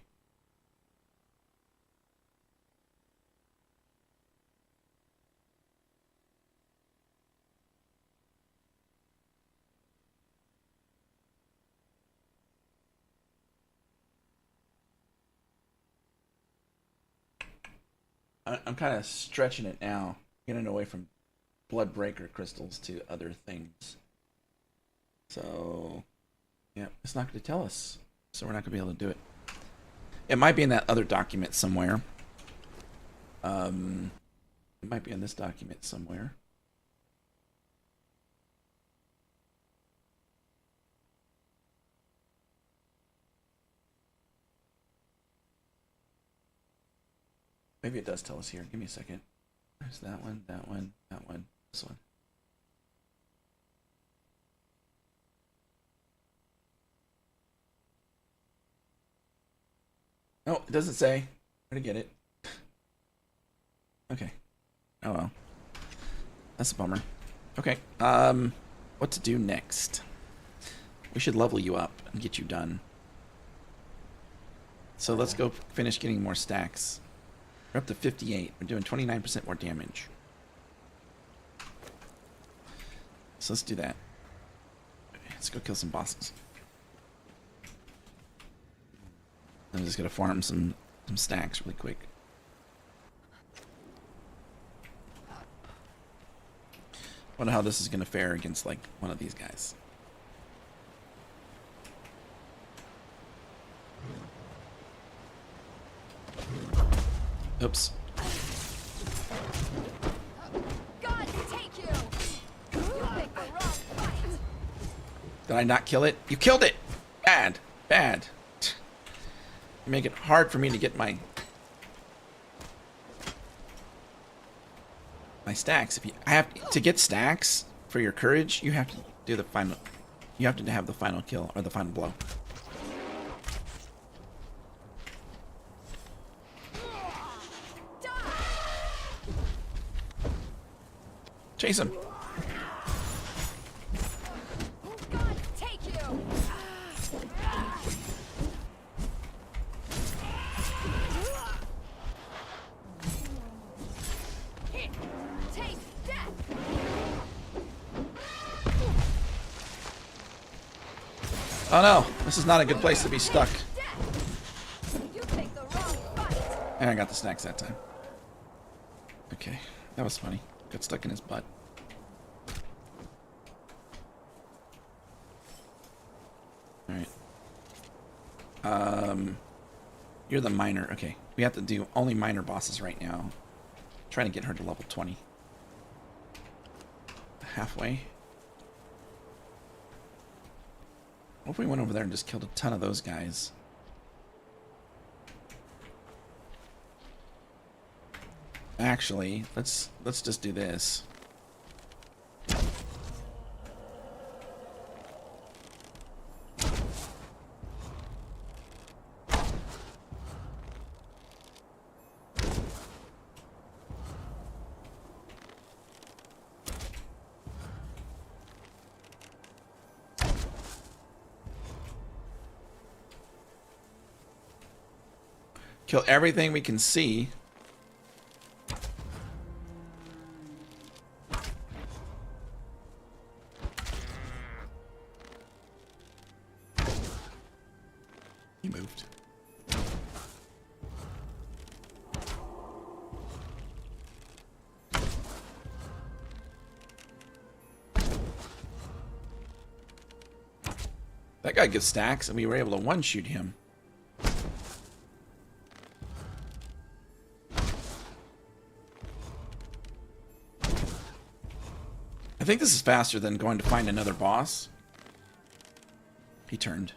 I'm kind of stretching it now, getting away from Bloodbreaker crystals to other things. So, yeah, it's not going to tell us. So we're not going to be able to do it. It might be in that other document somewhere. It might be in this document somewhere. Maybe it does tell us here. Give me a second. There's that one, that one, that one, this one. Oh, it doesn't say. Where to get it? Okay. Oh well. That's a bummer. Okay. What to do next? We should level you up and get you done. So let's go finish getting more stacks. We're up to 58. We're doing 29% more damage. So let's do that. Let's go kill some bosses. I'm just gonna farm some stacks really quick. Wonder how this is gonna fare against like one of these guys. Oops. God take you! You picked the wrong fight! Did I not kill it? You killed it! Bad. Bad. You make it hard for me to get my stacks. If I have to get stacks for your courage, you have to do the final. You have to have the final kill or the final blow. Chase him. God take you! Taste death! Oh no, this is not a good place to be stuck. You picked the wrong fight! And I got the snacks that time. Okay, that was funny. Got stuck in his butt. Alright. You're the miner. Okay. We have to do only minor bosses right now. Trying to get her to level 20. Halfway. What if we went over there and just killed a ton of those guys? Actually, let's just do this. Kill everything we can see. He moved. That guy gets stacks, and we were able to one-shoot him. I think this is faster than going to find another boss. He turned.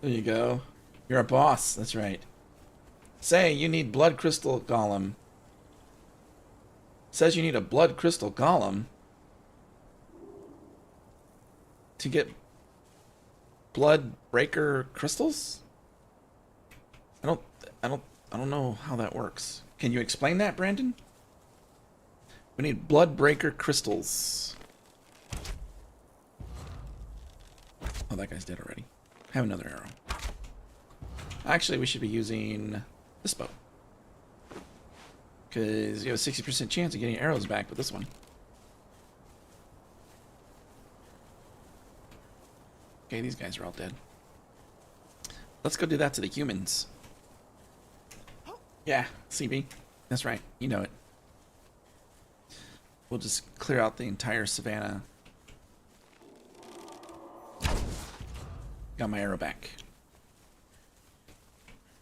There you go. You're a boss. That's right. Say you need blood crystal golem. Says you need a blood crystal golem to get blood breaker crystals. I don't know how that works. Can you explain that, Brandon? We need blood breaker crystals. Oh, that guy's dead already. Have another arrow. Actually, we should be using this bow. Because you have a 60% chance of getting arrows back with this one. Okay, these guys are all dead. Let's go do that to the humans. Yeah, CB. That's right. You know it. We'll just clear out the entire savannah. Got my arrow back.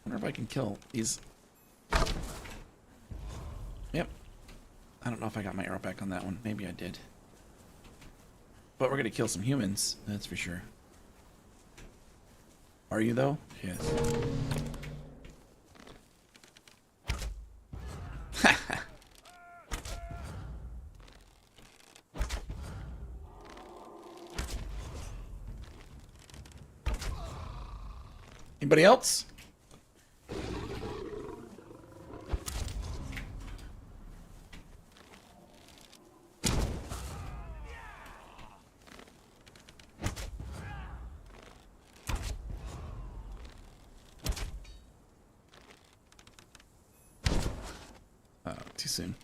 Wonder if I can kill these. Yep. I don't know if I got my arrow back on that one. Maybe I did. But we're gonna kill some humans, that's for sure. Are you though? Yes. Anybody else? Oh, too soon.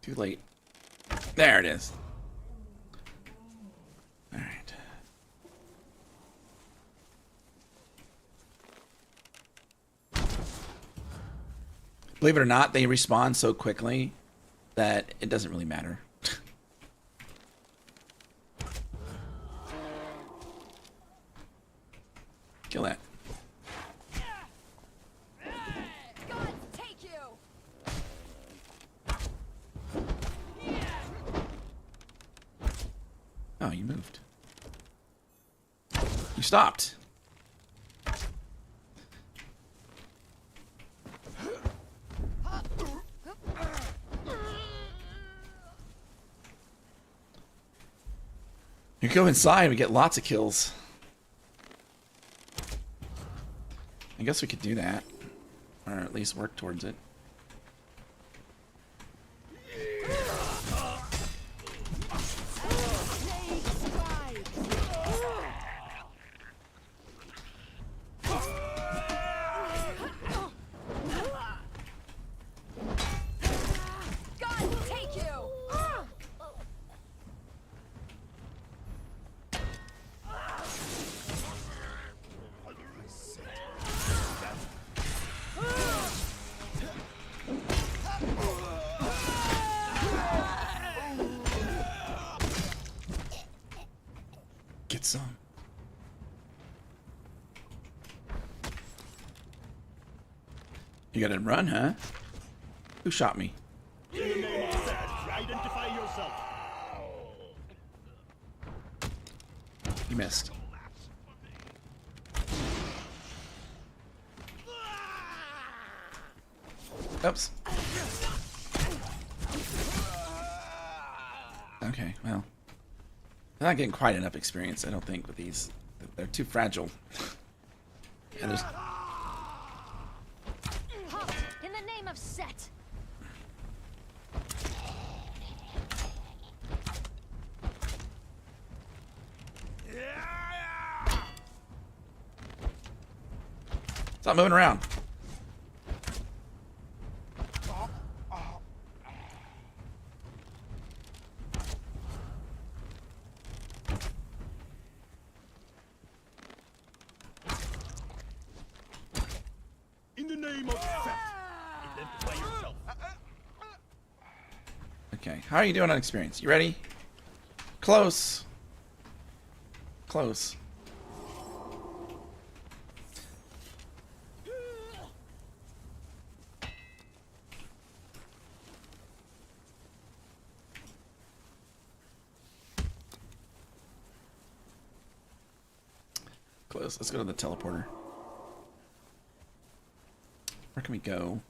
Too late. There it is. All right. Believe it or not, they respawn so quickly that it doesn't really matter. Kill that. God, take you! Oh, you moved. You stopped. You go inside and we get lots of kills. I guess we could do that. Or at least work towards it. God, take you! Get some. You gotta run, huh? Who shot me? Identify yourself. You missed. Oops. Okay, well. They're not getting quite enough experience, I don't think, with these. They're too fragile. And there's... Halt! In the name of Set! Stop moving around. In the name of Set, identify yourself. Okay, how are you doing on experience? You ready? Close. Close. this. Let's go to the teleporter. Where can we go?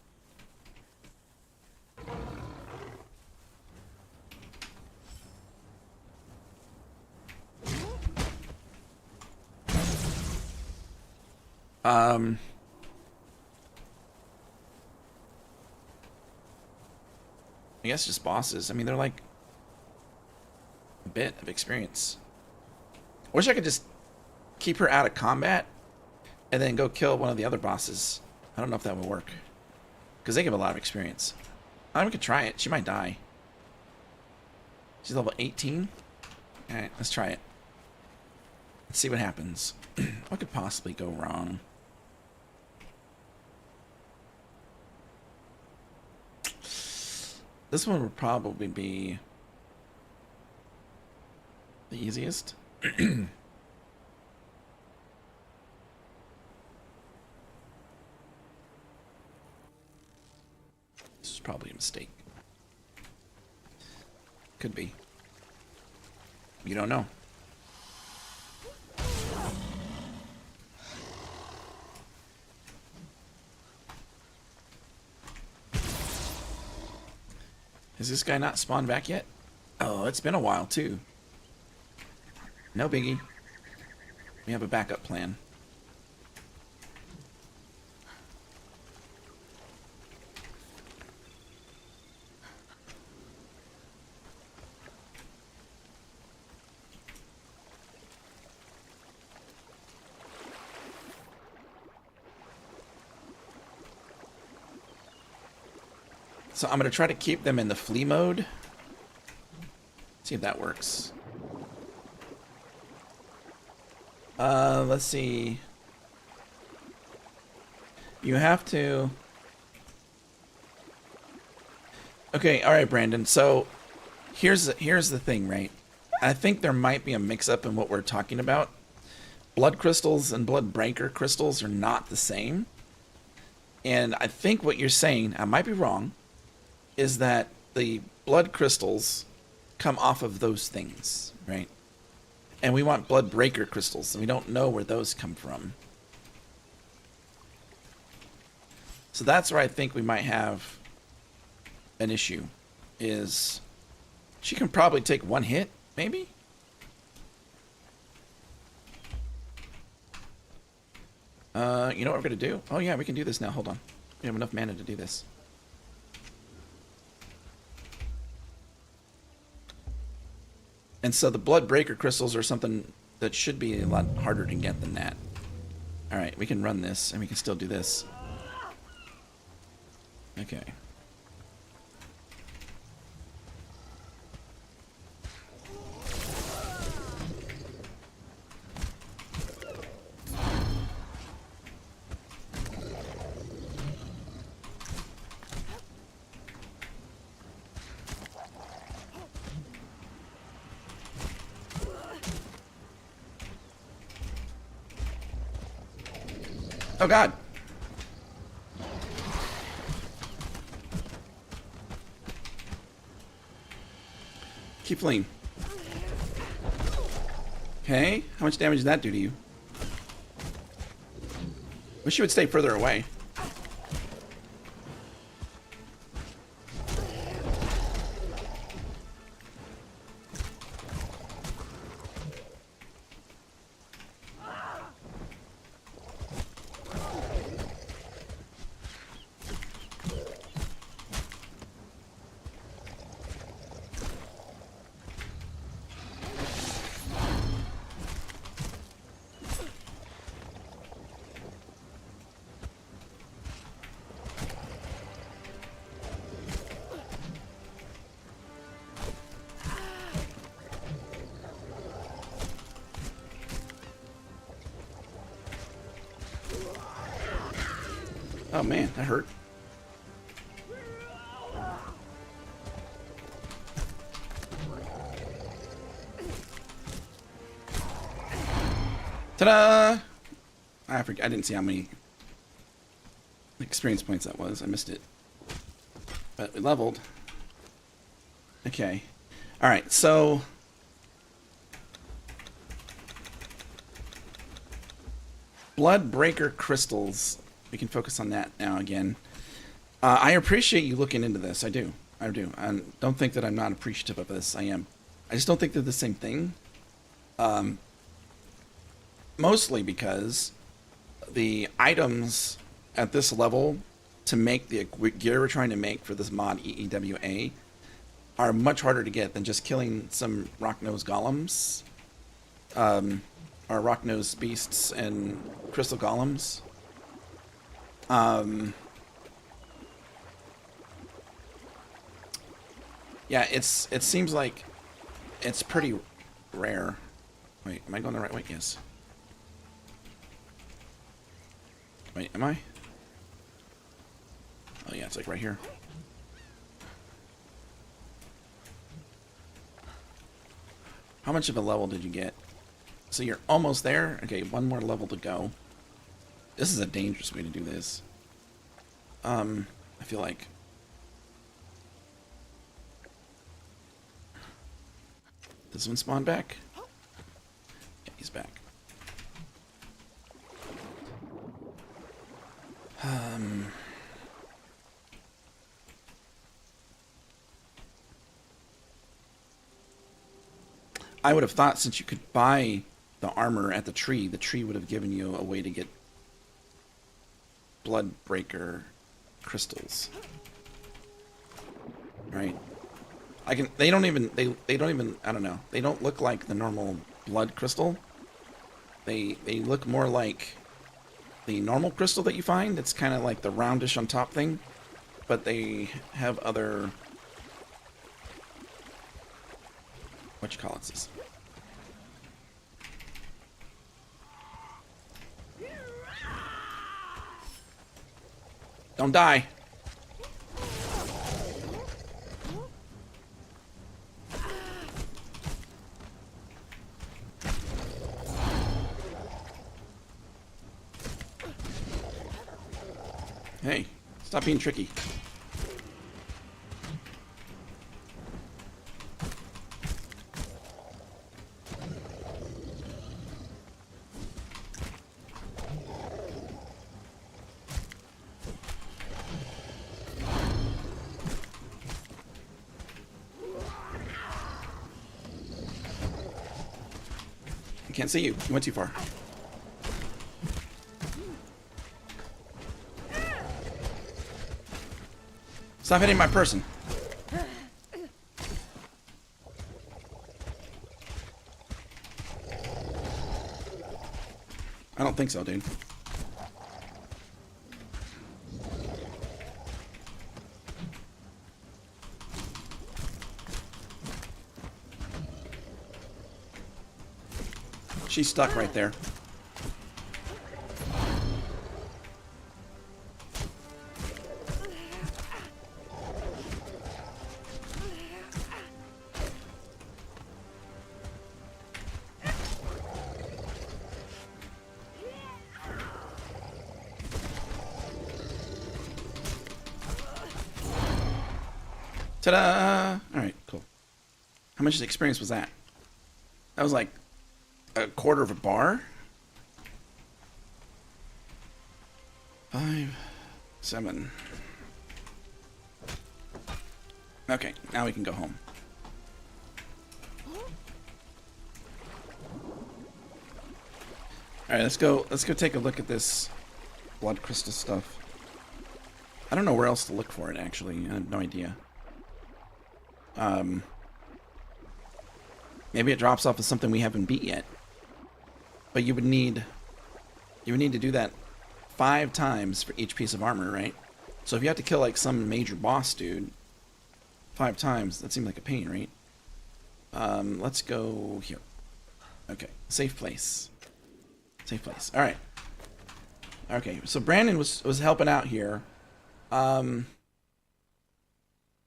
I guess just bosses. I mean, they're like a bit of experience. I wish I could just keep her out of combat and then go kill one of the other bosses. I don't know if that would work, because they give a lot of experience. We could try it. She might die. She's level 18. Alright, let's try it. Let's see what happens. What could possibly go wrong? This one would probably be the easiest. This is probably a mistake. Could be. You don't know. Is this guy not spawned back yet? Oh, it's been a while too. No biggie. We have a backup plan. So I'm going to try to keep them in the flee mode. See if that works. Let's see. You have to... Okay, alright, Brandon. So, here's the thing, right? I think there might be a mix-up in what we're talking about. Blood crystals and blood breaker crystals are not the same. And I think what you're saying, I might be wrong, is that the blood crystals come off of those things, right? And we want blood breaker crystals, and we don't know where those come from. So that's where I think we might have an issue, is she can probably take one hit, maybe? You know what we're going to do? Oh yeah, we can do this now. Hold on. We have enough mana to do this. And so the blood breaker crystals are something that should be a lot harder to get than that. Alright, we can run this, and we can still do this. Okay. Oh god. Keep fleeing. Okay, how much damage did that do to you? Wish you would stay further away. Oh man, that hurt. Ta-da! I didn't see how many experience points that was. I missed it. But we leveled. Okay. Alright, so... Blood breaker crystals. We can focus on that now again. I appreciate you looking into this. I do. I don't think that I'm not appreciative of this. I am. I just don't think they're the same thing. Mostly because the items at this level to make the gear we're trying to make for this mod EEWA are much harder to get than just killing some rock-nosed golems, or rock-nosed beasts and crystal golems. Yeah, it seems like it's pretty rare. Wait, am I going the right way? Yes. Wait, am I? Oh yeah, it's like right here. How much of a level did you get? So you're almost there? Okay, one more level to go. This is a dangerous way to do this. I feel like... Does one spawn back? Yeah, he's back. I would have thought since you could buy the armor at the tree would have given you a way to get blood breaker crystals. Right? They don't even I don't know. They don't look like the normal blood crystal. They look more like the normal crystal that you find. It's kind of like the roundish on top thing, but they have other whatchamacallits. Don't die. Hey, stop being tricky. I can't see you. You went too far. Stop hitting my person. I don't think so, dude. She's stuck right there. Ta-da! Alright, cool. How much experience was that? That was like a quarter of a bar? 5, 7. Okay, now we can go home. Alright, let's go take a look at this blood crystal stuff. I don't know where else to look for it, actually. I have no idea. Maybe it drops off as something we haven't beat yet. But you would need to do that 5 times for each piece of armor, right? So if you have to kill like some major boss dude 5 times, that seems like a pain, right? Let's go here. Okay, safe place. Safe place. All right. Okay, so Brandon was helping out here.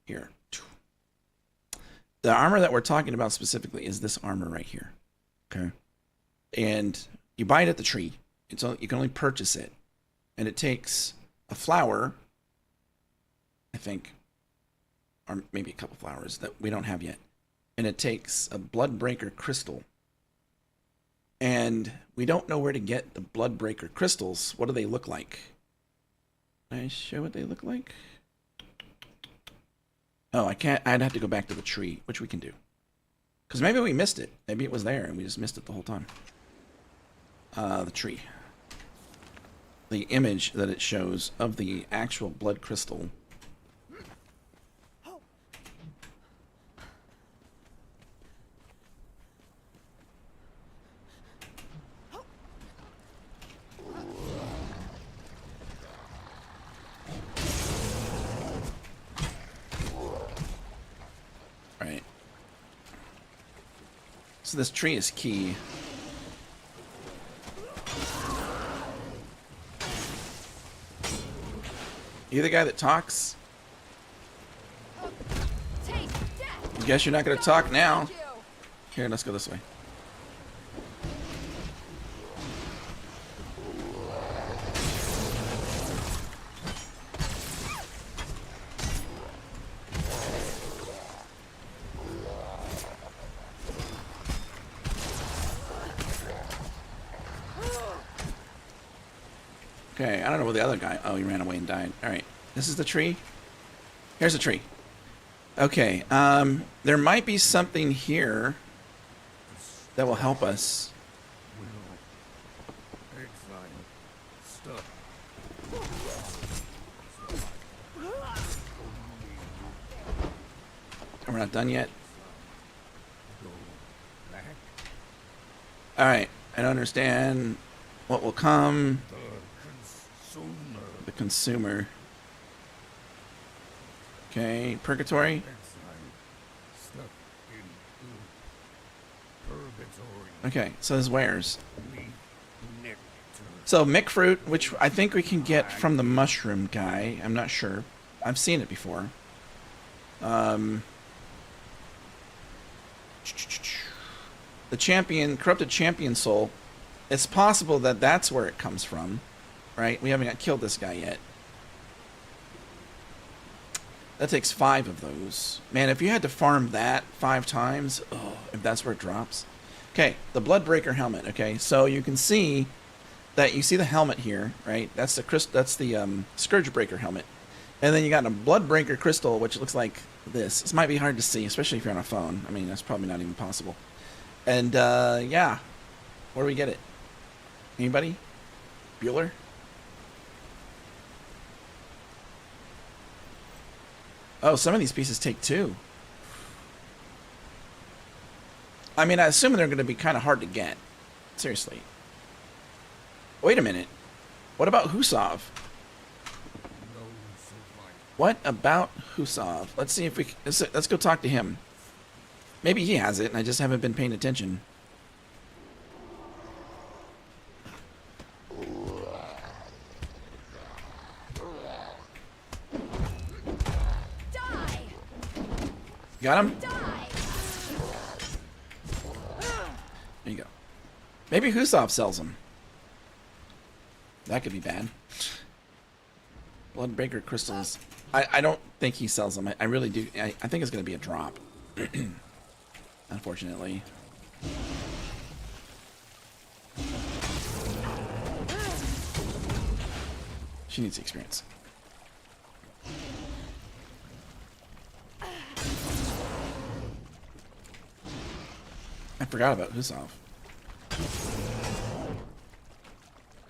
Here. The armor that we're talking about specifically is this armor right here. Okay. And you buy it at the tree. You can only purchase it. And it takes a flower, I think, or maybe a couple flowers that we don't have yet. And it takes a blood breaker crystal. And we don't know where to get the Bloodbreaker crystals. What do they look like? Can I show what they look like? Oh, I can't. I'd have to go back to the tree, which we can do. Because maybe we missed it. Maybe it was there and we just missed it the whole time. The tree. The image that it shows of the actual blood crystal. Right. So this tree is key. You the guy that talks? Take death. Guess you're not going to talk now. Take you. Here, let's go this way. Okay, I don't know where the other guy... Oh, he ran away and died. Alright, this is the tree. Here's the tree. Okay, there might be something here that will help us. We're not done yet. Alright, I don't understand what will come. The consumer. Okay, purgatory. Okay, so there's wares. So mick fruit, which I think we can get from the mushroom guy. I'm not sure. I've seen it before. The champion, corrupted champion soul. It's possible that that's where it comes from, right? We haven't got killed this guy yet. That takes 5 of those. Man, if you had to farm that 5 times, oh, if that's where it drops. Okay, the Bloodbreaker helmet. Okay, so you can see that you see the helmet here, right? That's the Scourgebreaker helmet, and then you got a Bloodbreaker crystal, which looks like this. This might be hard to see, especially if you're on a phone. I mean, that's probably not even possible. And yeah, where do we get it? Anybody? Bueller? Oh, some of these pieces take 2. I mean, I assume they're going to be kind of hard to get. Seriously. Wait a minute. What about Husov? What about Husov? Let's see if we... Let's go talk to him. Maybe he has it, and I just haven't been paying attention. Die. Got him? Die. There you go. Maybe Husov sells them. That could be bad. Bloodbreaker crystals. I don't think he sells them. I really do. I think it's going to be a drop. Unfortunately. She needs experience. I forgot about Husov.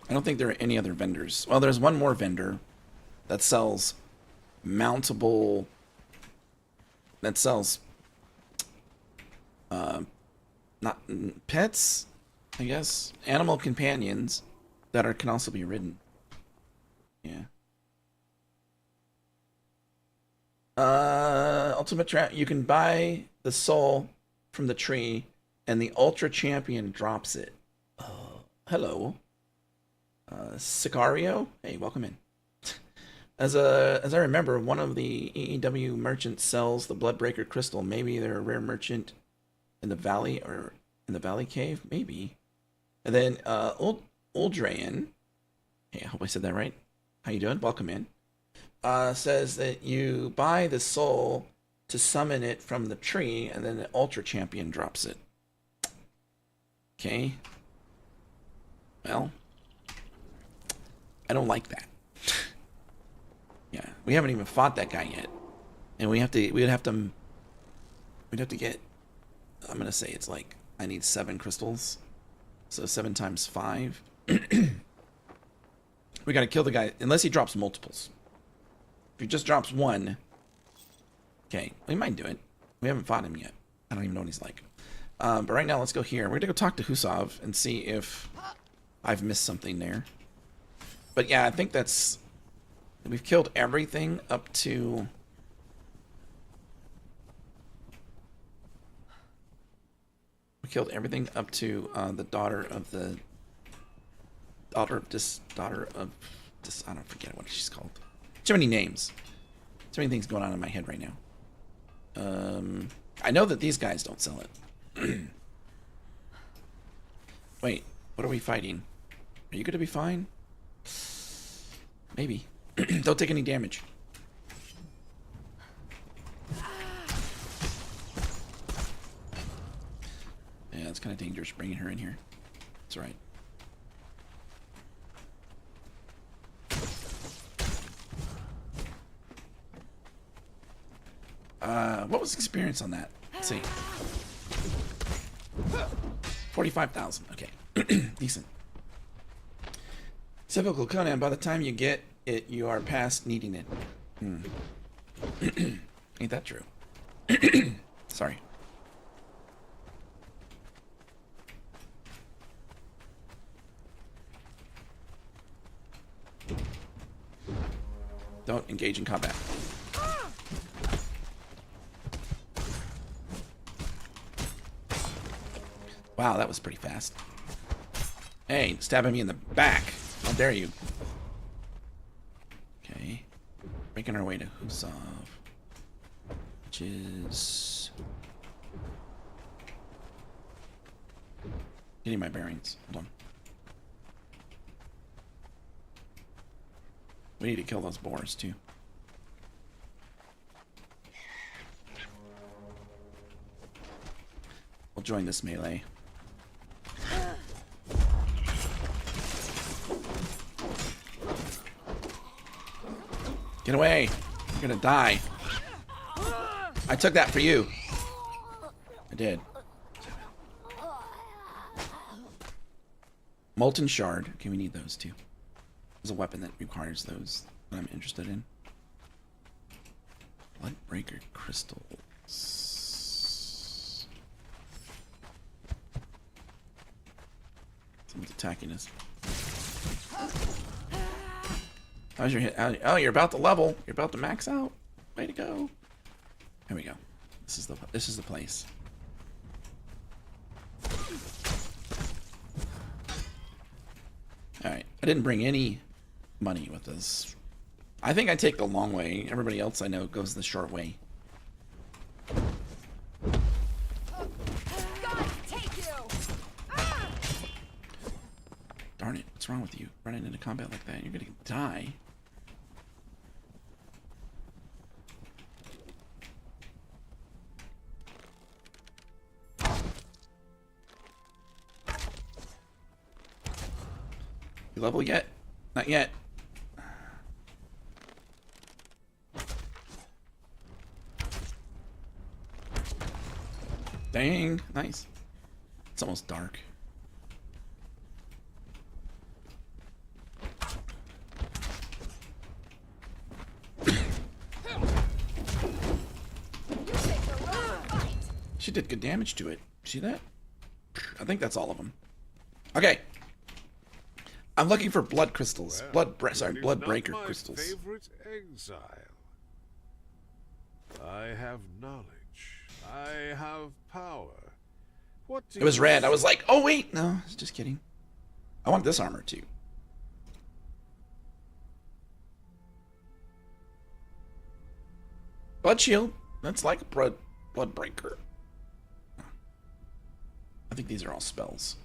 I don't think there are any other vendors. Well, there's one more vendor that sells mountable... That sells... not pets, I guess. Animal companions that can also be ridden. Yeah. Ultimate trap. You can buy the soul from the tree, and the Ultra Champion drops it. Hello. Sicario? Hey, welcome in. As I remember, one of the EEW merchants sells the Bloodbreaker crystal. Maybe they're a rare merchant in the valley or in the valley cave, maybe. And then Uldrayan, hey, I hope I said that right. How you doing? Welcome in. Says that you buy the soul to summon it from the tree, and then the Ultra Champion drops it. Okay. Well, I don't like that. Yeah, we haven't even fought that guy yet, and we'd have to get. I'm gonna say it's like I need 7 crystals, so 7 times 5. We gotta kill the guy unless he drops multiples. If he just drops 1, okay, we might do it. We haven't fought him yet. I don't even know what he's like. But right now, let's go here. We're gonna go talk to Husav and see if I've missed something there. But yeah, I think we've killed everything up to. We killed everything up to the daughter of this. I don't forget what she's called. Too many names. Too many things going on in my head right now. I know that these guys don't sell it. Wait, what are we fighting? Are you gonna be fine? Maybe. Don't take any damage. Yeah, it's kind of dangerous bringing her in here. That's right. What was the experience on that? Let's see. 45,000. Okay. Decent. Typical Conan, by the time you get it, you are past needing it. Ain't that true? Sorry. Don't engage in combat. Wow, that was pretty fast. Hey, stabbing me in the back. How dare you? Okay. Making our way to Husav. Which is... Getting my bearings. Hold on. We need to kill those boars, too. We'll join this melee. Get away! You're gonna die. I took that for you. I did. Molten shard. Okay, we need those too. There's a weapon that requires those that I'm interested in. Bloodbreaker crystals. Someone's attacking us. How's your hit? Oh, you're about to level. You're about to max out. Way to go. Here we go. This is the place. All right. I didn't bring any money with us. I think I take the long way. Everybody else I know goes the short way. Darn it. What's wrong with you? Running into combat like that, you're gonna die. You level yet? Not yet. Dang, nice. It's almost dark. She did good damage to it. See that? I think that's all of them. Okay. I'm looking for blood crystals. Blood breaker crystals. Favorite exile. I have knowledge. I have power. What do It was you red. I was say? like, oh wait, no, I was just kidding. I want this armor too. Blood shield. That's like a blood breaker. I think these are all spells.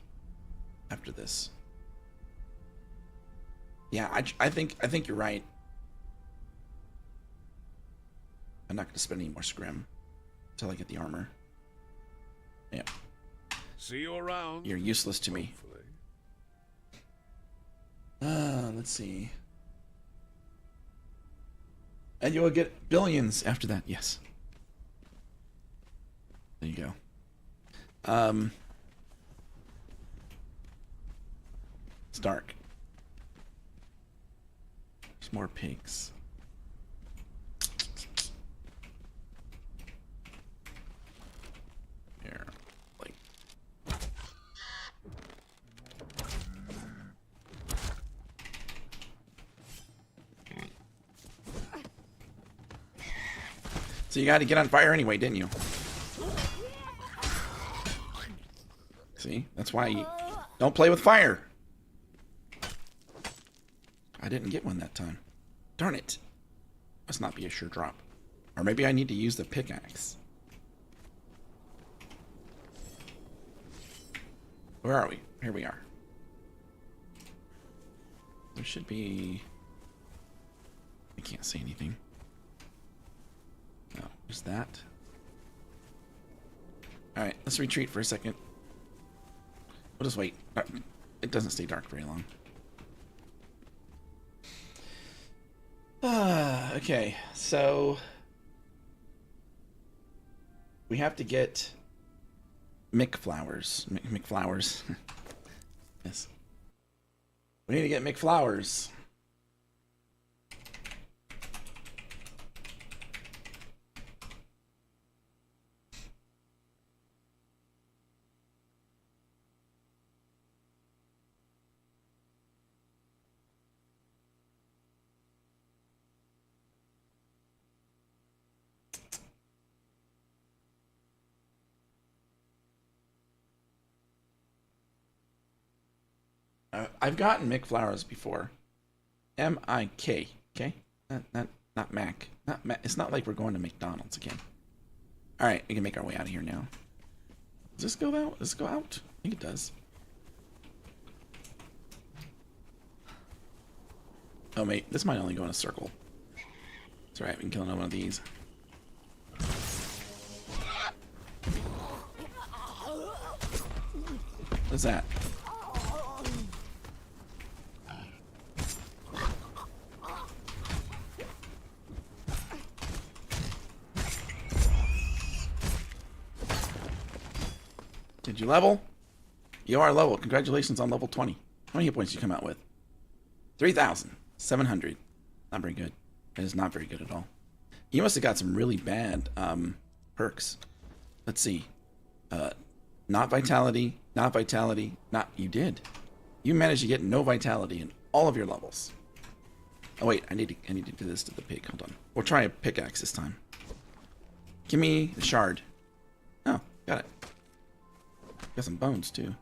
After this. Yeah, I think you're right. I'm not going to spend any more scrim until I get the armor. Yeah. See you around. You're useless to me. Hopefully. Let's see. And you will get billions after that. Yes. There you go. It's dark. There's more pigs. Here, like. So you got to get on fire anyway, didn't you? See, that's why you don't play with fire. I didn't get one that time. Darn it. Must not be a sure drop. Or maybe I need to use the pickaxe. Where are we? Here we are. There should be... I can't see anything. No, there's that. Alright, let's retreat for a second. We'll just wait. It doesn't stay dark very long. Okay, so we have to get McFlowers. McFlowers. Yes. We need to get McFlowers. I've gotten McFlowers before. M-I-K. Okay? Not Mac. Not Mac. It's not like we're going to McDonald's again. Alright, we can make our way out of here now. Does this go out? Does this go out? I think it does. Oh, wait. This might only go in a circle. It's alright. We can kill another one of these. What's that? Did you level? You are level. Congratulations on level 20. How many hit points did you come out with? 3,700. Not very good. That is not very good at all. You must have got some really bad perks. Let's see. Not vitality. Not vitality. Not... You did. You managed to get no vitality in all of your levels. Oh wait, I need to do this to the pig. Hold on. We'll try a pickaxe this time. Give me the shard. Oh, got it. Got some bones too.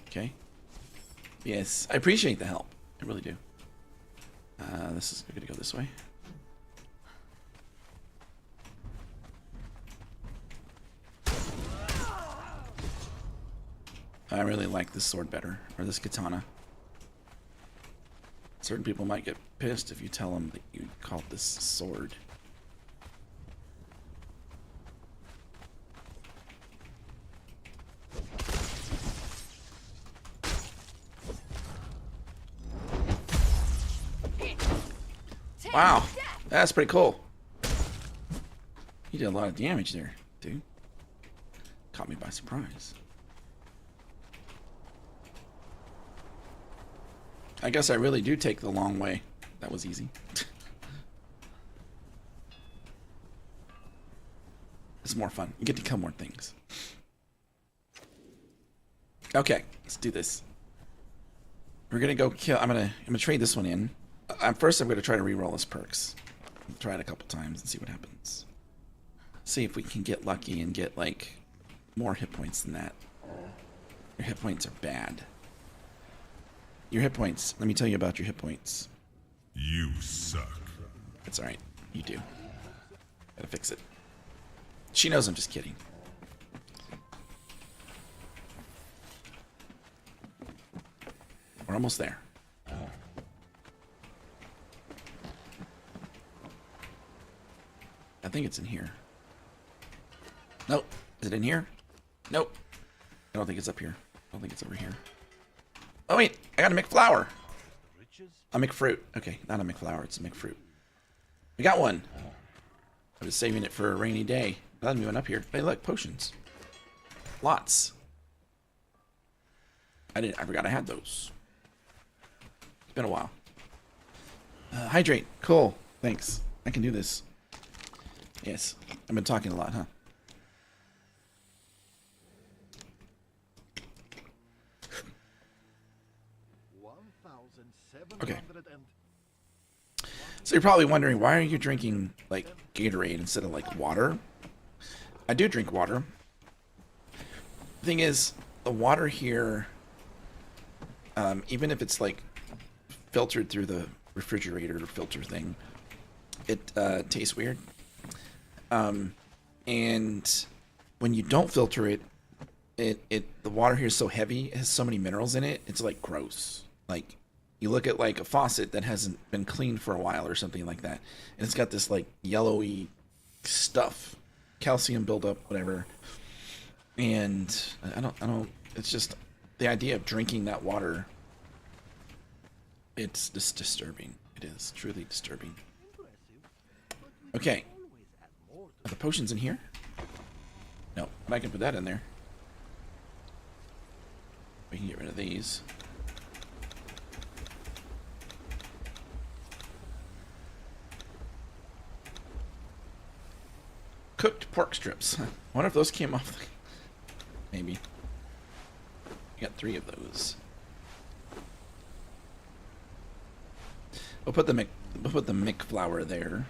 Okay. Yes, I appreciate the help. I really do. This is gonna go this way. I really like this sword better, or this katana. Certain people might get pissed if you tell them that you called this sword. Wow, that's pretty cool. You did a lot of damage there, dude. Caught me by surprise. I guess I really do take the long way. That was easy. It's more fun. You get to kill more things. Okay, let's do this. We're gonna go kill. I'm gonna trade this one in. First, I'm gonna try to re-roll his perks. Try it a couple times and see what happens. See if we can get lucky and get like more hit points than that. Your hit points are bad. Your hit points. Let me tell you about your hit points. You suck. That's alright. You do. Gotta fix it. She knows I'm just kidding. We're almost there. I think it's in here. Nope. Is it in here? Nope. I don't think it's up here. I don't think it's over here. Oh wait, I got a McFlower. A McFruit. Okay, not a McFlower, it's a McFruit. We got one. I was saving it for a rainy day. Let me went up here. Hey, look, potions. Lots. I forgot I had those. It's been a while. Hydrate. Cool. Thanks. I can do this. Yes. I've been talking a lot, huh? Okay. So you're probably wondering, why are you drinking, like, Gatorade instead of, like, water? I do drink water. The thing is, the water here, even if it's, like, filtered through the refrigerator filter thing, it tastes weird. And when you don't filter it, the water here is so heavy, it has so many minerals in it, it's, like, gross. Like, you look at like a faucet that hasn't been cleaned for a while or something like that, and it's got this like yellowy stuff, calcium buildup, whatever. And I don't. It's just the idea of drinking that water. It's just disturbing. It is truly disturbing. Okay, are the potions in here? No, but I can put that in there. We can get rid of these. Cooked pork strips. I wonder if those came off. Maybe. We got 3 of those. We'll put the McFlower there.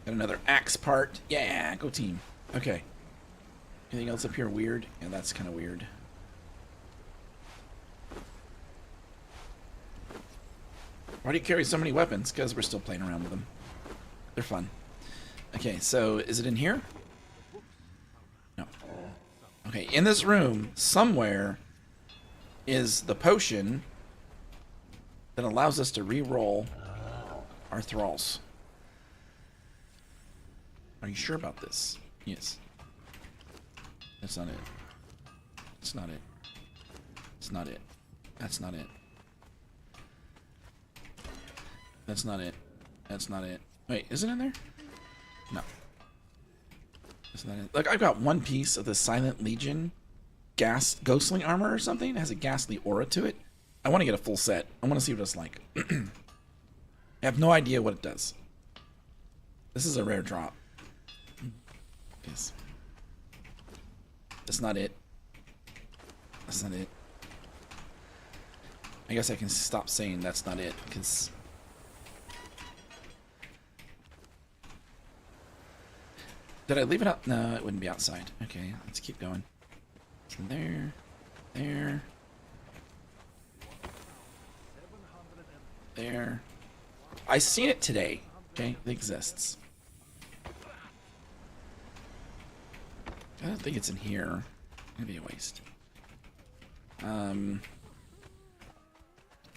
Got another axe part. Yeah, go team. Okay. Anything else up here weird? Yeah, that's kind of weird. Why do you carry so many weapons? Because we're still playing around with them. They're fun. Okay, so is it in here? No. Okay, in this room, somewhere, is the potion that allows us to re-roll our thralls. Are you sure about this? Yes. That's not it. It's not it. It's not it. That's not it. That's not it. That's not it. Wait, is it in there? No. That's not it. Look, I've got one piece of the Silent Legion ghostling armor or something. It has a ghastly aura to it. I want to get a full set. I want to see what it's like. I have no idea what it does. This is a rare drop. Yes. That's not it. That's not it. I guess I can stop saying that's not it, because... Did I leave it out? No, it wouldn't be outside. Okay, let's keep going. So there. There. There. I seen it today. Okay, it exists. I don't think it's in here. Maybe a waste. I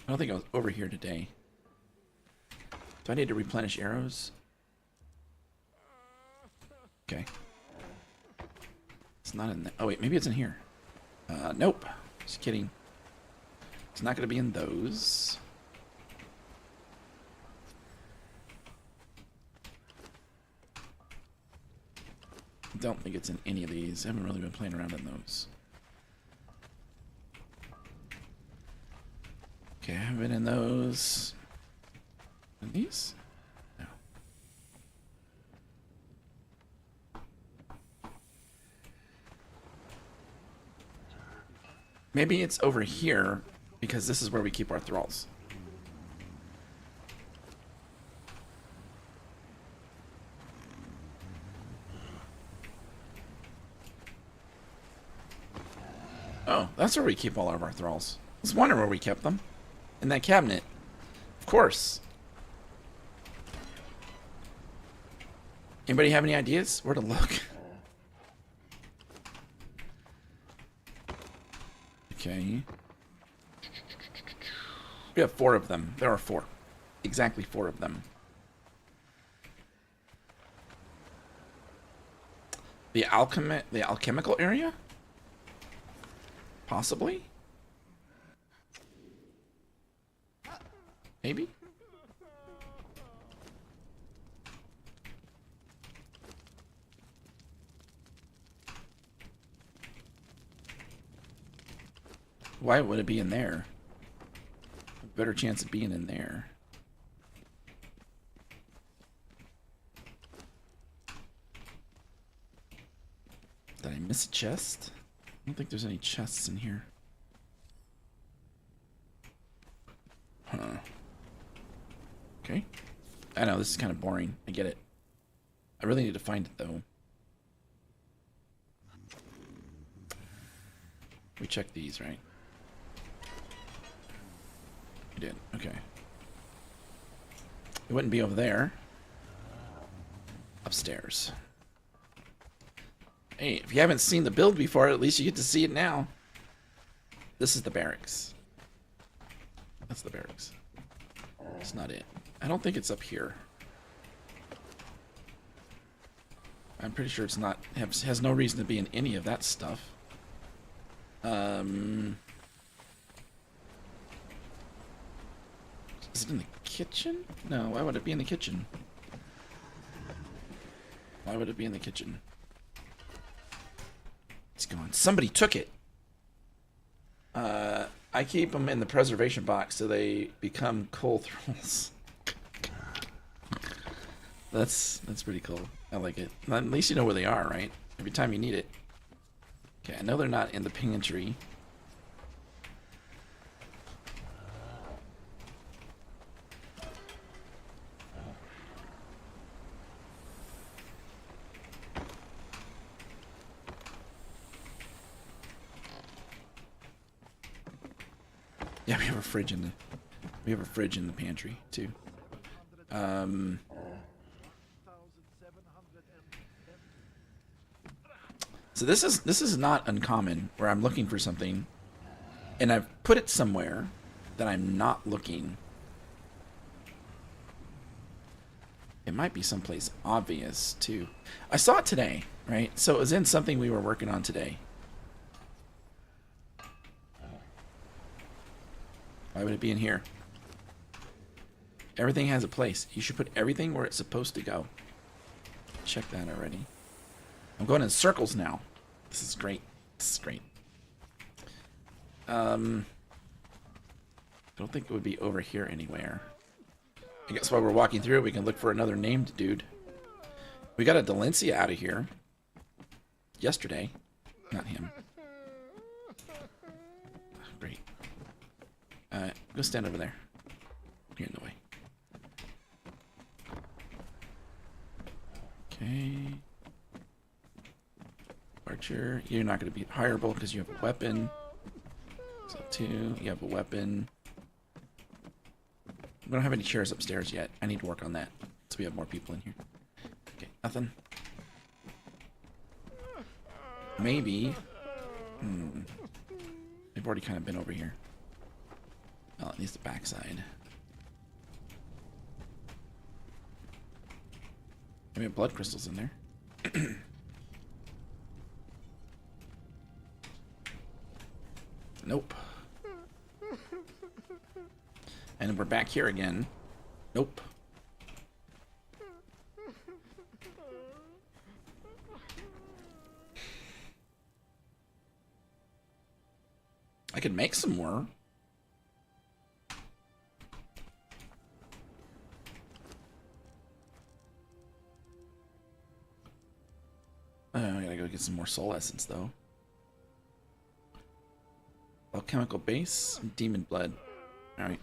don't think I was over here today. Do I need to replenish arrows? Okay. It's not in there. Oh wait, maybe it's in here. Nope. Just kidding. It's not going to be in those. I don't think it's in any of these. I haven't really been playing around in those. Okay, I haven't been in those. In these? No. Maybe it's over here, because this is where we keep our thralls. Oh, that's where we keep all of our thralls. I was wondering where we kept them. In that cabinet. Of course. Anybody have any ideas where to look? Okay. We have 4 of them. There are 4. exactly 4 of them. The alchemical area? Possibly? Maybe? Why would it be in there? Better chance of being in there. Did I miss a chest? I don't think there's any chests in here. Huh. Okay. I know, this is kind of boring. I get it. I really need to find it, though. We checked these, right? We did. Okay. It wouldn't be over there. Upstairs. Hey, if you haven't seen the build before, at least you get to see it now. This is the barracks. That's the barracks. That's not it. I don't think it's up here. I'm pretty sure it's not. Has no reason to be in any of that stuff. Is it in the kitchen? No, why would it be in the kitchen? Why would it be in the kitchen? It's gone. Somebody took it. I keep them in the preservation box so they become coal thralls. That's pretty cool. I like it. At least you know where they are, right? Every time you need it. Okay, I know they're not in the pantry. Yeah, we have a fridge in the pantry too. So this is not uncommon where I'm looking for something and I've put it somewhere that I'm not looking. It might be someplace obvious too. I saw it today, right? So it was in something we were working on today. Why would it be in here? Everything has a place. You should put everything where it's supposed to go. Check that already. I'm going in circles now. This is great. This is great. I don't think it would be over here anywhere. I guess while we're walking through it, we can look for another named dude. We got a Dalencia out of here. Yesterday. Not him. Great. Go stand over there. You're in the way. Okay. Archer, you're not going to be hireable because you have a weapon. So 2, you have a weapon. We don't have any chairs upstairs yet. I need to work on that. So we have more people in here. Okay, nothing. Maybe. They've already kind of been over here. Oh, it needs the backside. We have blood crystals in there. Nope. And we're back here again. Nope. I could make some more. I gotta go get some more soul essence though. Alchemical base, demon blood. Alright.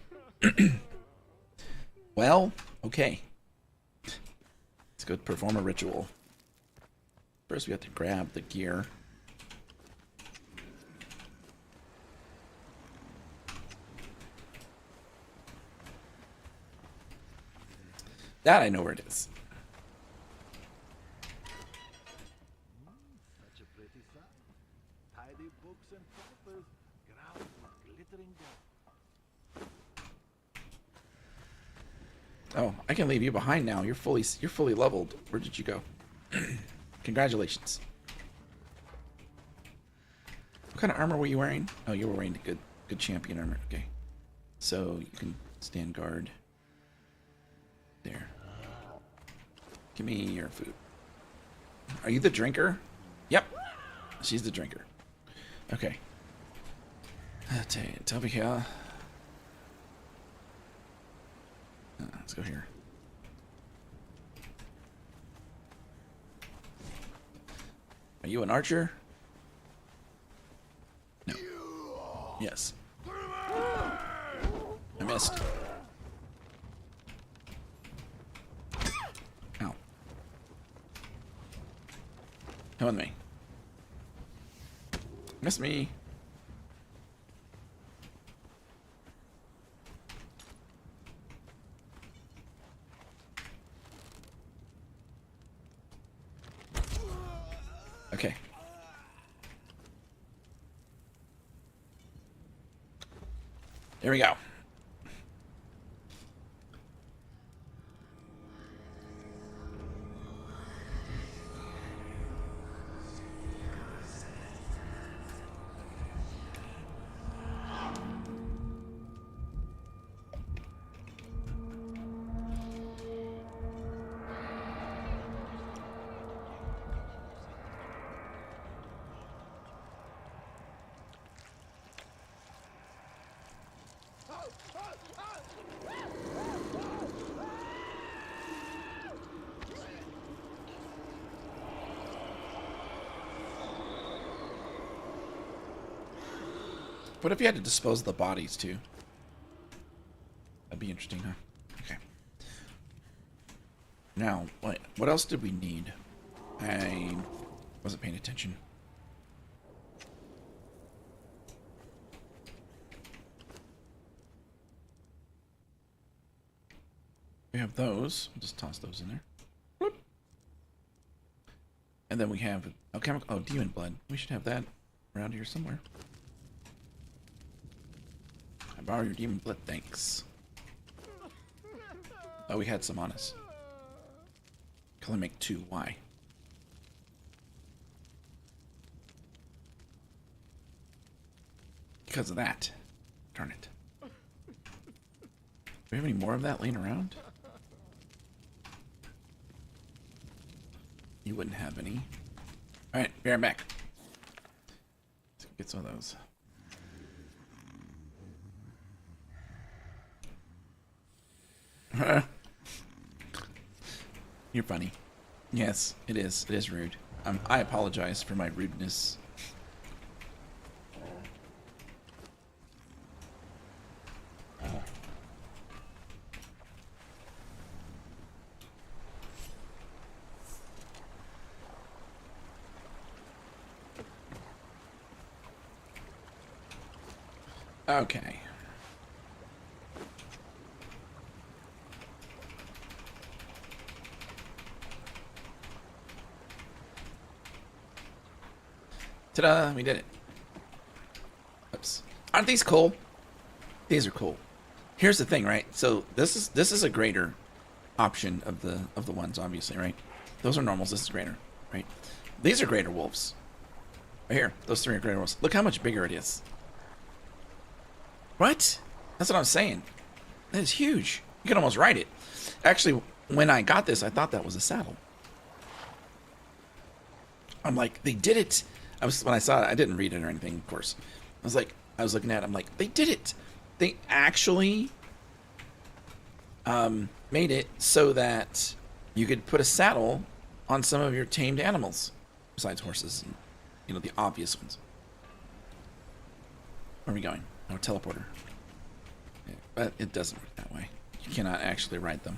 Well, okay. Let's go perform a ritual. First we have to grab the gear. That I know where it is. Such a pretty sight. Tidy books and papers, ground with glittering gold. Oh, I can leave you behind now. You're fully leveled. Where did you go? Congratulations. What kind of armor were you wearing? Oh, you were wearing the good champion armor. Okay. So you can stand guard. There. Give me your food. Are you the drinker? Yep. She's the drinker. Okay. It's over here. Let's go here. Are you an archer? No. Yes. I missed. Ow. Come with me. Miss me. Okay. There we go. What if you had to dispose of the bodies too? That'd be interesting, huh? Okay. Now, what else did we need? I wasn't paying attention. We have those. We'll just toss those in there. Whoop. And then we have demon blood. We should have that around here somewhere. I borrow your demon blood, thanks. Oh, we had some on us. Can only make 2. Why? Because of that. Darn it. Do we have any more of that laying around? You wouldn't have any. Alright, be right back. Let's get some of those. You're funny. Yes, it is. It is rude. I apologize for my rudeness. Okay. Ta-da! We did it. Oops. Aren't these cool? These are cool. Here's the thing, right? So this is a greater option of the ones, obviously, right? Those are normals. This is greater, right? These are greater wolves. Right here. Those 3 are greater wolves. Look how much bigger it is. What? That's what I'm saying. That is huge. You can almost ride it. Actually, when I got this, I thought that was a saddle. I'm like, they did it. When I saw it, I didn't read it or anything, of course. I was looking at it, I'm like, they did it. They actually made it so that you could put a saddle on some of your tamed animals, besides horses and, you know, the obvious ones. Where are we going? Oh, teleporter. Yeah, but it doesn't work that way. You cannot actually ride them.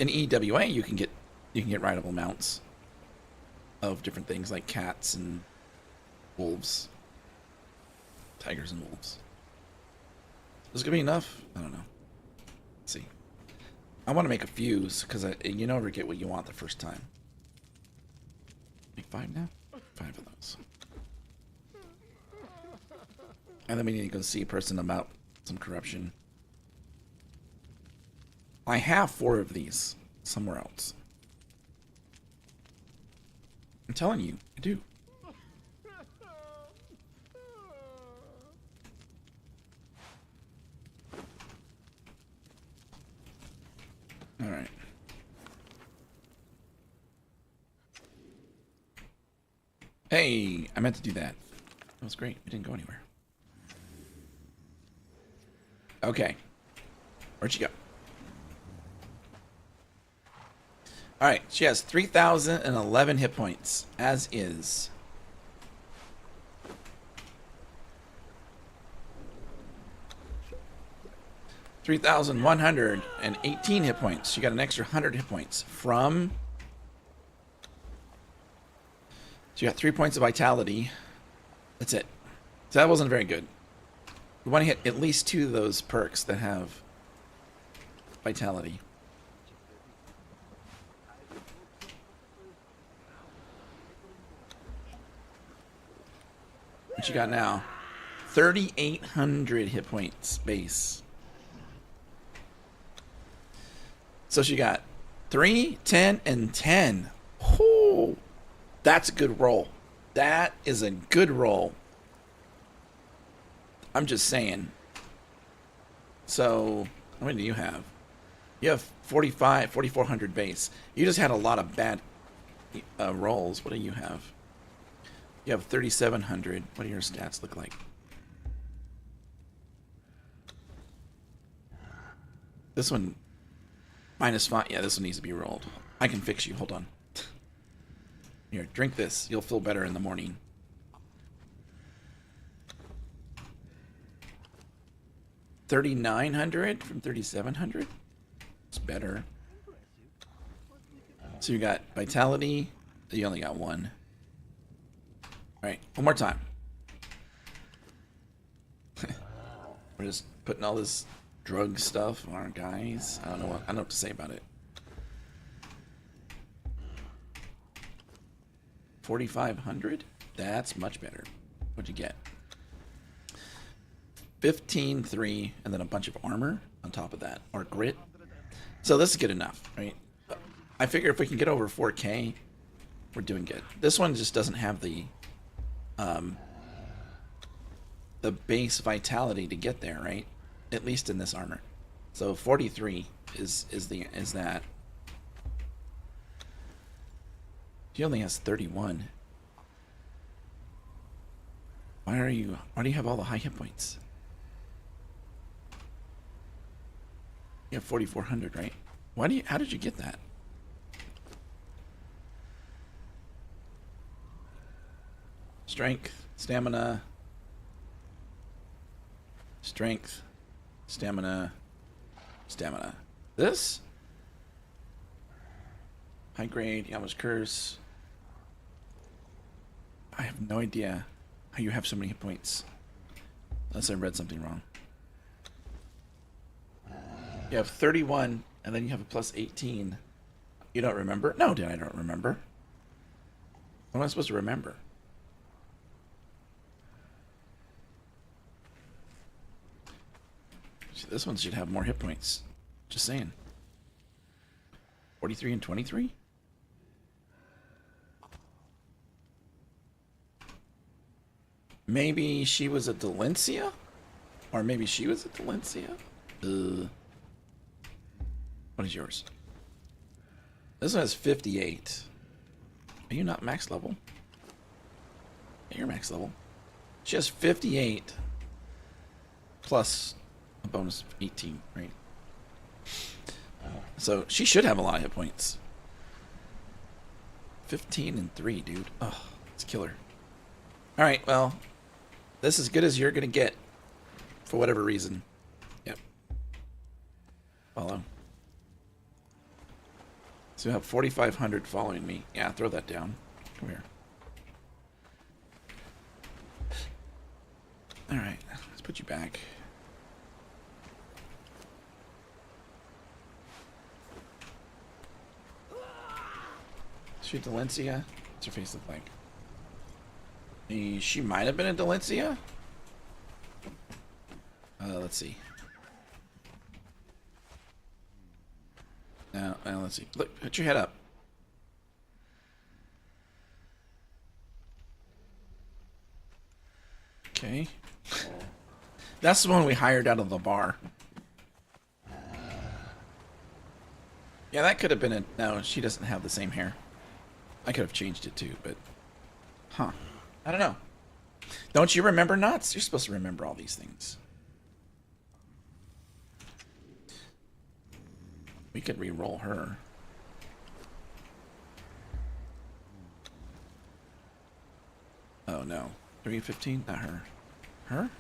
In EEWA, you can get rideable mounts of different things like cats and wolves, tigers and wolves. Is it gonna be enough? I don't know. Let's see. I want to make a fuse because you never get what you want the first time. Make 5 now? 5 of those. And then we need to go see a person about some corruption. I have 4 of these somewhere else. I'm telling you, I do. All right. Hey, I meant to do that. That was great. We didn't go anywhere. Okay. Where'd she go? Alright, she has 3,011 hit points, as is. $3,118 hit points. She got an extra 100 hit points from... She got 3 points of vitality. That's it. So that wasn't very good. We want to hit at least 2 of those perks that have vitality. What you got now? 3,800 hit points base. So she got 3, 10, and 10. Oh, that's a good roll. That is a good roll. I'm just saying. So, how many do you have? You have 4,400 base. You just had a lot of bad rolls. What do you have? You have 3,700. What do your stats look like? This one, -5. Yeah, this one needs to be rolled. I can fix you. Hold on. Here, drink this. You'll feel better in the morning. $3,900 from 3,700. It's better. So you got vitality. You only got 1. All right, one more time. We're just putting all this drug stuff on our guys. I don't know what to say about it. 4,500. That's much better. What'd you get? 15,3, and then a bunch of armor on top of that, or grit. So this is good enough, right? I figure if we can get over 4K, we're doing good. This one just doesn't have the base vitality to get there, right? At least in this armor. So 43 is that. He only has 31. Why do you have all the high hit points? You have 4,400, right? How did you get that? Strength, stamina, strength, stamina, stamina. This? High grade, Yama's curse. I have no idea how you have so many hit points. Unless I read something wrong. You have 31, and then you have a plus 18. You don't remember? No, dude, I don't remember. What am I supposed to remember? See, this one should have more hit points. Just saying. 43 and 23? Maybe she was a Dalencia? Or maybe she was a Dalencia? What is yours? This one has 58. Are you not max level? Yeah, you're max level. She has 58 plus a bonus of 18, right? So she should have a lot of hit points. 15 and 3, dude. Oh, it's killer. All right, well, this is as good as you're gonna get for whatever reason. Yep. Follow. So you have 4,500 following me. Yeah, throw that down. Come here. All right, let's put you back. She Dalencia? What's her face look like? She might have been a Dalencia. Let's see. Now, let's see. Look, put your head up. Okay. That's the one we hired out of the bar. Yeah, that could have been a... No, she doesn't have the same hair. I could have changed it too, but... Huh. I don't know. Don't you remember knots? You're supposed to remember all these things. We could re-roll her. Oh no. 315? Not her. Her?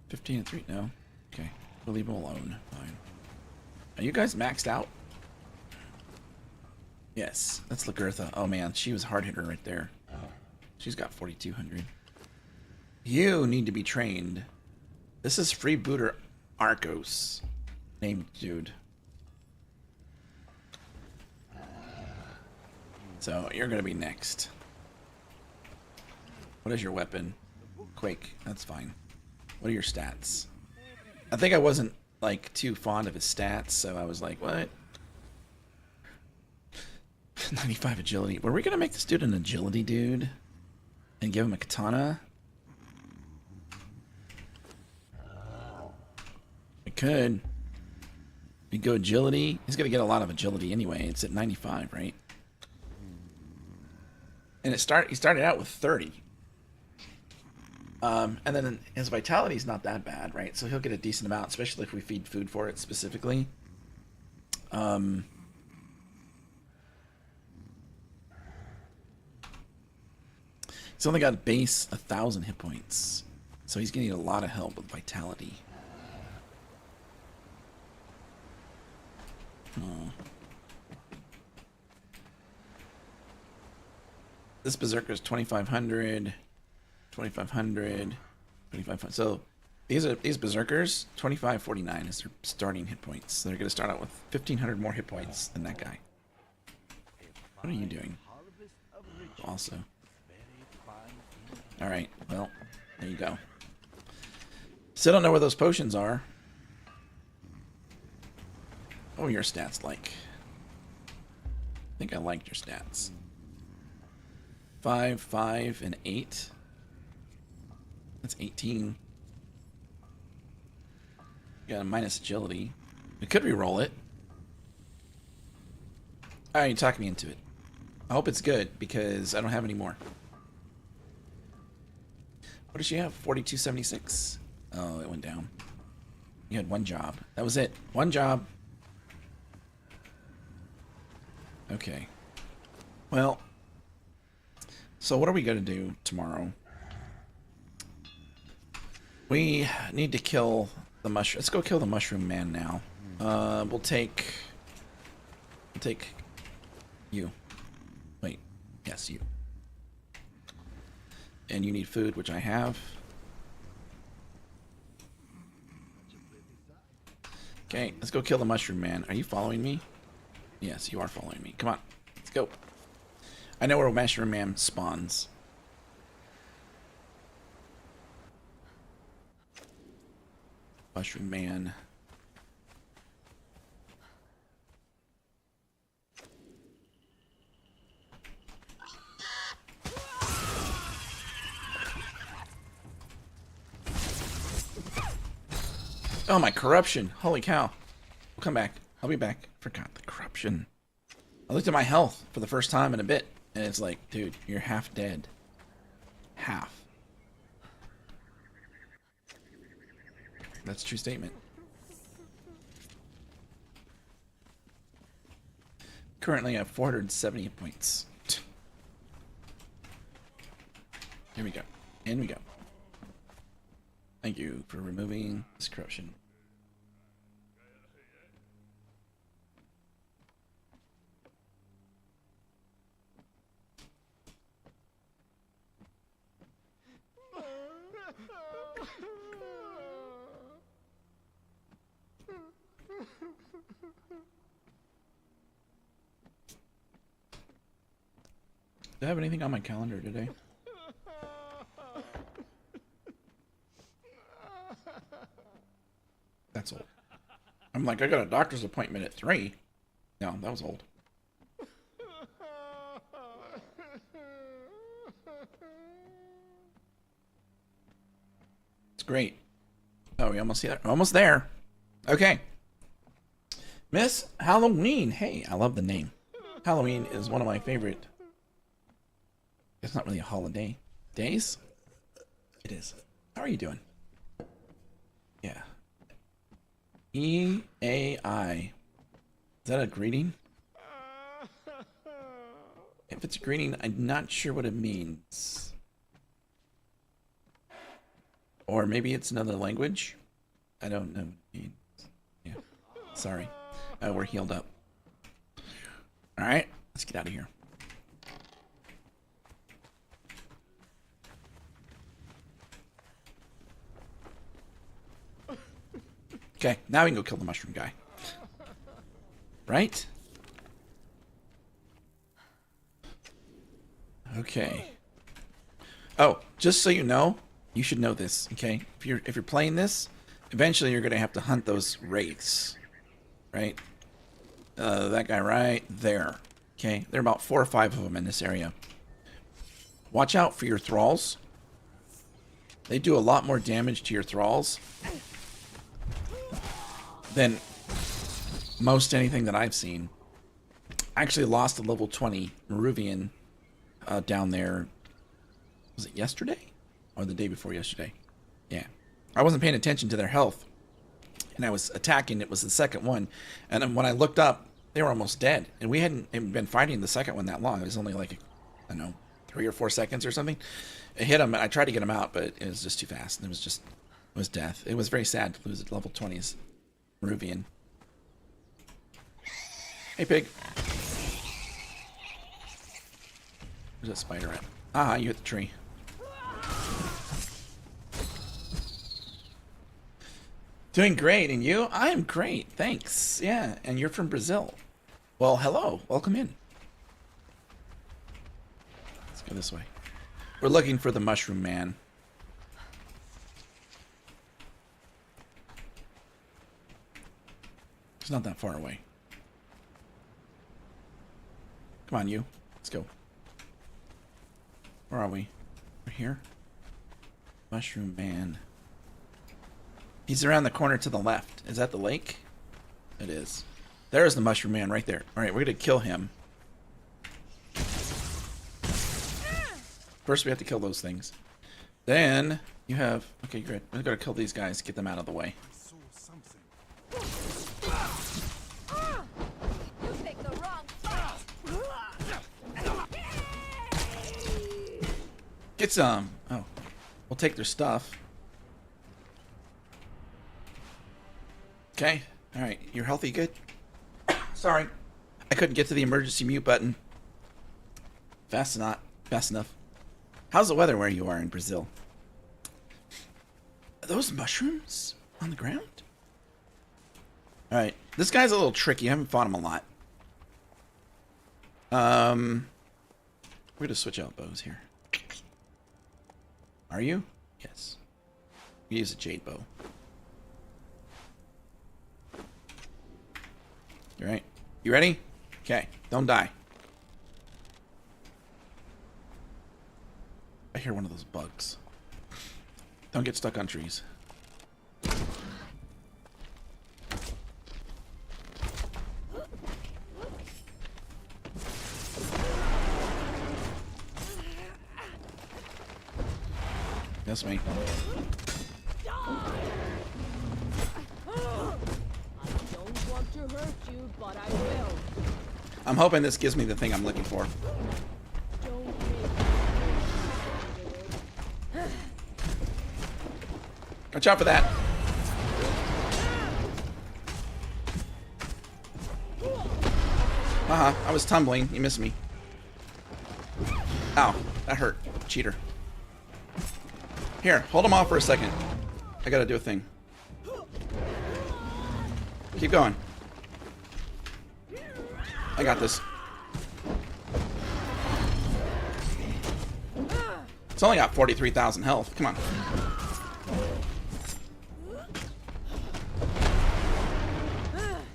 $15 and 3? No. Okay. We'll leave him alone. Fine. Are you guys maxed out? Yes. That's Lagertha. Oh man, she was a hard hitter right there. She's got 4,200. You need to be trained. This is freebooter Arcos. Named dude. So you're gonna be next. What is your weapon? Quake. That's fine. What are your stats? I think I wasn't like too fond of his stats, so I was like, what? 95 agility. Were we gonna make this dude an agility dude? And give him a katana? We could. We go agility. He's gonna get a lot of agility anyway. It's at 95, right? And he started out with 30. And then his vitality is not that bad, right? So he'll get a decent amount, especially if we feed food for it specifically. He's only got base 1,000 hit points, so he's getting a lot of help with vitality. Oh. This berserker is 2,500, 2,500, 2,500. So these berserkers, 2,549 is their starting hit points. So they're going to start out with 1,500 more hit points than that guy. What are you doing? Also. All right. Well, there you go. Still don't know where those potions are. What were your stats like? I think I liked your stats. 5, 5, and 8. That's 18. You got a minus agility. We could re-roll it. Alright, you talked me into it. I hope it's good, because I don't have any more. What does she have? 4276? Oh, it went down. You had one job. That was it. One job. Okay. Well... So what are we going to do tomorrow? We need to kill the mushroom. Let's go kill the mushroom man now. We'll take you. Wait. Yes, you. And you need food, which I have. Okay, let's go kill the mushroom man. Are you following me? Yes, you are following me. Come on. Let's go. I know where Mushroom Man spawns. Mushroom Man. Oh, my corruption. Holy cow. We'll come back. I'll be back. Forgot the corruption. I looked at my health for the first time in a bit. And it's like, dude, you're half dead. Half. That's a true statement. Currently, I have 470 points. Here we go. In we go. Thank you for removing this corruption. Do I have anything on my calendar today? That's old. I'm like, I got a doctor's appointment at 3. No, that was old. It's great. Oh, we almost see that. Almost there. Okay. Miss Halloween. Hey, I love the name. Halloween is one of my favorite. It's not really a holiday. Days? It is. How are you doing? Yeah. EAI. Is that a greeting? If it's a greeting, I'm not sure what it means. Or maybe it's another language. I don't know what it means. Yeah. Sorry. We're healed up. Alright, let's get out of here. Okay, now we can go kill the mushroom guy. Right? Okay. Oh, just so you know, you should know this, okay? If you're playing this, eventually you're gonna have to hunt those wraiths. Right? That guy right there. Okay, there are about 4 or 5 of them in this area. Watch out for your thralls. They do a lot more damage to your thralls than most anything that I've seen. I actually lost a level 20 Maruvian down there. Was it yesterday? Or the day before yesterday? Yeah. I wasn't paying attention to their health. And I was attacking. It was the second one. And then when I looked up, they were almost dead. And we hadn't been fighting the second one that long. It was only like, I don't know, 3 or 4 seconds or something. It hit him, and I tried to get him out, but it was just too fast. And it was death. It was very sad to lose at level 20's Maruvian. Hey, pig. Where's that spider at? Ah, you hit the tree. Doing great, and you? I am great, thanks. Yeah, and you're from Brazil. Well, hello, welcome in. Let's go this way. We're looking for the mushroom man. It's not that far away. Come on, you. Let's go. Where are we? We're here. Mushroom man. He's around the corner to the left. Is that the lake? It is. There's the mushroom man right there. Alright, we're gonna kill him. First we have to kill those things. Then you have... Okay, good. We're gonna kill these guys, get them out of the way. You picked the wrong fight. Get some! Oh. We'll take their stuff. Okay. Alright. You're healthy? Good? Sorry. I couldn't get to the emergency mute button. Fast enough. How's the weather where you are in Brazil? Are those mushrooms on the ground? Alright. This guy's a little tricky. I haven't fought him a lot. We're gonna switch out bows here. Are you? Yes. We use a jade bow. You right? You ready? Okay. Don't die. I hear one of those bugs. Don't get stuck on trees. That's me. But I will. I'm hoping this gives me the thing I'm looking for. Watch out for that. I was tumbling. You missed me. Ow, that hurt. Cheater. Here, hold him off for a second. I gotta do a thing. Keep going. I got this. It's only got 43,000 health. Come on.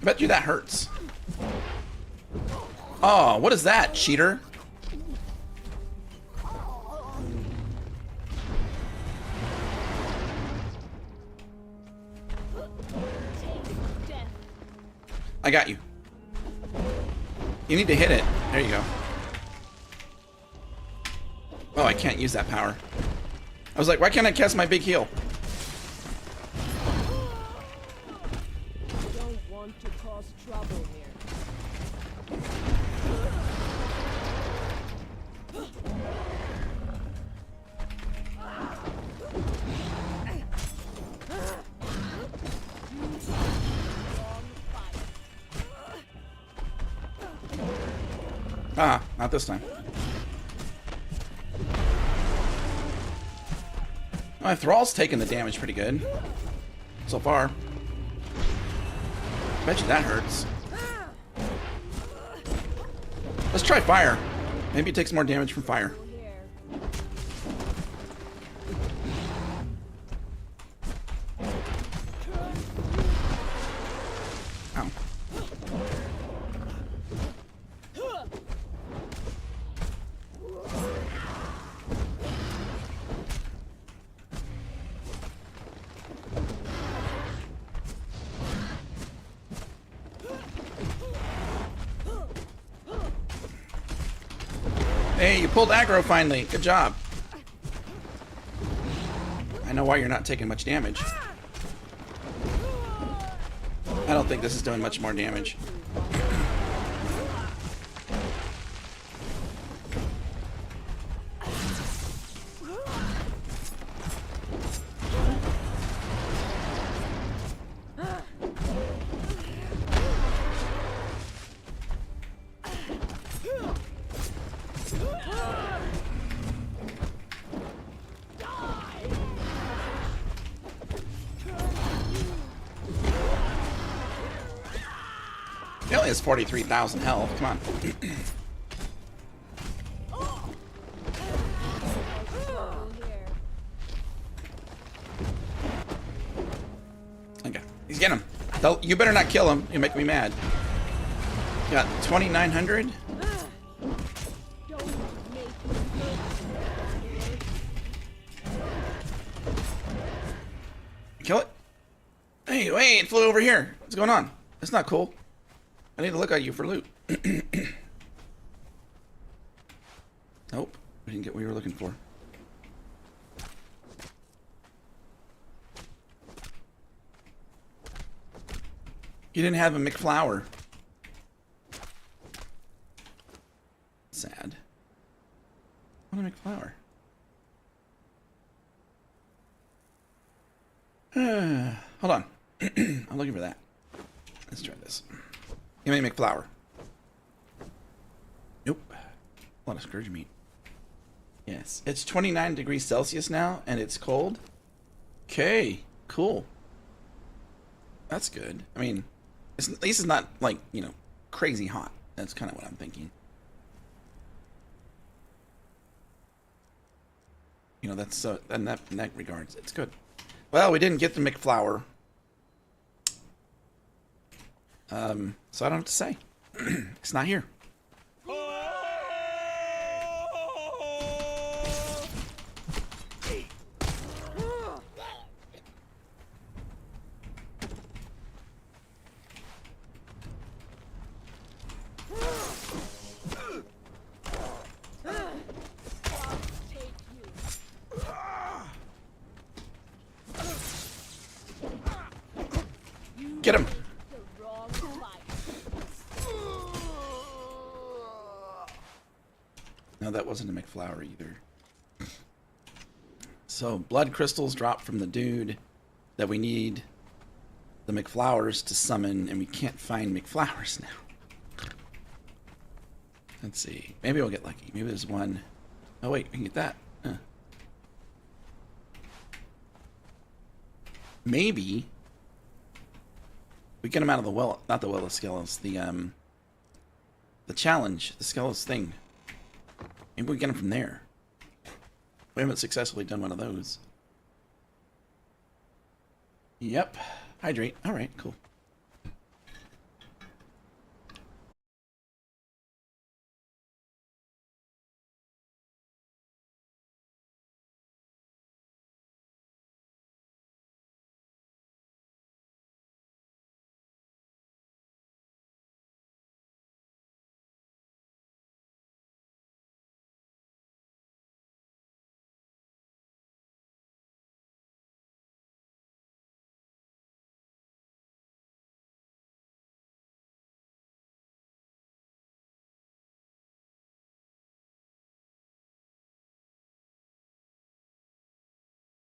Bet you that hurts. Oh, what is that, cheater? I got you. You need to hit it. There you go. Oh, I can't use that power. I was like, why can't I cast my big heal? Don't want to cause trouble here. Ah, not this time. My Thrall's taking the damage pretty good. So far. Bet you that hurts. Let's try fire. Maybe it takes more damage from fire. Ow. Hey, you pulled aggro finally. Good job. I know why you're not taking much damage. I don't think this is doing much more damage. He only has 43,000 health. Come on. Okay, he's getting him. You better not kill him. You make me mad. Got 2,900. Kill it. Hey, wait! It flew over here. What's going on? That's not cool. I need to look at you for loot. Nope. We didn't get what we were looking for. You didn't have a McFlower. Sad. What a McFlower. Hold on. I'm looking for that. Let's try this. Give me a McFlower. Nope. A lot of scourge meat. Yes. It's 29 degrees Celsius now, and it's cold. Okay. Cool. That's good. I mean, at least it's not, like, you know, crazy hot. That's kind of what I'm thinking. You know, that's so, in that regards, it's good. Well, we didn't get the McFlower. So I don't have to say. It's not here. Get him. No, that wasn't a McFlower either. So, blood crystals drop from the dude that we need the McFlowers to summon, and we can't find McFlowers now. Let's see. Maybe we'll get lucky. Maybe there's one. Oh, wait, we can get that. Maybe we get him out of the well, not the well of Skelos, the challenge, the Skelos thing. Maybe we get him from there. We haven't successfully done one of those. Yep. Hydrate. All right, cool.